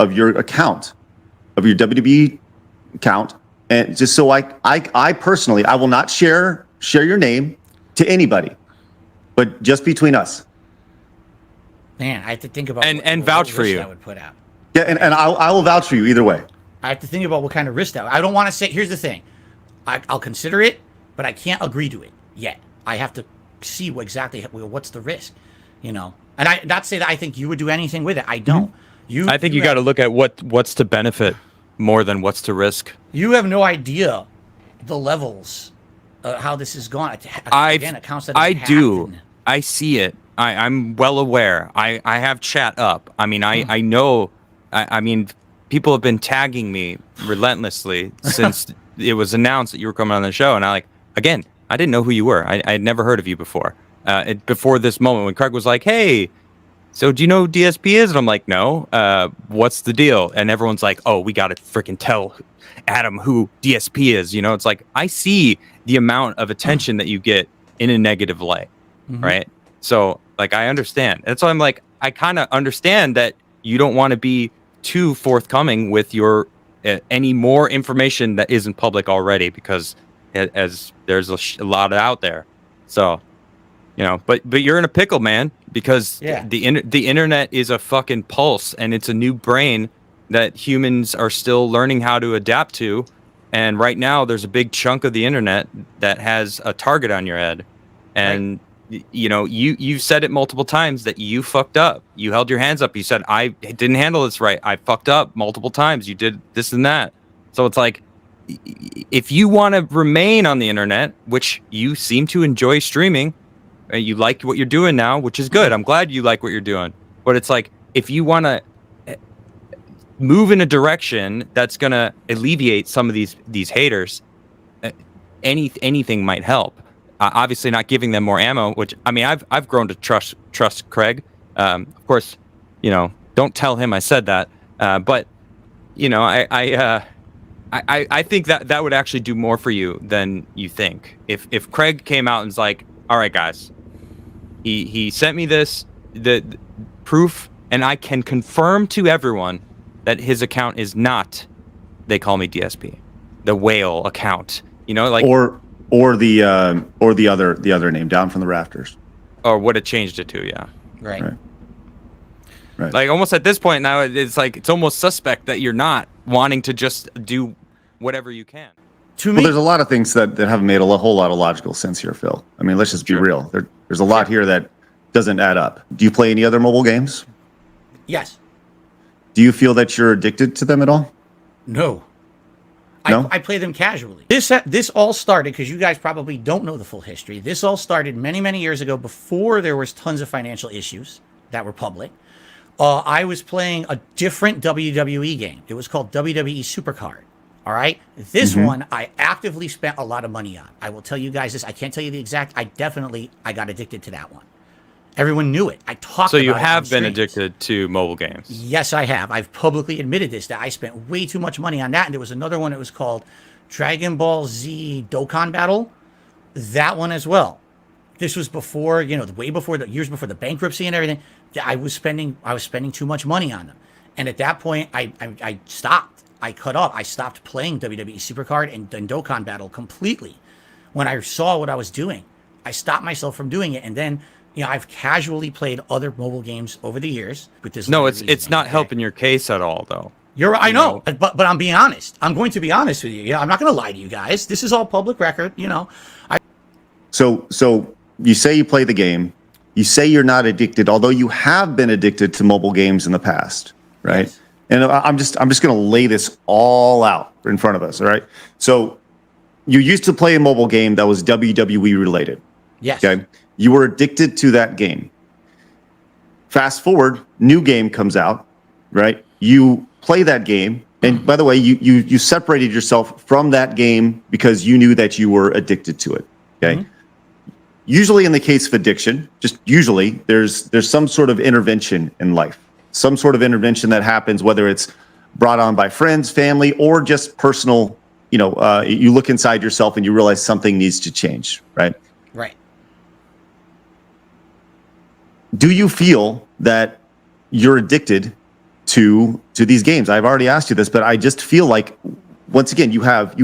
of your account, of your WWE account, and just so I personally, I will not share your name to anybody, but just between us. Man, I have to think about and vouch for risk you. I would put out. Yeah, and I will vouch for you either way. I have to think about what kind of risk that. I don't want to say. Here's the thing, I'll consider it, but I can't agree to it yet. I have to see what's the risk, you know. And I not say that I think you would do anything with it. I don't. I think you got to look at what's to benefit more than what's to risk. You have no idea the levels, how this has gone. Again, accounts that I do. I see it. I'm well aware. I have chat up. I mean, I know. I mean, people have been tagging me relentlessly since it was announced that you were coming on the show, and I didn't know who you were. I had never heard of you before. Before this moment when Craig was like, "Hey, so do you know who DSP is?" And I'm like, "No. What's the deal?" And everyone's like, "Oh, we got to freaking tell Adam who DSP is." You know, it's like I see the amount of attention that you get in a negative light, right? So, like, I understand. And so I'm like, I kind of understand that you don't want to be too forthcoming with your any more information that isn't public already, because as there's a lot out there. So, you know, but you're in a pickle, man, because the internet is a fucking pulse, and it's a new brain that humans are still learning how to adapt to. And right now there's a big chunk of the internet that has a target on your head. And you know, you've said it multiple times that you fucked up. You held your hands up. You said, I didn't handle this right. I fucked up multiple times. You did this and that. So it's like, if you want to remain on the internet, which you seem to enjoy streaming, you like what you're doing now, which is good. I'm glad you like what you're doing. But it's like, if you want to move in a direction that's going to alleviate some of these haters, anything might help. Obviously not giving them more ammo, which, I mean, I've grown to trust Craig. Of course, you know, don't tell him I said that. But, you know, I think that would actually do more for you than you think. If Craig came out and was like, all right, guys, he sent me the proof, and I can confirm to everyone that his account is not, they call me DSP, the whale account, you know, like, or the other name, Down from the Rafters, or what it changed it to. Yeah. Right. Like, almost at this point now, it's like, it's almost suspect that you're not wanting to just do whatever you can. Well, there's a lot of things that haven't made a whole lot of logical sense here, Phil. I mean, let's just be real. There's a lot here that doesn't add up. Do you play any other mobile games? Yes. Do you feel that you're addicted to them at all? No. No? I play them casually. This all started, because you guys probably don't know the full history. This all started many, many years ago, before there was tons of financial issues that were public. I was playing a different WWE game. It was called WWE Supercard. All right. This one I actively spent a lot of money on. I will tell you guys this. I can't tell you the exact. I got addicted to that one. Everyone knew it. I talked about it. So you have on been streams. addicted to mobile games. Yes, I have. I've publicly admitted this, that I spent way too much money on that. And there was another one that was called Dragon Ball Z Dokkan Battle. That one as well. This was before, you know, way before years before the bankruptcy and everything. I was spending too much money on them. And at that point, I stopped. I cut off. I stopped playing WWE Supercard and Dokkan Battle completely. When I saw what I was doing, I stopped myself from doing it. And then, you know, I've casually played other mobile games over the years. With this, no, it's not helping your case at all, though. I know, but I'm being honest. I'm going to be honest with you. Yeah, I'm not going to lie to you guys. This is all public record. You know, So you say you play the game. You say you're not addicted, although you have been addicted to mobile games in the past, right? Yes. And I'm just going to lay this all out in front of us. All right. So you used to play a mobile game that was WWE related. Yes. Okay. You were addicted to that game. Fast forward, new game comes out, right? You play that game. And by the way, you separated yourself from that game because you knew that you were addicted to it. Okay. Usually in the case of addiction, just usually there's some sort of intervention in life, some sort of intervention that happens, whether it's brought on by friends, family, or just personal, you know, you look inside yourself and you realize something needs to change, right? Right. Do you feel that you're addicted to these games. I've already asked you this, but I just feel like once again you have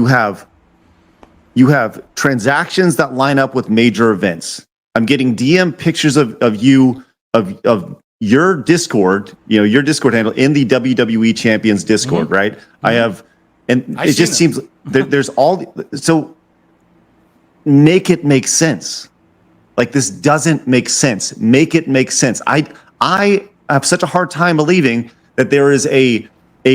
transactions that line up with major events. I'm getting DM pictures of you of your Discord, your Discord handle in the WWE Champions Discord, right? I have, and it just seems there's all so make it make sense. Like this doesn't make sense. Make it make sense. I have such a hard time believing that there is a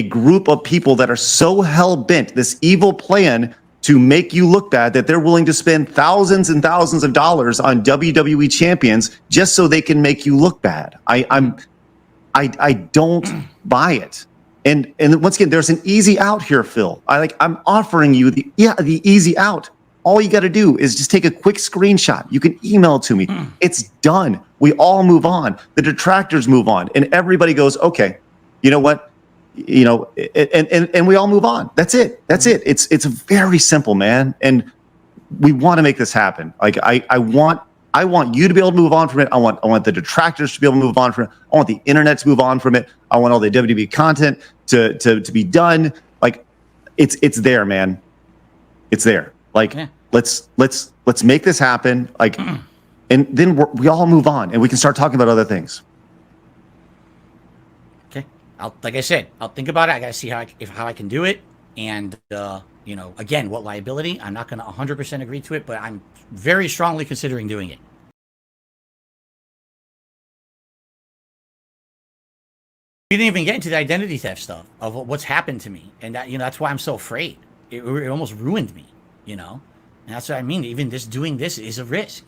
group of people that are so hell bent, this evil plan to make you look bad, that they're willing to spend thousands and thousands of dollars on WWE champions just so they can make you look bad. I don't buy it. And once again, there's an easy out here, Phil. I'm offering you the easy out. All you got to do is just take a quick screenshot. You can email it to me. It's done. We all move on. The detractors move on, and everybody goes, okay, you know what? And we all move on. That's it. It's very simple, man. And we want to make this happen. Like I want you to be able to move on from it. I want the detractors to be able to move on from it. I want the internet to move on from it. I want all the WWE content to be done. Like it's there, man. It's there. Like let's make this happen. Like, and then we all move on and we can start talking about other things. Like I said, I'll think about it. I gotta see how I can do it, and again, what liability? I'm not gonna 100% agree to it, but I'm very strongly considering doing it. We didn't even get into the identity theft stuff of what's happened to me, and that's why I'm so afraid. It almost ruined me, and that's what I mean. Even doing this is a risk.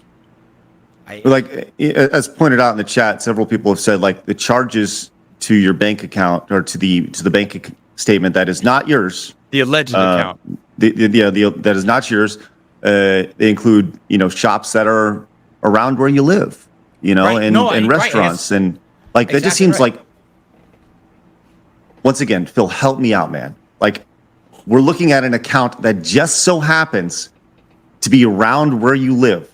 As pointed out in the chat, several people have said like the charges to your bank account or to the bank statement that is not yours. The alleged account. That is not yours. They include shops that are around where you live, and restaurants and like that just seems like. Once again, Phil, help me out, man. Like we're looking at an account that just so happens to be around where you live.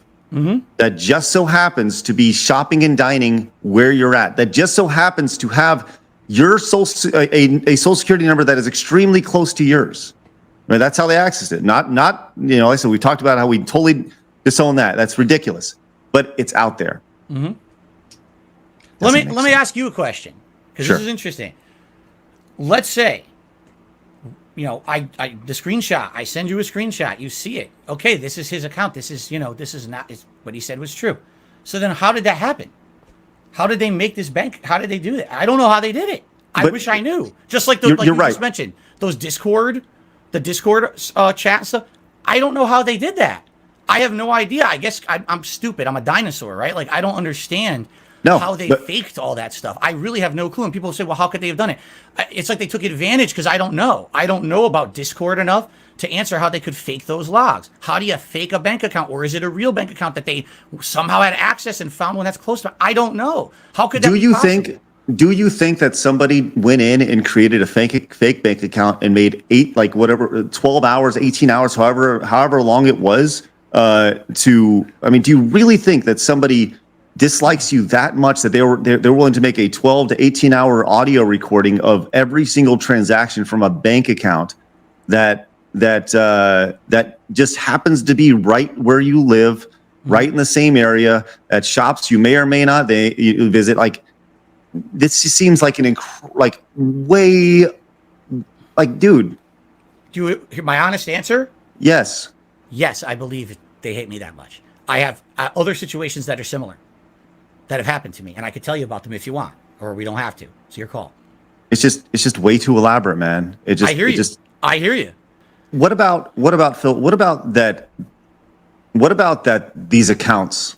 That just so happens to be shopping and dining where you're at. That just so happens to have your a social security number that is extremely close to yours. I mean, that's how they access it. Not like I said, we talked about how we totally disown that. That's ridiculous, but it's out there. Let me ask you a question, because Sure. this is interesting. Let's say, the screenshot, I send you a screenshot, you see it. Okay, this is his account. This is not what he said was true. So then how did that happen? How did they make this bank? How did they do that? I don't know how they did it. I wish I knew. Just like you just mentioned, the Discord chat stuff. I don't know how they did that. I have no idea. I guess I'm stupid. I'm a dinosaur, right? Like I don't understand how they faked all that stuff. I really have no clue. And people say, well, how could they have done it? It's like they took advantage because I don't know. I don't know about Discord enough to answer how they could fake those logs. How do you fake a bank account? Or is it a real bank account that they somehow had access and found one that's close to? I don't know. How could that be possible? Do you think that somebody went in and created a fake bank account and made 12 hours, 18 hours, however long it was do you really think that somebody dislikes you that much that they're willing to make a 12 to 18 hour audio recording of every single transaction from a bank account that just happens to be right where you live, right in the same area, at shops you may or may not you visit? Like this just seems like dude. Do you hear my honest answer? Yes. Yes, I believe they hate me that much. I have other situations that are similar that have happened to me, and I could tell you about them if you want, or we don't have to. It's your call. It's just way too elaborate, man. I hear you. I hear you. What about Phil? What about that? What about that? These accounts,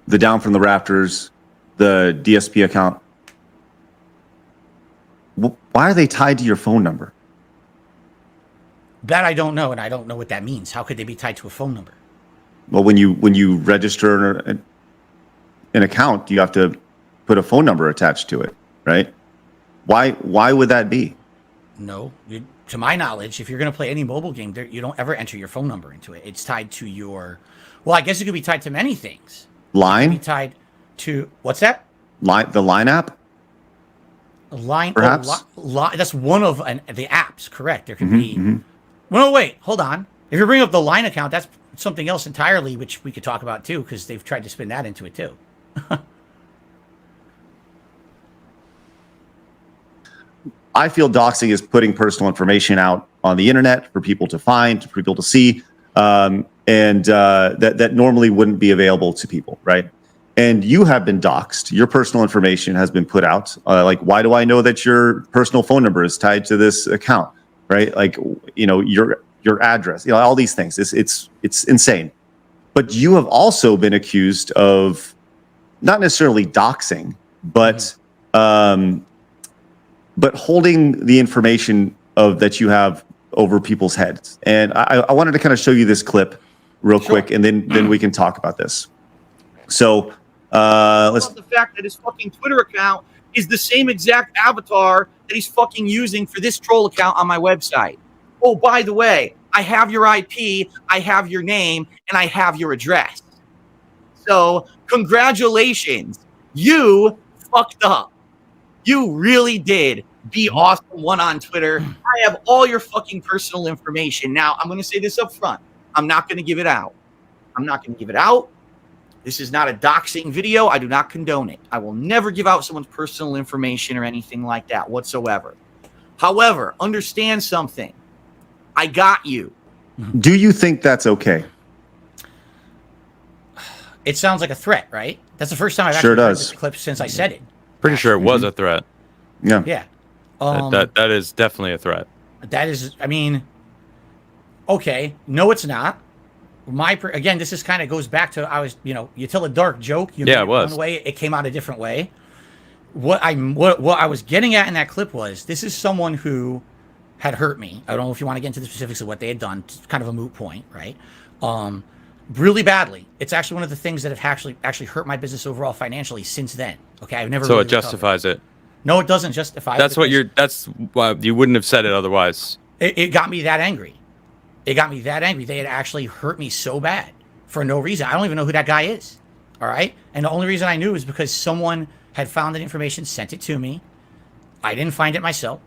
the Down from the Rafters, the DSP account. Why are they tied to your phone number? That I don't know, and I don't know what that means. How could they be tied to a phone number? Well, when you register an account, you have to put a phone number attached to it, right? Why would that be? No, to my knowledge, if you're going to play any mobile game, you don't ever enter your phone number into it. It's tied to your. Well, I guess it could be tied to many things. Line. It could be tied to what's that? The Line app. Line, perhaps? that's one of the apps, correct? There could be. Well, wait, hold on. If you bring up the Line account, that's something else entirely, which we could talk about too, because they've tried to spin that into it too. I feel doxing is putting personal information out on the internet for people to find, for people to see, and that normally wouldn't be available to people, right? And you have been doxed. Your personal information has been put out. Like, why do I know that your personal phone number is tied to this account, right? Like, you know, your address, you know, all these things. It's insane. But you have also been accused of not necessarily doxing, but holding the information of that you have over people's heads. And I wanted to kind of show you this clip real quick, and then we can talk about this. So let's. The fact that his fucking Twitter account is the same exact avatar that he's fucking using for this troll account on my website. Oh, by the way, I have your IP, I have your name, and I have your address. So congratulations, you fucked up. You really did be awesome one on Twitter. I have all your fucking personal information. Now, I'm going to say this up front. I'm not going to give it out. This is not a doxing video. I do not condone it. I will never give out someone's personal information or anything like that whatsoever. However, understand something. I got you. Do you think that's okay? It sounds like a threat, right? That's the first time I've Sure actually heard does. this clip since I said it. Pretty sure it was a threat. Yeah. Yeah. That is definitely a threat. That is, I mean, okay. No, it's not. Again, this is kind of goes back to, you tell a dark joke. You Yeah, made it was. one way, it came out a different way. What I was getting at in that clip was, this is someone who had hurt me. I don't know if you want to get into the specifics of what they had done. It's kind of a moot point, right? Really badly. It's actually one of the things that have actually hurt my business overall financially since then. Okay, I've never. So really it justifies it. No, it doesn't justify. That's why you wouldn't have said it otherwise. It got me that angry. They had actually hurt me so bad for no reason. I don't even know who that guy is. All right. And the only reason I knew is because someone had found that information, sent it to me. I didn't find it myself.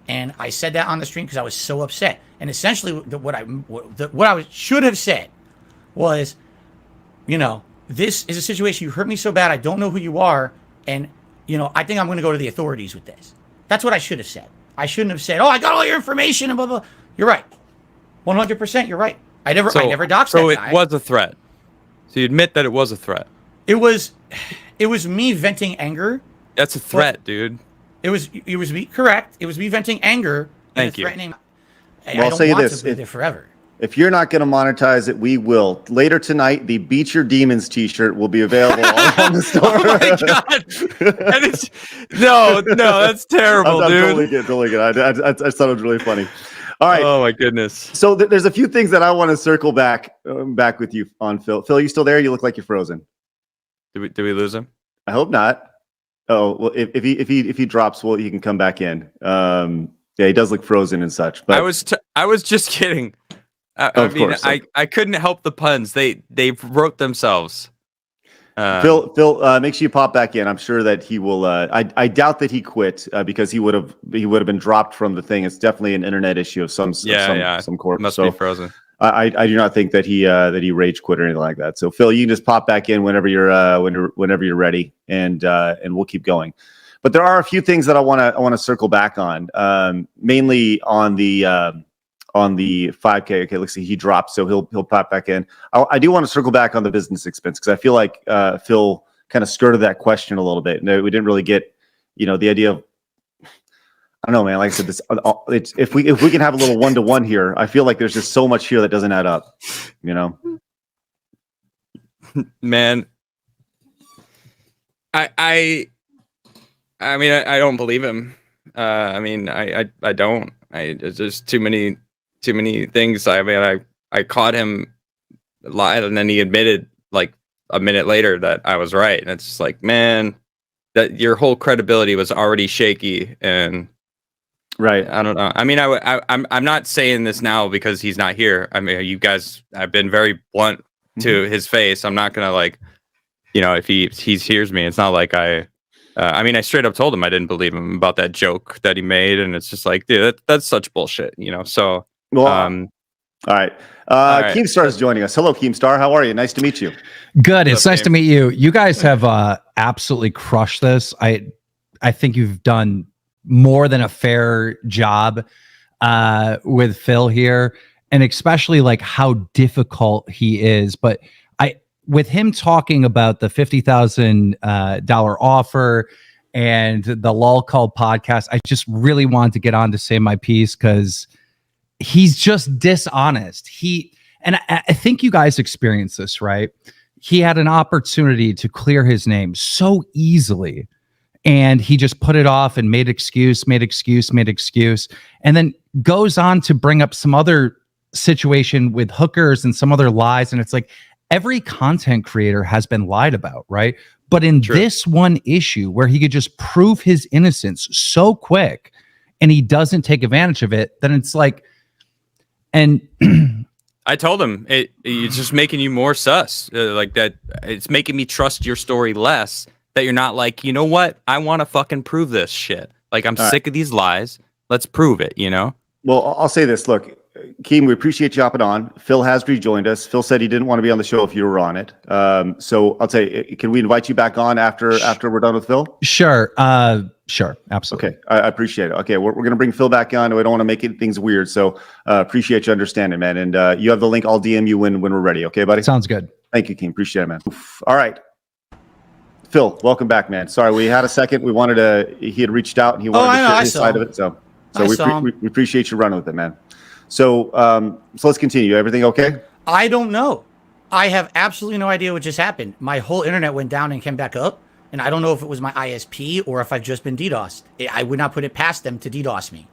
And I said that on the stream because I was so upset. And essentially what I should have said was, this is a situation. You hurt me so bad. I don't know who you are. And, I think I'm going to go to the authorities with this. That's what I should have said. I shouldn't have said, oh, I got all your information and blah, blah. You're right. 100%. You're right. I never doxed that guy. So it was a threat. So you admit that it was a threat. It was me venting anger. That's a threat, dude. It was me. Correct. It was me venting anger. Thank you. Threatening. Well, I'll say this: to be there forever. If you're not going to monetize it, we will. Later tonight, the Beat Your Demons T-shirt will be available on the store. Oh my god! No, that's terrible, I'm dude. Totally good. I thought it was really funny. All right. Oh my goodness. So there's a few things that I want to circle back with you on, Phil. Phil, you still there? You look like you're frozen. Did we lose him? I hope not. Oh well, if he drops, well, he can come back in. Yeah, he does look frozen and such. But I was just kidding. I couldn't help the puns. They wrote themselves. Phil, make sure you pop back in. I'm sure that he will. I doubt that he quit because he would have been dropped from the thing. It's definitely an internet issue of some sort. Must be frozen. I do not think that he rage quit or anything like that. So Phil, you can just pop back in whenever you're ready, and we'll keep going. But there are a few things that I want to circle back on, mainly on the 5K. Okay, let's see, he dropped, so he'll pop back in. I do want to circle back on the business expense because I feel like Phil kind of skirted that question a little bit. No, we didn't really get, the idea of. I don't know, man. Like I said, it's if we can have a little 1-to-1 here, I feel like there's just so much here that doesn't add up. Man, I mean, I don't believe him. I don't. There's just too many things. I mean, I caught him live, and then he admitted like a minute later that I was right. And it's just like, man, that your whole credibility was already shaky. And right, I don't know. I mean, I'm not saying this now because he's not here. I mean, you guys, I've been very blunt to his face. I'm not gonna if he hears me, it's not like I I mean, I straight up told him I didn't believe him about that joke that he made, and it's just like, dude, that's such bullshit, you know. So, well, all right. Keemstar is joining us. Hello, Keemstar. How are you? Nice to meet you. Good. It's nice to meet you. You guys have absolutely crushed this. I think you've done more than a fair job with Phil here, and especially like how difficult he is. But with him talking about the $50,000 offer and the Lol Call podcast, I just really wanted to get on to say my piece because he's just dishonest. And I think you guys experienced this, right? He had an opportunity to clear his name so easily, and he just put it off and made excuse, and then goes on to bring up some other situation with hookers and some other lies. And it's like, every content creator has been lied about, right? But in this one issue where he could just prove his innocence so quick and he doesn't take advantage of it, then it's like, and I told him it's just making you more sus. Like that, it's making me trust your story less. That you're not like, you know what? I want to fucking prove this shit. Like I'm sick of these lies. Let's prove it. You know. Well, I'll say this. Look, Keem, we appreciate you hopping on. Phil has rejoined us. Phil said he didn't want to be on the show if you were on it. So I'll tell you, can we invite you back on after we're done with Phil? Sure. Sure. Absolutely. Okay. I appreciate it. Okay. We're going to bring Phil back on. We don't want to make things weird. So appreciate you understanding, man. And you have the link. I'll DM you when we're ready. Okay, buddy? Sounds good. Thank you, Keem. Appreciate it, man. Oof. All right. Phil, welcome back, man. Sorry, we had a second. We wanted to, he had reached out and he wanted to share his side of it. So we appreciate you running with it, man. So let's continue. Everything okay? I don't know. I have absolutely no idea what just happened. My whole internet went down and came back up, and I don't know if it was my ISP or if I've just been DDoSed. I would not put it past them to DDoS me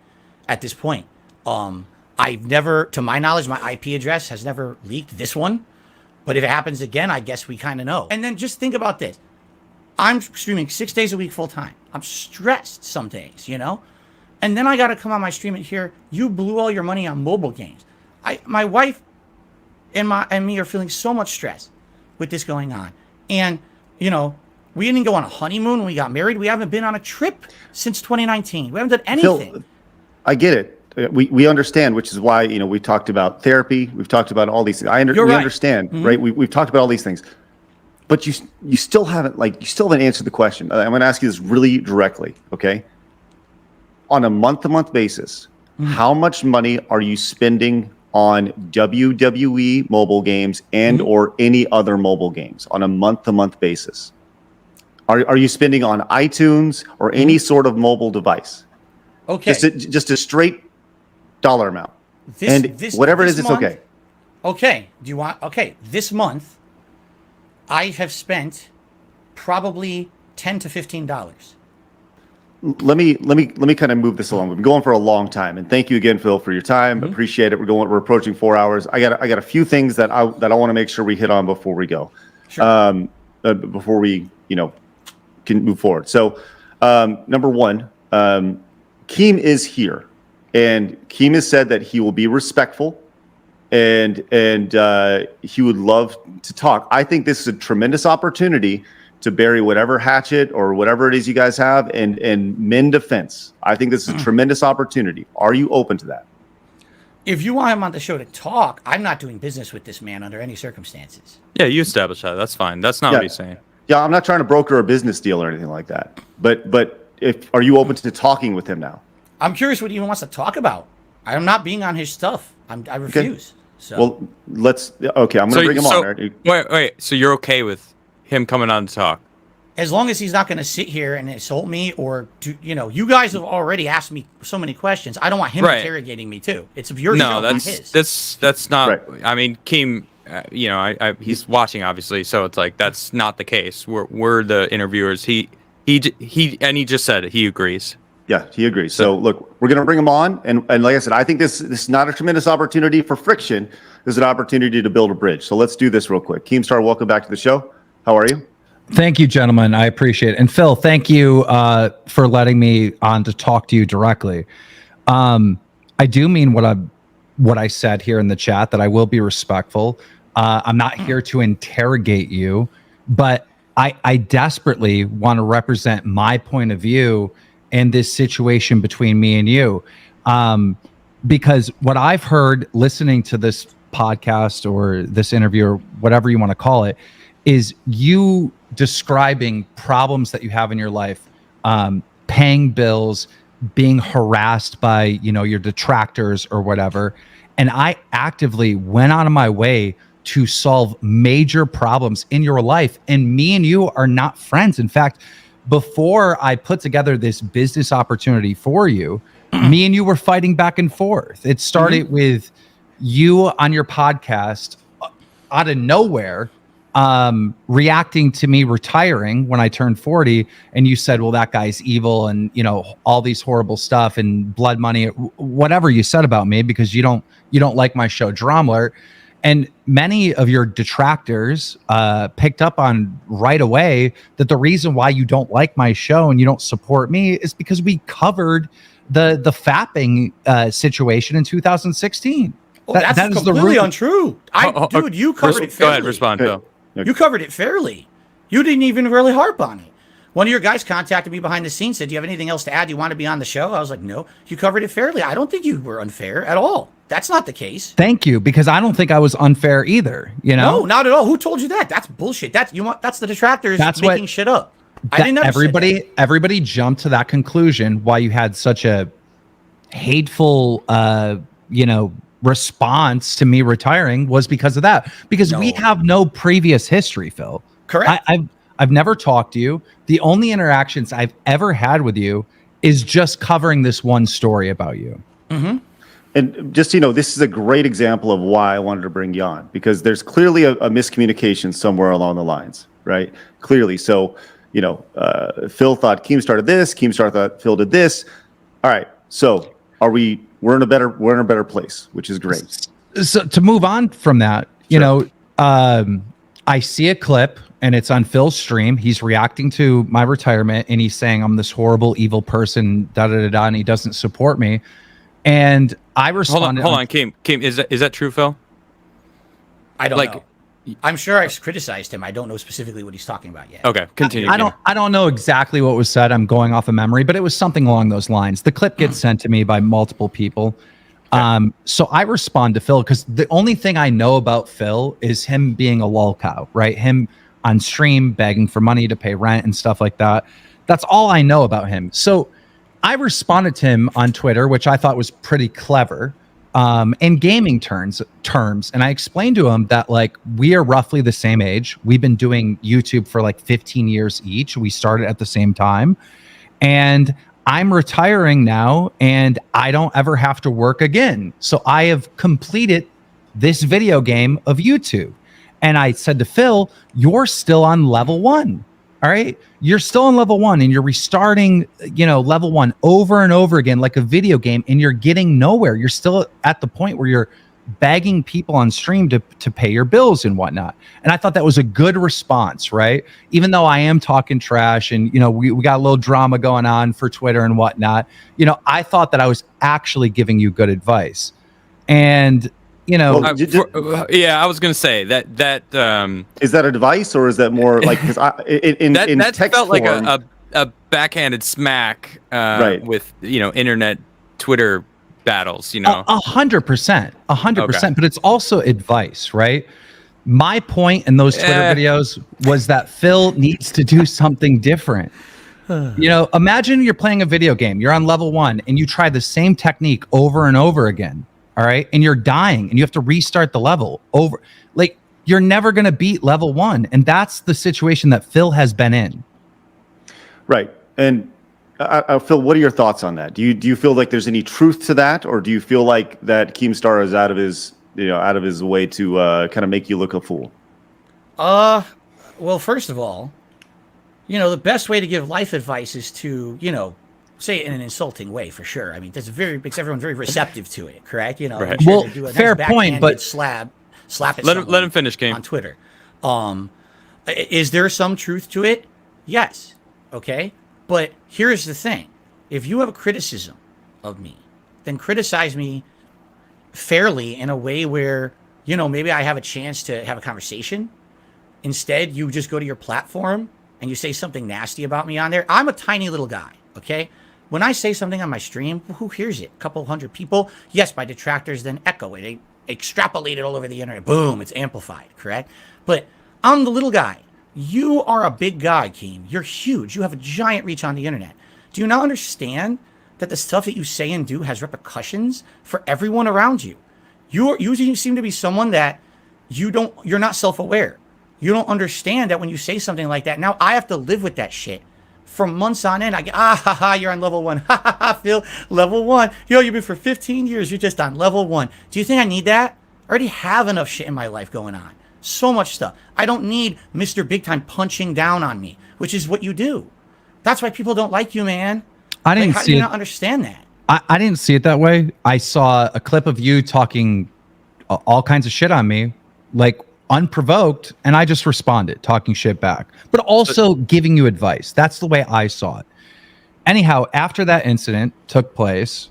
at this point. I've never, to my knowledge, my IP address has never leaked this one. But if it happens again, I guess we kind of know. And then just think about this. I'm streaming 6 days a week full time. I'm stressed some days, you know? And then I got to come on my stream and hear you blew all your money on mobile games. My wife and me are feeling so much stress with this going on. And, you know, we didn't go on a honeymoon when we got married. We haven't been on a trip since 2019. We haven't done anything. Phil, I get it. We understand, which is why, you know, we talked about therapy. We've talked about all these things. We understand, right? We've talked about all these things. But you still haven't answered the question. I'm going to ask you this really directly, okay? On a month-to-month basis, how much money are you spending on WWE mobile games and or any other mobile games on a month-to-month basis? Are you spending on iTunes or any sort of mobile device? Okay. Just a straight dollar amount. Whatever it is, it's okay. Okay. This month, I have spent probably $10 to $15. Let me kind of move this along. We've been going for a long time, and thank you again, Phil, for your time. Appreciate it. We're approaching 4 hours. I got a few things that I want to make sure we hit on before we go, before we can move forward. So, number one, Keem is here, and Keem has said that he will be respectful, and he would love to talk. I think this is a tremendous opportunity to bury whatever hatchet or whatever it is you guys have and mend a fence. I think this is a tremendous opportunity. Are you open to that? If you want him on the show to talk, I'm not doing business with this man under any circumstances. Yeah, you established that. That's fine. That's not what he's saying. Yeah, I'm not trying to broker a business deal or anything like that. But are you open to talking with him now? I'm curious what he even wants to talk about. I'm not being on his stuff. I refuse. Okay. So. Well, I'm going to bring him on there. Wait. So you're okay with him coming on to talk? As long as he's not going to sit here and insult me or you guys have already asked me so many questions. I don't want him interrogating me too. It's your show, not his. That's not. Right. I mean, Keem, he's watching obviously, so it's like that's not the case. We're the interviewers. He just said it. He agrees. Yeah, he agrees. So look, we're going to bring him on, and like I said, I think this is not a tremendous opportunity for friction. This is an opportunity to build a bridge. So let's do this real quick. Keemstar, welcome back to the show. How are you? Thank you, gentlemen. I appreciate it. And Phil, thank you for letting me on to talk to you directly. I do mean what I said here in the chat, that I will be respectful. I'm not here to interrogate you, but I desperately want to represent my point of view in this situation between me and you. Because what I've heard listening to this podcast or this interview or whatever you want to call it is you describing problems that you have in your life, paying bills, being harassed by, your detractors or whatever. And I actively went out of my way to solve major problems in your life. And me and you are not friends. In fact, before I put together this business opportunity for you, me and you were fighting back and forth. It started with you on your podcast out of nowhere, reacting to me retiring when I turned 40. And you said, well, that guy's evil and, all these horrible stuff and blood money, whatever you said about me, because you don't like my show Drama Alert. And many of your detractors picked up on right away that the reason why you don't like my show and you don't support me is because we covered the fapping situation in 2016. Oh, that's completely untrue. Dude, you covered it fairly. Go ahead, respond, Phil. You covered it fairly. You didn't even really harp on it. One of your guys contacted me behind the scenes, said, do you have anything else to add? Do you want to be on the show? I was like, no. You covered it fairly. I don't think you were unfair at all. That's not the case. Thank you, because I don't think I was unfair either. No, not at all. Who told you that? That's bullshit. That's the detractors making shit up. I didn't everybody jumped to that conclusion why you had such a hateful response to me retiring was because of that. Because we have no previous history, Phil. Correct. I've never talked to you. The only interactions I've ever had with you is just covering this one story about you. Mm-hmm. And just, this is a great example of why I wanted to bring you on, because there's clearly a miscommunication somewhere along the lines, right? Clearly. So, Phil thought Keemstar did this. Keemstar thought Phil did this. All right. So we're in a better place, which is great. So to move on from that, I see a clip and it's on Phil's stream. He's reacting to my retirement and he's saying I'm this horrible, evil person, and he doesn't support me. And I responded. Hold on, Keem, is that true, Phil? I don't know. I'm sure I've criticized him. I don't know specifically what he's talking about yet. Okay, continue. I don't know exactly what was said. I'm going off of memory, but it was something along those lines. The clip gets sent to me by multiple people. Okay. So I respond to Phil because the only thing I know about Phil is him being a lolcow, right? Him on stream begging for money to pay rent and stuff like that. That's all I know about him. So I responded to him on Twitter, which I thought was pretty clever, in gaming terms. And I explained to him that we are roughly the same age. We've been doing YouTube for 15 years each. We started at the same time. And I'm retiring now and I don't ever have to work again. So I have completed this video game of YouTube. And I said to Phil, you're still on level 1. All right. You're still on level 1 and you're restarting, level 1 over and over again, like a video game, and you're getting nowhere. You're still at the point where you're begging people on stream to pay your bills and whatnot. And I thought that was a good response, right? Even though I am talking trash and, we got a little drama going on for Twitter and whatnot, I thought that I was actually giving you good advice. And, I was gonna say that is that advice or is that more because in text felt like form, a backhanded smack right. with internet Twitter battles, 100%, but it's also advice, right? My point in those Twitter videos was that Phil needs to do something different. Imagine you're playing a video game, you're on level 1 and you try the same technique over and over again. All right. And you're dying and you have to restart the level over. You're never going to beat level 1. And that's the situation that Phil has been in. Right. And Phil, what are your thoughts on that? Do you feel like there's any truth to that? Or do you feel like that Keemstar is out of his way to kind of make you look a fool? Well, first of all, the best way to give life advice is to, say it in an insulting way, for sure. I mean, makes everyone very receptive to it, correct? Right. Sure to do a fair point, but slap it. Let him finish, Game, on Twitter. Is there some truth to it? Yes. Okay. But here's the thing: if you have a criticism of me, then criticize me fairly in a way where maybe I have a chance to have a conversation. Instead, you just go to your platform and you say something nasty about me on there. I'm a tiny little guy, okay? When I say something on my stream, who hears it? A couple hundred people? Yes, my detractors then echo it. They extrapolate it all over the internet. Boom, it's amplified, correct? But I'm the little guy. You are a big guy, Keem. You're huge. You have a giant reach on the internet. Do you not understand that the stuff that you say and do has repercussions for everyone around you? You seem to be someone that you're not self-aware. You don't understand that when you say something like that, now I have to live with that shit for months on end. I get, you're on level 1. Ha ha ha, Phil, level 1. Yo, you've been for 15 years. You're just on level 1. Do you think I need that? I already have enough shit in my life going on. So much stuff. I don't need Mr. Big Time punching down on me, which is what you do. That's why people don't like you, man. I didn't how see do you it. not understand that? I didn't see it that way. I saw a clip of you talking all kinds of shit on me, like unprovoked, and I just responded, talking shit back, but also giving you advice. That's the way I saw it. Anyhow, after that incident took place,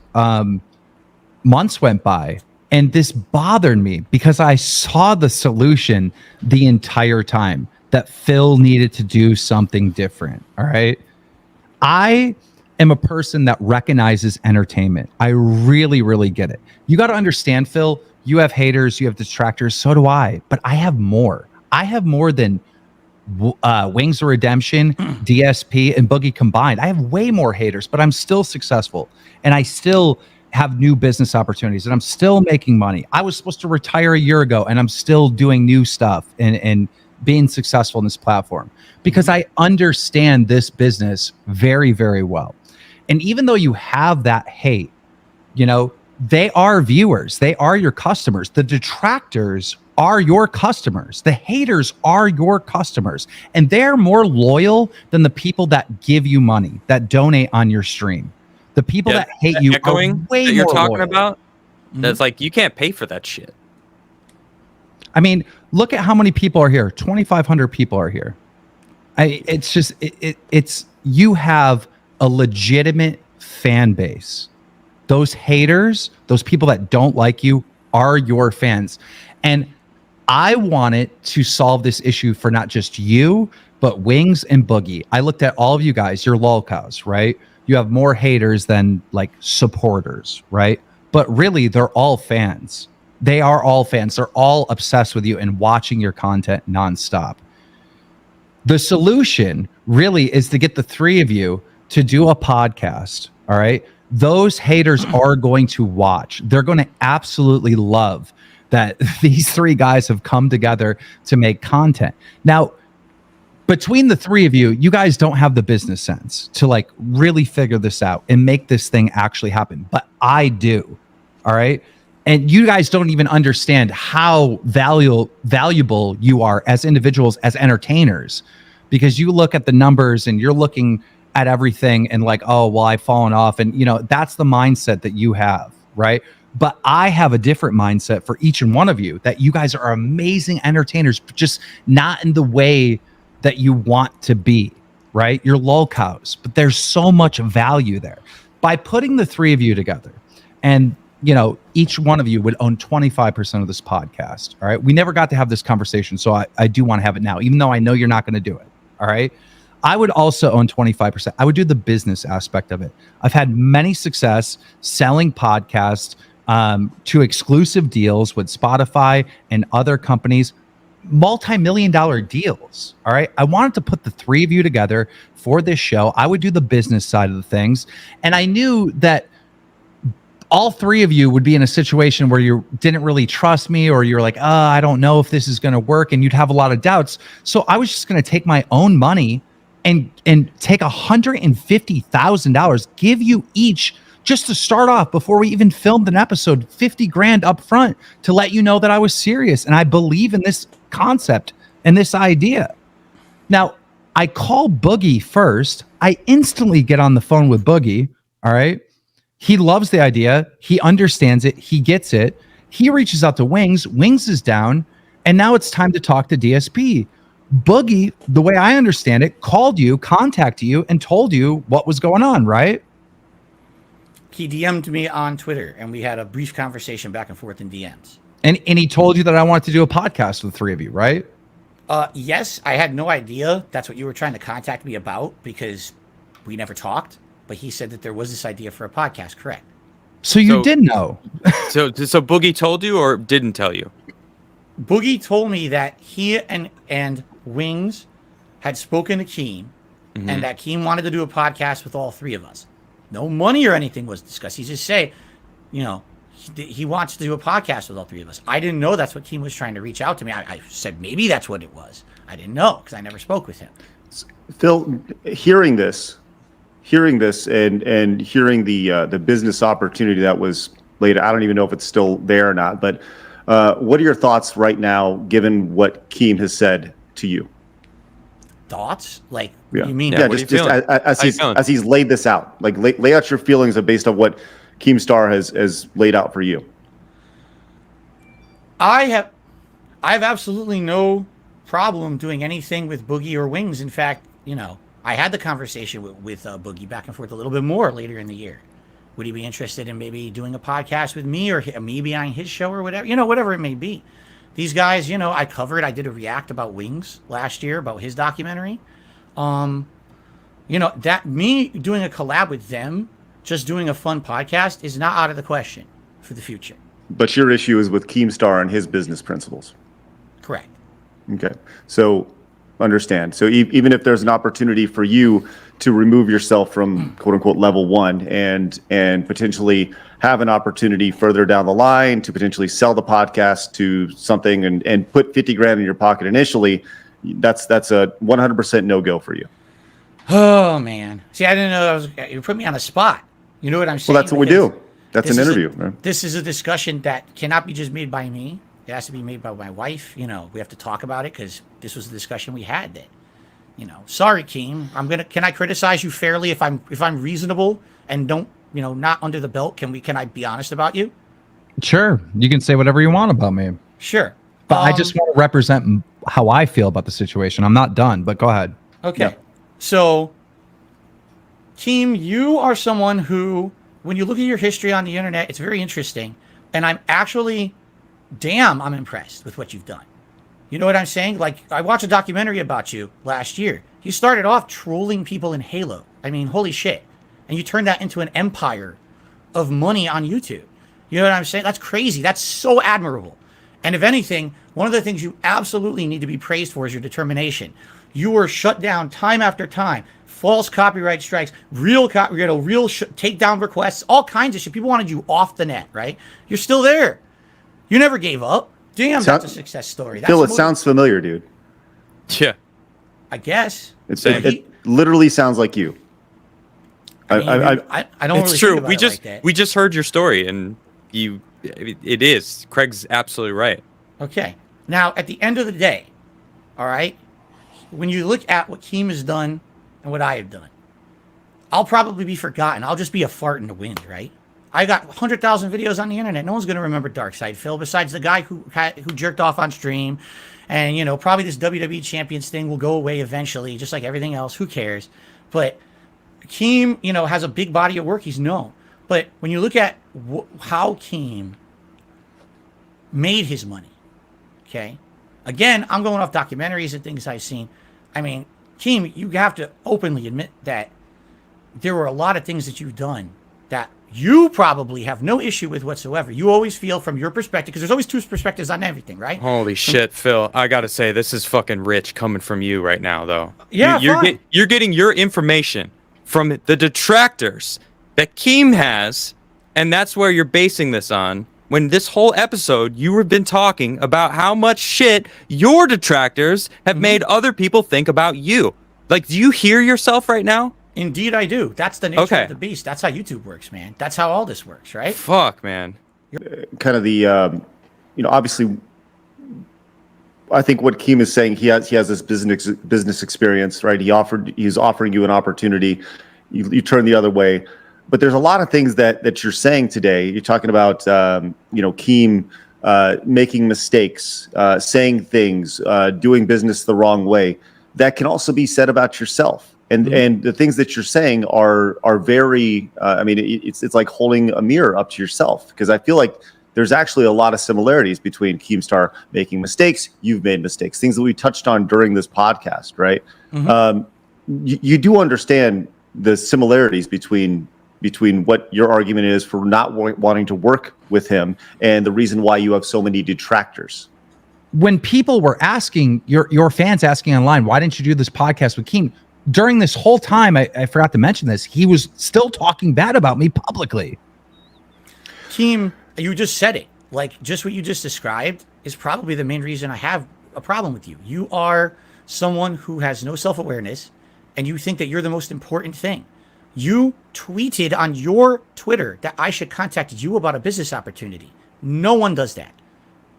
months went by, and this bothered me because I saw the solution the entire time, that Phil needed to do something different. All right. I am a person that recognizes entertainment. I really, really get it. You got to understand, Phil, you have haters, you have detractors. So do I, but I have more. I have more than Wings of Redemption, DSP, and Boogie combined. I have way more haters, but I'm still successful. And I still have new business opportunities, and I'm still making money. I was supposed to retire a year ago, and I'm still doing new stuff and being successful in this platform because I understand this business very, very well. And even though you have that hate, you know, they are viewers. They are your customers. The detractors are your customers. The haters are your customers. And they're more loyal than the people that give you money, that donate on your stream. The people that hate you are way that you're more talking loyal. about. That's like, you can't pay for that shit. I mean, look at how many people are here. 2,500 people are here. It's just, it's you have a legitimate fan base. Those haters, those people that don't like you, are your fans. And I wanted to solve this issue for not just you, but Wings and Boogie. I looked at all of you guys, you're lolcows, right? You have more haters than like supporters, right? But really, they're all fans. They are all fans. They're all obsessed with you and watching your content nonstop. The solution really is to get the three of you to do a podcast, all right? Those haters are going to watch. They're going to absolutely love that these three guys have come together to make content. Now, between the three of you, you guys don't have the business sense to like really figure this out and make this thing actually happen. But I do, all right? And you guys don't even understand how valuable you are as individuals, as entertainers, because you look at the numbers and you're looking at everything and like, oh, well, I've fallen off. And, you know, that's the mindset that you have, right? But I have a different mindset for each and one of you, that you guys are amazing entertainers, but just not in the way that you want to be, right? You're lolcows, but there's so much value there. By putting the three of you together, and, you know, each one of you would own 25% of this podcast, all right? We never got to have this conversation, so I do want to have it now, even though I know you're not going to do it, all right? I would also own 25%. I would do the business aspect of it. I've had many success selling podcasts to exclusive deals with Spotify and other companies, multi-million-dollar deals. All right. I wanted to put the three of you together for this show. I would do the business side of the things. And I knew that all three of you would be in a situation where you didn't really trust me, or you're like, I don't know if this is going to work. And you'd have a lot of doubts. So I was just going to take my own money and take $150,000, give you each, just to start off before we even filmed an episode, 50 grand up front to let you know that I was serious and I believe in this concept and this idea. Now, I call Boogie first. I instantly get on the phone with Boogie. All right. He loves the idea. He understands it. He gets it. He reaches out to Wings. Wings is down. And now it's time to talk to DSP. Boogie, the way I understand it, called you, contacted you, and told you what was going on, right? He DM'd me on Twitter, and we had a brief conversation back and forth in DMs. And he told you that I wanted to do a podcast with the three of you, right? Yes, I had no idea that's what you were trying to contact me about because we never talked. But he said that there was this idea for a podcast. Correct. So you did know. So Boogie told you or didn't tell you? Boogie told me that he and Wings had spoken to Keem, and that Keem wanted to do a podcast with all three of us. No money or anything was discussed. He just said, you know, he wants to do a podcast with all three of us. I didn't know that's what Keem was trying to reach out to me. I said maybe that's what it was. I didn't know because I never spoke with him. Phil, hearing this and hearing the business opportunity that was laid, I don't even know if it's still there or not, but what are your thoughts right now, given what Keem has said to you? Thoughts? Like, Yeah. you mean? Yeah, just as he's laid this out, like lay out your feelings based on what Keemstar has laid out for you. I have absolutely no problem doing anything with Boogie or Wings. In fact, you know, I had the conversation with Boogie back and forth a little bit more later in the year. Would he be interested in maybe doing a podcast with me or me being on his show or whatever? You know, whatever it may be. These guys, you know, I did a react about Wings last year about his documentary. You know, that me doing a collab with them, just doing a fun podcast is not out of the question for the future. But your issue is with Keemstar and his business principles. Correct. Okay. So understand. So even if there's an opportunity for you to remove yourself from quote unquote level one and potentially have an opportunity further down the line to potentially sell the podcast to something and put 50 grand in your pocket initially, that's a 100% no-go for you. Oh man. See, I didn't know you put me on the spot. You know what I'm saying? Well, that's what we do. That's an interview. Right? This is a discussion that cannot be just made by me. It has to be made by my wife. You know, we have to talk about it because this was a discussion we had that, you know, sorry, Keem. Can I criticize you fairly if I'm reasonable and don't, you know, not under the belt? Can I be honest about you? Sure. You can say whatever you want about me. Sure. But I just want to represent how I feel about the situation. I'm not done, but go ahead. Okay. Yeah. So, Keem, you are someone who, when you look at your history on the internet, it's very interesting. And I'm impressed with what you've done. You know what I'm saying? Like, I watched a documentary about you last year. You started off trolling people in Halo. I mean, holy shit. And you turned that into an empire of money on YouTube. You know what I'm saying? That's crazy. That's so admirable. And if anything, one of the things you absolutely need to be praised for is your determination. You were shut down time after time. False copyright strikes, real takedown requests, all kinds of shit. People wanted you off the net, right? You're still there. You never gave up. Damn, that's a success story. Phil, it sounds familiar, dude. Yeah. I guess. It literally sounds like you. I don't It's really true. think about it We just heard your story, and it is. Craig's absolutely right. Okay. Now, at the end of the day, all right, when you look at what Keem has done and what I have done, I'll probably be forgotten. I'll just be a fart in the wind, right? I got 100,000 videos on the internet. No one's going to remember Darkside Phil besides the guy who jerked off on stream. And, you know, probably this WWE Champions thing will go away eventually, just like everything else. Who cares? But Keem, you know, has a big body of work. He's known. But when you look at how Keem made his money, okay? Again, I'm going off documentaries and things I've seen. I mean, Keem, you have to openly admit that there were a lot of things that you've done that you probably have no issue with whatsoever. You always feel from your perspective, because there's always two perspectives on everything, right? Holy shit, Phil! I gotta say, this is fucking rich coming from you right now, though. Yeah, you're getting your information from the detractors that Keem has, and that's where you're basing this on. When this whole episode, you have been talking about how much shit your detractors have made other people think about you. Like, do you hear yourself right now? Indeed, I do. That's the nature of the beast. That's how YouTube works, man. That's how all this works, right? Fuck, man. Kind of the, you know, obviously, I think what Keem is saying, he has this business experience, right? He's offering you an opportunity. You turn the other way. But there's a lot of things that you're saying today. You're talking about, you know, Keem making mistakes, saying things, doing business the wrong way. That can also be said about yourself. And the things that you're saying are very. I mean, it's like holding a mirror up to yourself, because I feel like there's actually a lot of similarities between Keemstar making mistakes. You've made mistakes, things that we touched on during this podcast, right? You do understand the similarities between what your argument is for not wanting to work with him and the reason why you have so many detractors. When people were asking, your fans asking online, why didn't you do this podcast with Keem? During this whole time, I forgot to mention this, he was still talking bad about me publicly. Keem, you just said it. Like, just what you just described is probably the main reason I have a problem with you. You are someone who has no self-awareness, and you think that you're the most important thing. You tweeted on your Twitter that I should contact you about a business opportunity. No one does that.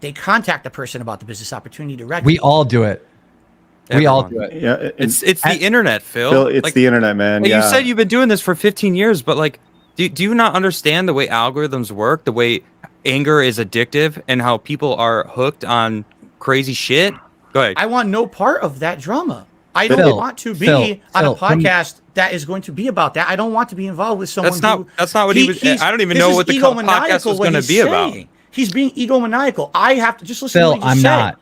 They contact the person about the business opportunity directly. We all do it. We all do it. Yeah, it's the internet, Phil. Phil, it's the internet, man. Like yeah. You said you've been doing this for 15 years, but like, do you not understand the way algorithms work, the way anger is addictive, and how people are hooked on crazy shit? Go ahead. I want no part of that drama. I don't want to be on a podcast that is going to be about that. I don't want to be involved with someone. That's not what he was. I don't even know what the podcast was going to be about. He's being egomaniacal. I have to just listen Phil, to what you said. I'm not.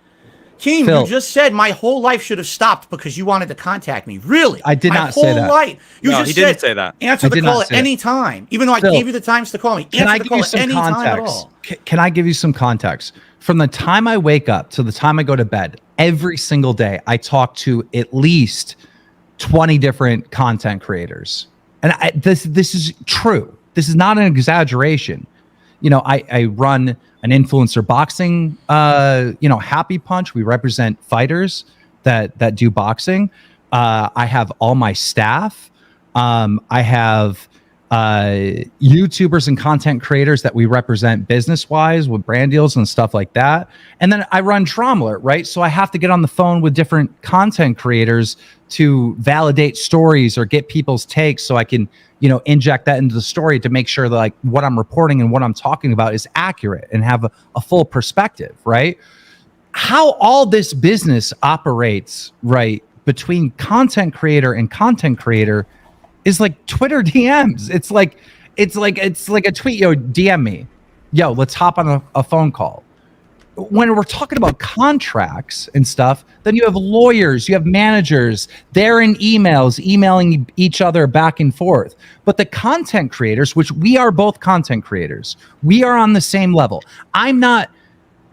Keem, Phil. you just said my whole life should have stopped because you wanted to contact me. Really? I did not say that. My whole life. You just he didn't say that. Answer the call at any time, even though I gave you the times to call me. Can I Answer the give call you at some any time at context? all. Can I give you some context? From the time I wake up to the time I go to bed, every single day, I talk to at least 20 different content creators. And this is true. This is not an exaggeration. You know, I run an influencer boxing, Happy Punch. We represent fighters that do boxing. I have all my staff. I have YouTubers and content creators that we represent business-wise with brand deals and stuff like that. And then I run Drama, right? So I have to get on the phone with different content creators to validate stories or get people's takes so I can, inject that into the story to make sure that like what I'm reporting and what I'm talking about is accurate and have a full perspective, right? How all this business operates, right, between content creator and content creator is like Twitter DMs. It's like a tweet, DM me. Let's hop on a phone call. When we're talking about contracts and stuff, then you have lawyers, you have managers, they're in emails, emailing each other back and forth. But the content creators, which we are both content creators, we are on the same level. I'm not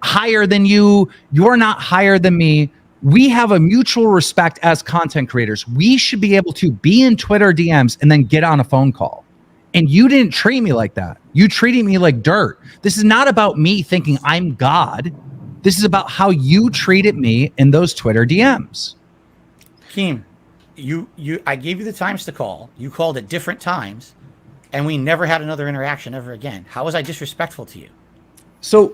higher than you. You're not higher than me. We have a mutual respect as content creators. We should be able to be in Twitter DMs and then get on a phone call. And you didn't treat me like that. You treated me like dirt. This is not about me thinking I'm God. This is about how you treated me in those Twitter DMs. Keem, I gave you the times to call. You called at different times, and we never had another interaction ever again. How was I disrespectful to you? So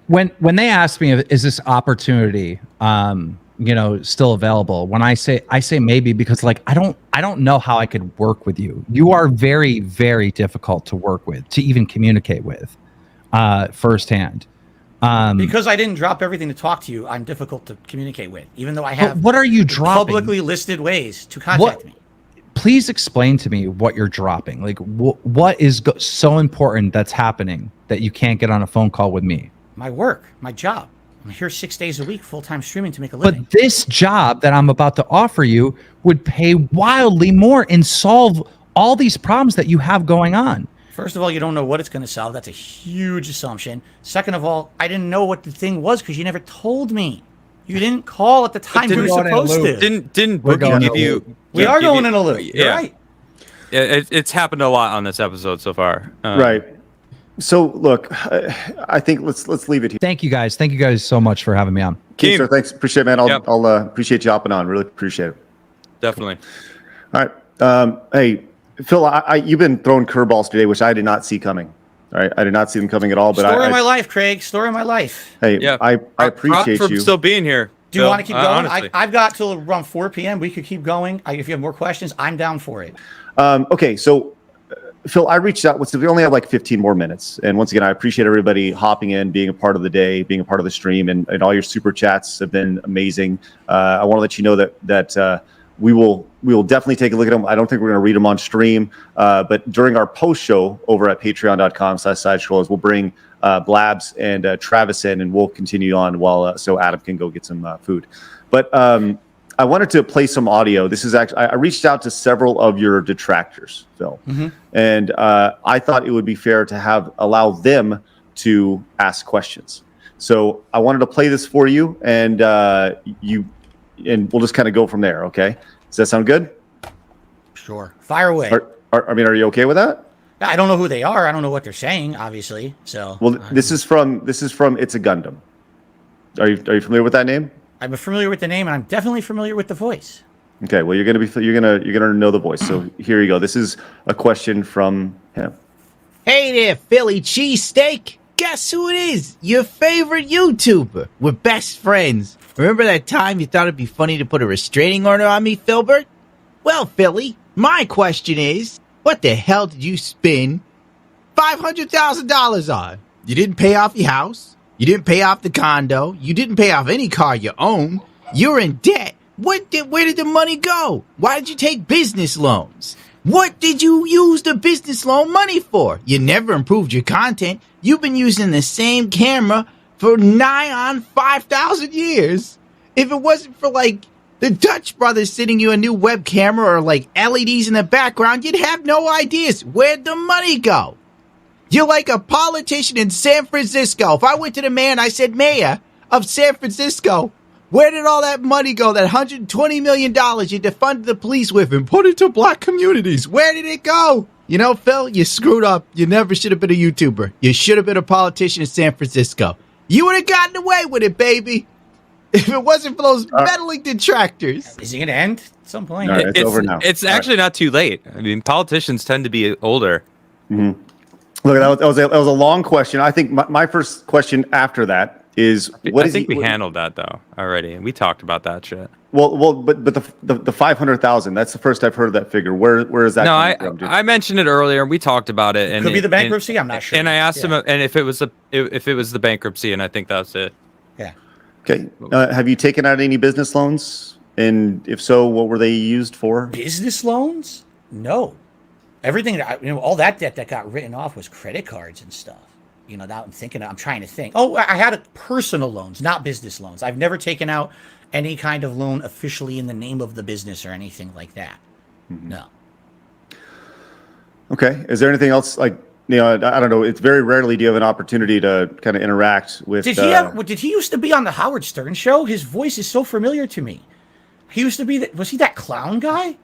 when they ask me, is this opportunity still available? When I say maybe, because like I don't know how I could work with you. You are very, very difficult to work with, to even communicate with firsthand. Because I didn't drop everything to talk to you, I'm difficult to communicate with, even though I have what are you dropping? Publicly listed ways to contact me. Please explain to me what you're dropping. Like what is so important that's happening that you can't get on a phone call with me? My work, my job. I'm here 6 days a week, full-time streaming to make a living. But this job that I'm about to offer you would pay wildly more and solve all these problems that you have going on. First of all, you don't know what it's going to solve. That's a huge assumption. Second of all, I didn't know what the thing was because you never told me. You didn't call at the time you were supposed to. Didn't Boogie give you? We are going in a loop. You're right. It's happened a lot on this episode so far. Right. So look, I think let's leave it here. Thank you guys. Thank you guys so much for having me on. Keemstar, thanks. Appreciate it, man. I'll appreciate you hopping on. Really appreciate it. Definitely. All right. Hey, Phil, you've been throwing curveballs today, which I did not see coming. All right. I did not see them coming at all. But Story of my life, Craig. Story of my life. Hey, yeah. I appreciate you. Still being here. Do you want to keep going? I've got till around 4 p.m. We could keep going. If you have more questions, I'm down for it. Okay. So, Phil, I reached out. We only have like 15 more minutes. And once again, I appreciate everybody hopping in, being a part of the day, being a part of the stream, and all your super chats have been amazing. I want to let you know that we will definitely take a look at them. I don't think we're going to read them on stream, but during our post show over at patreon.com/sidescrollers, we'll bring Blabs and Travis in, and we'll continue on while so Adam can go get some food. But I wanted to play some audio. This is actually, I reached out to several of your detractors, Phil, and I thought it would be fair to allow them to ask questions. So I wanted to play this for you, and we'll just kind of go from there. Okay? Does that sound good? Sure. Fire away. Are you okay with that? I don't know who they are. I don't know what they're saying, obviously. So. Well, this is from It's a Gundam. Are you familiar with that name? I'm familiar with the name, and I'm definitely familiar with the voice. Okay, well, you're gonna know the voice. So here you go. This is a question from him. Hey there, Philly cheesesteak. Guess who it is? Your favorite YouTuber. We're best friends. Remember that time you thought it'd be funny to put a restraining order on me, Filbert? Well, Philly, my question is, what the hell did you spend $500,000 on? You didn't pay off your house. You didn't pay off the condo. You didn't pay off any car you own. You're in debt. Where did the money go? Why did you take business loans? What did you use the business loan money for? You never improved your content. You've been using the same camera for nigh on 5,000 years. If it wasn't for the Dutch brothers sending you a new web camera or LEDs in the background, you'd have no ideas. Where'd the money go? You're like a politician in San Francisco. If I went to the mayor and I said, Mayor of San Francisco, where did all that money go, that $120 million you defunded the police with and put it to black communities? Where did it go? You know, Phil, you screwed up. You never should have been a YouTuber. You should have been a politician in San Francisco. You would have gotten away with it, baby. If it wasn't for those meddling detractors. Is it going to end at some point? All right, it's over now. It's actually not too late. I mean, politicians tend to be older. Mm-hmm. Look, that was a long question. I think my first question after that is, I think we handled that though already. We talked about that shit. Well, but the 500,000. That's the first I've heard of that figure. Where is that? No, I mentioned it earlier. We talked about it. And could be the bankruptcy. I'm not sure. And I asked him, and if it was the bankruptcy, and I think that's it. Yeah. Okay. Have you taken out any business loans? And if so, what were they used for? Business loans? No. Everything that all that debt that got written off was credit cards and stuff. Now I'm trying to think. Oh, I had personal loans, not business loans. I've never taken out any kind of loan officially in the name of the business or anything like that. Mm-hmm. No. Okay. Is there anything else I don't know. It's very rarely do you have an opportunity to kind of interact with. Did he used to be on the Howard Stern show? His voice is so familiar to me. He used to be was he that clown guy?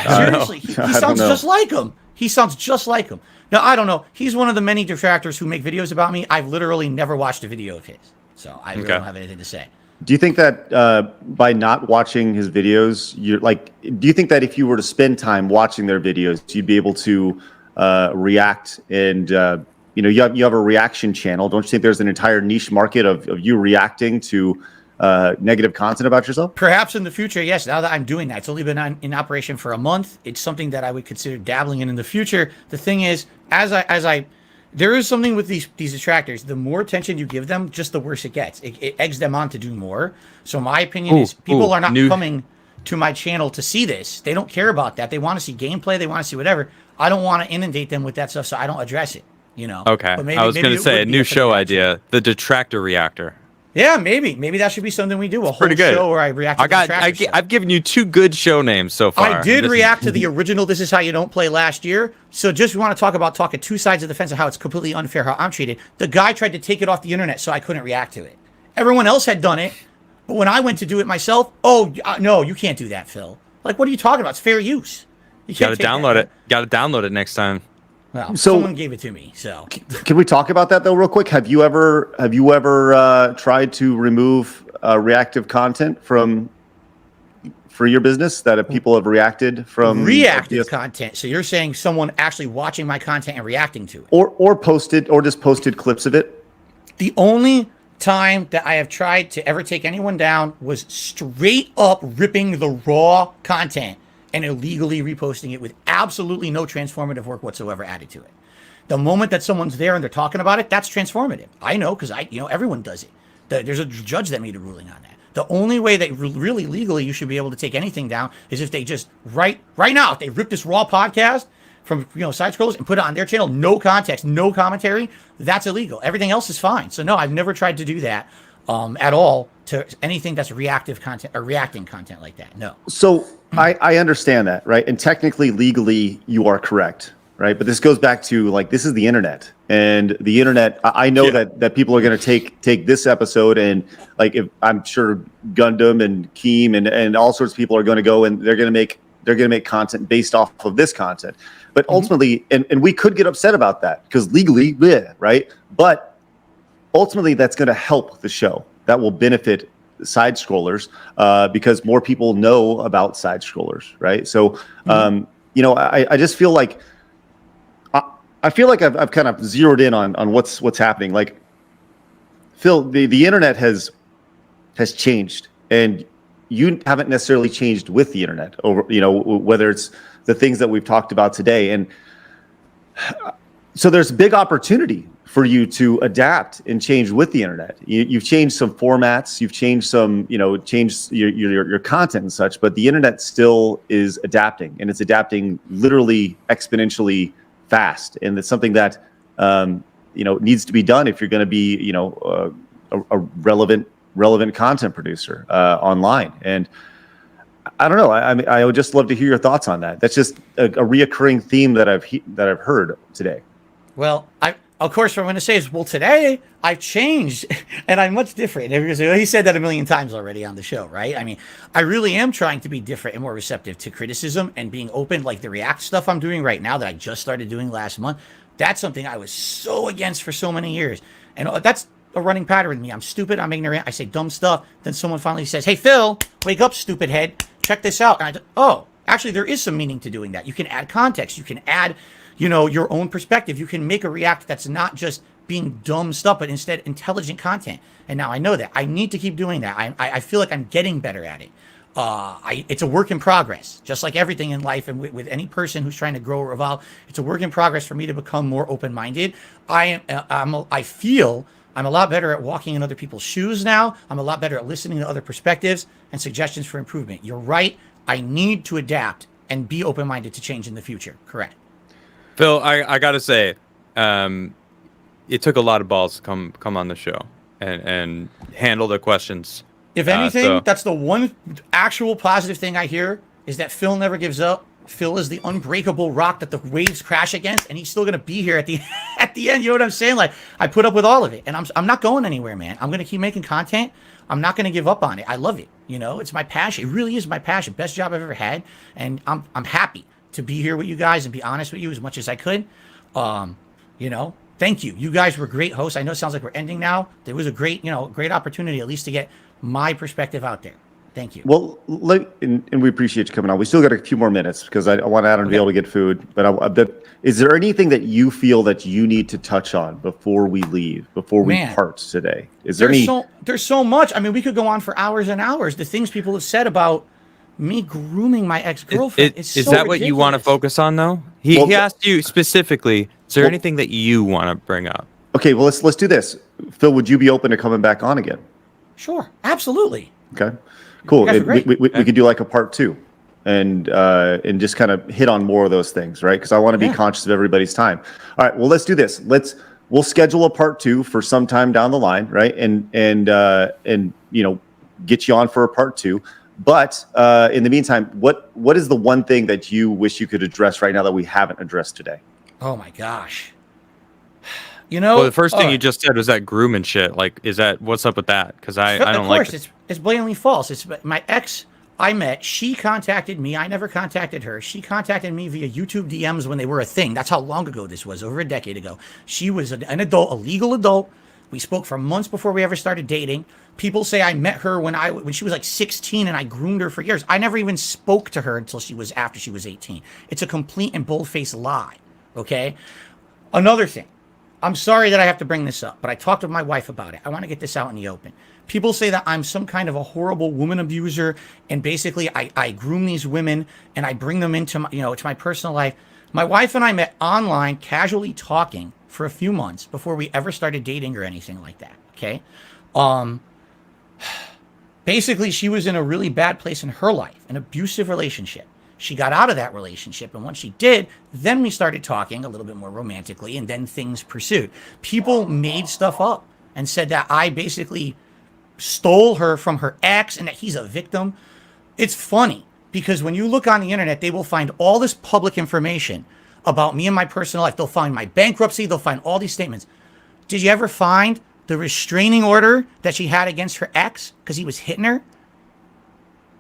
Seriously, he sounds just like him. He sounds just like him. Now, I don't know. He's one of the many detractors who make videos about me. I've literally never watched a video of his, so I really don't have anything to say. Do you think that by not watching his videos, do you think that if you were to spend time watching their videos, you'd be able to react and, you have a reaction channel. Don't you think there's an entire niche market of you reacting to negative content about yourself? Perhaps in the future, yes. Now that I'm doing that, it's only been in operation for a month. It's something that I would consider dabbling in the future. The thing is, there is something with these detractors. The more attention you give them, just the worse it gets. It eggs them on to do more. So my opinion is people are not coming to my channel to see this. They don't care about that. They want to see gameplay. They want to see whatever. I don't want to inundate them with that stuff, so I don't address it. Okay. But I was going to say a new show idea, the detractor reactor. Yeah, maybe that should be something we do. A whole show where I react to I've given you 2 good show names so far. I did react to the original This Is How You Don't Play last year. So just want to talk at 2 sides of the fence of how it's completely unfair how I'm treated. The guy tried to take it off the internet, so I couldn't react to it. Everyone else had done it, but when I went to do it myself, no, you can't do that, Phil. What are you talking about? It's fair use. You got to download it. Got to download it next time. Well, someone gave it to me, so. Can we talk about that though, real quick? Have you ever tried to remove reactive content for your business that people have reacted from? Reactive content. So you're saying someone actually watching my content and reacting to it, or just posted clips of it? The only time that I have tried to ever take anyone down was straight up ripping the raw content and illegally reposting it with absolutely no transformative work whatsoever added to it. The moment that someone's there and they're talking about it, that's transformative. I know, because everyone does it. There's a judge that made a ruling on that. The only way that really legally you should be able to take anything down is if they just right now, if they rip this raw podcast, from side scrolls and put it on their channel, no context, no commentary, that's illegal. Everything else is fine. So no, I've never tried to do that at all to anything that's reactive content or reacting content like that. No. So I understand that, right? And technically, legally, you are correct, right? But this goes back to like, this is the internet, and the internet. I know that people are going to take this episode and like, if I'm sure Gundam and Keem and all sorts of people are going to go and they're going to make content based off of this content. But ultimately, and we could get upset about that because legally, bleh, right? But ultimately, that's going to help the show. That will benefit side scrollers because more people know about side scrollers, right? So, I just feel like I've kind of zeroed in on what's happening. Like, Phil, the internet has changed, and you haven't necessarily changed with the internet over, whether it's the things that we've talked about today. And so there's big opportunity for you to adapt and change with the internet. You've changed some formats, you've changed some, changed your content and such, but the internet still is adapting, and it's adapting literally exponentially fast. And it's something that, needs to be done if you're going to be, a relevant content producer online. And I don't know. I would just love to hear your thoughts on that. That's just a reoccurring theme that I've heard today. Well, of course, what I'm going to say is, well, today I've changed and I'm much different. He said that a million times already on the show, right? I mean, I really am trying to be different and more receptive to criticism and being open. Like the React stuff I'm doing right now that I just started doing last month. That's something I was so against for so many years. And that's a running pattern with me. I'm stupid. I'm ignorant. I say dumb stuff. Then someone finally says, hey, Phil, wake up, stupid head. Check this out. And actually, there is some meaning to doing that. You can add context. You can add your own perspective. You can make a React that's not just being dumb stuff, but instead intelligent content. And now I know that. I need to keep doing that. I feel like I'm getting better at it. It's a work in progress, just like everything in life and with any person who's trying to grow or evolve. It's a work in progress for me to become more open-minded. I feel I'm a lot better at walking in other people's shoes now. I'm a lot better at listening to other perspectives and suggestions for improvement. You're right. I need to adapt and be open-minded to change in the future. Correct. Phil, I gotta say, it took a lot of balls to come on the show and handle the questions. If anything, that's the one actual positive thing I hear is that Phil never gives up. Phil is the unbreakable rock that the waves crash against, and he's still gonna be here at the end. You know what I'm saying? Like, I put up with all of it, and I'm not going anywhere, man. I'm gonna keep making content. I'm not gonna give up on it. I love it. It's my passion. It really is my passion. Best job I've ever had, and I'm happy to be here with you guys and be honest with you as much as I could. Thank you. You guys were great hosts. I know it sounds like we're ending now. There was a great opportunity at least to get my perspective out there. Thank you. Well, and we appreciate you coming on. We still got a few more minutes because I want Adam to be able to get food. But is there anything that you feel that you need to touch on before we leave, before we part today? Is there There's so much. I mean, we could go on for hours and hours. The things people have said about me grooming my ex-girlfriend. Is that what you want to focus on, though? He asked you specifically, is there anything that you want to bring up? Okay, well, let's do this. Phil, would you be open to coming back on again? Sure, absolutely. Okay, cool. We could do like a part 2 and just kind of hit on more of those things, right? Because I want to be conscious of everybody's time. All right, well, let's do this. We'll schedule a part 2 for some time down the line, right? And get you on for a part 2. But in the meantime, what is the one thing that you wish you could address right now that we haven't addressed today? Oh my gosh. Well, the first thing you just said was that grooming shit. Like, what's up with that? Because I don't like it. It's blatantly false. It's my ex I met. She contacted me. I never contacted her. She contacted me via YouTube DMs when they were a thing. That's how long ago this was, over a decade ago. She was an adult, a legal adult. We spoke for months before we ever started dating. People say I met her when she was like 16 and I groomed her for years. I never even spoke to her until after she was 18. It's a complete and bold-faced lie, okay? Another thing. I'm sorry that I have to bring this up, but I talked with my wife about it. I want to get this out in the open. People say that I'm some kind of a horrible woman abuser, and basically I groom these women and I bring them into to my personal life. My wife and I met online, casually talking for a few months before we ever started dating or anything like that. Okay. Basically, she was in a really bad place in her life, an abusive relationship. she got out of that relationship. And once she did, then we started talking a little bit more romantically, and then things pursued. People made stuff up and said that I basically stole her from her ex and that he's a victim. It's funny because when you look on the internet, they will find all this public information about me and my personal life. They'll find my bankruptcy. They'll find all these statements. Did you ever find the restraining order that she had against her ex because he was hitting her?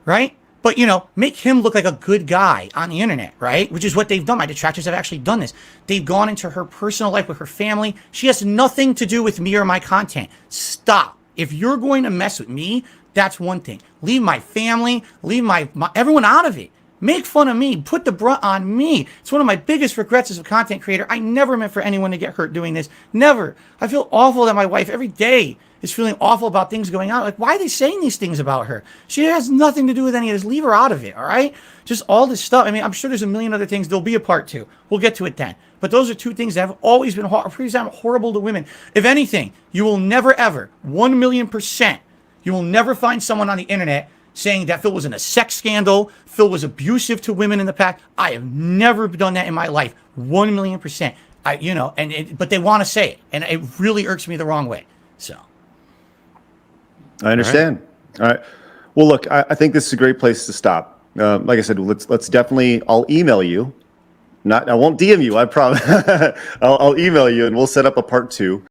Right? But, you know, make him look like a good guy on the internet, right? Which is what they've done. My detractors have actually done this. They've gone into her personal life with her family. She has nothing to do with me or my content. Stop. If you're going to mess with me, that's one thing. Leave my family, leave my everyone out of it. Make fun of me. Put the brunt on me. It's one of my biggest regrets as a content creator. I never meant for anyone to get hurt doing this. Never. I feel awful that my wife every day is feeling awful about things going on. Like, why are they saying these things about her? She has nothing to do with any of this. Leave her out of it, all right? Just all this stuff. I mean, I'm sure there's a million other things. There'll be a part 2. We'll get to it then. But those are two things that have always been horrible to women. If anything, you will never, ever, 1,000,000%, you will never find someone on the internet saying that Phil was in a sex scandal, Phil was abusive to women in the past. I have never done that in my life. 1,000,000%. But they want to say it, and it really irks me the wrong way. So. I understand. All right. Well, look, I think this is a great place to stop. Like I said, let's definitely. I'll email you. I won't DM you. I promise. I'll email you, and we'll set up a part 2.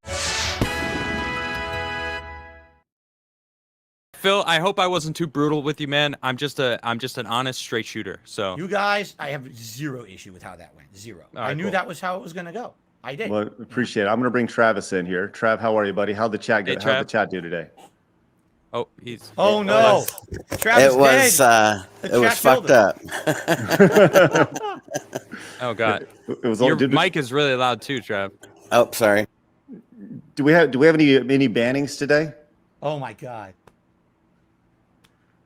Phil, I hope I wasn't too brutal with you, man. I'm just an honest, straight shooter. So you guys, I have zero issue with how that went. Zero. All right, I knew cool. that was how it was going to go. I did. Well, appreciate it. I'm going to bring Travis in here. Trav, how are you, buddy? How'd the chat go? Hey, How'd the chat do today? Oh, he's. Oh no! Travis it was it was fucked up. Oh god! It was Your mic is really loud too, Trav. Oh, sorry. Do we have any bannings today? Oh my god!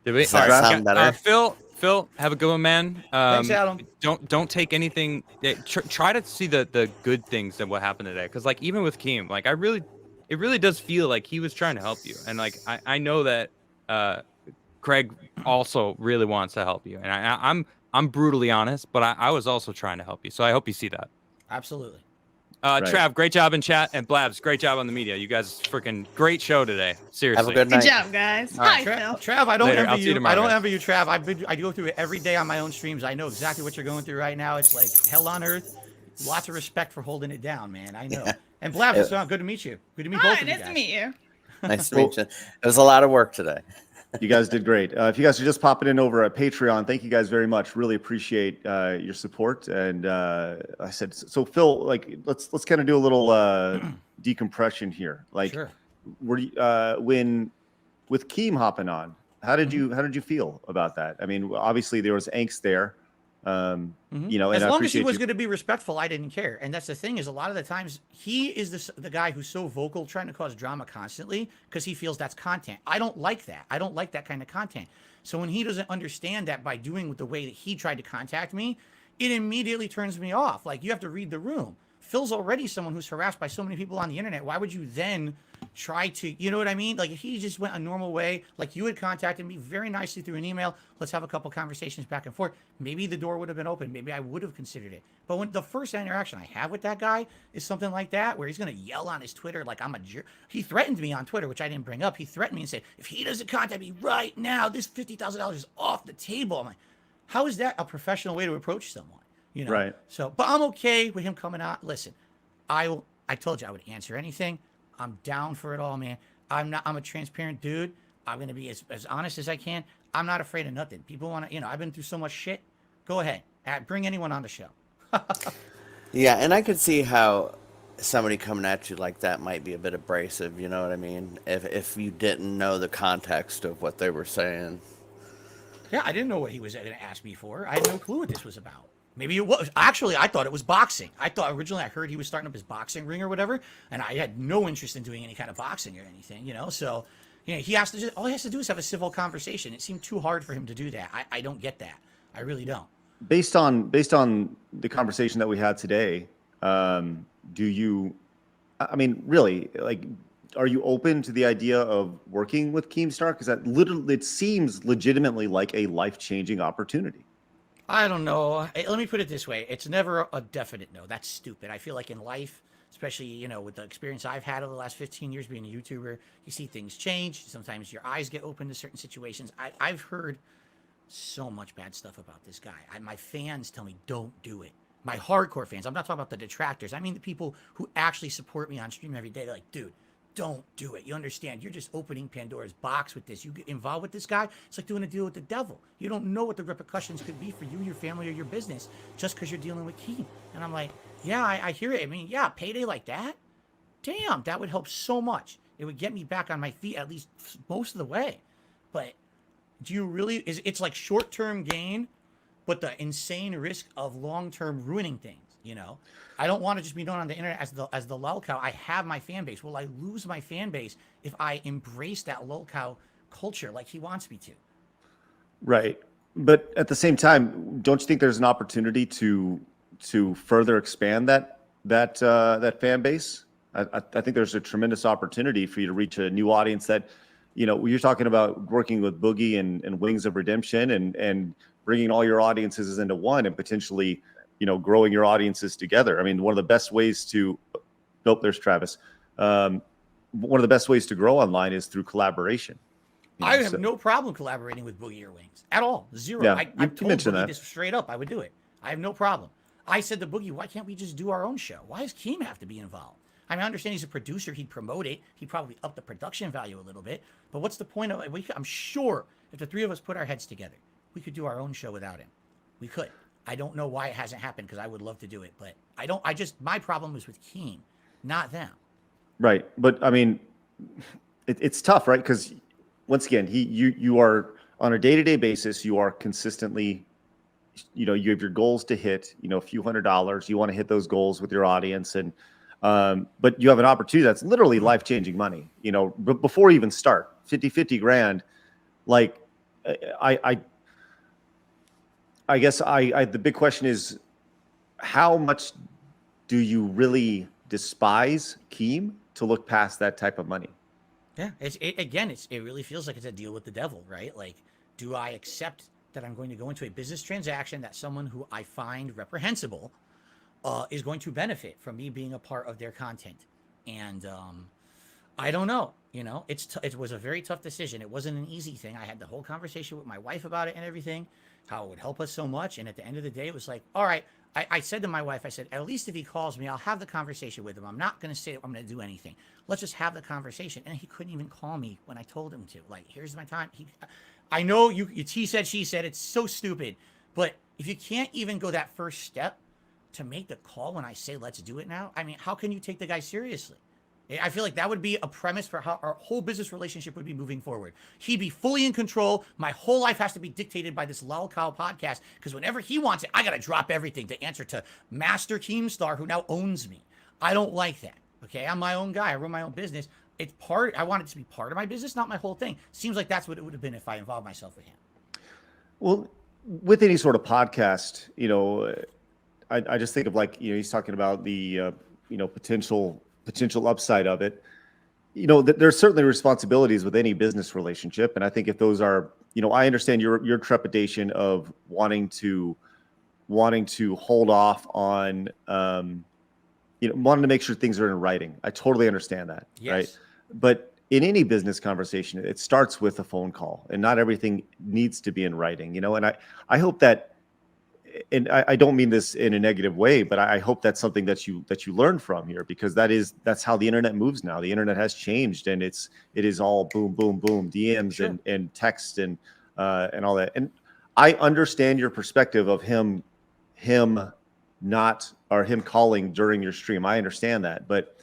Did we? Does that sound better? Phil, have a good one, man. Thanks, Adam. Don't take anything. Try to see the good things and what happened today, because like even with Keem, like it really does feel like he was trying to help you, and like I know that Craig also really wants to help you, and I'm brutally honest, but I was also trying to help you, so I hope you see that. Absolutely. Right. Trav, great job in chat, and Blabs, great job on the media. You guys freaking great show today. Seriously. Have a good night. Good job, guys. Hi, Phil. Trav, I don't Later. I'll envy see you. you tomorrow, I don't guys. envy you, Trav. I go through it every day on my own streams. I know exactly what you're going through right now. It's like hell on earth. Lots of respect for holding it down, man. I know. And Blabs, it's good to meet you. Good to meet both Hi, of you nice guys. to meet you. Nice to meet you. It was a lot of work today. You guys did great. If you guys are just popping in over at Patreon, thank you guys very much. Really appreciate your support. And I said, so Phil, like, let's kind of do a little decompression here. Like, Sure. were you, when with Keem hopping on, how did you feel about that? I mean, obviously there was angst there. You know, as and I long as he appreciate was you. going to be respectful, I didn't care. And that's the thing, is a lot of the times he is the guy who's so vocal, trying to cause drama constantly because he feels that's content. I don't like that. I don't like that kind of content. So when he doesn't understand that by doing the way that he tried to contact me, it immediately turns me off. Like, you have to read the room. Phil's already someone who's harassed by so many people on the internet. Why would you then try to, you know what I mean? Like, if he just went a normal way, like you had contacted me very nicely through an email, let's have a couple conversations back and forth, maybe the door would have been open. Maybe I would have considered it. But when the first interaction I have with that guy is something like that, where he's going to yell on his Twitter like I'm a jerk. He threatened me on Twitter, which I didn't bring up. He threatened me and said, if he doesn't contact me right now, this $50,000 is off the table. I'm like, how is that a professional way to approach someone? You know? Right. So, but I'm okay with him coming out. Listen, I told you I would answer anything. I'm down for it all, man. I'm a transparent dude. I'm going to be as honest as I can. I'm not afraid of nothing. People want to, you know, I've been through so much shit. Go ahead. Bring anyone on the show. Yeah, and I could see how somebody coming at you like that might be a bit abrasive, you know what I mean? If you didn't know the context of what they were saying. Yeah, I didn't know what he was going to ask me for. I had no clue what this was about. Maybe it was. Actually, I thought it was boxing. I thought originally I heard he was starting up his boxing ring or whatever, and I had no interest in doing any kind of boxing or anything, you know? So, you know, all he has to do is have a civil conversation. It seemed too hard for him to do that. I don't get that. I really don't. Based on the conversation that we had today, do you, I mean, really, like, are you open to the idea of working with Keemstar? Because that literally, it seems legitimately like a life-changing opportunity. I don't know. Let me put it this way. It's never a definite no. That's stupid. I feel like in life, especially, you know, with the experience I've had over the last 15 years being a YouTuber, you see things change. Sometimes your eyes get open to certain situations. I've heard so much bad stuff about this guy. My fans tell me don't do it. My hardcore fans. I'm not talking about the detractors. I mean the people who actually support me on stream every day. They're like, dude, don't do it. You understand? You're just opening Pandora's box with this. You get involved with this guy, it's like doing a deal with the devil. You don't know what the repercussions could be for you, your family, or your business just because you're dealing with Keem. And I'm like, yeah, I hear it. I mean, yeah, payday like that? Damn, that would help so much. It would get me back on my feet at least most of the way. But do you really, it's like short-term gain, but the insane risk of long-term ruining things, you know? I don't want to just be known on the internet as the lol cow. I have my fan base. Will I lose my fan base if I embrace that lol cow culture like he wants me to? Right. But at the same time, don't you think there's an opportunity to further expand that fan base? I think there's a tremendous opportunity for you to reach a new audience that, you know, you're talking about working with Boogie and Wings of Redemption and bringing all your audiences into one and potentially, you know, growing your audiences together. I mean, one of the best ways to, there's Travis. One of the best ways to grow online is through collaboration. I have no problem collaborating with Boogie or Wings at all. Zero. Yeah, I told mentioned Boogie that. this straight up. I would do it. I have no problem. I said to Boogie, why can't we just do our own show? Why does Keem have to be involved? I mean, I understand he's a producer. He'd promote it. He'd probably up the production value a little bit. But what's the point of it? I'm sure if the three of us put our heads together, we could do our own show without him. We could. I don't know why it hasn't happened because I would love to do it. But my problem is with Keem, not them. Right. But I mean, it's tough, right? Because once again, you are on a day-to-day basis, you are consistently, you know, you have your goals to hit, you know, a few $100s. You want to hit those goals with your audience. And, but you have an opportunity that's literally life-changing money, you know, before you even start 50 grand. Like I guess the big question is, how much do you really despise Keem to look past that type of money? Yeah, it really feels like it's a deal with the devil, right? Like, do I accept that I'm going to go into a business transaction that someone who I find reprehensible is going to benefit from me being a part of their content? And I don't know. You know, it was a very tough decision. It wasn't an easy thing. I had the whole conversation with my wife about it and everything, how it would help us so much. And at the end of the day, it was like, all right, I said to my wife, I said, at least if he calls me, I'll have the conversation with him. I'm not going to say I'm going to do anything. Let's just have the conversation. And he couldn't even call me when I told him to. Like, here's my time. I know he said, she said, it's so stupid. But if you can't even go that first step to make the call when I say, let's do it now, I mean, how can you take the guy seriously? I feel like that would be a premise for how our whole business relationship would be moving forward. He'd be fully in control. My whole life has to be dictated by this Lol Cow podcast because whenever he wants it, I got to drop everything to answer to Master Keemstar, who now owns me. I don't like that. Okay, I'm my own guy. I run my own business. I want it to be part of my business, not my whole thing. Seems like that's what it would have been if I involved myself with him. Well, with any sort of podcast, you know, I just think of, like, you know, he's talking about the, you know, potential upside of it. You know, there's certainly responsibilities with any business relationship. And I think if those are, you know, I understand your trepidation of wanting to hold off on, you know, wanting to make sure things are in writing. I totally understand that. Yes. Right. But in any business conversation, it starts with a phone call, and not everything needs to be in writing, you know? And I hope that, and I don't mean this in a negative way, but I hope that's something that you learn from here, because that's how the internet moves now. The internet has changed, and it is all boom, boom, boom, DMs Sure. and text and all that. And I understand your perspective of him calling during your stream. I understand that, but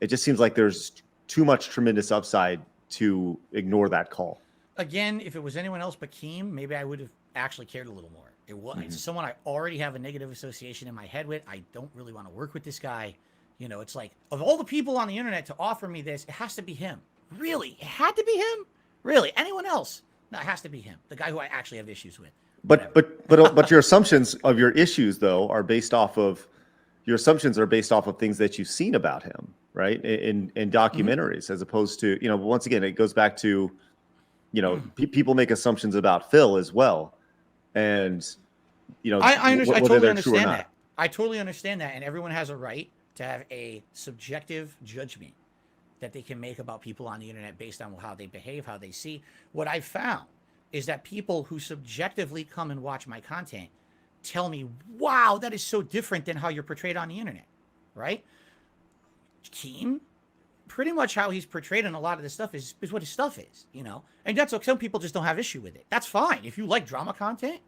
it just seems like there's too much tremendous upside to ignore that call. Again, if it was anyone else but Keem, maybe I would have actually cared a little more. It was It's someone I already have a negative association in my head with. I don't really want to work with this guy. You know, it's like, of all the people on the internet to offer me this, it has to be him. Really? It had to be him? Really? Anyone else? No, it has to be him. The guy who I actually have issues with. But your assumptions of your issues, though, are based off of things that you've seen about him, right? In documentaries, as opposed to, you know, once again, it goes back to, you know, people make assumptions about Phil as well. And I whether totally they're true or understand not. that. I totally understand that, and everyone has a right to have a subjective judgment that they can make about people on the internet based on how they behave, how they see. What I've found is that people who subjectively come and watch my content tell me, wow, that is so different than how you're portrayed on the internet, right? Keem, pretty much how he's portrayed in a lot of this stuff is what his stuff is, And that's okay. Some people just don't have issue with it. That's fine. If you like drama content,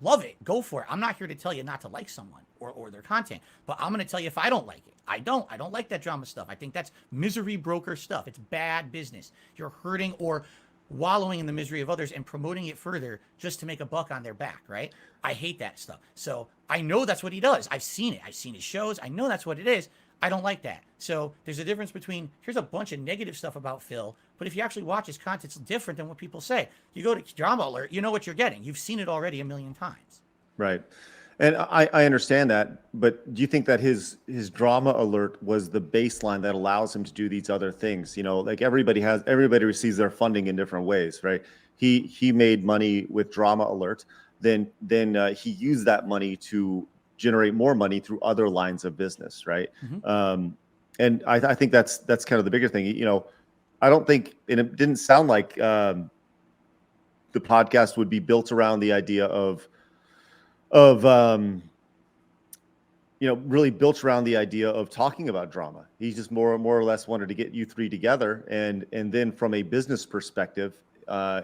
love it. Go for it. I'm not here to tell you not to like someone or their content, but I'm going to tell you if I don't like it. I don't like that drama stuff. I think that's misery broker stuff. It's bad business. You're hurting or wallowing in the misery of others and promoting it further just to make a buck on their back, right? I hate that stuff. So I know that's what he does. I've seen it. I've seen his shows. I know that's what it is. I don't like that. So there's a difference between, here's a bunch of negative stuff about Phil, but if you actually watch his content, it's different than what people say. You go to Drama Alert, you know what you're getting. You've seen it already a million times. Right. And I understand that, but do you think that his drama alert was the baseline that allows him to do these other things? Like everybody receives their funding in different ways, right? He made money with drama alert, then he used that money to generate more money through other lines of business, right? And I think that's kind of the bigger thing. I don't think, and it didn't sound like the podcast would be built around the idea of really built around the idea of talking about drama. He just more or less wanted to get you three together, and then from a business perspective,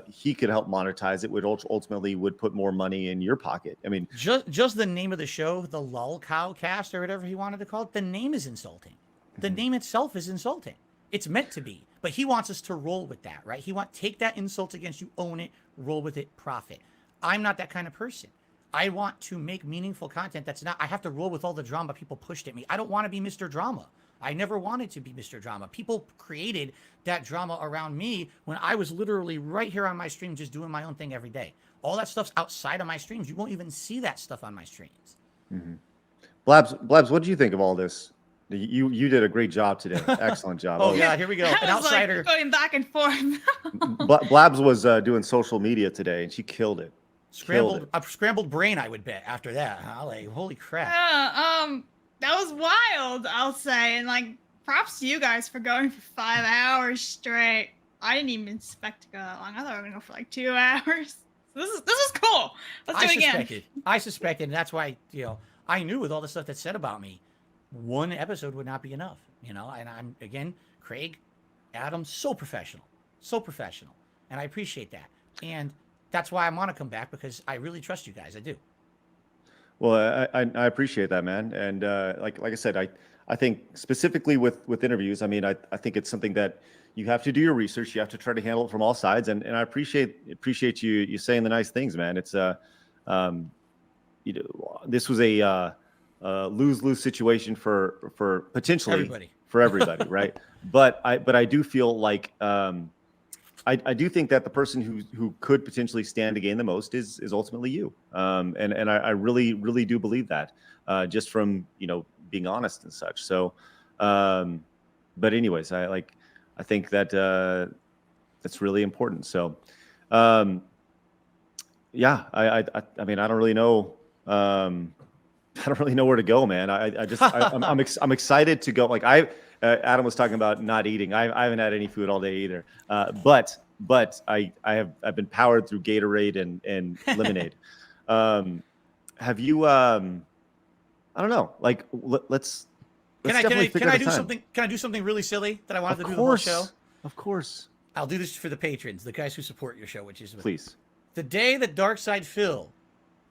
he could help monetize it, which ultimately would put more money in your pocket. I mean, just the name of the show, the Lol Cow Cast or whatever he wanted to call it, the name is insulting. The name itself is insulting. It's meant to be, but he wants us to roll with that, right? Take that insult against you, own it, roll with it, profit. I'm not that kind of person. I want to make meaningful content I have to roll with all the drama people pushed at me. I don't want to be Mr. Drama. I never wanted to be Mr. Drama. People created that drama around me when I was literally right here on my stream just doing my own thing every day. All that stuff's outside of my streams. You won't even see that stuff on my streams. Blabs, what do you think of all this? You did a great job today. Excellent job. Oh, yeah, here we go. An outsider. Going back and forth. Blabs was doing social media today, and she killed it. A scrambled brain, I would bet, after that. Huh? Like, holy crap. That was wild, I'll say. And, props to you guys for going for 5 hours straight. I didn't even expect to go that long. I thought we were going to go for, 2 hours. So this is cool. Let's do it again. I suspected, and that's why, I knew with all the stuff that's said about me, one episode would not be enough, and I'm, again, Craig, Adam, so professional, and I appreciate that, and that's why I want to come back, because I really trust you guys. I do. Well, I appreciate that, man, and like I said, I think specifically with interviews, I mean, I think it's something that you have to do your research, you have to try to handle it from all sides, and I appreciate you saying the nice things, man. It's this was a lose-lose situation for potentially for everybody, right? But I do feel like I do think that the person who could potentially stand to gain the most is ultimately you, and I really do believe that, just from being honest and such. So, but anyways, I think that that's really important. So, yeah, I mean, I don't really know. I don't really know where to go, man. I'm excited to go. Adam was talking about not eating. I haven't had any food all day either. But I've been powered through Gatorade and lemonade. Have you? I don't know. Let's Can I do something really silly that I wanted to do the whole show? Of course. I'll do this for the patrons, the guys who support your show, which is please. The day that Darkside Phil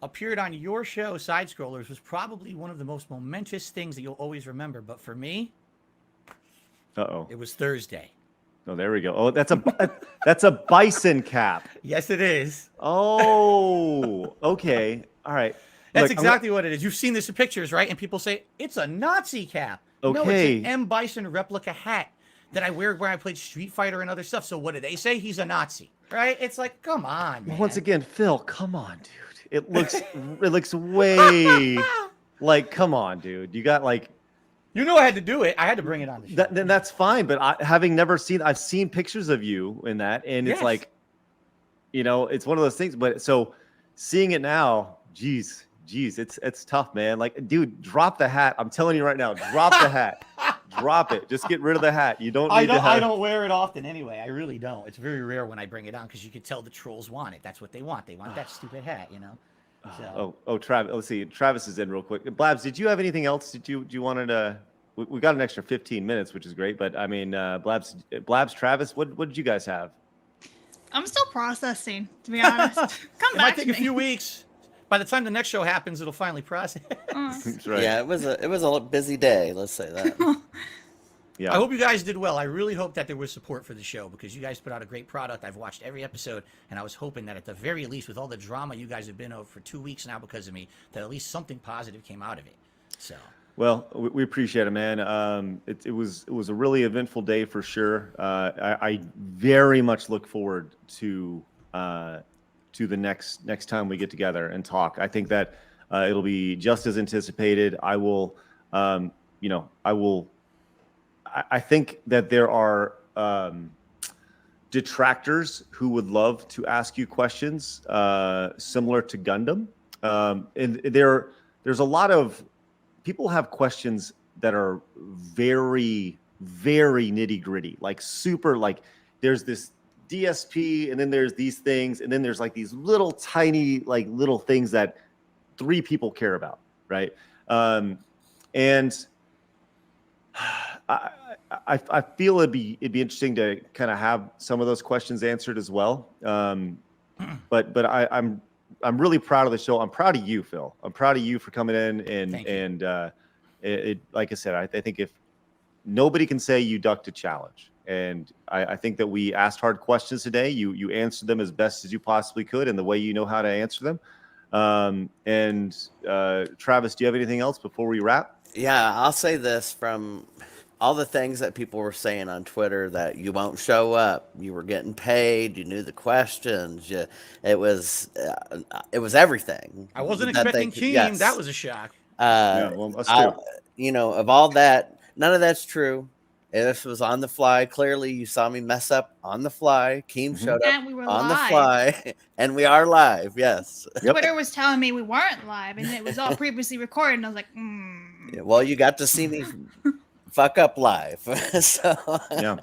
appeared on your show, Side Scrollers, was probably one of the most momentous things that you'll always remember. But for me, it was Thursday. Oh, there we go. Oh, that's a bison cap. Yes, it is. Oh, okay. All right. That's exactly what it is. You've seen this in pictures, right? And people say, it's a Nazi cap. Okay. No, it's an M. Bison replica hat that I wear when I played Street Fighter and other stuff. So what do they say? He's a Nazi, right? It's like, come on, man. Once again, Phil, come on, dude. It looks way come on, dude. You got you know I had to do it. I had to bring it on the show. Then that's fine. But I've seen pictures of you in that, and it's it's one of those things. But so seeing it now Jeez, it's tough, man. Like, dude, drop the hat. I'm telling you right now, drop the hat. Drop it. Just get rid of the hat. You don't need I don't wear it often anyway. I really don't. It's very rare when I bring it on because you can tell the trolls want it. That's what they want. They want that stupid hat, you know. So. Travis. Let's see. Travis is in real quick. Blabs, did you have anything else? Do you wanted to? We got an extra 15 minutes, which is great. But I mean, Blabs, Travis, what did you guys have? I'm still processing, to be honest. Come It back might to take me. a few weeks. By the time the next show happens, it'll finally process. That's right. Yeah, it was a busy day. Let's say that. Yeah. I hope you guys did well. I really hope that there was support for the show because you guys put out a great product. I've watched every episode, and I was hoping that at the very least, with all the drama you guys have been over for 2 weeks now because of me, that at least something positive came out of it. So. Well, we appreciate it, man. It was a really eventful day for sure. I very much look forward to the next time we get together and talk. I think that it'll be just as anticipated. I will, I think that there are detractors who would love to ask you questions similar to Gundam, and there's a lot of people have questions that are very, very nitty gritty, like super, like there's this DSP and then there's these things. And then there's like these little tiny, like little things that 3 people care about. Right. And I feel it'd be interesting to kind of have some of those questions answered as well. But I'm really proud of the show. I'm proud of you, Phil. I'm proud of you for coming in and like I said, I think if nobody can say you ducked a challenge, and I think that we asked hard questions today. You answered them as best as you possibly could in the way you know how to answer them. Travis, do you have anything else before we wrap? Yeah, I'll say this from all the things that people were saying on Twitter that you won't show up, you were getting paid, you knew the questions, it was everything. I wasn't expecting Keen. Yes. That was a shock. Of all that, none of that's true. This was on the fly. Clearly, you saw me mess up on the fly. Keem showed up And we were on live. the fly, and we are live. Yes. Twitter was telling me we weren't live, and it was all previously recorded. And I was like, Yeah, well, you got to see me fuck up live. So yeah.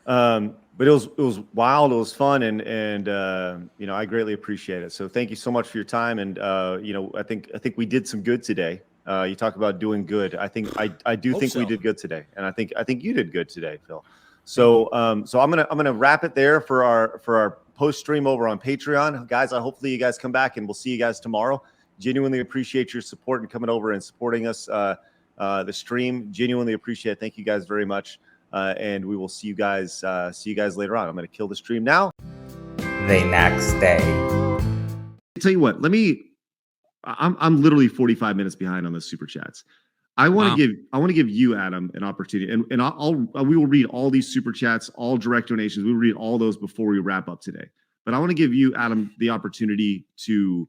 But it was wild. It was fun, and I greatly appreciate it. So thank you so much for your time. And I think we did some good today. You talk about doing good. I think I do think we did good today, and I think you did good today, Phil. So I'm gonna wrap it there for our post stream over on Patreon, guys. Hopefully you guys come back, and we'll see you guys tomorrow. Genuinely appreciate your support and coming over and supporting us. The stream, genuinely appreciate it. Thank you guys very much, and we will see you guys later on. I'm gonna kill the stream now. The next day. I tell you what, I'm literally 45 minutes behind on the super chats. I want to give you, Adam, an opportunity, and we will read all these super chats, all direct donations. We'll read all those before we wrap up today. But I want to give you, Adam, the opportunity to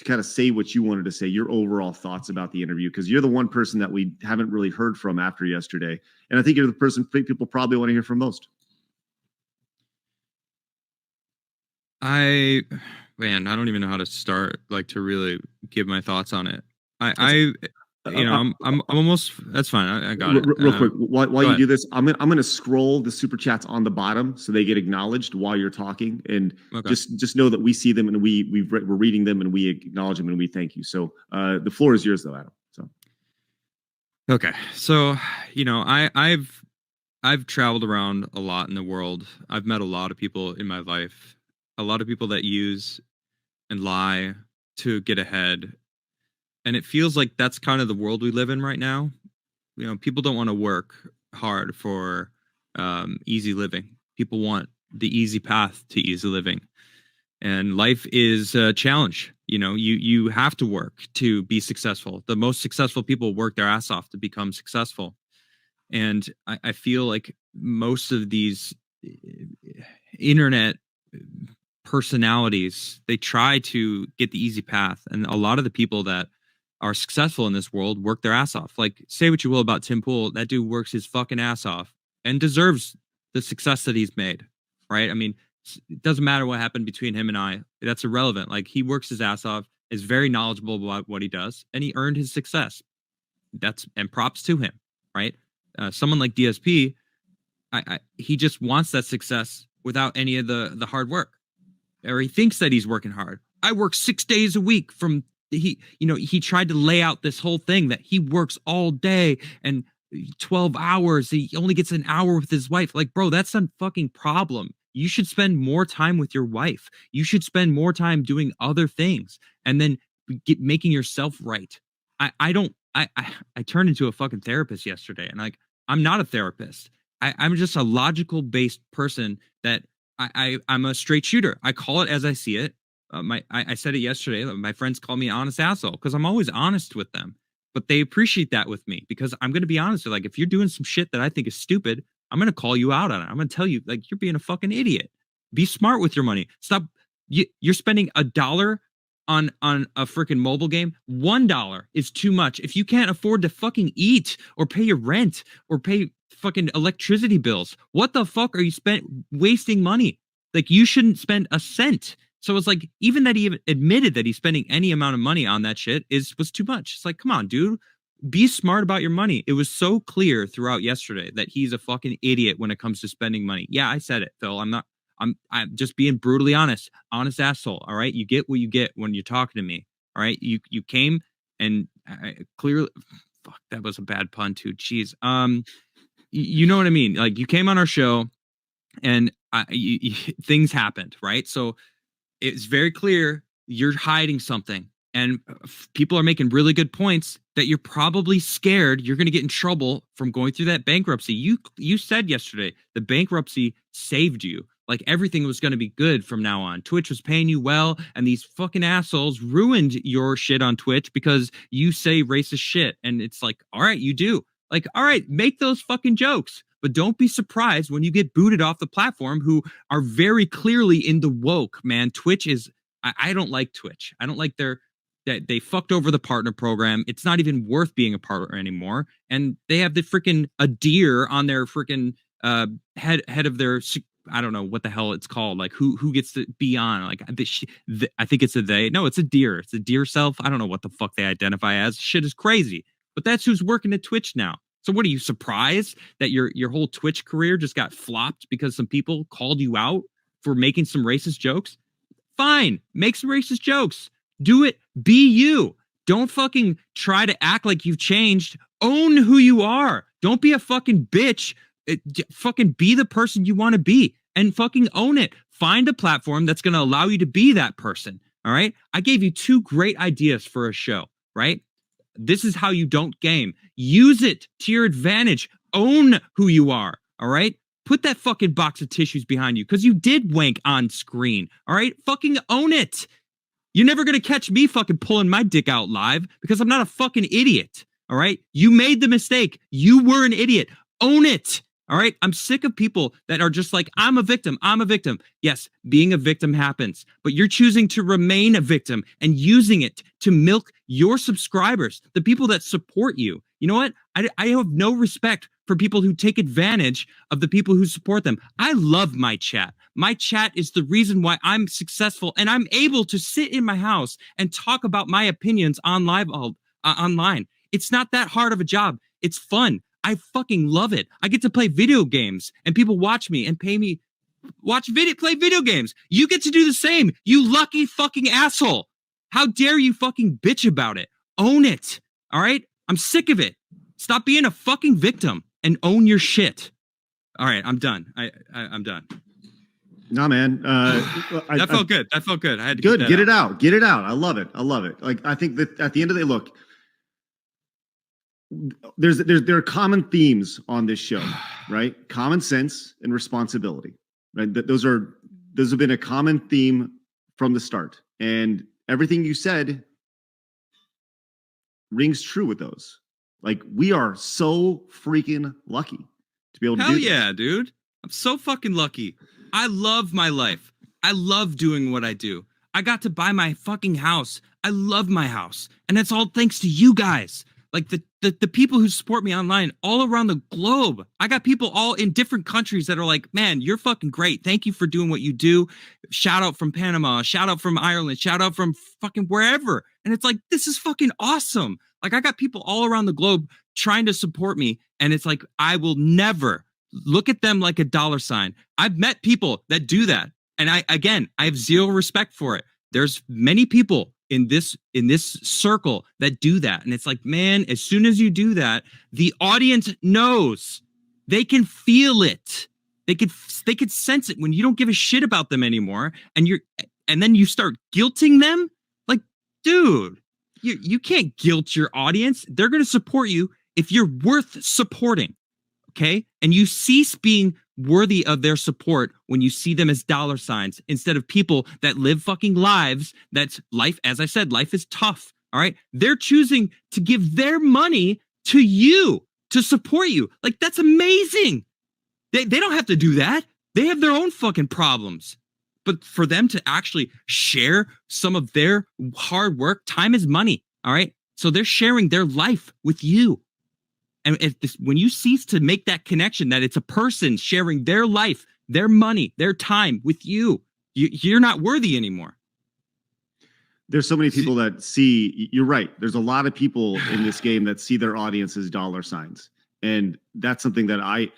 kind of say what you wanted to say, your overall thoughts about the interview, because you're the one person that we haven't really heard from after yesterday, and I think you're the person people probably want to hear from most. I don't even know how to start, to really give my thoughts on it. I'm almost, that's fine. I got it. Real quick, while you do this, I'm gonna scroll the super chats on the bottom so they get acknowledged while you're talking, and just know that we see them and we're reading them and we acknowledge them and we thank you. So the floor is yours, though, Adam. So okay, so I've traveled around a lot in the world. I've met a lot of people in my life, a lot of people that use and lie to get ahead. And it feels like that's kind of the world we live in right now. People don't want to work hard for easy living. People want the easy path to easy living. And life is a challenge. You have to work to be successful. The most successful people work their ass off to become successful. And I feel like most of these internet personalities, they try to get the easy path. And a lot of the people that are successful in this world work their ass off. Say what you will about Tim Pool, that dude works his fucking ass off and deserves the success that he's made, right? I mean, it doesn't matter what happened between him and I. That's irrelevant. He works his ass off. is very knowledgeable about what he does, and he earned his success. And props to him, right? Someone like DSP, he just wants that success without any of the hard work, or he thinks that he's working hard. I work 6 days a week he tried to lay out this whole thing that he works all day and 12 hours. He only gets an hour with his wife. Like, bro, that's a fucking problem. You should spend more time with your wife. You should spend more time doing other things and then making yourself right. I turned into a fucking therapist yesterday, and like, I'm not a therapist. I'm just a logical based person that I'm a straight shooter. I call it as I see it. I said it yesterday. My friends call me an honest asshole because I'm always honest with them, but they appreciate that with me because I'm going to be honest. Like, if you're doing some shit that I think is stupid, I'm going to call you out on it. I'm going to tell you, like, you're being a fucking idiot. Be smart with your money. Stop. You're spending $1 on a freaking mobile game. $1 is too much. If you can't afford to fucking eat or pay your rent or pay fucking electricity bills, what the fuck are you wasting money? Like, you shouldn't spend a cent. So it's like, even that he even admitted that he's spending any amount of money on that shit was too much. It's like, come on, dude, be smart about your money. It was so clear throughout yesterday that he's a fucking idiot when it comes to spending money. Yeah, I said it, Phil. I'm just being brutally honest asshole. All right. You get what you get when you're talking to me. All right. You came and clearly, fuck, that was a bad pun too. Jeez. You know what I mean? Like, you came on our show and things happened, right? So it's very clear you're hiding something, and people are making really good points that you're probably scared you're going to get in trouble from going through that bankruptcy. You said yesterday the bankruptcy saved you. Like, everything was going to be good from now on. Twitch was paying you well, and these fucking assholes ruined your shit on Twitch because you say racist shit. And it's like, all right, you do. Like, all right, make those fucking jokes. But don't be surprised when you get booted off the platform, who are very clearly in the woke, man. Twitch is, I don't like Twitch. I don't like that they fucked over the partner program. It's not even worth being a partner anymore. And they have the freaking a deer on their freaking head of their, I don't know what the hell it's called. Like, who gets to be on? Like, I think it's a they. No, it's a deer. It's a deer self. I don't know what the fuck they identify as. Shit is crazy. But that's who's working at Twitch now. So what, are you surprised that your whole Twitch career just got flopped because some people called you out for making some racist jokes? Fine, make some racist jokes. Do it. Be you. Don't fucking try to act like you've changed. Own who you are. Don't be a fucking bitch. Fucking be the person you want to be and fucking own it. Find a platform that's going to allow you to be that person. All right. I gave you 2 great ideas for a show, right? This is how you don't game. Use it to your advantage. Own who you are. All right. Put that fucking box of tissues behind you because you did wank on screen. All right. Fucking own it. You're never going to catch me fucking pulling my dick out live because I'm not a fucking idiot. All right. You made the mistake. You were an idiot. Own it. All right. I'm sick of people that are just like, I'm a victim. I'm a victim. Yes, being a victim happens, but you're choosing to remain a victim and using it to milk your subscribers, the people that support you. You know what? I have no respect for people who take advantage of the people who support them. I love my chat. My chat is the reason why I'm successful and I'm able to sit in my house and talk about my opinions online. It's not that hard of a job. It's fun. I fucking love it. I get to play video games and people watch me and pay me play video games. You get to do the same. You lucky fucking asshole. How dare you fucking bitch about it? Own it. All right? I'm sick of it. Stop being a fucking victim and own your shit. All right, I'm done. I'm done. No, man. That felt good. That felt good. I had to good. Get it out. Get it out. I love it. I love it. Like, I think that at the end of the day, look, there are common themes on this show, right? Common sense and responsibility, right? Those have been a common theme from the start, and everything you said rings true with those. Like, we are so freaking lucky to be able to do this. Hell yeah, dude. I'm so fucking lucky. I love my life. I love doing what I do. I got to buy my fucking house. I love my house. And it's all thanks to you guys. Like, the people who support me online all around the globe. I got people all in different countries that are like, man, you're fucking great. Thank you for doing what you do. Shout out from Panama, shout out from Ireland, shout out from fucking wherever. And it's like, this is fucking awesome. Like, I got people all around the globe trying to support me. And it's like, I will never look at them like a dollar sign. I've met people that do that. And I have zero respect for it. There's many people in this circle that do that. And it's like, man, as soon as you do that, the audience knows. They can feel it. They could sense it when you don't give a shit about them anymore. And then you start guilting them. Like, dude, you can't guilt your audience. They're going to support you if you're worth supporting. Okay? And you cease being worthy of their support when you see them as dollar signs instead of people that live fucking lives. That's life. As I said, life is tough. All right. They're choosing to give their money to you to support you. Like, that's amazing. They don't have to do that. They have their own fucking problems. But for them to actually share some of their hard work, time is money. All right. So they're sharing their life with you. And when you cease to make that connection, that it's a person sharing their life, their money, their time with you, you're not worthy anymore. There's so many people that see, you're right. There's a lot of people in this game that see their audience as dollar signs. And that's something that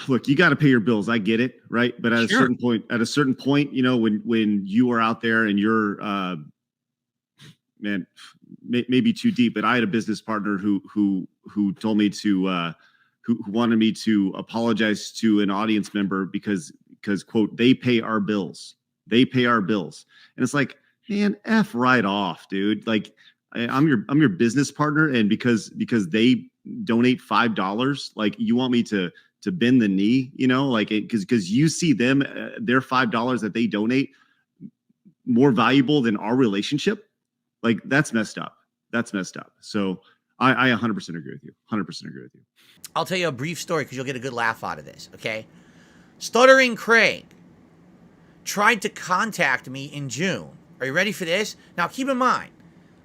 look, you got to pay your bills. I get it. Right. But at a certain point, you know, when you are out there and you're, man, maybe too deep, but I had a business partner who told me to who wanted me to apologize to an audience member because quote, they pay our bills. And it's like, man, F right off, dude. Like, I'm your business partner, and because they donate $5, like, you want me to bend the knee, you know, like, because you see them their $5 that they donate more valuable than our relationship. Like, that's messed up. So I 100% agree with you. 100% agree with you. I'll tell you a brief story because you'll get a good laugh out of this, okay? Stuttering Craig tried to contact me in June. Are you ready for this? Now, keep in mind,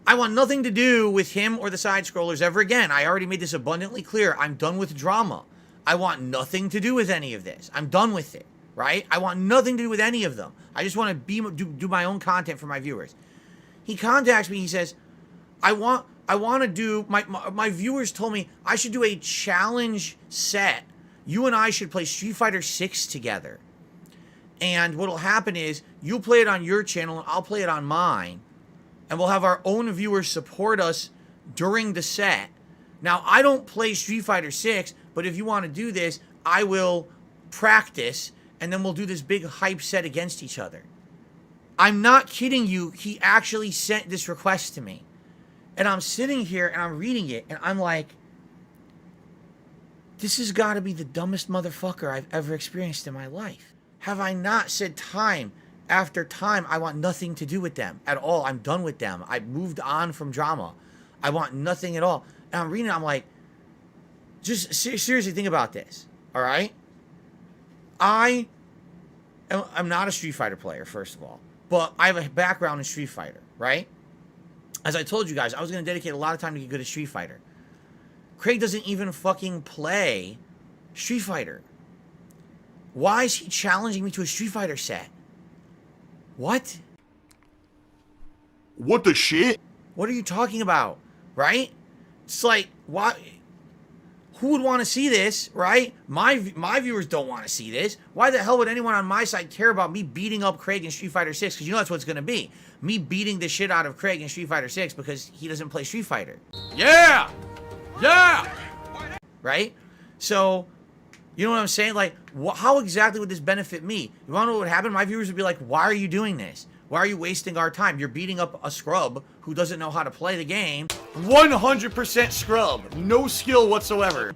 I want nothing to do with him or the side scrollers ever again. I already made this abundantly clear. I'm done with drama. I want nothing to do with any of this. I'm done with it, right? I want nothing to do with any of them. I just want to do my own content for my viewers. He contacts me. He says, I want to do, my viewers told me I should do a challenge set. You and I should play Street Fighter 6 together. And what'll happen is you'll play it on your channel and I'll play it on mine. And we'll have our own viewers support us during the set. Now, I don't play Street Fighter 6, but if you want to do this, I will practice and then we'll do this big hype set against each other. I'm not kidding you. He actually sent this request to me. And I'm sitting here and I'm reading it and I'm like, this has got to be the dumbest motherfucker I've ever experienced in my life. Have I not said time after time, I want nothing to do with them at all. I'm done with them. I moved on from drama. I want nothing at all. And I'm reading it, I'm like, just seriously think about this, all right? I'm not a Street Fighter player, first of all. But I have a background in Street Fighter, right? As I told you guys, I was going to dedicate a lot of time to get good at Street Fighter. Craig doesn't even fucking play Street Fighter. Why is he challenging me to a Street Fighter set? What? What the shit? What are you talking about, right? It's like, why? Who would want to see this, right? My viewers don't want to see this. Why the hell would anyone on my side care about me beating up Craig in Street Fighter 6? Because you know that's what it's going to be. Me beating the shit out of Craig in Street Fighter 6 because he doesn't play Street Fighter. Yeah! Yeah! Right? So, you know what I'm saying? Like, how exactly would this benefit me? You want to know what would happen? My viewers would be like, why are you doing this? Why are you wasting our time? You're beating up a scrub who doesn't know how to play the game. 100% scrub. No skill whatsoever.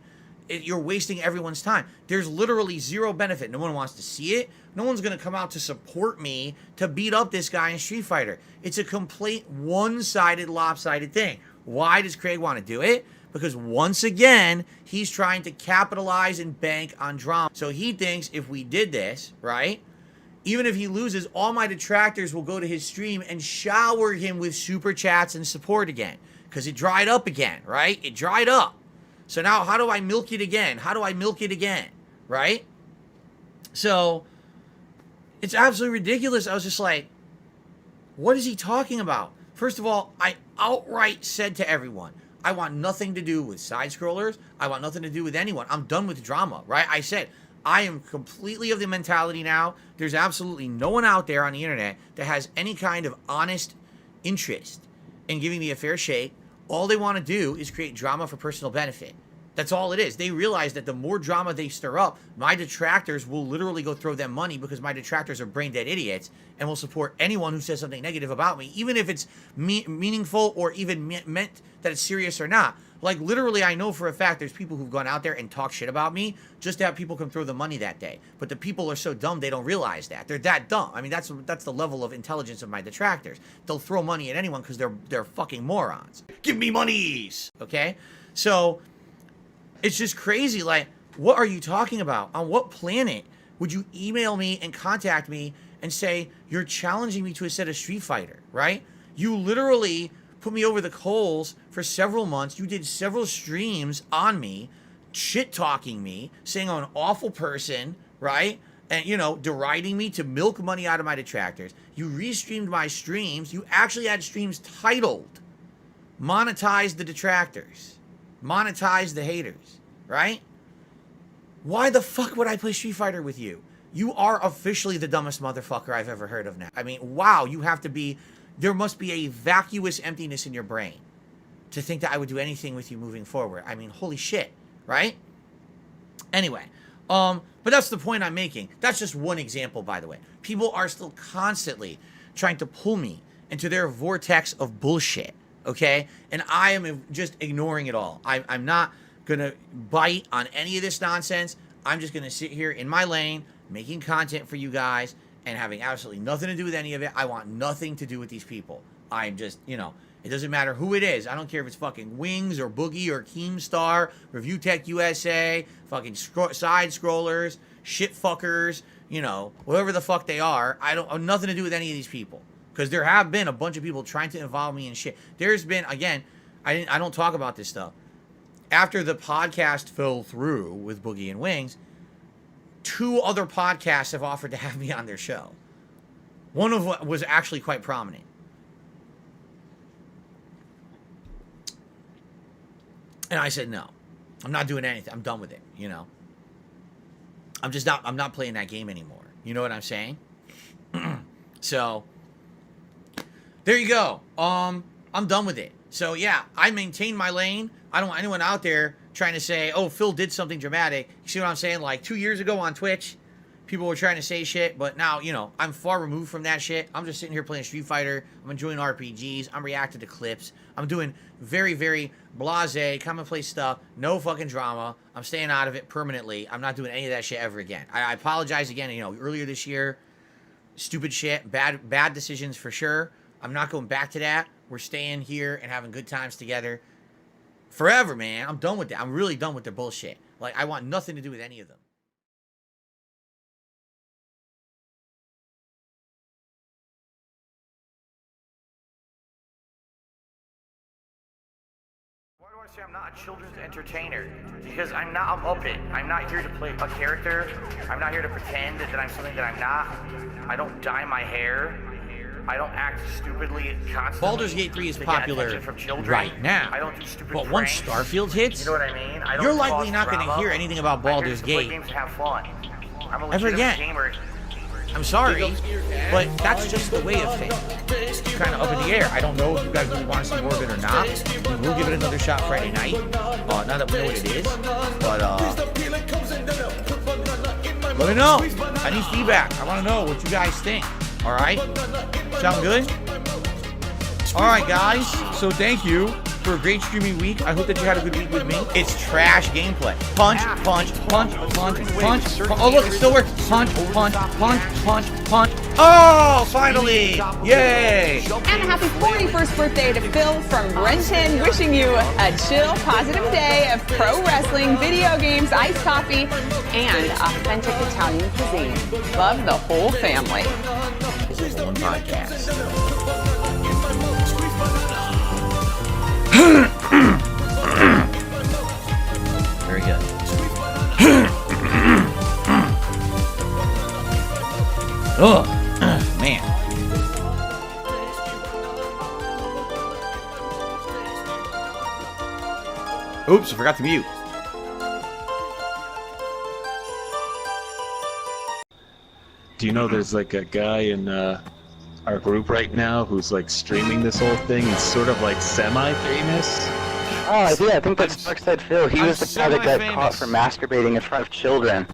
You're wasting everyone's time. There's literally zero benefit. No one wants to see it. No one's going to come out to support me to beat up this guy in Street Fighter. It's a complete one-sided, lopsided thing. Why does Craig want to do it? Because once again, he's trying to capitalize and bank on drama. So he thinks if we did this, right? Even if he loses, all my detractors will go to his stream and shower him with super chats and support again. because it dried up again, right? It dried up. So now how do I milk it again? How do I milk it again, right? So it's absolutely ridiculous. I was just like, what is he talking about? First of all, I outright said to everyone, I want nothing to do with side scrollers. I want nothing to do with anyone. I'm done with drama, right? I said, I am completely of the mentality now. There's absolutely no one out there on the internet that has any kind of honest interest in giving me a fair shake. All they want to do is create drama for personal benefit. That's all it is. They realize that the more drama they stir up, my detractors will literally go throw them money because my detractors are brain dead idiots and will support anyone who says something negative about me, even if it's meaningful or even meant that it's serious or not. Like, literally, I know for a fact there's people who've gone out there and talked shit about me just to have people come throw the money that day. But the people are so dumb, they don't realize that. They're that dumb. I mean, that's the level of intelligence of my detractors. They'll throw money at anyone because they're fucking morons. Give me monies! Okay? So it's just crazy. Like, what are you talking about? On what planet would you email me and contact me and say, you're challenging me to a set of Street Fighter, right? You literally put me over the coals for several months. You did several streams on me, shit-talking me, saying I'm an awful person, right? And, you know, deriding me to milk money out of my detractors. You restreamed my streams. You actually had streams titled Monetize the Detractors. Monetize the haters, right? Why the fuck would I play Street Fighter with you? You are officially the dumbest motherfucker I've ever heard of now. I mean, wow, you have to be, there must be a vacuous emptiness in your brain to think that I would do anything with you moving forward. I mean, holy shit, right? Anyway, but that's the point I'm making. That's just one example, by the way. People are still constantly trying to pull me into their vortex of bullshit. Okay? And I am just ignoring it all. I'm not going to bite on any of this nonsense. I'm just going to sit here in my lane, making content for you guys, and having absolutely nothing to do with any of it. I want nothing to do with these people. I'm just, you know, it doesn't matter who it is. I don't care if it's fucking Wings or Boogie or Keemstar, Review Tech USA, fucking side scrollers, shit fuckers, you know, whatever the fuck they are. I don't have nothing to do with any of these people. Because there have been a bunch of people trying to involve me in shit. There's been, again, I don't talk about this stuff. After the podcast fell through with Boogie and Wings, 2 other podcasts have offered to have me on their show. One of them was actually quite prominent. And I said, no, I'm not doing anything. I'm done with it, you know. I'm not playing that game anymore. You know what I'm saying? So there you go. I'm done with it. So yeah, I maintain my lane. I don't want anyone out there trying to say, oh, Phil did something dramatic. You see what I'm saying? Like 2 years ago on Twitch, people were trying to say shit, but now, you know, I'm far removed from that shit. I'm just sitting here playing Street Fighter. I'm enjoying RPGs. I'm reacting to clips. I'm doing very, very blasé, commonplace stuff. No fucking drama. I'm staying out of it permanently. I'm not doing any of that shit ever again. I apologize again. You know, earlier this year, stupid shit, bad decisions for sure. I'm not going back to that. We're staying here and having good times together forever, man. I'm done with that. I'm really done with their bullshit. Like, I want nothing to do with any of them. Why do I say I'm not a children's entertainer? Because I'm not a Muppet. I'm not here to play a character. I'm not here to pretend that I'm something that I'm not. I don't dye my hair. I don't act stupidly constantly. Baldur's Gate 3 is popular right now. I don't do stupid but once pranks. Starfield hits, you know what I mean? I don't you're likely cause not going to drama. hear anything about Baldur's I'm here to Gate play games to have fun. I'm a ever legitimate again. gamer. I'm sorry, but that's just the way of things. It's kind of up in the air. I don't know if you guys really want to see more of it or not. We'll give it another shot Friday night. Now that we know what it is. But, let me know. I need feedback. I want to know what you guys think. All right? Sound good? All right, guys. So thank you for a great streaming week. I hope that you had a good week with me. It's trash gameplay. Punch, punch, punch, punch, punch. Oh, look, it still works. Punch, punch, punch, punch, punch. Oh, finally. Yay. And a happy 41st birthday to Phil from Renton, wishing you a chill, positive day of pro wrestling, video games, iced coffee, and authentic Italian cuisine. Love the whole family. This is one podcast. Very good. Oh, man. Oops, I forgot to mute. Do you know there's like a guy in our group right now who's like streaming this whole thing? He's sort of like semi-famous. Oh, yeah, I think that's Darkside Phil. He was the guy that got caught for masturbating in front of children.